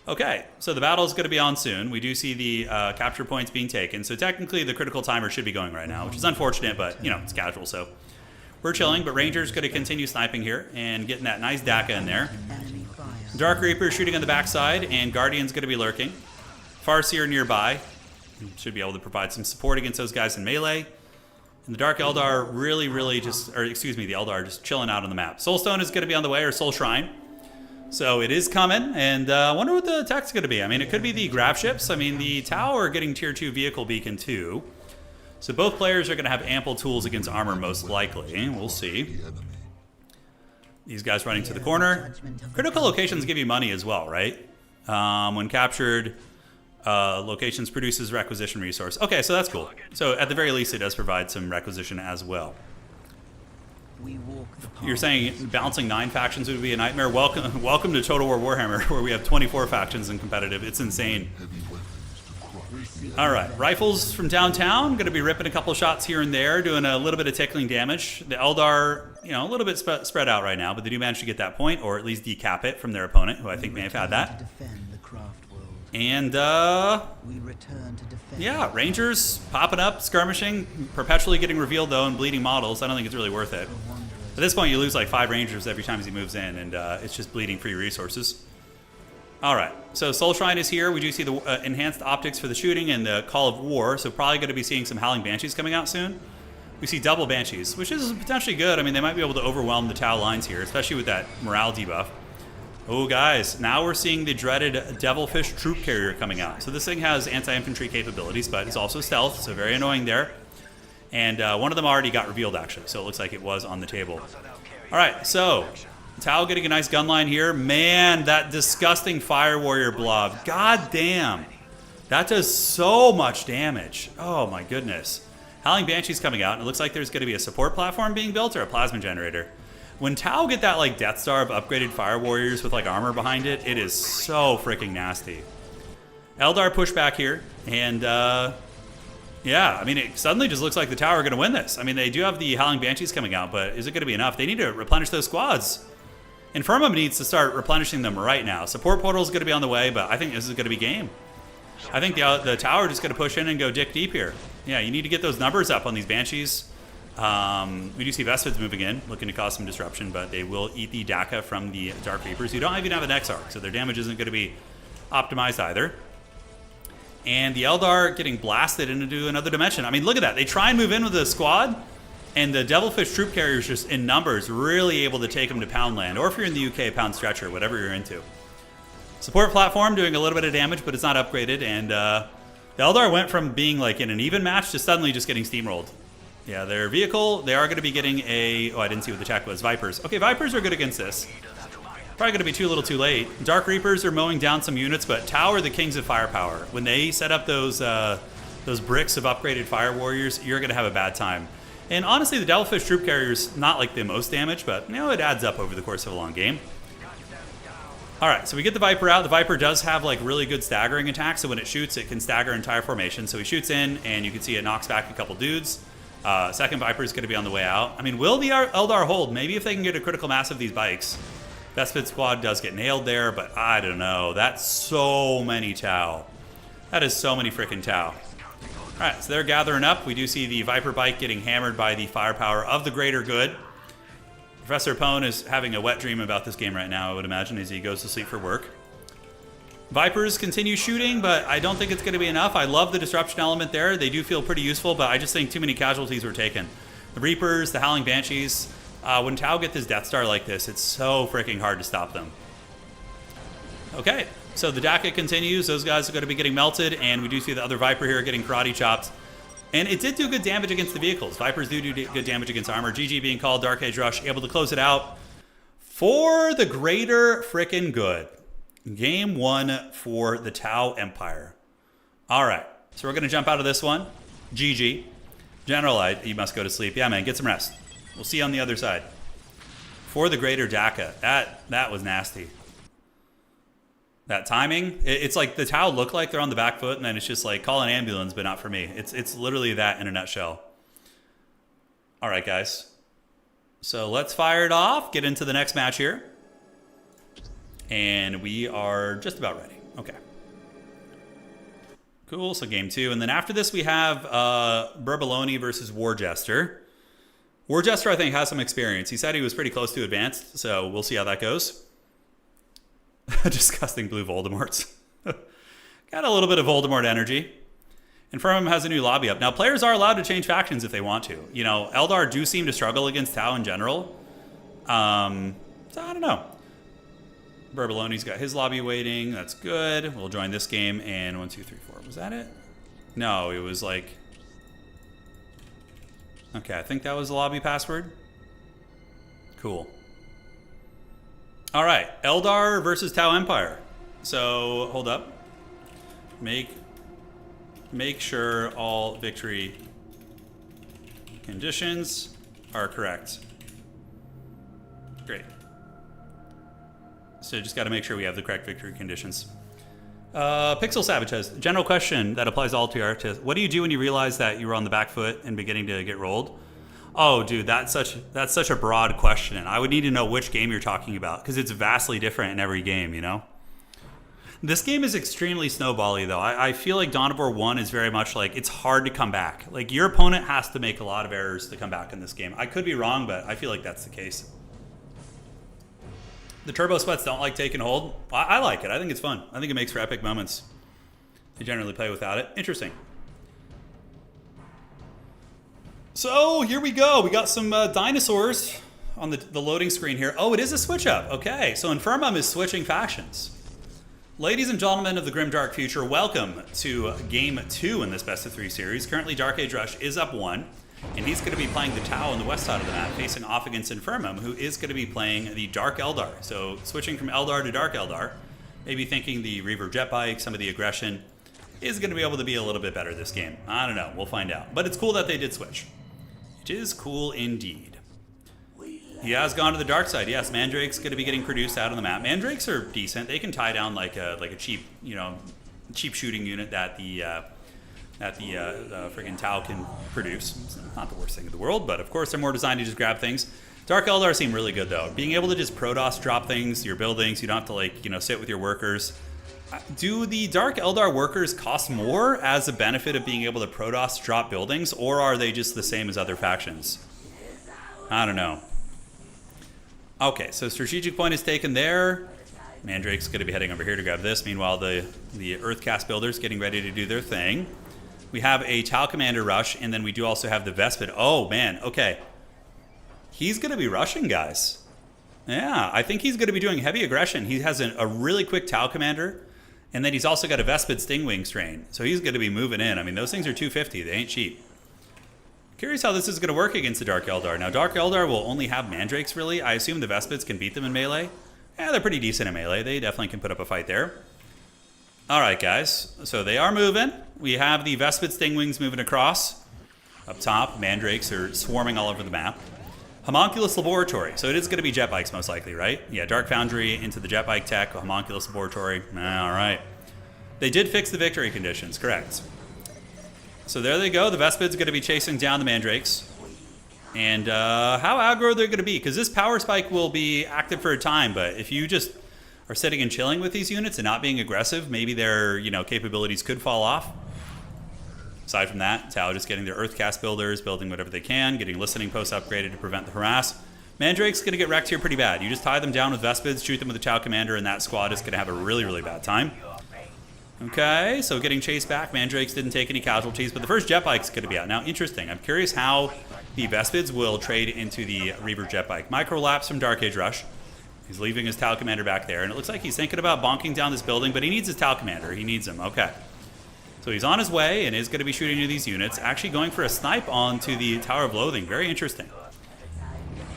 Okay, so the battle is going to be on soon. We do see the capture points being taken, so technically the critical timer should be going right now, which is unfortunate, but, you know, it's casual, so we're chilling. But Ranger's going to continue sniping here and getting that nice DACA in there. Dark Reaper shooting on the backside, and Guardian's going to be lurking. Farseer nearby. Should be able to provide some support against those guys in melee. And the Dark Eldar really just, or excuse me, the Eldar just chilling out on the map. Soulstone is going to be on the way, or Soul Shrine. So it is coming, and I wonder what the tech's going to be. I mean, it could be the grav ships. I mean, the Tau are getting tier 2 vehicle beacon too. So both players are going to have ample tools against armor, most likely. We'll see. These guys running to the corner. Critical locations give you money as well, right? When captured, locations produces requisition resource. Okay, so that's cool. So at the very least, it does provide some requisition as well. You're saying balancing 9 factions would be a nightmare? Welcome to Total War Warhammer, where we have 24 factions in competitive. It's insane. All right, rifles from downtown. Going to be ripping a couple shots here and there, doing a little bit of tickling damage. The Eldar, you know, a little bit spread out right now, but they do manage to get that point, or at least decap it from their opponent, who I think may have had that. And, yeah, Rangers popping up, skirmishing, perpetually getting revealed, though, and bleeding models. I don't think it's really worth it. At this point, you lose like 5 Rangers every time he moves in, and it's just bleeding free resources. All right, so Soul Shrine is here. We do see the enhanced optics for the shooting and the Call of War, so probably going to be seeing some Howling Banshees coming out soon. We see double Banshees, which is potentially good. I mean, they might be able to overwhelm the Tau lines here, especially with that morale debuff. Oh, guys, now we're seeing the dreaded Devilfish Troop Carrier coming out. So this thing has anti-infantry capabilities, but it's also stealth, so very annoying there. And one of them already got revealed, actually, so it looks like it was on the table. All right, so Tau getting a nice gun line here. Man, that disgusting Fire Warrior blob. God damn. That does so much damage. Oh, my goodness. Howling Banshee's coming out, and it looks like there's going to be a support platform being built or a plasma generator. When Tau get that like Death Star of upgraded Fire Warriors with like armor behind it, it is so freaking nasty. Eldar push back here, and yeah, I mean, it suddenly just looks like the Tau are going to win this. I mean, they do have the Howling Banshees coming out, but is it going to be enough? They need to replenish those squads. Infirmum needs to start replenishing them right now. Support portal is going to be on the way, but I think this is going to be game. I think the Tau are just going to push in and go dick deep here. Yeah, you need to get those numbers up on these Banshees. We do see Vespids moving in, looking to cause some disruption, but they will eat the DACA from the Dark Reapers, who don't even have an X-Arc, so their damage isn't going to be optimized either. And the Eldar getting blasted into another dimension. I mean, look at that. They try and move in with the squad, and the Devilfish Troop Carriers just in numbers really able to take them to Poundland, or if you're in the UK, Pound Stretcher, whatever you're into. Support platform doing a little bit of damage, but it's not upgraded, and the Eldar went from being like in an even match to suddenly just getting steamrolled. Yeah, their vehicle, they are going to be getting a... Oh, I didn't see what the attack was. Vipers. Okay, Vipers are good against this. Probably going to be too little too late. Dark Reapers are mowing down some units, but Tau are the kings of firepower. When they set up those bricks of upgraded Fire Warriors, you're going to have a bad time. And honestly, the Devilfish Troop Carrier's not like the most damage, but, you know, it adds up over the course of a long game. All right, so we get the Viper out. The Viper does have, like, really good staggering attacks, so when it shoots, it can stagger entire formation. So he shoots in, and you can see it knocks back a couple dudes. Second Viper is going to be on the way out. I mean, will the Eldar hold? Maybe if they can get a critical mass of these bikes. Vespid squad does get nailed there, but I don't know. That's so many Tau. That is so many freaking Tau. All right, so they're gathering up. We do see the Viper bike getting hammered by the firepower of the greater good. Professor Pone is having a wet dream about this game right now, I would imagine, as he goes to sleep for work. Vipers continue shooting, but I don't think it's going to be enough. I love the disruption element there. They do feel pretty useful, but I just think too many casualties were taken. The Reapers, the Howling Banshees, when Tau get this Death Star like this, it's so freaking hard to stop them. Okay, so the DACA continues. Those guys are going to be getting melted, and we do see the other Viper here getting karate chopped. And it did do good damage against the vehicles. Vipers do good damage against armor. GG being called, Dark Age Rush, able to close it out for the greater frickin' good. Game 1 for the Tau Empire. All right, so we're going to jump out of this one. GG. General, you must go to sleep. Yeah, man, get some rest. We'll see you on the other side. For the greater DACA. That was nasty. That timing, it's like the Tau look like they're on the back foot, and then it's just like, call an ambulance, but not for me. It's literally that in a nutshell. All right, guys. So let's fire it off, get into the next match here. And we are just about ready. Okay. Cool, so game 2. And then after this, we have Burbaloni versus Warjester. Warjester, I think, has some experience. He said he was pretty close to advanced, so we'll see how that goes. Disgusting blue Voldemorts. Got a little bit of Voldemort energy. Infirmum has a new lobby up. Now, players are allowed to change factions if they want to. You know, Eldar do seem to struggle against Tau in general. So I don't know. Burbaloni's got his lobby waiting. That's good. We'll join this game. And 1, 2, 3, 4. Was that it? No, it was like... Okay, I think that was the lobby password. Cool. All right, Eldar versus Tau Empire. So, hold up. Make sure all victory conditions are correct. Great. So just got to make sure we have the correct victory conditions. Pixel Savage has general question that applies to all TR. What do you do when you realize that you were on the back foot and beginning to get rolled? Oh, dude, that's such a broad question. I would need to know which game you're talking about because it's vastly different in every game, you know? This game is extremely snowbally, though. I feel like Dawn of War 1 is very much like it's hard to come back. Like, your opponent has to make a lot of errors to come back in this game. I could be wrong, but I feel like that's the case. The turbo sweats don't like taking hold. I like it. I think it's fun. I think it makes for epic moments. They generally play without it. Interesting. So, here we go. We got some dinosaurs on the loading screen here. Oh, it is a switch up. Okay, so Infirmum is switching factions. Ladies and gentlemen of the Grim Dark Future, welcome to Game 2 in this Best of 3 series. Currently, Dark Age Rush is up 1, and he's going to be playing the Tau on the west side of the map, facing off against Infirmum, who is going to be playing the Dark Eldar. So, switching from Eldar to Dark Eldar, maybe thinking the Reaver jet bike, some of the aggression, is going to be able to be a little bit better this game. I don't know. We'll find out. But it's cool that they did switch. It is cool indeed. He has gone to the dark side. Yes, Mandrake's going to be getting produced out on the map. Mandrakes are decent. They can tie down like a cheap, cheap shooting unit that the friggin' Tau can produce. It's not the worst thing in the world, but of course they're more designed to just grab things. Dark Eldar seem really good though. Being able to just Protoss drop things, your buildings, you don't have to sit with your workers. Do the Dark Eldar workers cost more as a benefit of being able to Protoss drop buildings, or are they just the same as other factions? I don't know. Okay, so strategic point is taken there. Mandrake's going to be heading over here to grab this. Meanwhile, the Earthcast builders getting ready to do their thing. We have a Tau Commander rush, and then we do also have the Vespid. Oh, man, okay. He's going to be rushing, guys. Yeah, I think he's going to be doing heavy aggression. He has a really quick Tau Commander, and then he's also got a Vespid Stingwing strain. So he's going to be moving in. I mean, those things are 250. They ain't cheap. Curious how this is going to work against the Dark Eldar. Now, Dark Eldar will only have Mandrakes, really. I assume the Vespids can beat them in melee. Yeah, they're pretty decent in melee. They definitely can put up a fight there. All right, guys. So they are moving. We have the Vespid Stingwings moving across. Up top, Mandrakes are swarming all over the map. Homunculus Laboratory. So it is going to be jet bikes, most likely, right? Yeah, Dark Foundry into the jet bike tech. Homunculus Laboratory. All right. They did fix the victory conditions, correct. So there they go. The Vespid's going to be chasing down the Mandrakes. And how aggro they're going to be. Because this power spike will be active for a time. But if you just are sitting and chilling with these units and not being aggressive, maybe their capabilities could fall off. Aside from that, Tau just getting their Earthcast builders, building whatever they can, getting listening posts upgraded to prevent the harass. Mandrake's going to get wrecked here pretty bad. You just tie them down with Vespids, shoot them with a Tau Commander, and that squad is going to have a really, really bad time. Okay, so getting chased back. Mandrakes didn't take any casualties, but the first jet bike's going to be out. Now, interesting. I'm curious how the Vespids will trade into the Reaver jet bike. Microlapse from Dark Age Rush. He's leaving his Tau Commander back there, and it looks like he's thinking about bonking down this building, but he needs his Tau Commander. He needs him. Okay. So he's on his way and is going to be shooting into these units, actually going for a snipe onto the Tower of Loathing. Very interesting.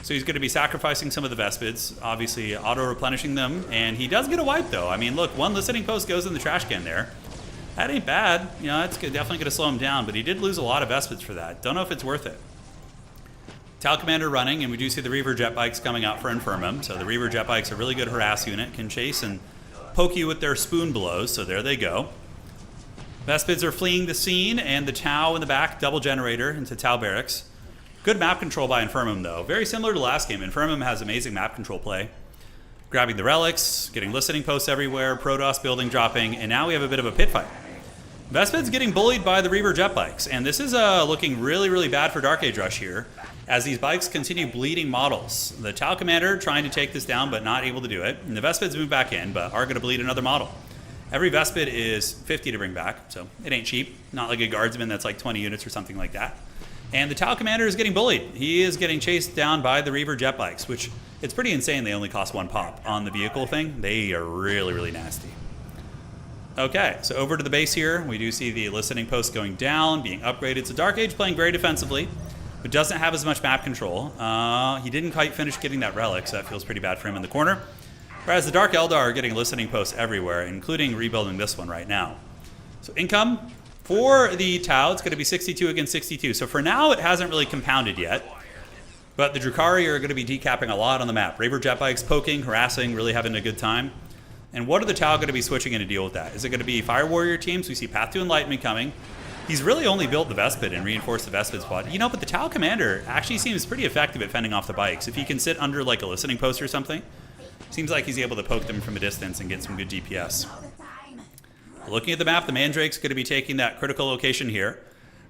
So he's going to be sacrificing some of the Vespids, obviously auto-replenishing them, and he does get a wipe, though. I mean, look, one listening post goes in the trash can there. That ain't bad. It's definitely going to slow him down, but he did lose a lot of Vespids for that. Don't know if it's worth it. Tau Commander running, and we do see the Reaver jet bikes coming out for Infirmum. So the Reaver jet bike's a really good harass unit, can chase and poke you with their spoon blows, so there they go. Vespids are fleeing the scene, and the Tau in the back, double generator into Tau Barracks. Good map control by Infirmum, though. Very similar to last game. Infirmum has amazing map control play. Grabbing the relics, getting listening posts everywhere, Protoss building dropping, and now we have a bit of a pit fight. Vespid's getting bullied by the Reaver jet bikes, and this is looking really, really bad for Dark Age Rush here, as these bikes continue bleeding models. The Tau Commander trying to take this down, but not able to do it, and the Vespids move back in, but are going to bleed another model. Every Vespid is 50 to bring back, so it ain't cheap. Not like a Guardsman that's like 20 units or something like that. And the Tau Commander is getting bullied. He is getting chased down by the Reaver jet bikes, which it's pretty insane they only cost 1 pop on the vehicle thing. They are really, really nasty. Okay, so over to the base here, we do see the listening post going down, being upgraded. So Dark Age playing very defensively, but doesn't have as much map control. He didn't quite finish getting that relic, so that feels pretty bad for him in the corner. Whereas the Dark Eldar are getting listening posts everywhere, including rebuilding this one right now. So income for the Tau, it's going to be 62 against 62. So for now, it hasn't really compounded yet. But the Drukhari are going to be decapping a lot on the map. Reaver jet bikes poking, harassing, really having a good time. And what are the Tau going to be switching in to deal with that? Is it going to be Fire Warrior teams? We see Path to Enlightenment coming. He's really only built the Vespid and reinforced the Vespid squad. You know, but the Tau Commander actually seems pretty effective at fending off the bikes. If he can sit under like a listening post or something, seems like he's able to poke them from a distance and get some good DPS. Looking at the map, the Mandrake's going to be taking that critical location here.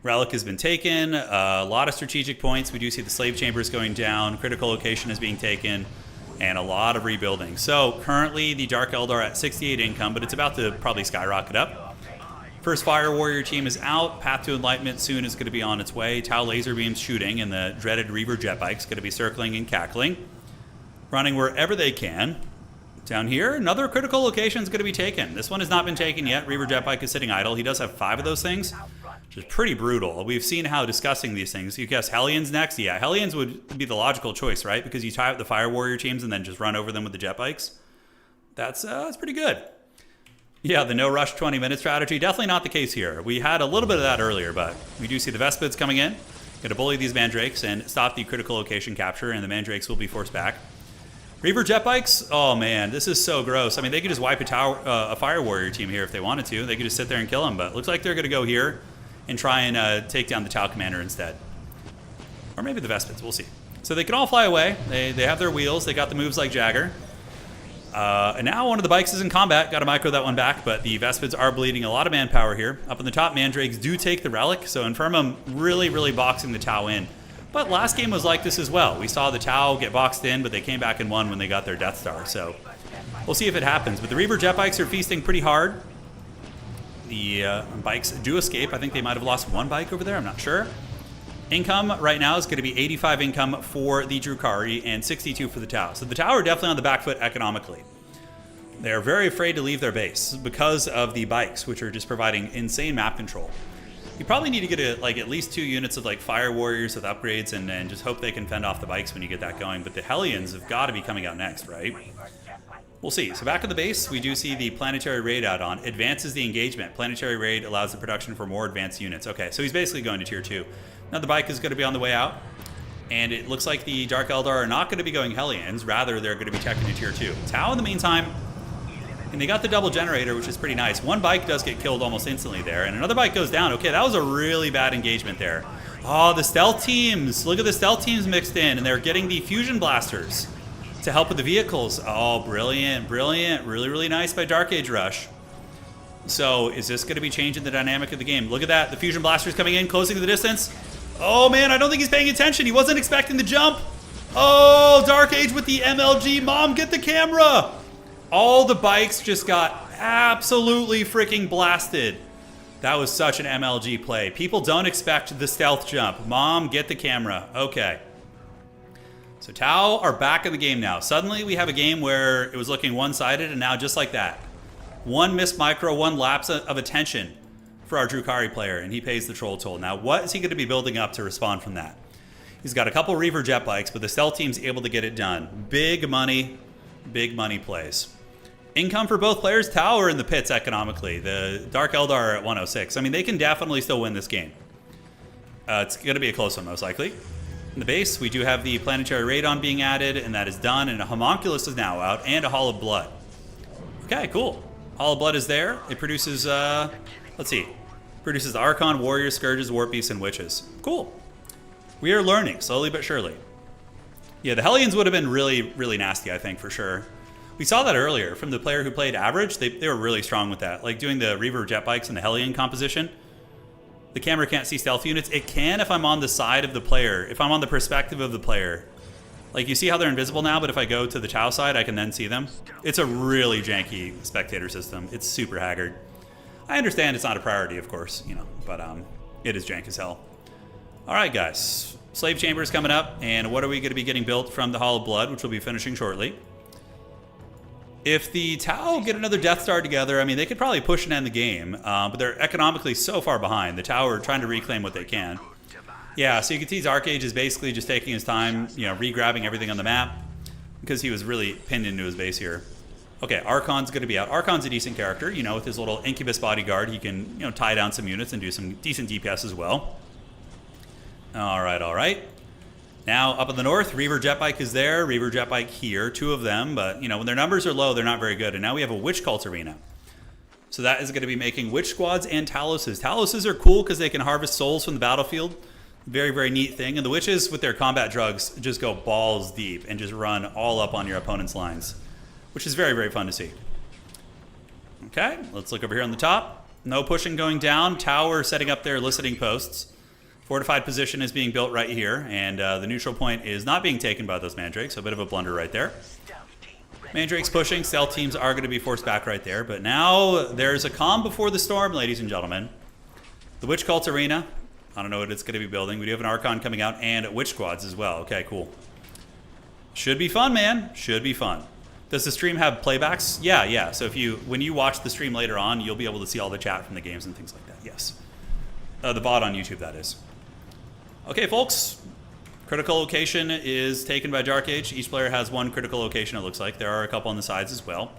Relic has been taken, a lot of strategic points. We do see the slave chambers going down, critical location is being taken, and a lot of rebuilding. So currently the Dark Eldar at 68 income, but it's about to probably skyrocket up. First Fire Warrior team is out. Path to Enlightenment soon is going to be on its way. Tau laser beams shooting, and the dreaded Reaver jet bike's going to be circling and cackling, running wherever they can. Down here, another critical location is going to be taken. This one has not been taken yet. Reaver jet bike is sitting idle. He does have 5 of those things, which is pretty brutal. We've seen how disgusting these things. You guess Hellions next? Yeah, Hellions would be the logical choice, right? Because you tie up the Fire Warrior teams and then just run over them with the jet bikes. That's pretty good. Yeah, the no rush 20-minute strategy, definitely not the case here. We had a little bit of that earlier, but we do see the Vespids coming in. Going to bully these Mandrakes and stop the critical location capture, and the Mandrakes will be forced back. Reaver jet bikes? Oh man, this is so gross. I mean, they could just wipe a Fire Warrior team here if they wanted to. They could just sit there and kill them, but it looks like they're going to go here and try and take down the Tau Commander instead. Or maybe the Vespids, we'll see. So they can all fly away. They have their wheels. They got the moves like Jagger. And now one of the bikes is in combat. Got to micro that one back, but the Vespids are bleeding a lot of manpower here. Up on the top, Mandrakes do take the Relic, so Infirmum really, really boxing the Tau in. But last game was like this as well. We saw the Tau get boxed in, but they came back and won when they got their Death Star. So we'll see if it happens. But the Reaver jet bikes are feasting pretty hard. The bikes do escape. I think they might have lost 1 bike over there. I'm not sure. Income right now is going to be 85 income for the Drukhari and 62 for the Tau. So the Tau are definitely on the back foot economically. They're very afraid to leave their base because of the bikes, which are just providing insane map control. You probably need to get at least 2 units of like Fire Warriors with upgrades and just hope they can fend off the bikes when you get that going. But the Hellions have got to be coming out next, right? We'll see. So back at the base, we do see the Planetary Raid add-on. Advances the engagement. Planetary Raid allows the production for more advanced units. Okay, so he's basically going to tier 2. Now the bike is going to be on the way out. And it looks like the Dark Eldar are not going to be going Hellions. Rather, they're going to be teching to tier 2. Tau, in the meantime, and they got the double generator, which is pretty nice. 1 bike does get killed almost instantly there, and another bike goes down. Okay, that was a really bad engagement there. Oh, the stealth teams. Look at the stealth teams mixed in, and they're getting the fusion blasters to help with the vehicles. Oh, brilliant, brilliant. Really, really nice by Dark Age Rush. So is this going to be changing the dynamic of the game? Look at that. The fusion blasters coming in, closing the distance. Oh, man, I don't think he's paying attention. He wasn't expecting the jump. Oh, Dark Age with the MLG. Mom, get the camera. All the bikes just got absolutely freaking blasted. That was such an MLG play. People don't expect the stealth jump. Mom, get the camera. Okay. So Tau are back in the game now. Suddenly we have a game where it was looking one-sided, and now just like that. 1 missed micro, 1 lapse of attention for our Drukhari player, and he pays the troll toll. Now what is he going to be building up to respond from that? He's got a couple Reaver jet bikes, but the stealth team's able to get it done. Big money plays. Income for both players. Tau are in the pits economically. The Dark Eldar are at 106. I mean, they can definitely still win this game. It's going to be a close one, most likely. In the base, we do have the Planetary Radon being added, and that is done, and a Homunculus is now out, and a Hall of Blood. Okay, cool. Hall of Blood is there. It produces, let's see. Produces Archon, Warriors, Scourges, Warp Beasts, and Witches. Cool. We are learning, slowly but surely. Yeah, the Hellions would have been really, really nasty, I think, for sure. We saw that earlier from the player who played average. They were really strong with that. Like doing the Reaver jet bikes and the Hellion composition. The camera can't see stealth units. It can if I'm on the side of the player, if I'm on the perspective of the player. Like, you see how they're invisible now, but if I go to the Tau side, I can then see them. It's a really janky spectator system. It's super haggard. I understand it's not a priority, of course, you know, but it is jank as hell. All right, guys. Slave Chamber is coming up, and what are we going to be getting built from the Hall of Blood, which we'll be finishing shortly. If the Tau get another Death Star together, I mean, they could probably push and end the game, but they're economically so far behind. The Tau are trying to reclaim what they can. Yeah, so you can see Dark Age is basically just taking his time, you know, re-grabbing everything on the map because he was really pinned into his base here. Okay, Archon's going to be out. Archon's a decent character, you know, with his little Incubus bodyguard. He can, you know, tie down some units and do some decent DPS as well. All right, all right. Now, up in the north, Reaver Jetbike is there, Reaver Jetbike here, 2 of them, but, you know, when their numbers are low, they're not very good. And now we have a Witch Cult Arena. So that is going to be making Witch Squads and Taloses. Taloses are cool because they can harvest souls from the battlefield. Very, very neat thing. And the Witches, with their combat drugs, just go balls deep and just run all up on your opponent's lines, which is very, very fun to see. Okay, let's look over here on the top. No pushing going down. Tower setting up their eliciting posts. Fortified position is being built right here, and the neutral point is not being taken by those Mandrakes, so a bit of a blunder right there. Mandrakes pushing, stealth teams are going to be forced back right there, but now there's a calm before the storm, ladies and gentlemen. The Witch Cult Arena, I don't know what it's going to be building. We do have an Archon coming out and Witch Squads as well. Okay, cool. Should be fun, man. Should be fun. Does the stream have playbacks? Yeah. So when you watch the stream later on, you'll be able to see all the chat from the games and things like that. Yes. The bot on YouTube, that is. Okay, folks. Critical location is taken by Dark Age. Each player has 1 critical location, it looks like. There are a couple on the sides as well.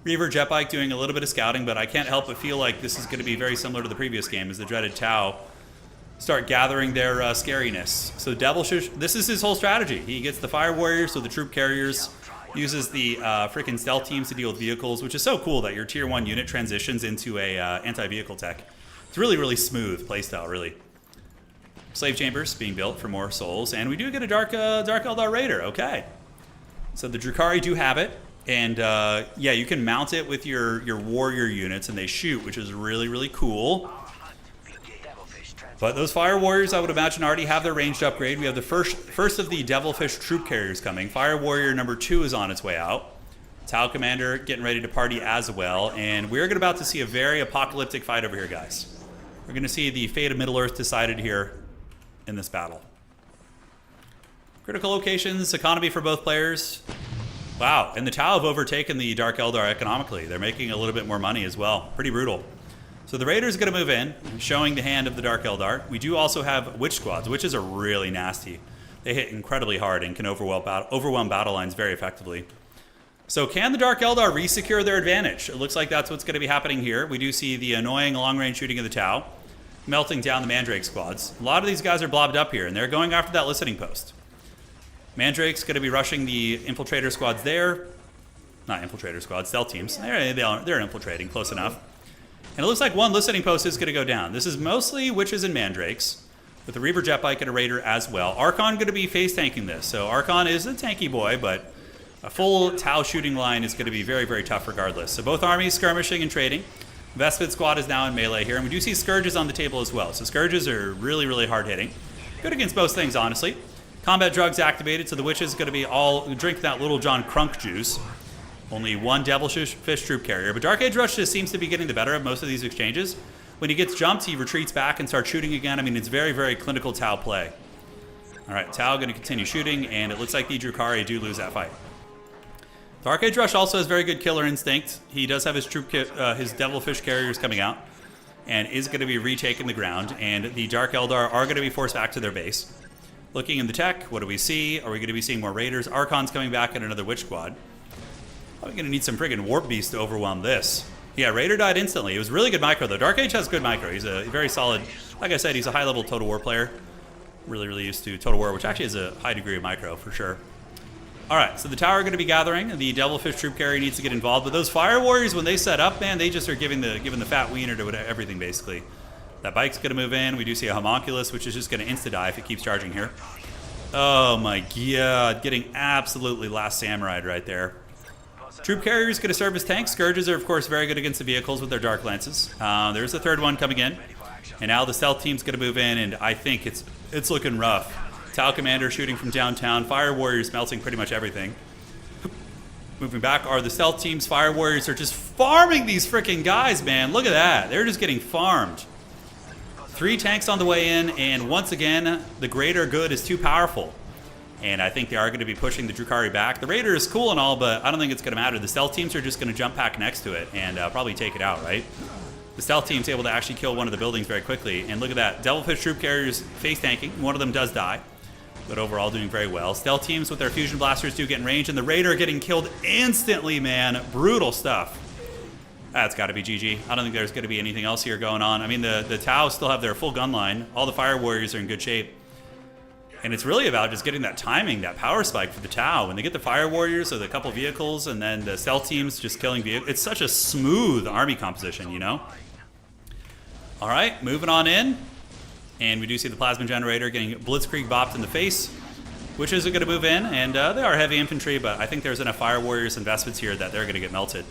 Reaver Jetbike doing a little bit of scouting, but I can't help but feel like this is going to be very similar to the previous game as the dreaded Tau start gathering their scariness. So this is his whole strategy. He gets the Fire Warriors, so the troop carriers, uses the freaking stealth teams to deal with vehicles, which is so cool that your tier 1 unit transitions into a anti-vehicle tech. It's really, really smooth playstyle, really. Slave Chambers being built for more souls, and we do get a Dark Eldar Raider. Okay. So the Drukhari do have it, and yeah, you can mount it with your warrior units, and they shoot, which is really, really cool. But those Fire Warriors, I would imagine, already have their ranged upgrade. We have the first of the Devilfish troop carriers coming. Fire Warrior number 2 is on its way out. Tau Commander getting ready to party as well. And we're about to see a very apocalyptic fight over here, guys. We're going to see the fate of Middle-earth decided here in this battle. Critical locations, economy for both players. Wow, and the Tau have overtaken the Dark Eldar economically. They're making a little bit more money as well. Pretty brutal. So the Raiders are going to move in, showing the hand of the Dark Eldar. We do also have Witch Squads. Witches are really nasty. They hit incredibly hard and can overwhelm battle lines very effectively. So can the Dark Eldar re-secure their advantage? It looks like that's what's going to be happening here. We do see the annoying long-range shooting of the Tau, melting down the Mandrake squads. A lot of these guys are blobbed up here, and they're going after that listening post. Mandrake's going to be rushing the infiltrator squads there. Not infiltrator squads, stealth teams. They're infiltrating, close enough. And it looks like 1 listening post is going to go down. This is mostly Witches and Mandrakes, with a Reaver Jetbike and a Raider as well. Archon going to be face tanking this. So Archon is a tanky boy, but a full Tau shooting line is going to be very, very tough regardless. So both armies skirmishing and trading. Vespid squad is now in melee here, and we do see Scourges on the table as well. So Scourges are really, really hard hitting. Good against most things, honestly. Combat drugs activated, so the Witches is going to be all drink that Little John Crunk juice. Only 1 Devilfish troop carrier, but Dark Age Rush just seems to be getting the better of most of these exchanges. When he gets jumped, he retreats back and starts shooting again. I mean, it's very, very clinical Tau play. All right, Tau going to continue shooting, and it looks like the Drukhari do lose that fight. Dark Age Rush also has very good killer instinct. He does have his his Devilfish carriers coming out, and is going to be retaking the ground, and the Dark Eldar are going to be forced back to their base. Looking in the tech, what do we see? Are we going to be seeing more Raiders? Archon's coming back and another Witch Squad. Probably going to need some friggin' Warp Beast to overwhelm this. Yeah, Raider died instantly. It was really good micro, though. Dark Age has good micro. He's a very solid, like I said, he's a high-level Total War player. Really, really used to Total War, which actually has a high degree of micro, for sure. All right, so the Tower are going to be gathering. The Devilfish troop carrier needs to get involved. But those Fire Warriors, when they set up, man, they just are giving the fat wiener to everything, basically. That bike's going to move in. We do see a homunculus, which is just going to insta-die if it keeps charging here. Oh my god. Getting absolutely last samurai'd right there. Troop carriers going to serve as tanks. Scourges are, of course, very good against the vehicles with their dark lances. There's a third one coming in. And now the stealth team's going to move in, and I think it's looking rough. Tau Commander shooting from downtown. Fire Warriors melting pretty much everything. Moving back are the stealth teams. Fire Warriors are just farming these freaking guys, man. Look at that. They're just getting farmed. 3 tanks on the way in, and once again, the greater good is too powerful. And I think they are going to be pushing the Drukhari back. The Raider is cool and all, but I don't think it's going to matter. The stealth teams are just going to jump pack next to it and probably take it out, right? The stealth team's able to actually kill one of the buildings very quickly. And look at that. Devilfish troop carriers face tanking. One of them does die, but overall doing very well. Stealth teams with their fusion blasters do get in range, and the Raider getting killed instantly, man. Brutal stuff. That's got to be GG. I don't think there's going to be anything else here going on. I mean, the Tau still have their full gun line. All the Fire Warriors are in good shape. And it's really about just getting that timing, that power spike for the Tau. When they get the Fire Warriors or the couple vehicles, and then the stealth teams just killing vehicles. It's such a smooth army composition, you know? All right, moving on in. And we do see the plasma generator getting blitzkrieg bopped in the face. Which is going to move in, and they are heavy infantry, but I think there's enough Fire Warriors investments here that they're going to get melted.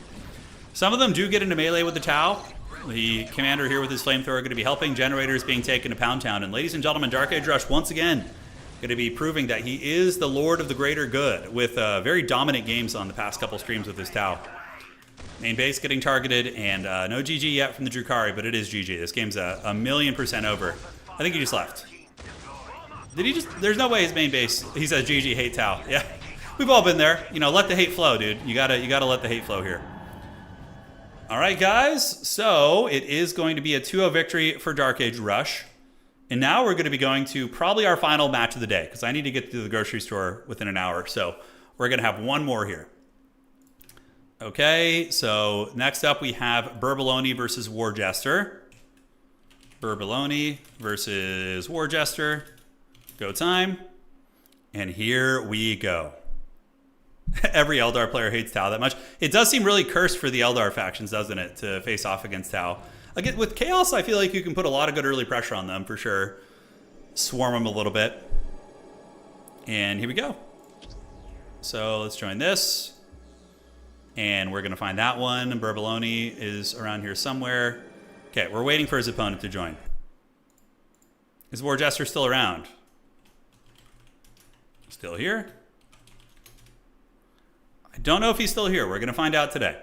Some of them do get into melee with the Tau. The commander here with his flamethrower going to be helping. Generators being taken to Pound Town. And ladies and gentlemen, Dark Age Rush once again going to be proving that he is the Lord of the Greater Good with very dominant games on the past couple streams with his Tau. Main base getting targeted, and no GG yet from the Drukhari, but it is GG. This game's a 1,000,000% over. I think he just left. Did he just? There's no way his main base. He says GG, hate Tau. Yeah, we've all been there. You know, let the hate flow, dude. You gotta let the hate flow here. All right, guys. So it is going to be a 2-0 victory for Dark Age Rush. And now we're going to be going to probably our final match of the day, because I need to get to the grocery store within an hour. So we're going to have one more here. Okay, so next up we have Burbaloni versus War Jester. Burbaloni versus War Jester. Go time. And here we go. Every Eldar player hates Tau that much. It does seem really cursed for the Eldar factions, doesn't it, to face off against Tau. Again, with Chaos, I feel like you can put a lot of good early pressure on them, for sure. Swarm them a little bit. And here we go. So let's join this. And we're going to find that one. Burbaloni is around here somewhere. Okay, we're waiting for his opponent to join. Is War Jester still around? Still here? I don't know if he's still here. We're going to find out today.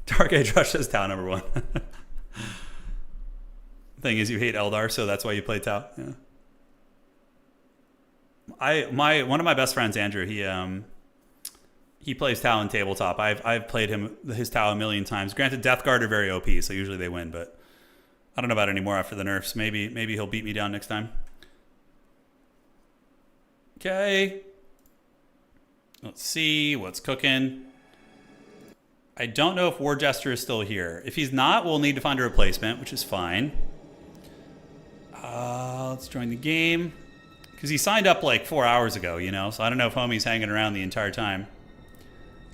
Dark Age Rush is Tau number 1. Thing is, you hate Eldar, so that's why you play Tau. Yeah. One of my best friends, Andrew, he plays Tau in tabletop. I've played his Tau 1,000,000 times. Granted, Death Guard are very OP, so usually they win, but I don't know about it anymore after the nerfs. Maybe he'll beat me down next time. Okay. Let's see what's cooking. I don't know if War Jester is still here. If he's not, we'll need to find a replacement, which is fine. Let's join the game. Because he signed up like 4 hours ago, you know? So I don't know if homie's hanging around the entire time.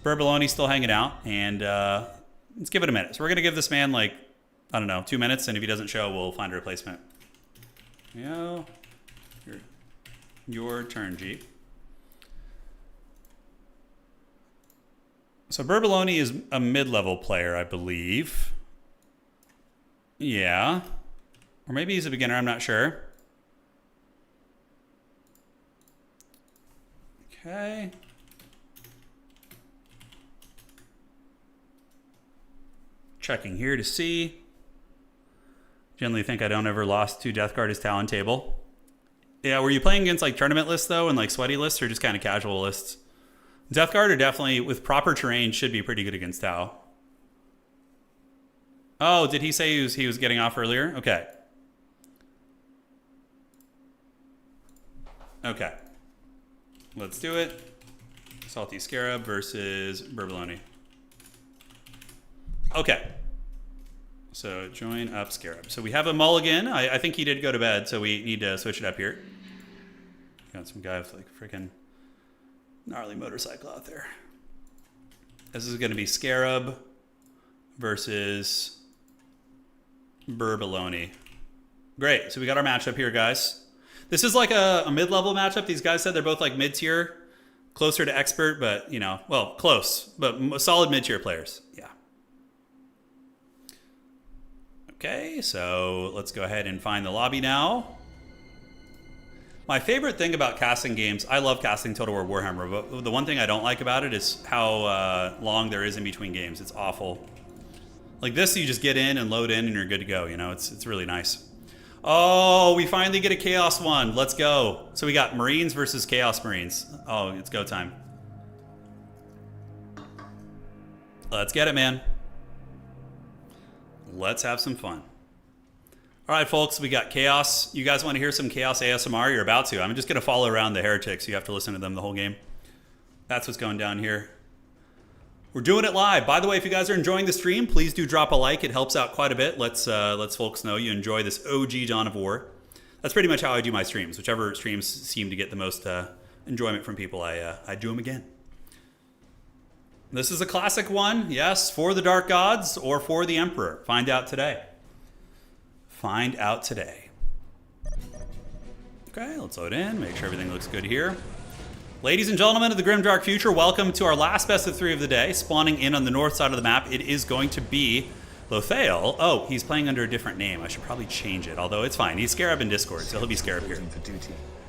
Burbaloni's still hanging out. And let's give it a minute. So we're going to give this man like, I don't know, 2 minutes. And if he doesn't show, we'll find a replacement. Yeah. Your turn, G. So Burbaloni is a mid-level player, I believe. Yeah. Or maybe he's a beginner, I'm not sure. Okay. Checking here to see. Generally think I don't ever lost to Death Guard as Talon table. Yeah, were you playing against like tournament lists though, and like sweaty lists, or just kind of casual lists? Death Guard are definitely, with proper terrain, should be pretty good against Tau. Oh, did he say he was getting off earlier? Okay. Okay. Let's do it. Salty Scarab versus Burbaloni. Okay. So join up Scarab. So we have a mulligan. I think he did go to bed, so we need to switch it up here. Got some guy with like freaking gnarly motorcycle out there. This is going to be Scarab versus Burbaloni. Great. So we got our matchup here, guys. This is like a mid-level matchup. These guys said they're both like mid-tier, closer to expert, but, you know, well, close, but solid mid-tier players. Yeah. Okay, so let's go ahead and find the lobby now. My favorite thing about casting games, I love casting Total War Warhammer, but the one thing I don't like about it is how long there is in between games. It's awful. Like this, you just get in and load in and you're good to go, you know? It's really nice. Oh, we finally get a Chaos one. Let's go. So we got Marines versus Chaos Marines. Oh, it's go time. Let's get it, man. Let's have some fun. All right, folks, we got Chaos. You guys want to hear some Chaos ASMR? You're about to. I'm just going to follow around the heretics. You have to listen to them the whole game. That's what's going down here. We're doing it live. By the way, if you guys are enjoying the stream, please do drop a like. It helps out quite a bit. Let's folks know you enjoy this OG Dawn of War. That's pretty much how I do my streams. Whichever streams seem to get the most enjoyment from people, I do them again. This is a classic one. Yes, for the Dark Gods or for the Emperor. Find out today. Find out today. Okay, let's load in. Make sure everything looks good here. Ladies and gentlemen of the Grim Dark Future, welcome to our last best of 3 of the day. Spawning in on the north side of the map, it is going to be Lothael. Oh, he's playing under a different name. I should probably change it, although it's fine. He's Scarab in Discord, so he'll be Scarab here.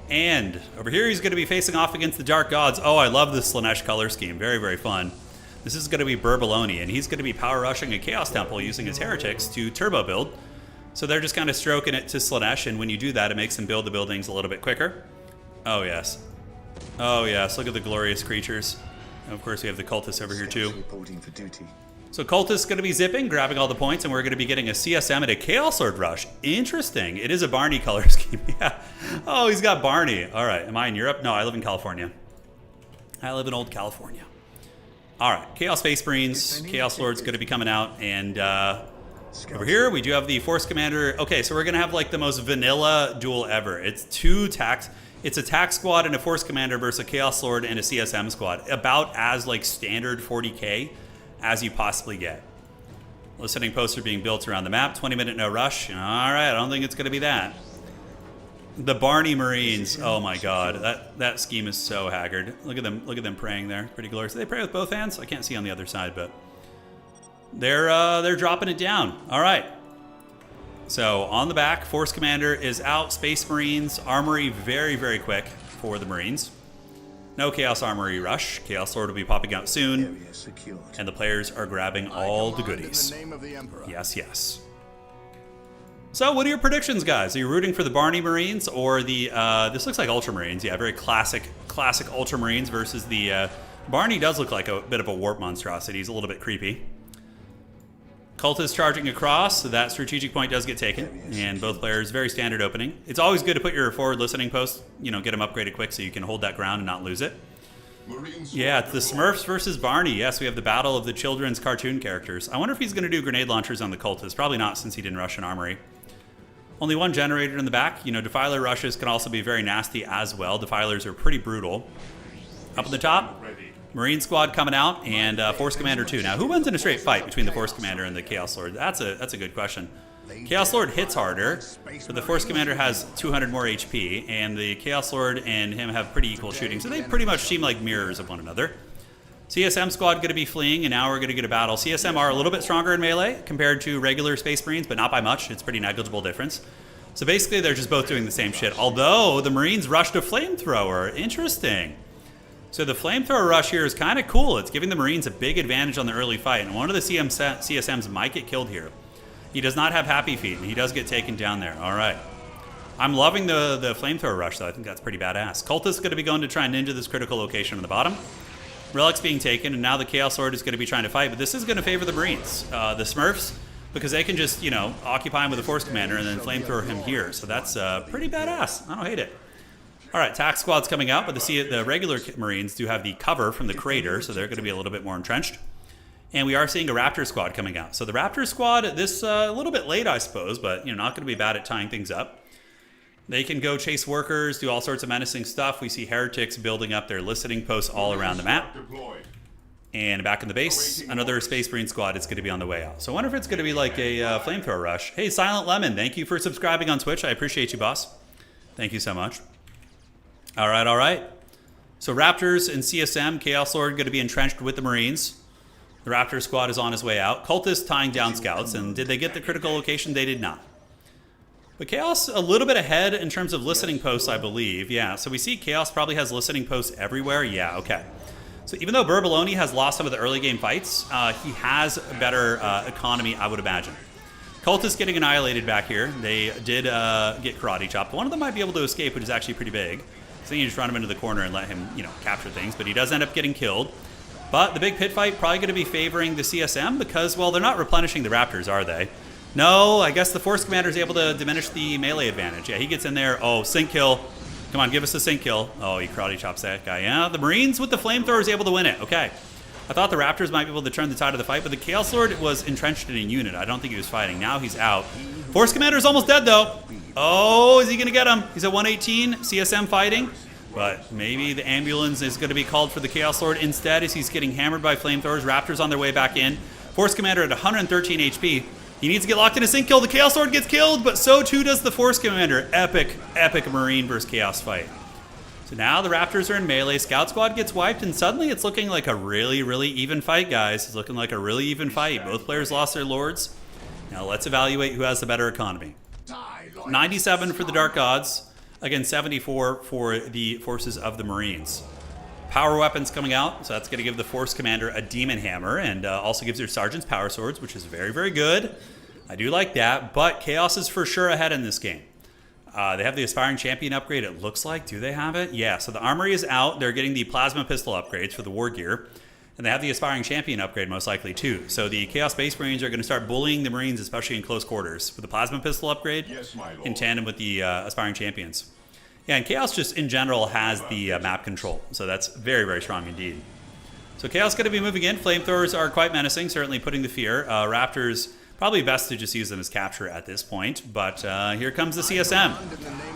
And over here, he's going to be facing off against the Dark Gods. Oh, I love this Slaanesh color scheme. Very, very fun. This is going to be Burbaloni, and he's going to be power rushing a Chaos Temple using his heretics to turbo build. So they're just kind of stroking it to Slaanesh, and when you do that, it makes them build the buildings a little bit quicker. Oh, yes. Oh, yes. Look at the glorious creatures. And of course, we have the cultists over here, too. So cultists going to be zipping, grabbing all the points, and we're going to be getting a CSM and a Chaos Lord rush. Interesting. It is a Barney color scheme. Yeah. Oh, he's got Barney. All right. Am I in Europe? No, I live in California. I live in old California. All right. Chaos Space Marines. Chaos Lord's going to be coming out, and over here, we do have the Force Commander. Okay, so we're going to have like the most vanilla duel ever. It's it's a tax squad and a Force Commander versus a Chaos Lord and a CSM squad. About as like standard 40k as you possibly get. Listening posts are being built around the map. 20-minute no rush. All right, I don't think it's going to be that. The Barney Marines. Oh my God, that scheme is so haggard. Look at them praying there. Pretty glorious. Do they pray with both hands? I can't see on the other side, but they're dropping it down. All right. So on the back, Force Commander is out. Space Marines, Armory very, very quick for the Marines. No Chaos Armory rush. Chaos Lord will be popping out soon. And the players are grabbing all the goodies. In the name of the Emperor. Yes, yes. So what are your predictions, guys? Are you rooting for the Barney Marines or the, this looks like Ultramarines. Yeah, very classic Ultramarines versus the, Barney does look like a bit of a warp monstrosity. He's a little bit creepy. Cultists charging across, so that strategic point does get taken, and both players, very standard opening. It's always good to put your forward listening post, you know, get them upgraded quick so you can hold that ground and not lose it. Yeah, it's the Smurfs versus Barney. Yes, we have the battle of the children's cartoon characters. I wonder if he's going to do grenade launchers on the cultists. Probably not, since he didn't rush an armory. Only one generator in the back. You know, Defiler rushes can also be very nasty as well. Defilers are pretty brutal. Up at the top, Marine Squad coming out, and Force Commander too. Now, who wins in a straight fight between the Force Commander and the Chaos Lord? That's a good question. Chaos Lord hits harder, but the Force Commander has 200 more HP, and the Chaos Lord and him have pretty equal shooting, so they pretty much seem like mirrors of one another. CSM Squad going to be fleeing, and now we're going to get a battle. CSM are a little bit stronger in melee compared to regular Space Marines, but not by much. It's pretty negligible difference. So basically, they're just both doing the same shit, although the Marines rushed a flamethrower. Interesting. So the flamethrower rush here is kind of cool. It's giving the Marines a big advantage on the early fight, and one of the CSMs might get killed here. He does not have Happy Feet, and he does get taken down there. All right. I'm loving the flamethrower rush, though. I think that's pretty badass. Cultist going to be going to try and ninja this critical location on the bottom. Relic's being taken, and now the Chaos Lord is going to be trying to fight, but this is going to favor the Marines. The Smurfs, because they can just, you know, occupy him with a Force Commander and then flamethrower him here. So that's pretty badass. I don't hate it. All right, tax squad's coming out, but the regular Marines do have the cover from the crater, so they're going to be a little bit more entrenched. And we are seeing a Raptor squad coming out. So the Raptor squad, this a little bit late, I suppose, but you know, not going to be bad at tying things up. They can go chase workers, do all sorts of menacing stuff. We see heretics building up their listening posts all around the map. And back in the base, another Space Marine squad is going to be on the way out. So I wonder if it's going to be like a flamethrower rush. Hey, Silent Lemon, thank you for subscribing on Twitch. I appreciate you, boss. Thank you so much. All right, all right. So Raptors and CSM, Chaos Lord going to be entrenched with the Marines. The Raptor squad is on his way out. Cultists tying down scouts. And did they get the critical location? They did not. But Chaos a little bit ahead in terms of listening posts, I believe. Yeah, so we see Chaos probably has listening posts everywhere. Yeah, okay. So even though Burbaloni has lost some of the early game fights, he has a better economy, I would imagine. Cultists getting annihilated back here. They did get karate chopped. One of them might be able to escape, which is actually pretty big. So you just run him into the corner and let him, capture things. But he does end up getting killed. But the big pit fight probably going to be favoring the CSM because, well, they're not replenishing the Raptors, are they? No, I guess the Force Commander is able to diminish the melee advantage. Yeah, he gets in there. Oh, sync kill. Come on, give us a sync kill. Oh, he karate chops that guy. Yeah, the Marines with the flamethrower is able to win it. Okay. I thought the Raptors might be able to turn the tide of the fight, but the Chaos Lord was entrenched in a unit. I don't think he was fighting. Now he's out. Force Commander is almost dead, though. Oh, is he going to get him? He's at 118. CSM fighting. But maybe the ambulance is going to be called for the Chaos Lord instead as he's getting hammered by flamethrowers. Raptors on their way back in. Force Commander at 113 HP. He needs to get locked in a sync kill. The Chaos Lord gets killed, but so too does the Force Commander. Epic, epic Marine versus Chaos fight. So now the Raptors are in melee. Scout Squad gets wiped, and suddenly it's looking like a really, really even fight, guys. It's looking like a really even fight. Both players lost their lords. Now let's evaluate who has the better economy. 97 for the Dark Gods. Again, 74 for the forces of the Marines. Power weapons coming out, so that's going to give the Force Commander a Demon Hammer, and also gives their Sergeants Power Swords, which is very, very good. I do like that, but Chaos is for sure ahead in this game. They have the Aspiring Champion upgrade, it looks like. Do they have it? Yeah, so the Armory is out. They're getting the Plasma Pistol upgrades for the War Gear, and they have the Aspiring Champion upgrade most likely too. So the Chaos Space Marines are going to start bullying the Marines, especially in close quarters, with the Plasma Pistol upgrade in tandem with the Aspiring Champions. Yeah, and Chaos just in general has the map control, so that's very, very strong indeed. So Chaos going to be moving in. Flamethrowers are quite menacing, certainly putting the fear. Raptors, probably best to just use them as capture at this point, but here comes the CSM.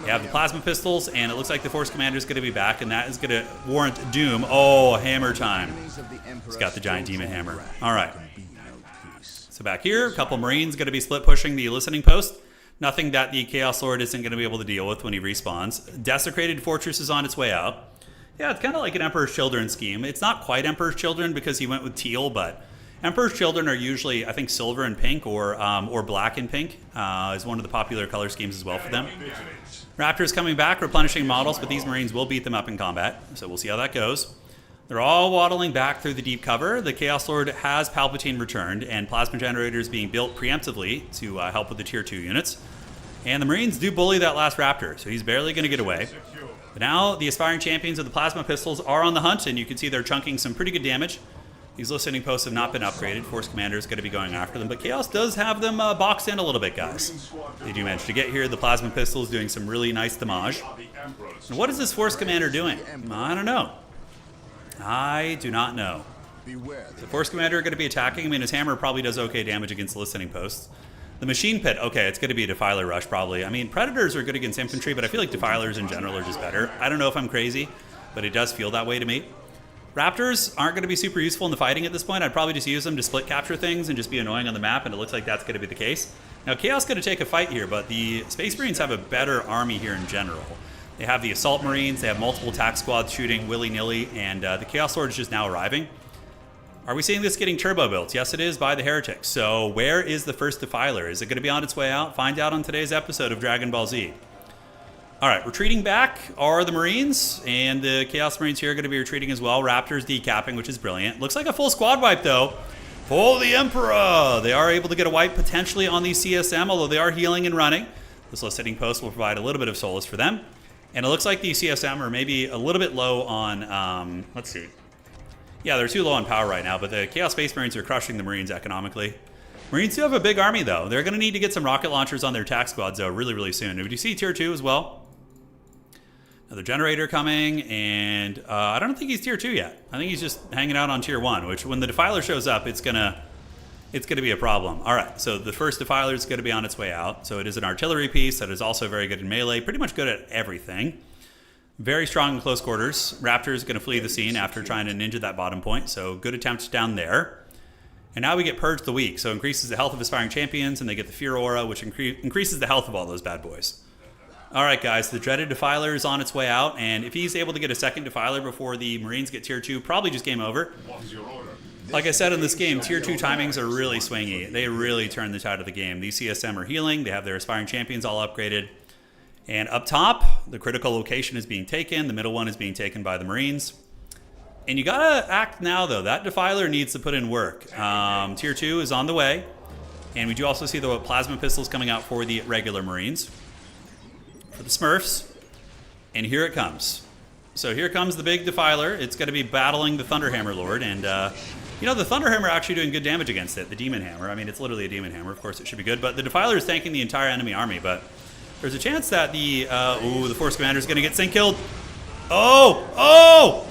They have the Plasma Pistols, and it looks like the Force Commander is going to be back, and that is going to warrant doom. Oh, hammer time. He's got the Giant Demon Hammer. All right. So back here, a couple Marines going to be split pushing the listening post. Nothing that the Chaos Lord isn't going to be able to deal with when he respawns. Desecrated Fortress is on its way out. Yeah, it's kind of like an Emperor's Children scheme. It's not quite Emperor's Children because he went with teal, but Emperor's Children are usually, I think, silver and pink or black and pink is one of the popular color schemes as well for them. Raptors coming back, replenishing models, but these Marines will beat them up in combat, so we'll see how that goes. They're all waddling back through the deep cover. The Chaos Lord has Palpatine returned, and plasma generators being built preemptively to help with the Tier 2 units. And the Marines do bully that last Raptor, so he's barely going to get away. But now the Aspiring Champions of the Plasma Pistols are on the hunt, and you can see they're chunking some pretty good damage. These listening posts have not been upgraded. Force Commander is going to be going after them, but Chaos does have them boxed in a little bit, guys. They do manage to get here. The Plasma Pistols doing some really nice damage. And what is this Force Commander doing? I don't know. I do not know. The Force Commander are going to be attacking. I mean, his hammer probably does okay damage against listening posts. The Machine Pit, okay, it's going to be a Defiler Rush probably. I mean, Predators are good against infantry, but I feel like Defilers in general are just better. I don't know if I'm crazy, but it does feel that way to me. Raptors aren't going to be super useful in the fighting at this point. I'd probably just use them to split capture things and just be annoying on the map, and it looks like that's going to be the case. Now, Chaos is going to take a fight here, but the Space Marines have a better army here in general. They have the Assault Marines, they have multiple attack squads shooting willy-nilly, and the Chaos Lord is just now arriving. Are we seeing this getting turbo built? Yes, it is by the Heretics. So where is the first Defiler? Is it going to be on its way out? Find out on today's episode of Dragon Ball Z. All right, retreating back are the Marines, and the Chaos Marines here are going to be retreating as well. Raptors decapping, which is brilliant. Looks like a full squad wipe, though. For the Emperor! They are able to get a wipe potentially on the CSM, although they are healing and running. This listening post will provide a little bit of solace for them. And it looks like the CSM are maybe a little bit low on, let's see. Yeah, they're too low on power right now, but the Chaos Space Marines are crushing the Marines economically. Marines do have a big army, though. They're going to need to get some rocket launchers on their attack squads, though, really, really soon. Did you see Tier 2 as well? Another generator coming, and I don't think he's Tier 2 yet. I think he's just hanging out on Tier 1, which when the Defiler shows up, it's gonna be a problem. All right, so the first Defiler is going to be on its way out. So it is an artillery piece that is also very good in melee, pretty much good at everything. Very strong in close quarters. Raptor is going to flee the scene after trying to ninja that bottom point, so good attempt down there. And now we get Purge the Weak, so increases the health of aspiring champions, and they get the Fear Aura, which increases the health of all those bad boys. Alright guys, the dreaded Defiler is on its way out, and if he's able to get a second Defiler before the Marines get tier 2, probably just game over. Like I said in this game, tier 2 timings are really swingy. They really turn the tide of the game. These CSM are healing, they have their aspiring champions all upgraded. And up top, the critical location is being taken, the middle one is being taken by the Marines. And you gotta act now though, that Defiler needs to put in work. Tier 2 is on the way, and we do also see the plasma pistols coming out for the regular Marines. For the Smurfs, and here it comes. So here comes the big Defiler. It's going to be battling the Thunderhammer Lord, and you know, the Thunderhammer actually doing good damage against it, the Demon Hammer. I mean, it's literally a Demon Hammer, of course it should be good, but the Defiler is tanking the entire enemy army, but there's a chance that the Force Commander is going to get sync killed. Oh,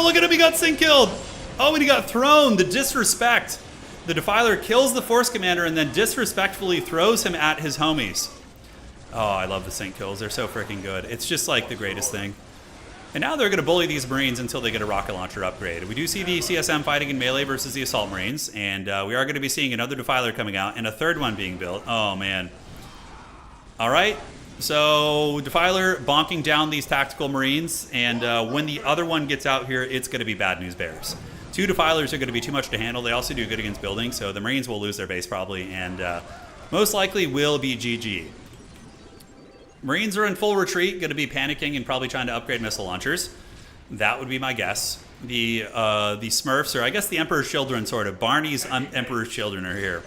look at him, he got sync killed. Oh, and he got thrown, the disrespect. The Defiler kills the Force Commander and then disrespectfully throws him at his homies. Oh, I love the sync kills. They're so freaking good. It's just like the greatest thing. And now they're going to bully these Marines until they get a rocket launcher upgrade. We do see the CSM fighting in melee versus the Assault Marines, and we are going to be seeing another Defiler coming out and a third one being built. Oh, man. All right. So Defiler bonking down these tactical Marines, and when the other one gets out here, it's going to be bad news bears. 2 Defilers are going to be too much to handle. They also do good against buildings, so the Marines will lose their base probably, and most likely will be GG. Marines are in full retreat, going to be panicking and probably trying to upgrade missile launchers. That would be my guess. The Smurfs, or I guess the Emperor's Children, sort of. Barney's Emperor's Children are here.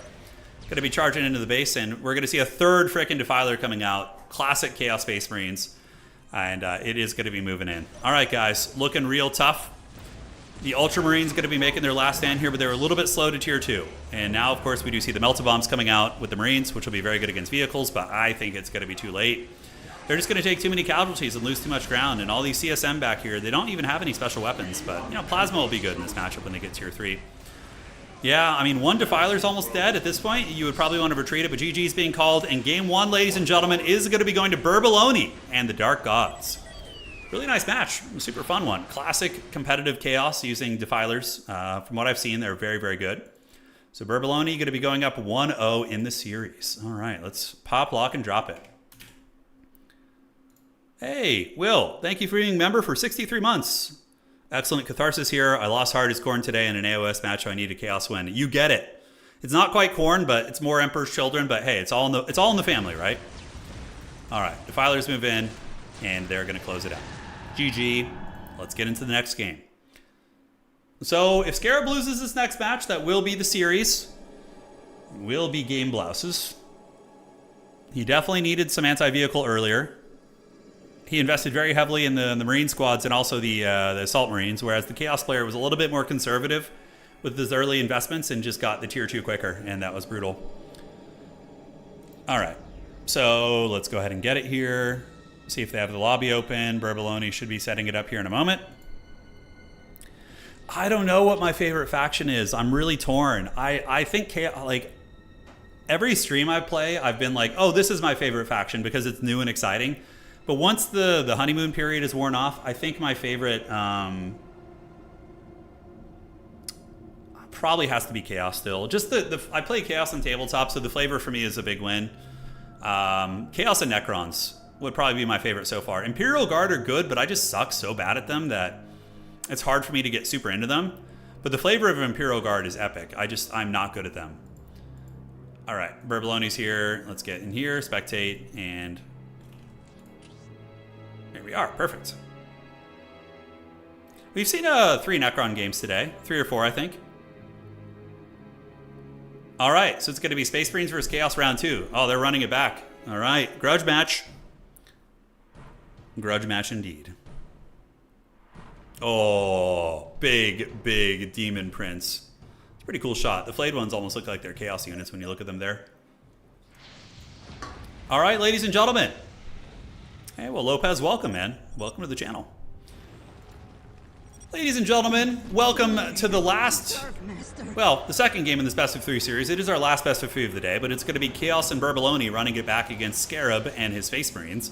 Going to be charging into the base, and we're going to see a third frickin' Defiler coming out. Classic Chaos Space Marines. And it is going to be moving in. All right, guys. Looking real tough. The Ultramarines going to be making their last stand here, but they were a little bit slow to tier 2. And now, of course, we do see the Melta Bombs coming out with the Marines, which will be very good against vehicles, but I think it's going to be too late. They're just going to take too many casualties and lose too much ground. And all these CSM back here, they don't even have any special weapons. But, you know, Plasma will be good in this matchup when they get tier 3. Yeah, I mean, one Defiler's almost dead at this point. You would probably want to retreat it, but GG's being called. And game 1, ladies and gentlemen, is going to be going to Burbaloni and the Dark Gods. Really nice match. Super fun one. Classic competitive chaos using Defilers. From what I've seen, they're very, very good. So Burbaloni going to be going up 1-0 in the series. All right, let's pop, lock, and drop it. Hey, Will, thank you for being a member for 63 months. Excellent catharsis here. I lost hard as Khorne today in an AOS match, so I need a chaos win. You get it. It's not quite Khorne, but it's more Emperor's Children, but hey, it's all in the family, right? All right, Defilers move in, and they're going to close it out. GG. Let's get into the next game. So if Scarab loses this next match, that will be the series. Will be game blouses. He definitely needed some anti-vehicle earlier. He invested very heavily in the Marine squads and also the Assault Marines, whereas the Chaos player was a little bit more conservative with his early investments and just got the tier 2 quicker, and that was brutal. All right, so let's go ahead and get it here. See if they have the lobby open. Burbaloni should be setting it up here in a moment. I don't know what my favorite faction is. I'm really torn. I think like every stream I play, I've been like, oh, this is my favorite faction because it's new and exciting. But once the honeymoon period is worn off, I think my favorite probably has to be Chaos still. Just I play Chaos on tabletop, so the flavor for me is a big win. Chaos and Necrons would probably be my favorite so far. Imperial Guard are good, but I just suck so bad at them that it's hard for me to get super into them. But the flavor of Imperial Guard is epic. I'm not good at them. All right, Burbaloni's here. Let's get in here, spectate, and there we are. Perfect. We've seen 3 Necron games today. 3 or 4, I think. All right, so it's going to be Space Marines versus Chaos round 2. Oh, they're running it back. All right, grudge match. Grudge match indeed. Oh, big Demon Prince. It's a pretty cool shot. The flayed ones almost look like they're Chaos units when you look at them there. All right, ladies and gentlemen. Hey, well, Lopez, welcome, man. Welcome to the channel. Ladies and gentlemen, welcome to the last, well, the second game in this Best of 3 series. It is our last Best of 3 of the day, but it's going to be Chaos and Burbaloni running it back against Scarab and his Space Marines.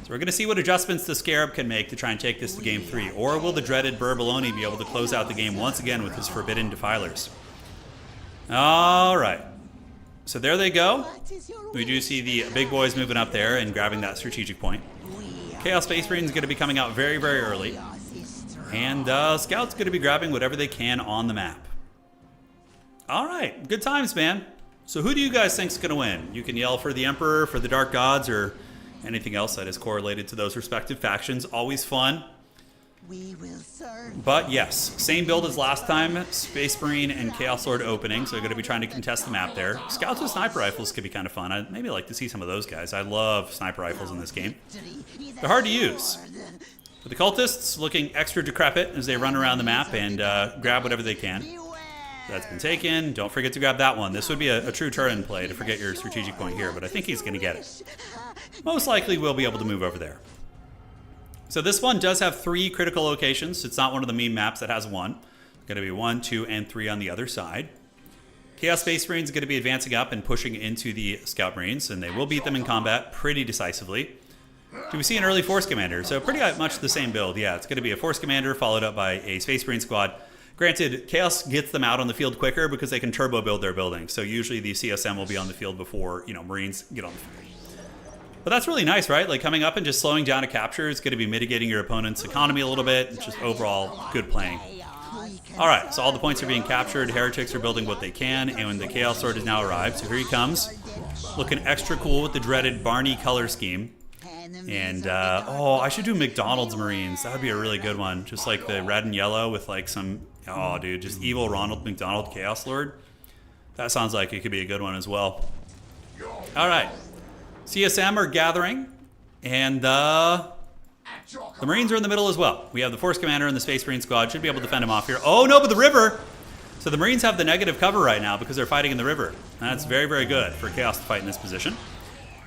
So we're going to see what adjustments the Scarab can make to try and take this to game 3. Or will the dreaded Burbaloni be able to close out the game once again with his Forbidden Defilers? All right. So there they go. We do see the big boys moving up there and grabbing that strategic point. Chaos Space Marine is going to be coming out very, very early. And Scout's going to be grabbing whatever they can on the map. All right. Good times, man. So who do you guys think is going to win? You can yell for the Emperor, for the Dark Gods, or anything else that is correlated to those respective factions. Always fun. We will serve. But yes, same build as last time. Space Marine and Chaos Lord opening, so they're going to be trying to contest the map there. Scouts with sniper rifles could be kind of fun. I'd maybe like to see some of those guys. I love sniper rifles in this game. They're hard to use. But the cultists looking extra decrepit as they run around the map and grab whatever they can. That's been taken. Don't forget to grab that one. This would be a true Turin play to forget your strategic point here, but I think he's going to get it. Most likely we'll be able to move over there. So this one does have 3 critical locations. It's not one of the meme maps that has 1. It's going to be 1, 2, and 3 on the other side. Chaos Space Marines are going to be advancing up and pushing into the Scout Marines, and they will beat them in combat pretty decisively. Do we see an early Force Commander? So pretty much the same build. Yeah, it's going to be a Force Commander followed up by a Space Marine squad. Granted, Chaos gets them out on the field quicker because they can turbo build their buildings. So usually the CSM will be on the field before, Marines get on the field. But that's really nice, right? Like coming up and just slowing down a capture is going to be mitigating your opponent's economy a little bit. It's just overall good playing. All right, so all the points are being captured. Heretics are building what they can, and the Chaos Sword has now arrived. So here he comes, looking extra cool with the dreaded Barney color scheme. And, I should do McDonald's Marines. That would be a really good one. Just like the red and yellow with like some, just evil Ronald McDonald Chaos Lord. That sounds like it could be a good one as well. All right. CSM are gathering, and the Marines are in the middle as well. We have the Force Commander and the Space Marine squad. Should be able to defend him off here. Oh, no, but the river! So the Marines have the negative cover right now because they're fighting in the river. That's very, very good for Chaos to fight in this position.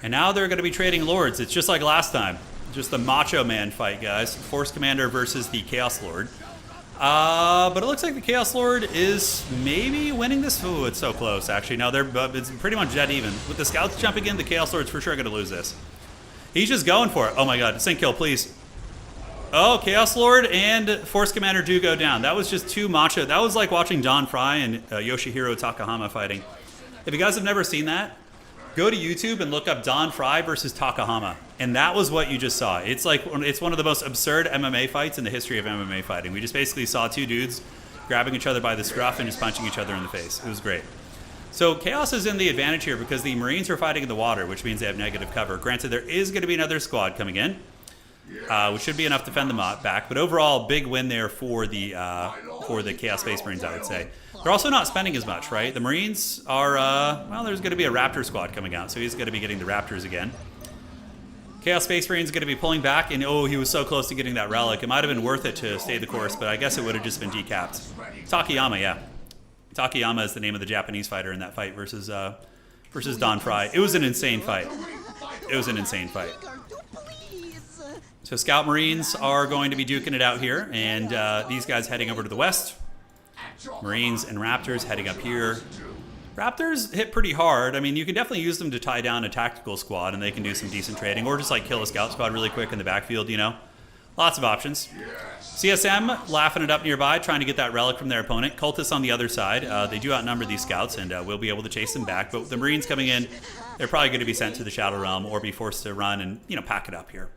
And now they're going to be trading Lords. It's just like last time. Just the Macho Man fight, guys. Force Commander versus the Chaos Lord. But it looks like the Chaos Lord is maybe winning this. Ooh, it's so close, actually. No, it's pretty much dead even. With the Scouts jumping in, the Chaos Lord's for sure going to lose this. He's just going for it. Oh my god, sync kill, please. Oh, Chaos Lord and Force Commander do go down. That was just too macho. That was like watching Don Fry and Yoshihiro Takahama fighting. If you guys have never seen that, go to YouTube and look up Don Fry versus Takahama. And that was what you just saw. It's one of the most absurd MMA fights in the history of MMA fighting. We just basically saw 2 dudes grabbing each other by the scruff and just punching each other in the face. It was great. So Chaos is in the advantage here because the Marines are fighting in the water, which means they have negative cover. Granted, there is going to be another squad coming in, which should be enough to fend them back. But overall, big win there for the Chaos Space Marines, I would say. They're also not spending as much, right? The Marines are, there's going to be a Raptor squad coming out, so he's going to be getting the Raptors again. Chaos Space Marines going to be pulling back, and he was so close to getting that relic. It might have been worth it to stay the course, but I guess it would have just been decapped. Takayama, yeah. Takayama is the name of the Japanese fighter in that fight versus Don Fry. It was an insane fight. It was an insane fight. So Scout Marines are going to be duking it out here, and these guys heading over to the west. Marines and Raptors heading up here. Raptors hit pretty hard. I mean, you can definitely use them to tie down a tactical squad, and they can do some decent trading, or just like kill a scout squad really quick in the backfield, Lots of options. CSM laughing it up nearby, trying to get that relic from their opponent. Cultists on the other side. They do outnumber these scouts, and we'll be able to chase them back. But with the Marines coming in, they're probably going to be sent to the Shadow Realm or be forced to run and, pack it up here.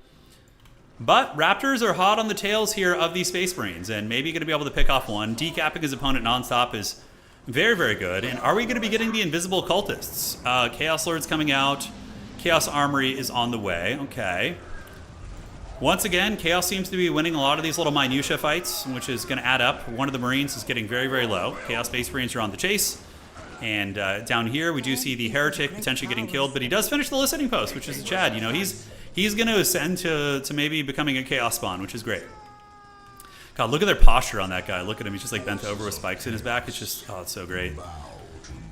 But Raptors are hot on the tails here of these Space Marines, and maybe going to be able to pick off one. Decapping his opponent nonstop is very, very good. And are we going to be getting the Invisible Cultists? Chaos Lord's coming out. Chaos Armory is on the way. Okay. Once again, Chaos seems to be winning a lot of these little minutia fights, which is going to add up. One of the Marines is getting very, very low. Chaos Space Marines are on the chase. And down here, we do see the Heretic potentially getting killed, but he does finish the listening post, which is a Chad. He's going to ascend to maybe becoming a Chaos Spawn, which is great. God, look at their posture on that guy. Look at him. He's just like bent over with spikes in his back. It's just, it's so great.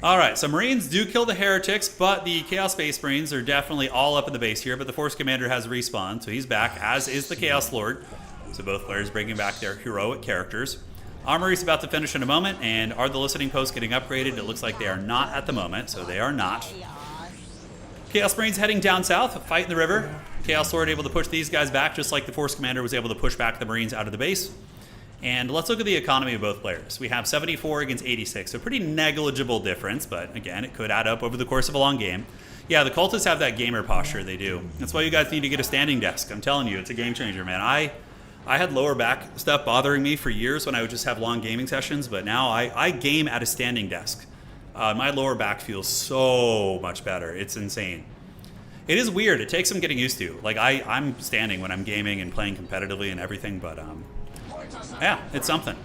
All right, so Marines do kill the Heretics, but the Chaos Space Marines are definitely all up in the base here, but the Force Commander has respawned, so he's back, as is the Chaos Lord. So both players bringing back their heroic characters. Armory's about to finish in a moment, and are the listening posts getting upgraded? It looks like they are not at the moment, so they are not. Chaos Marines heading down south, fighting the river. Chaos Lord able to push these guys back, just like the Force Commander was able to push back the Marines out of the base. And let's look at the economy of both players. We have 74 against 86, so pretty negligible difference, but again, it could add up over the course of a long game. Yeah, the cultists have that gamer posture, they do. That's why you guys need to get a standing desk. I'm telling you, it's a game changer, man. I had lower back stuff bothering me for years when I would just have long gaming sessions, but now I game at a standing desk. My lower back feels so much better. It's insane. It is weird. It takes some getting used to. Like, I'm standing when I'm gaming and playing competitively and everything, but yeah, it's something.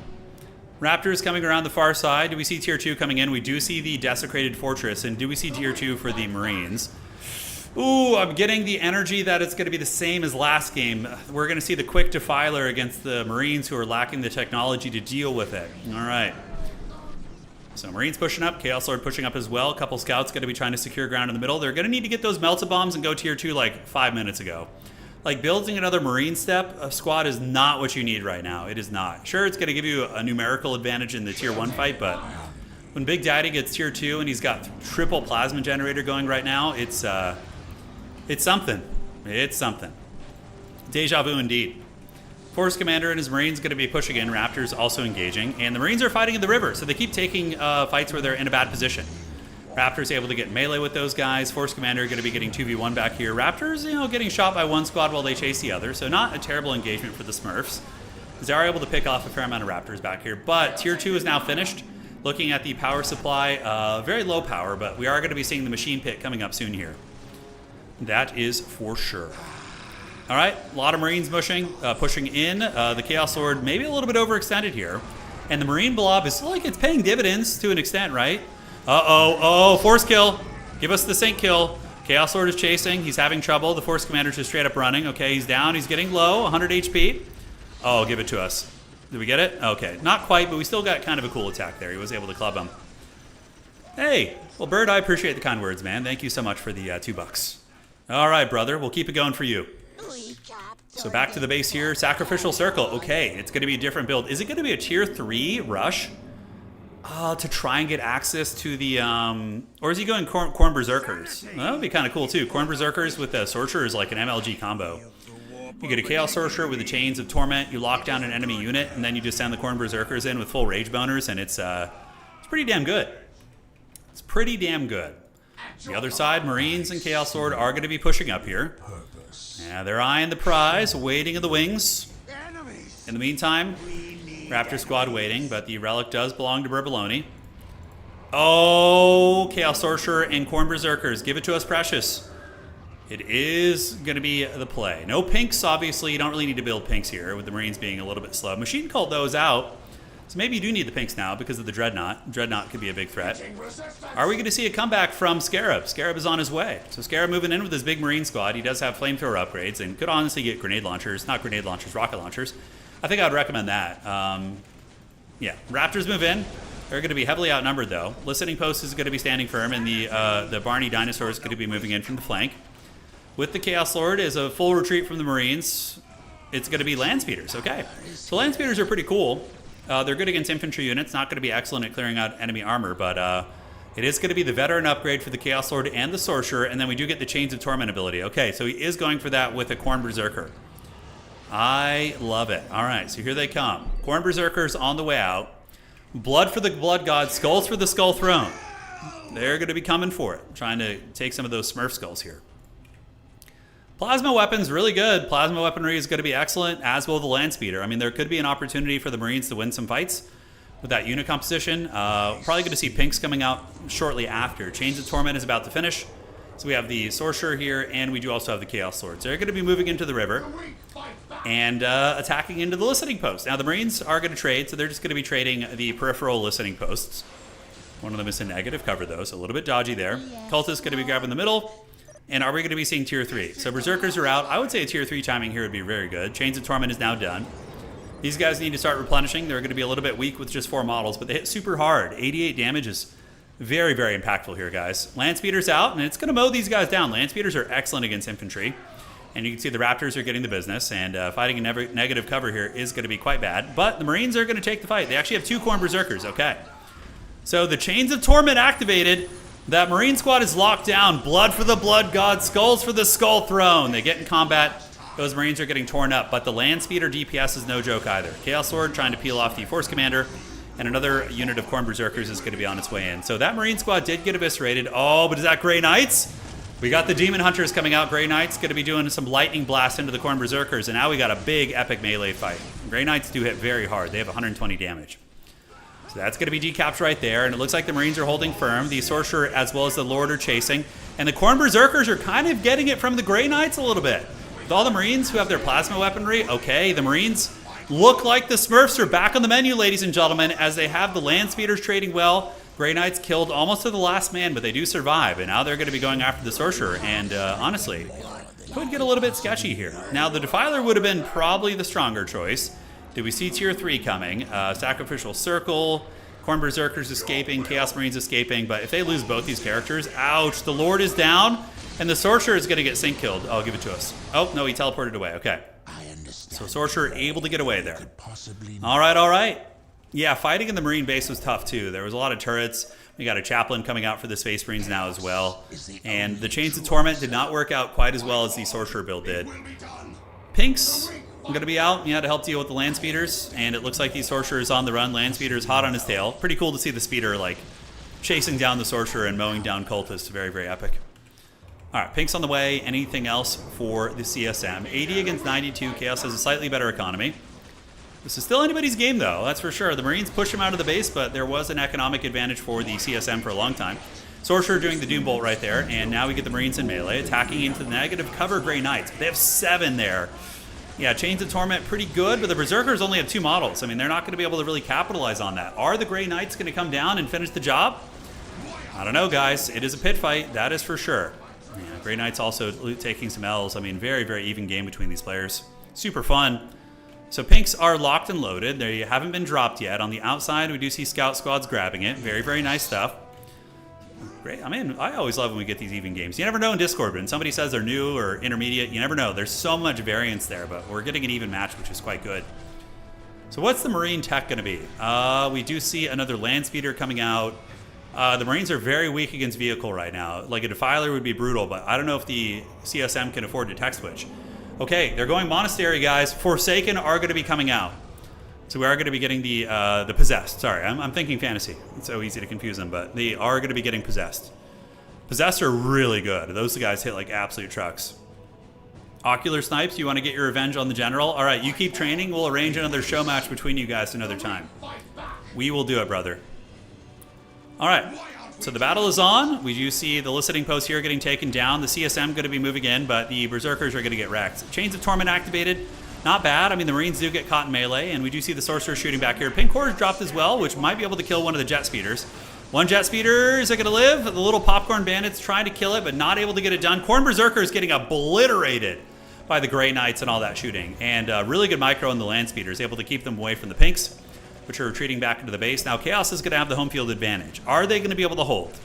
Raptors coming around the far side. Do we see tier 2 coming in? We do see the desecrated fortress, and do we see tier 2 for the Marines? Ooh, I'm getting the energy that it's going to be the same as last game. We're going to see the quick defiler against the Marines who are lacking the technology to deal with it. All right. So Marines pushing up, Chaos Lord pushing up as well. A couple scouts going to be trying to secure ground in the middle. They're going to need to get those melted bombs and go tier 2 like 5 minutes ago. Like, building another Marine squad is not what you need right now. It is not. Sure, it's going to give you a numerical advantage in the tier 1 fight, but when Big Daddy gets tier 2 and he's got triple plasma generator going right now, it's something. It's something. Deja vu indeed. Force Commander and his Marines going to be pushing in. Raptors also engaging. And the Marines are fighting in the river, so they keep taking fights where they're in a bad position. Raptors able to get melee with those guys. Force Commander going to be getting 2v1 back here. Raptors, getting shot by one squad while they chase the other, so not a terrible engagement for the Smurfs. They are able to pick off a fair amount of Raptors back here, but tier 2 is now finished. Looking at the power supply, very low power, but we are going to be seeing the machine pit coming up soon here. That is for sure. All right, a lot of Marines pushing in. The Chaos Lord maybe a little bit overextended here. And the Marine blob is like it's paying dividends to an extent, right? Uh-oh, force kill. Give us the sync kill. Chaos Lord is chasing. He's having trouble. The Force Commander's just straight up running. Okay, he's down. He's getting low, 100 HP. Oh, give it to us. Did we get it? Okay, not quite, but we still got kind of a cool attack there. He was able to club him. Hey, well, Bird, I appreciate the kind words, man. Thank you so much for the $2. All right, brother. We'll keep it going for you. So back to the base here. Sacrificial Circle. Okay, it's going to be a different build. Is it going to be a tier 3 rush? To try and get access to the, or is he going Corn Berserkers? That would be kind of cool too. Corn Berserkers with a Sorcerer is like an MLG combo. You get a Chaos Sorcerer with the Chains of Torment, you lock down an enemy unit, and then you just send the Corn Berserkers in with full Rage Boners, and it's pretty damn good. It's pretty damn good. The other side, Marines and Chaos Lord are going to be pushing up here. Yeah, they're eyeing the prize, waiting in the wings. In the meantime, Raptor squad waiting, but the relic does belong to Burbaloni. Oh, Chaos Sorcerer and Corn Berserkers. Give it to us, precious. It is going to be the play. No pinks, obviously. You don't really need to build pinks here, with the Marines being a little bit slow. Machine Cult, though, is out. So maybe you do need the pinks now because of the Dreadnought. Dreadnought could be a big threat. Are we going to see a comeback from Scarab? Scarab is on his way. So Scarab moving in with his big Marine squad. He does have flamethrower upgrades and could honestly get grenade launchers. Not grenade launchers, rocket launchers. I think I would recommend that. Yeah, Raptors move in. They're going to be heavily outnumbered, though. Listening Post is going to be standing firm, and the Barney Dinosaur is going to be moving in from the flank. With the Chaos Lord is a full retreat from the Marines. It's going to be Land Speeders, okay. So Land Speeders are pretty cool. They're good against infantry units, not going to be excellent at clearing out enemy armor, but it is going to be the Veteran upgrade for the Chaos Lord and the Sorcerer, and then we do get the Chains of Torment ability. Okay, so he is going for that with a Corn Berserker. I love it. All right, so here they come. Corn Berserkers on the way out. Blood for the Blood God, skulls for the Skull Throne. They're going to be coming for it, trying to take some of those Smurf skulls here. Plasma weapons, really good. Plasma weaponry is going to be excellent, as will the Land Speeder. I mean, there could be an opportunity for the Marines to win some fights with that unit composition. Probably going to see pinks coming out shortly after. Chains of Torment is about to finish. So we have the Sorcerer here, and we do also have the Chaos Swords. They're going to be moving into the river and attacking into the Listening Post. Now, the Marines are going to trade, so they're just going to be trading the peripheral Listening Posts. One of them is a negative cover, though, so a little bit dodgy there. Cultist going to be grabbing the middle. And are we going to be seeing tier 3? So Berserkers are out. I would say a tier 3 timing here would be very good. Chains of Torment is now done. These guys need to start replenishing. They're going to be a little bit weak with just 4 models, but they hit super hard. 88 damage is very, very impactful here, guys. Land Speeder's out, and it's going to mow these guys down. Land Speeders are excellent against infantry. And you can see the Raptors are getting the business, and fighting a negative cover here is going to be quite bad. But the Marines are going to take the fight. They actually have 2 Corn Berserkers, okay. So the Chains of Torment activated. That Marine squad is locked down. Blood for the Blood God, skulls for the Skull Throne. They get in combat. Those Marines are getting torn up, but the land speeder DPS is no joke either. Chaos Lord trying to peel off the Force Commander, and another unit of Khorne Berserkers is going to be on its way in. So that Marine squad did get eviscerated. Oh, but is that Grey Knights? We got the Demon Hunters coming out. Grey Knights going to be doing some lightning blast into the Khorne Berserkers, and now we got a big epic melee fight. Grey Knights do hit very hard. They have 120 damage. So that's going to be decapped right there, and it looks like the Marines are holding firm. The Sorcerer as well as the Lord are chasing, and the Khorne Berserkers are kind of getting it from the Grey Knights a little bit. With all the Marines who have their plasma weaponry, okay, the Marines look like the Smurfs are back on the menu, ladies and gentlemen, as they have the land speeders trading well. Grey Knights killed almost to the last man, but they do survive, and now they're going to be going after the Sorcerer, and honestly, could get a little bit sketchy here. Now, the Defiler would have been probably the stronger choice. Did we see Tier 3 coming? Sacrificial Circle, Khorne Berserkers escaping, Chaos Marines escaping, but if they lose both these characters, ouch, the Lord is down, and the Sorcerer is going to get sync killed. Oh, give it to us. Oh, no, he teleported away. Okay. So Sorcerer able to get away there. All right, all right. Yeah, fighting in the Marine base was tough too. There was a lot of turrets. We got a Chaplain coming out for the Space Marines now as well. And the Chains of Torment did not work out quite as well as the Sorcerer build did. Pink's going to be out, to help deal with the land speeders. And it looks like the Sorcerer is on the run. Land speeder's hot on his tail. Pretty cool to see the speeder like chasing down the Sorcerer and mowing down cultists. Very, very epic. All right, Pink's on the way. Anything else for the CSM? 80 against 92. Chaos has a slightly better economy. This is still anybody's game, though, that's for sure. The Marines push him out of the base, but there was an economic advantage for the CSM for a long time. Sorcerer doing the Doom Bolt right there, and now we get the Marines in melee, attacking into the negative cover Grey Knights. They have 7 there. Yeah, Chains of Torment, pretty good, but the Berserkers only have 2 models. I mean, they're not going to be able to really capitalize on that. Are the Grey Knights going to come down and finish the job? I don't know, guys. It is a pit fight, that is for sure. Yeah, Grey Knights also taking some L's. I mean, very, very even game between these players. Super fun. So Pinks are locked and loaded. They haven't been dropped yet. On the outside, we do see Scout Squads grabbing it. Very, very nice stuff. Great. I mean, I always love when we get these even games. You never know in Discord, when somebody says they're new or intermediate, you never know. There's so much variance there, but we're getting an even match, which is quite good. So what's the Marine tech going to be? We do see another land speeder coming out. The Marines are very weak against vehicle right now. Like a Defiler would be brutal, but I don't know if the CSM can afford to tech switch. Okay, they're going Monastery, guys. Forsaken are going to be coming out. So we are going to be getting the Possessed. Sorry, I'm thinking Fantasy. It's so easy to confuse them, but they are going to be getting Possessed. Possessed are really good. Those guys hit like absolute trucks. Ocular Snipes, you want to get your revenge on the General? All right, you keep training. We'll arrange another show match between you guys another time. We will do it, brother. All right, so the battle is on. We do see the listening post here getting taken down. The CSM going to be moving in, but the Berserkers are going to get wrecked. Chains of Torment activated. Not bad. I mean, the Marines do get caught in melee, and we do see the Sorcerer shooting back here. Pink Core is dropped as well, which might be able to kill one of the Jet Speeders. One Jet Speeder, is it going to live? The little Popcorn Bandits trying to kill it, but not able to get it done. Khorne Berserker is getting obliterated by the Grey Knights and all that shooting. And really good micro in the Land Speeders, able to keep them away from the Pinks, which are retreating back into the base. Now, Chaos is going to have the home field advantage. Are they going to be able to hold?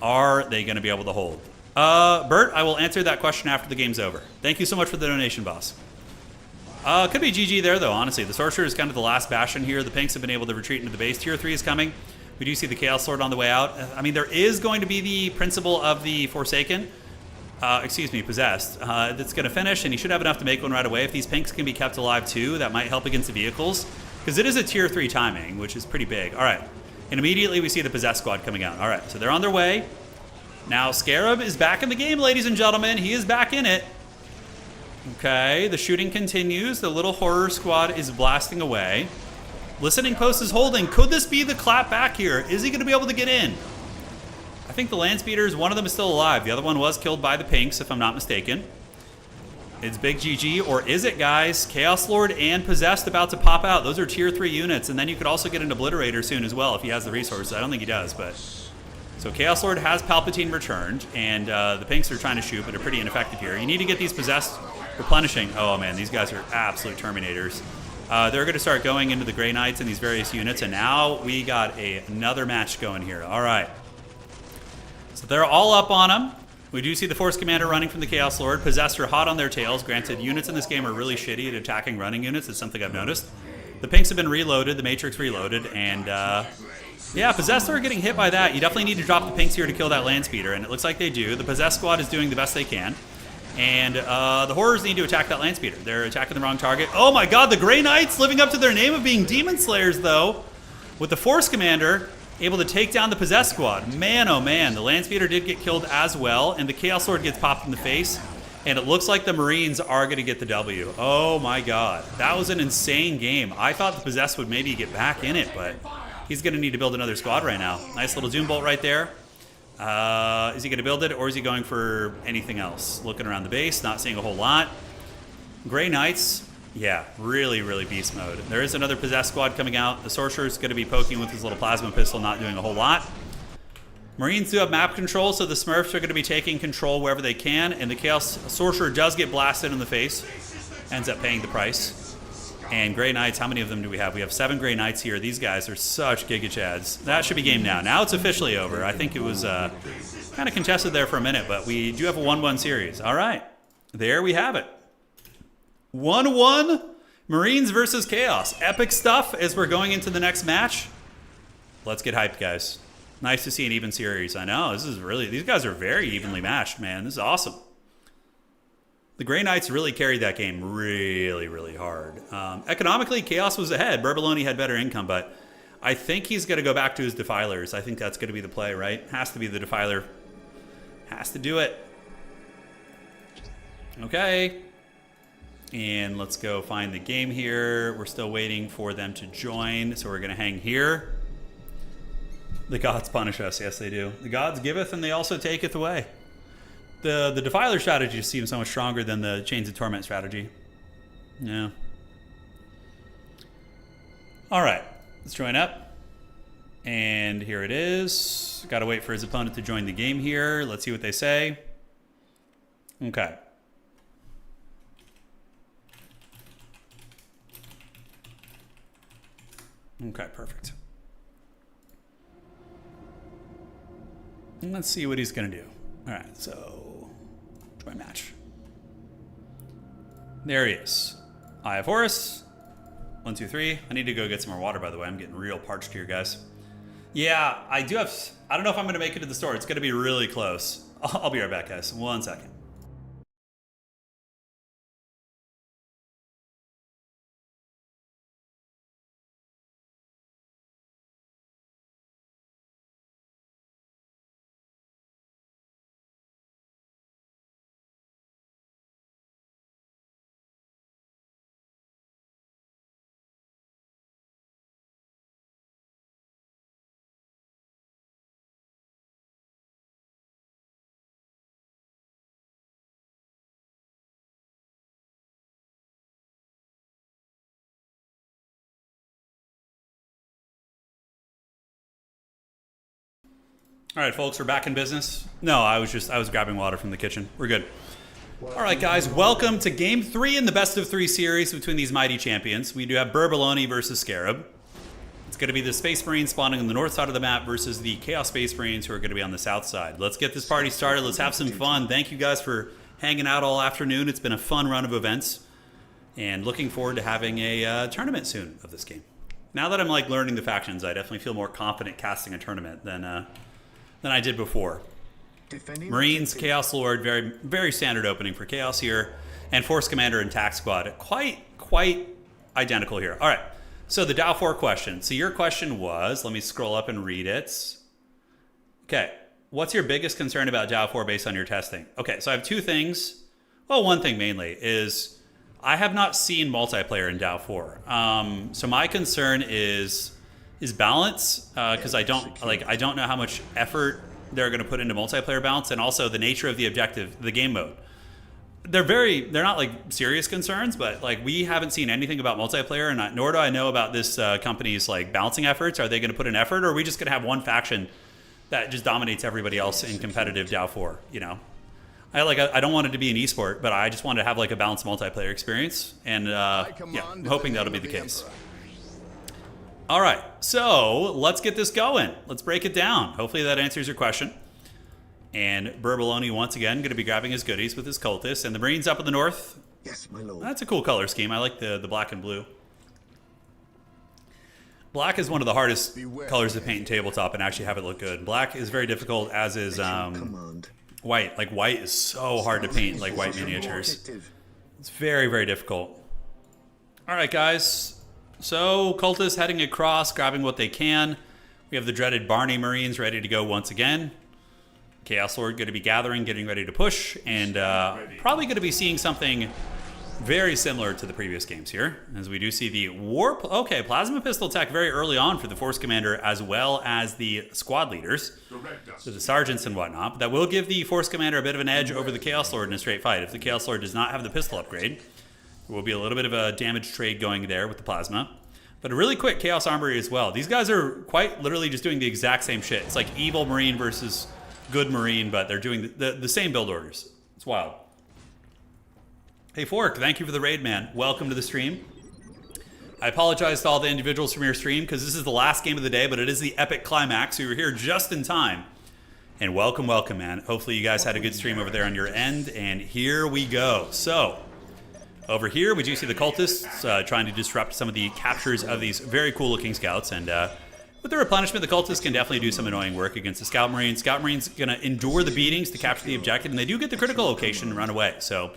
Are they going to be able to hold? Bert, I will answer that question after the game's over. Thank you so much for the donation, boss. Could be GG there, though, honestly. The Sorcerer is kind of the last bastion here. The Pinks have been able to retreat into the base. Tier 3 is coming. We do see the Chaos Lord on the way out. I mean, there is going to be the Principle of the Forsaken. Possessed. That's going to finish, and he should have enough to make one right away. If these Pinks can be kept alive, too, that might help against the vehicles. Because it is a Tier 3 timing, which is pretty big. All right. And immediately we see the Possessed Squad coming out. All right, so they're on their way. Now Scarab is back in the game, ladies and gentlemen. He is back in it. Okay, the shooting continues. The little Horror Squad is blasting away. Listening Post is holding. Could this be the clap back here? Is he going to be able to get in? I think the Land Speeders, one of them is still alive. The other one was killed by the Pinks, if I'm not mistaken. It's big GG, or is it, guys? Chaos Lord and Possessed about to pop out. Those are Tier 3 units, and then you could also get an Obliterator soon as well if he has the resources. I don't think he does, but... So Chaos Lord has Palpatine returned, and the Pinks are trying to shoot, but are pretty ineffective here. You need to get these Possessed replenishing. Oh, man, these guys are absolute Terminators. They're going to start going into the Grey Knights and these various units, and now we got another match going here. All right. So they're all up on them. We do see the Force Commander running from the Chaos Lord. Possessed are hot on their tails. Granted, units in this game are really shitty at attacking running units. It's something I've noticed. The Pinks have been reloaded, the Matrix reloaded, and Yeah, Possessed are getting hit by that. You definitely need to drop the pinks here to kill that land speeder, and it looks like they do. The Possessed squad is doing the best they can. And the Horrors need to attack that land speeder. They're attacking the wrong target. Oh my god, the Grey Knights living up to their name of being Demon Slayers, though. With the Force Commander able to take down the Possessed squad. Man, oh man, the land speeder did get killed as well, and the Chaos Lord gets popped in the face. And it looks like the Marines are going to get the W. Oh my god, that was an insane game. I thought the Possessed would maybe get back in it, but he's going to need to build another squad right now. Nice little Doom Bolt right there. Is he going to build it, or is he going for anything else? Looking around the base, not seeing a whole lot. Grey Knights, yeah, really, really beast mode. There is another Possessed squad coming out. The Sorcerer's going to be poking with his little plasma pistol, not doing a whole lot. Marines do have map control, so the Smurfs are going to be taking control wherever they can, and the Chaos Sorcerer does get blasted in the face. Ends up paying the price. And Grey Knights, how many of them do we have? We have 7 Grey Knights here. These guys are such Giga Chads. That should be game now. Now it's officially over. I think it was kind of contested there for a minute, but we do have a 1-1 series. All right. There we have it. 1-1 Marines versus Chaos. Epic stuff as we're going into the next match. Let's get hyped, guys. Nice to see an even series. I know. This is really... These guys are very evenly matched, man. This is awesome. The Grey Knights really carried that game really, really hard. Economically, Chaos was ahead. Burbaloni had better income, but I think he's going to go back to his Defilers. I think that's going to be the play, right? Has to be the Defiler. Has to do it. Okay. And let's go find the game here. We're still waiting for them to join, so we're going to hang here. The gods punish us. Yes, they do. The gods giveth, and they also taketh away. The Defiler strategy seems so much stronger than the Chains of Torment strategy. Yeah. All right. Let's join up. And here it is. Got to wait for his opponent to join the game here. Let's see what they say. Okay. Okay, perfect. And let's see what he's going to do. All right, so join match. There he is. Eye of Horus. 1, 2, 3. I need to go get some more water, by the way. I'm getting real parched here, guys. Yeah, I do have... I don't know if I'm going to make it to the store. It's going to be really close. I'll be right back, guys. 1 second. All right, folks, we're back in business. No, I was grabbing water from the kitchen. We're good. All right, guys, welcome to Game 3 in the Best of 3 series between these mighty champions. We do have Burbaloni versus Scarab. It's going to be the Space Marines spawning on the north side of the map versus the Chaos Space Marines who are going to be on the south side. Let's get this party started. Let's have some fun. Thank you guys for hanging out all afternoon. It's been a fun run of events. And looking forward to having a tournament soon of this game. Now that I'm like learning the factions, I definitely feel more confident casting a tournament than I did before. Marines, Chaos Lord, very, very standard opening for Chaos here, and Force Commander and Tac Squad, quite identical here. All right, so the Dow 4 question. So your question was, let me scroll up and read it. Okay, what's your biggest concern about Dow 4 based on your testing? Okay, so I have 2 things. Well, one thing mainly is I have not seen multiplayer in Dow 4. So my concern is balance, because I don't know how much effort they're going to put into multiplayer balance, and also the nature of the objective, the game mode. They're not like serious concerns, but like we haven't seen anything about multiplayer, and nor do I know about this company's like balancing efforts. Are they going to put an effort, or are we just going to have one faction that just dominates everybody else in competitive Dow 4? You know, I don't want it to be an esport, but I just want to have like a balanced multiplayer experience, and yeah, I'm hoping that'll be the case. All right, so let's get this going. Let's break it down. Hopefully that answers your question. And Burbaloni, once again, going to be grabbing his goodies with his cultists. And the Marines up in the north. Yes, my lord. That's a cool color scheme. I like the black and blue. Black is one of the hardest colors to paint in tabletop and actually have it look good. Black is very difficult, as is white. Like, white is so hard to paint, like white miniatures. It's very, very difficult. All right, guys. So, cultists heading across, grabbing what they can. We have the dreaded Barney Marines ready to go once again. Chaos Lord going to be gathering, getting ready to push, and probably going to be seeing something very similar to the previous games here, as we do see the warp. Okay, plasma pistol tech very early on for the force commander as well as the squad leaders, so the sergeants and whatnot. But that will give the force commander a bit of an edge over the Chaos Lord in a straight fight. If the Chaos Lord does not have the pistol upgrade, there will be a little bit of a damage trade going there with the plasma. But a really quick Chaos Armory as well. These guys are quite literally just doing the exact same shit. It's like evil Marine versus good Marine, but they're doing the same build orders. It's wild. Hey Fork, thank you for the raid, man. Welcome to the stream. I apologize to all the individuals from your stream because this is the last game of the day, but it is the epic climax, so you're here just in time. And welcome, welcome, man. Hopefully you guys had a good stream over there on your end, and here we go. So, over here we do see the cultists trying to disrupt some of the captures of these very cool looking scouts, and with the replenishment, the cultists can definitely do some annoying work against the Scout Marines. Scout Marines going to endure the beatings to capture the objective, and they do get the critical location and run away. So,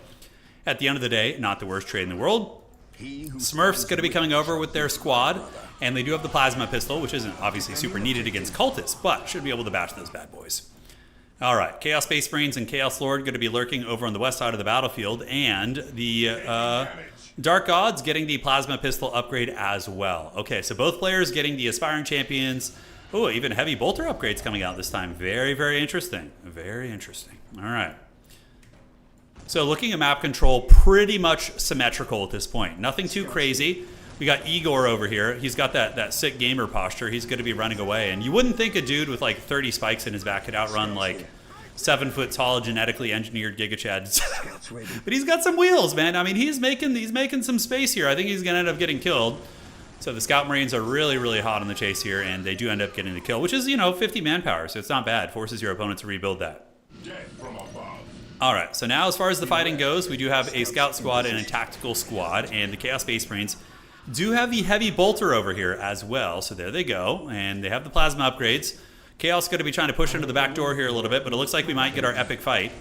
at the end of the day, not the worst trade in the world. Smurf's going to be coming over with their squad, and they do have the plasma pistol, which isn't obviously super needed against cultists, but should be able to bash those bad boys. All right, Chaos Space Marines and Chaos Lord going to be lurking over on the west side of the battlefield, and the Dark Gods getting the plasma pistol upgrade as well. Okay, so both players getting the aspiring champions. Oh, even heavy bolter upgrades coming out this time. Very, very interesting. Very interesting. All right. So looking at map control, pretty much symmetrical at this point. Nothing too crazy. We got Igor over here. He's got that sick gamer posture. He's going to be running away. And you wouldn't think a dude with like 30 spikes in his back could outrun like 7 foot tall, genetically engineered gigachads. But he's got some wheels, man. I mean, he's making some space here. I think he's going to end up getting killed. So the Scout Marines are really, really hot on the chase here, and they do end up getting the kill, which is, 50 manpower, so it's not bad. Forces your opponent to rebuild that. All right, so now as far as the fighting goes, we do have a scout squad and a tactical squad, and the Chaos Space Marines do have the heavy bolter over here as well. So there they go, and they have the plasma upgrades. Chaos going to be trying to push into the back door here a little bit, but it looks like we might get our epic fight.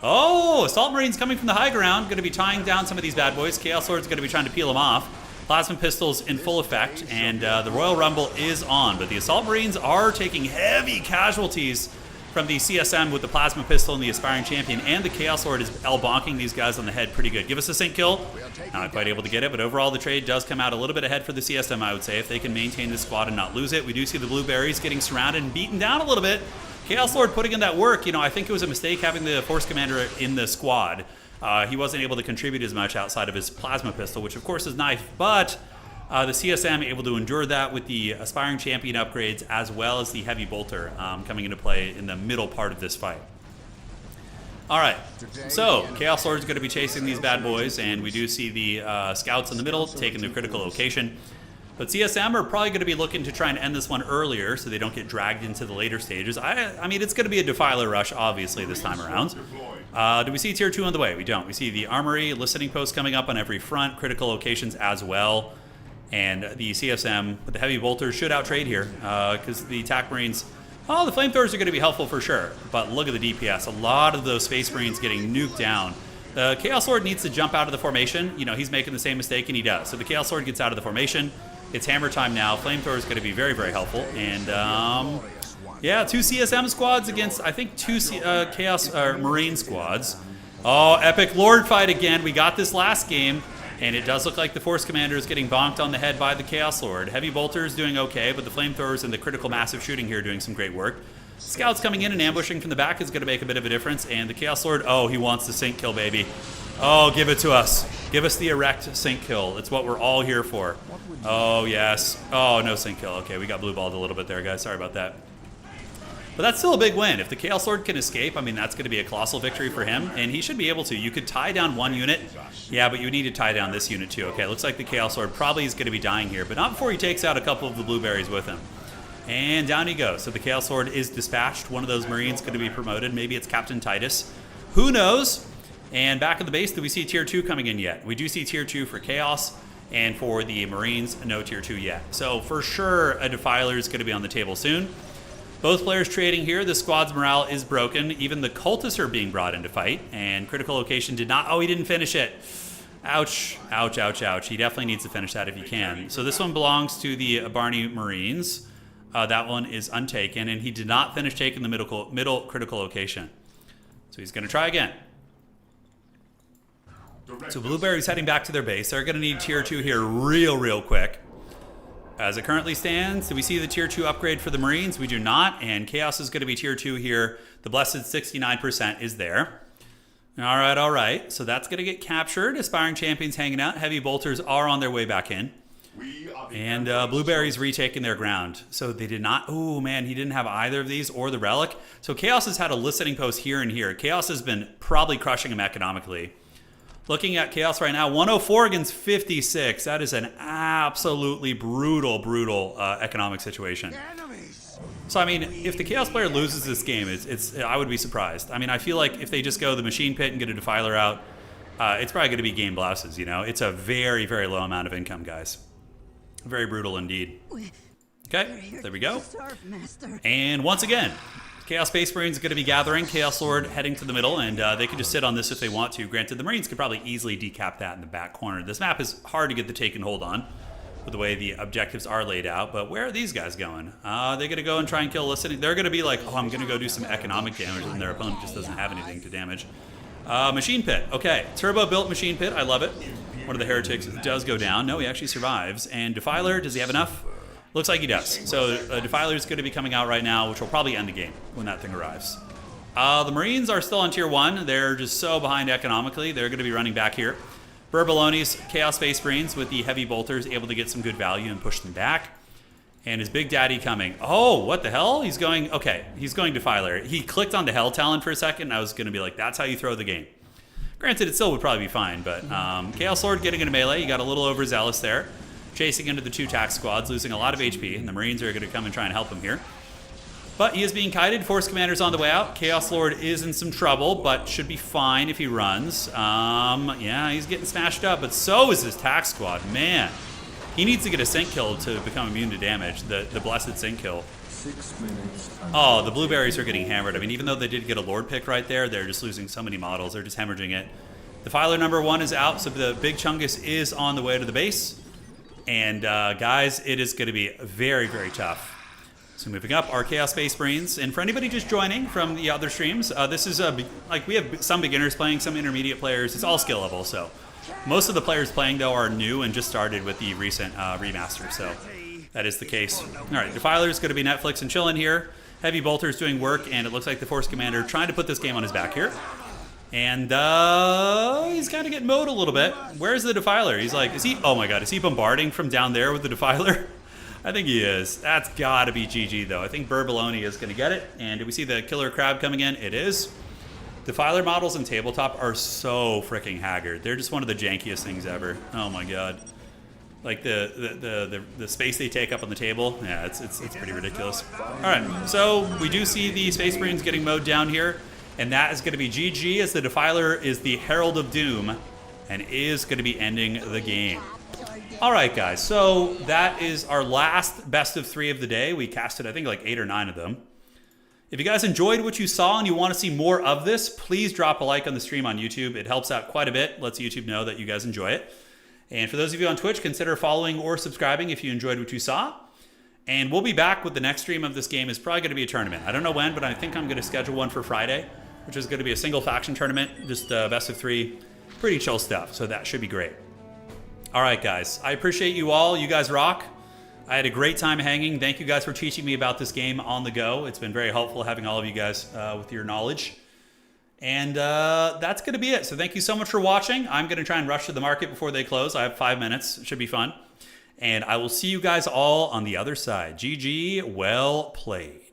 Oh, Assault Marines coming from the high ground, going to be tying down some of these bad boys. Chaos Lord's going to be trying to peel them off. Plasma pistols in full effect, and the Royal Rumble is on, but the Assault Marines are taking heavy casualties from the CSM with the plasma pistol and the aspiring champion, and the Chaos Lord is bonking these guys on the head pretty good. Give us a sync kill. Not quite able to get it, but overall the trade does come out a little bit ahead for the CSM, I would say, if they can maintain this squad and not lose it. We do see the blueberries getting surrounded and beaten down a little bit. Chaos Lord putting in that work. I think it was a mistake having the Force Commander in the squad. He wasn't able to contribute as much outside of his plasma pistol, which of course is nice, but the CSM able to endure that with the aspiring champion upgrades as well as the heavy bolter coming into play in the middle part of this fight. All right, so Chaos Lord is going to be chasing these bad boys, and we do see the scouts in the middle taking the critical location. But CSM are probably going to be looking to try and end this one earlier so they don't get dragged into the later stages. I mean, it's going to be a Defiler rush, obviously, this time around. Do we see Tier 2 on the way? We don't. We see the Armory, listening posts coming up on every front, critical locations as well. And the CSM with the heavy bolters should outtrade here because the attack Marines, the flamethrowers are going to be helpful for sure. But look at the DPS. A lot of those Space Marines getting nuked down. The Chaos Lord needs to jump out of the formation. He's making the same mistake, and he does. So the Chaos Lord gets out of the formation. It's hammer time now. Flamethrower is going to be very, very helpful. And, yeah, 2 CSM squads against, I think, 2 Chaos Marine squads. Oh, epic Lord fight again. We got this last game. And it does look like the Force Commander is getting bonked on the head by the Chaos Lord. Heavy Bolters doing okay, but the Flamethrowers and the critical massive shooting here doing some great work. Scouts coming in and ambushing from the back is going to make a bit of a difference. And the Chaos Lord, he wants the sync kill, baby. Oh, give it to us. Give us the erect sync kill. It's what we're all here for. Oh, yes. Oh, no sync kill. Okay, we got blue balled a little bit there, guys. Sorry about that. But that's still a big win. If the Chaos Lord can escape, I mean, that's going to be a colossal victory for him, and he should be able to. You could tie down one unit. Yeah, but you need to tie down this unit too. Okay, looks like the Chaos Lord probably is going to be dying here, but not before he takes out a couple of the blueberries with him. And down he goes. So the Chaos Lord is dispatched. One of those Marines going to be promoted. Maybe it's Captain Titus. Who knows? And back at the base, do we see Tier 2 coming in yet? We do see Tier 2 for Chaos. And for the Marines, no tier 2 yet. So for sure, a Defiler is going to be on the table soon. Both players trading here. The squad's morale is broken. Even the cultists are being brought into fight. And critical location did not... Oh, he didn't finish it. Ouch. Ouch, ouch, ouch. He definitely needs to finish that if he can. So this one belongs to the Barney Marines. That one is untaken. And he did not finish taking the middle critical location. So he's going to try again. So Blueberry's heading back to their base. They're going to need tier 2 here real quick. As it currently stands, do we see the tier 2 upgrade for the Marines? We do not, and Chaos is going to be tier 2 here. The Blessed 69% is there. All right. So that's going to get captured. Aspiring Champions hanging out. Heavy Bolters are on their way back in. And Blueberry's retaking their ground. So they did not... Oh, man, he didn't have either of these or the Relic. So Chaos has had a listening post here and here. Chaos has been probably crushing him economically. Looking at Chaos right now, 104 against 56. That is an absolutely brutal economic situation. So, I mean, if the Chaos player loses this game, I would be surprised. I mean, I feel like if they just go the Machine Pit and get a Defiler out, it's probably going to be game blouses, you know? It's a very low amount of income, guys. Very brutal indeed. Okay, there we go. And once again, Chaos Space Marines are going to be gathering. Chaos Lord heading to the middle, and they can just sit on this if they want to. Granted, the Marines could probably easily decap that in the back corner. This map is hard to get the take and hold on with the way the objectives are laid out, but where are these guys going? They're going to go and try and kill listening. They're going to be like, oh, I'm going to go do some economic damage, and their opponent just doesn't have anything to damage. Machine Pit. Okay, turbo-built Machine Pit. I love it. One of the heretics does go down. No, he actually survives. And Defiler, does he have enough? Looks like he does. So Defiler is going to be coming out right now, which will probably end the game when that thing arrives. The Marines are still on tier 1. They're just so behind economically. They're going to be running back here. Burbaloni's Chaos Space Marines with the heavy bolters able to get some good value and push them back. And his Big Daddy coming. Oh, what the hell? He's going... Okay, he's going Defiler. He clicked on the Hell Talon for a second, and I was going to be like, that's how you throw the game. Granted, it still would probably be fine, but Chaos Lord getting into melee. You got a little overzealous there. Chasing into the 2 tax squads, losing a lot of HP, and the Marines are going to come and try and help him here. But he is being kited. Force Commander's on the way out. Chaos Lord is in some trouble, but should be fine if he runs. Yeah, he's getting smashed up, but so is his tax squad. Man, he needs to get a sync kill to become immune to damage, the blessed sync kill. 6 minutes. Oh, the Blueberries are getting hammered. I mean, even though they did get a Lord pick right there, they're just losing so many models. They're just hemorrhaging it. Defiler number 1 is out, so the Big Chungus is on the way to the base. And guys, it is going to be very tough. So moving up, our Chaos Space Marines. And for anybody just joining from the other streams, this is like we have some beginners playing, some intermediate players. It's all skill level. So most of the players playing though are new and just started with the recent remaster. So that is the case. All right, Defiler is going to be Netflix and chilling here. Heavy Bolter's doing work, and it looks like the Force Commander trying to put this game on his back here. And he's kind of getting mowed a little bit. Where's the Defiler? He's like, is he? Oh my God, is he bombarding from down there with the Defiler? I think he is. That's got to be GG though. I think Burbaloni is going to get it. And did we see the Killer Crab coming in? It is. Defiler models in tabletop are so freaking haggard. They're just one of the jankiest things ever. Oh my God. Like the space they take up on the table. Yeah, it's pretty ridiculous. All right, so we do see the Space Marines getting mowed down here. And that is going to be GG, as the Defiler is the Herald of Doom and is going to be ending the game. All right, guys, so that is our last best of 3 of the day. We casted, I think, like 8 or 9 of them. If you guys enjoyed what you saw and you want to see more of this, please drop a like on the stream on YouTube. It helps out quite a bit, lets YouTube know that you guys enjoy it. And for those of you on Twitch, consider following or subscribing if you enjoyed what you saw. And we'll be back with the next stream of this game. Is probably going to be a tournament. I don't know when, but I think I'm going to schedule one for Friday, which is going to be a single faction tournament, just best of 3, pretty chill stuff, so that should be great. All right, guys, I appreciate you all. You guys rock. I had a great time hanging. Thank you guys for teaching me about this game on the go. It's been very helpful having all of you guys with your knowledge. And that's going to be it. So thank you so much for watching. I'm going to try and rush to the market before they close. I have 5 minutes. It should be fun. And I will see you guys all on the other side. GG, well played.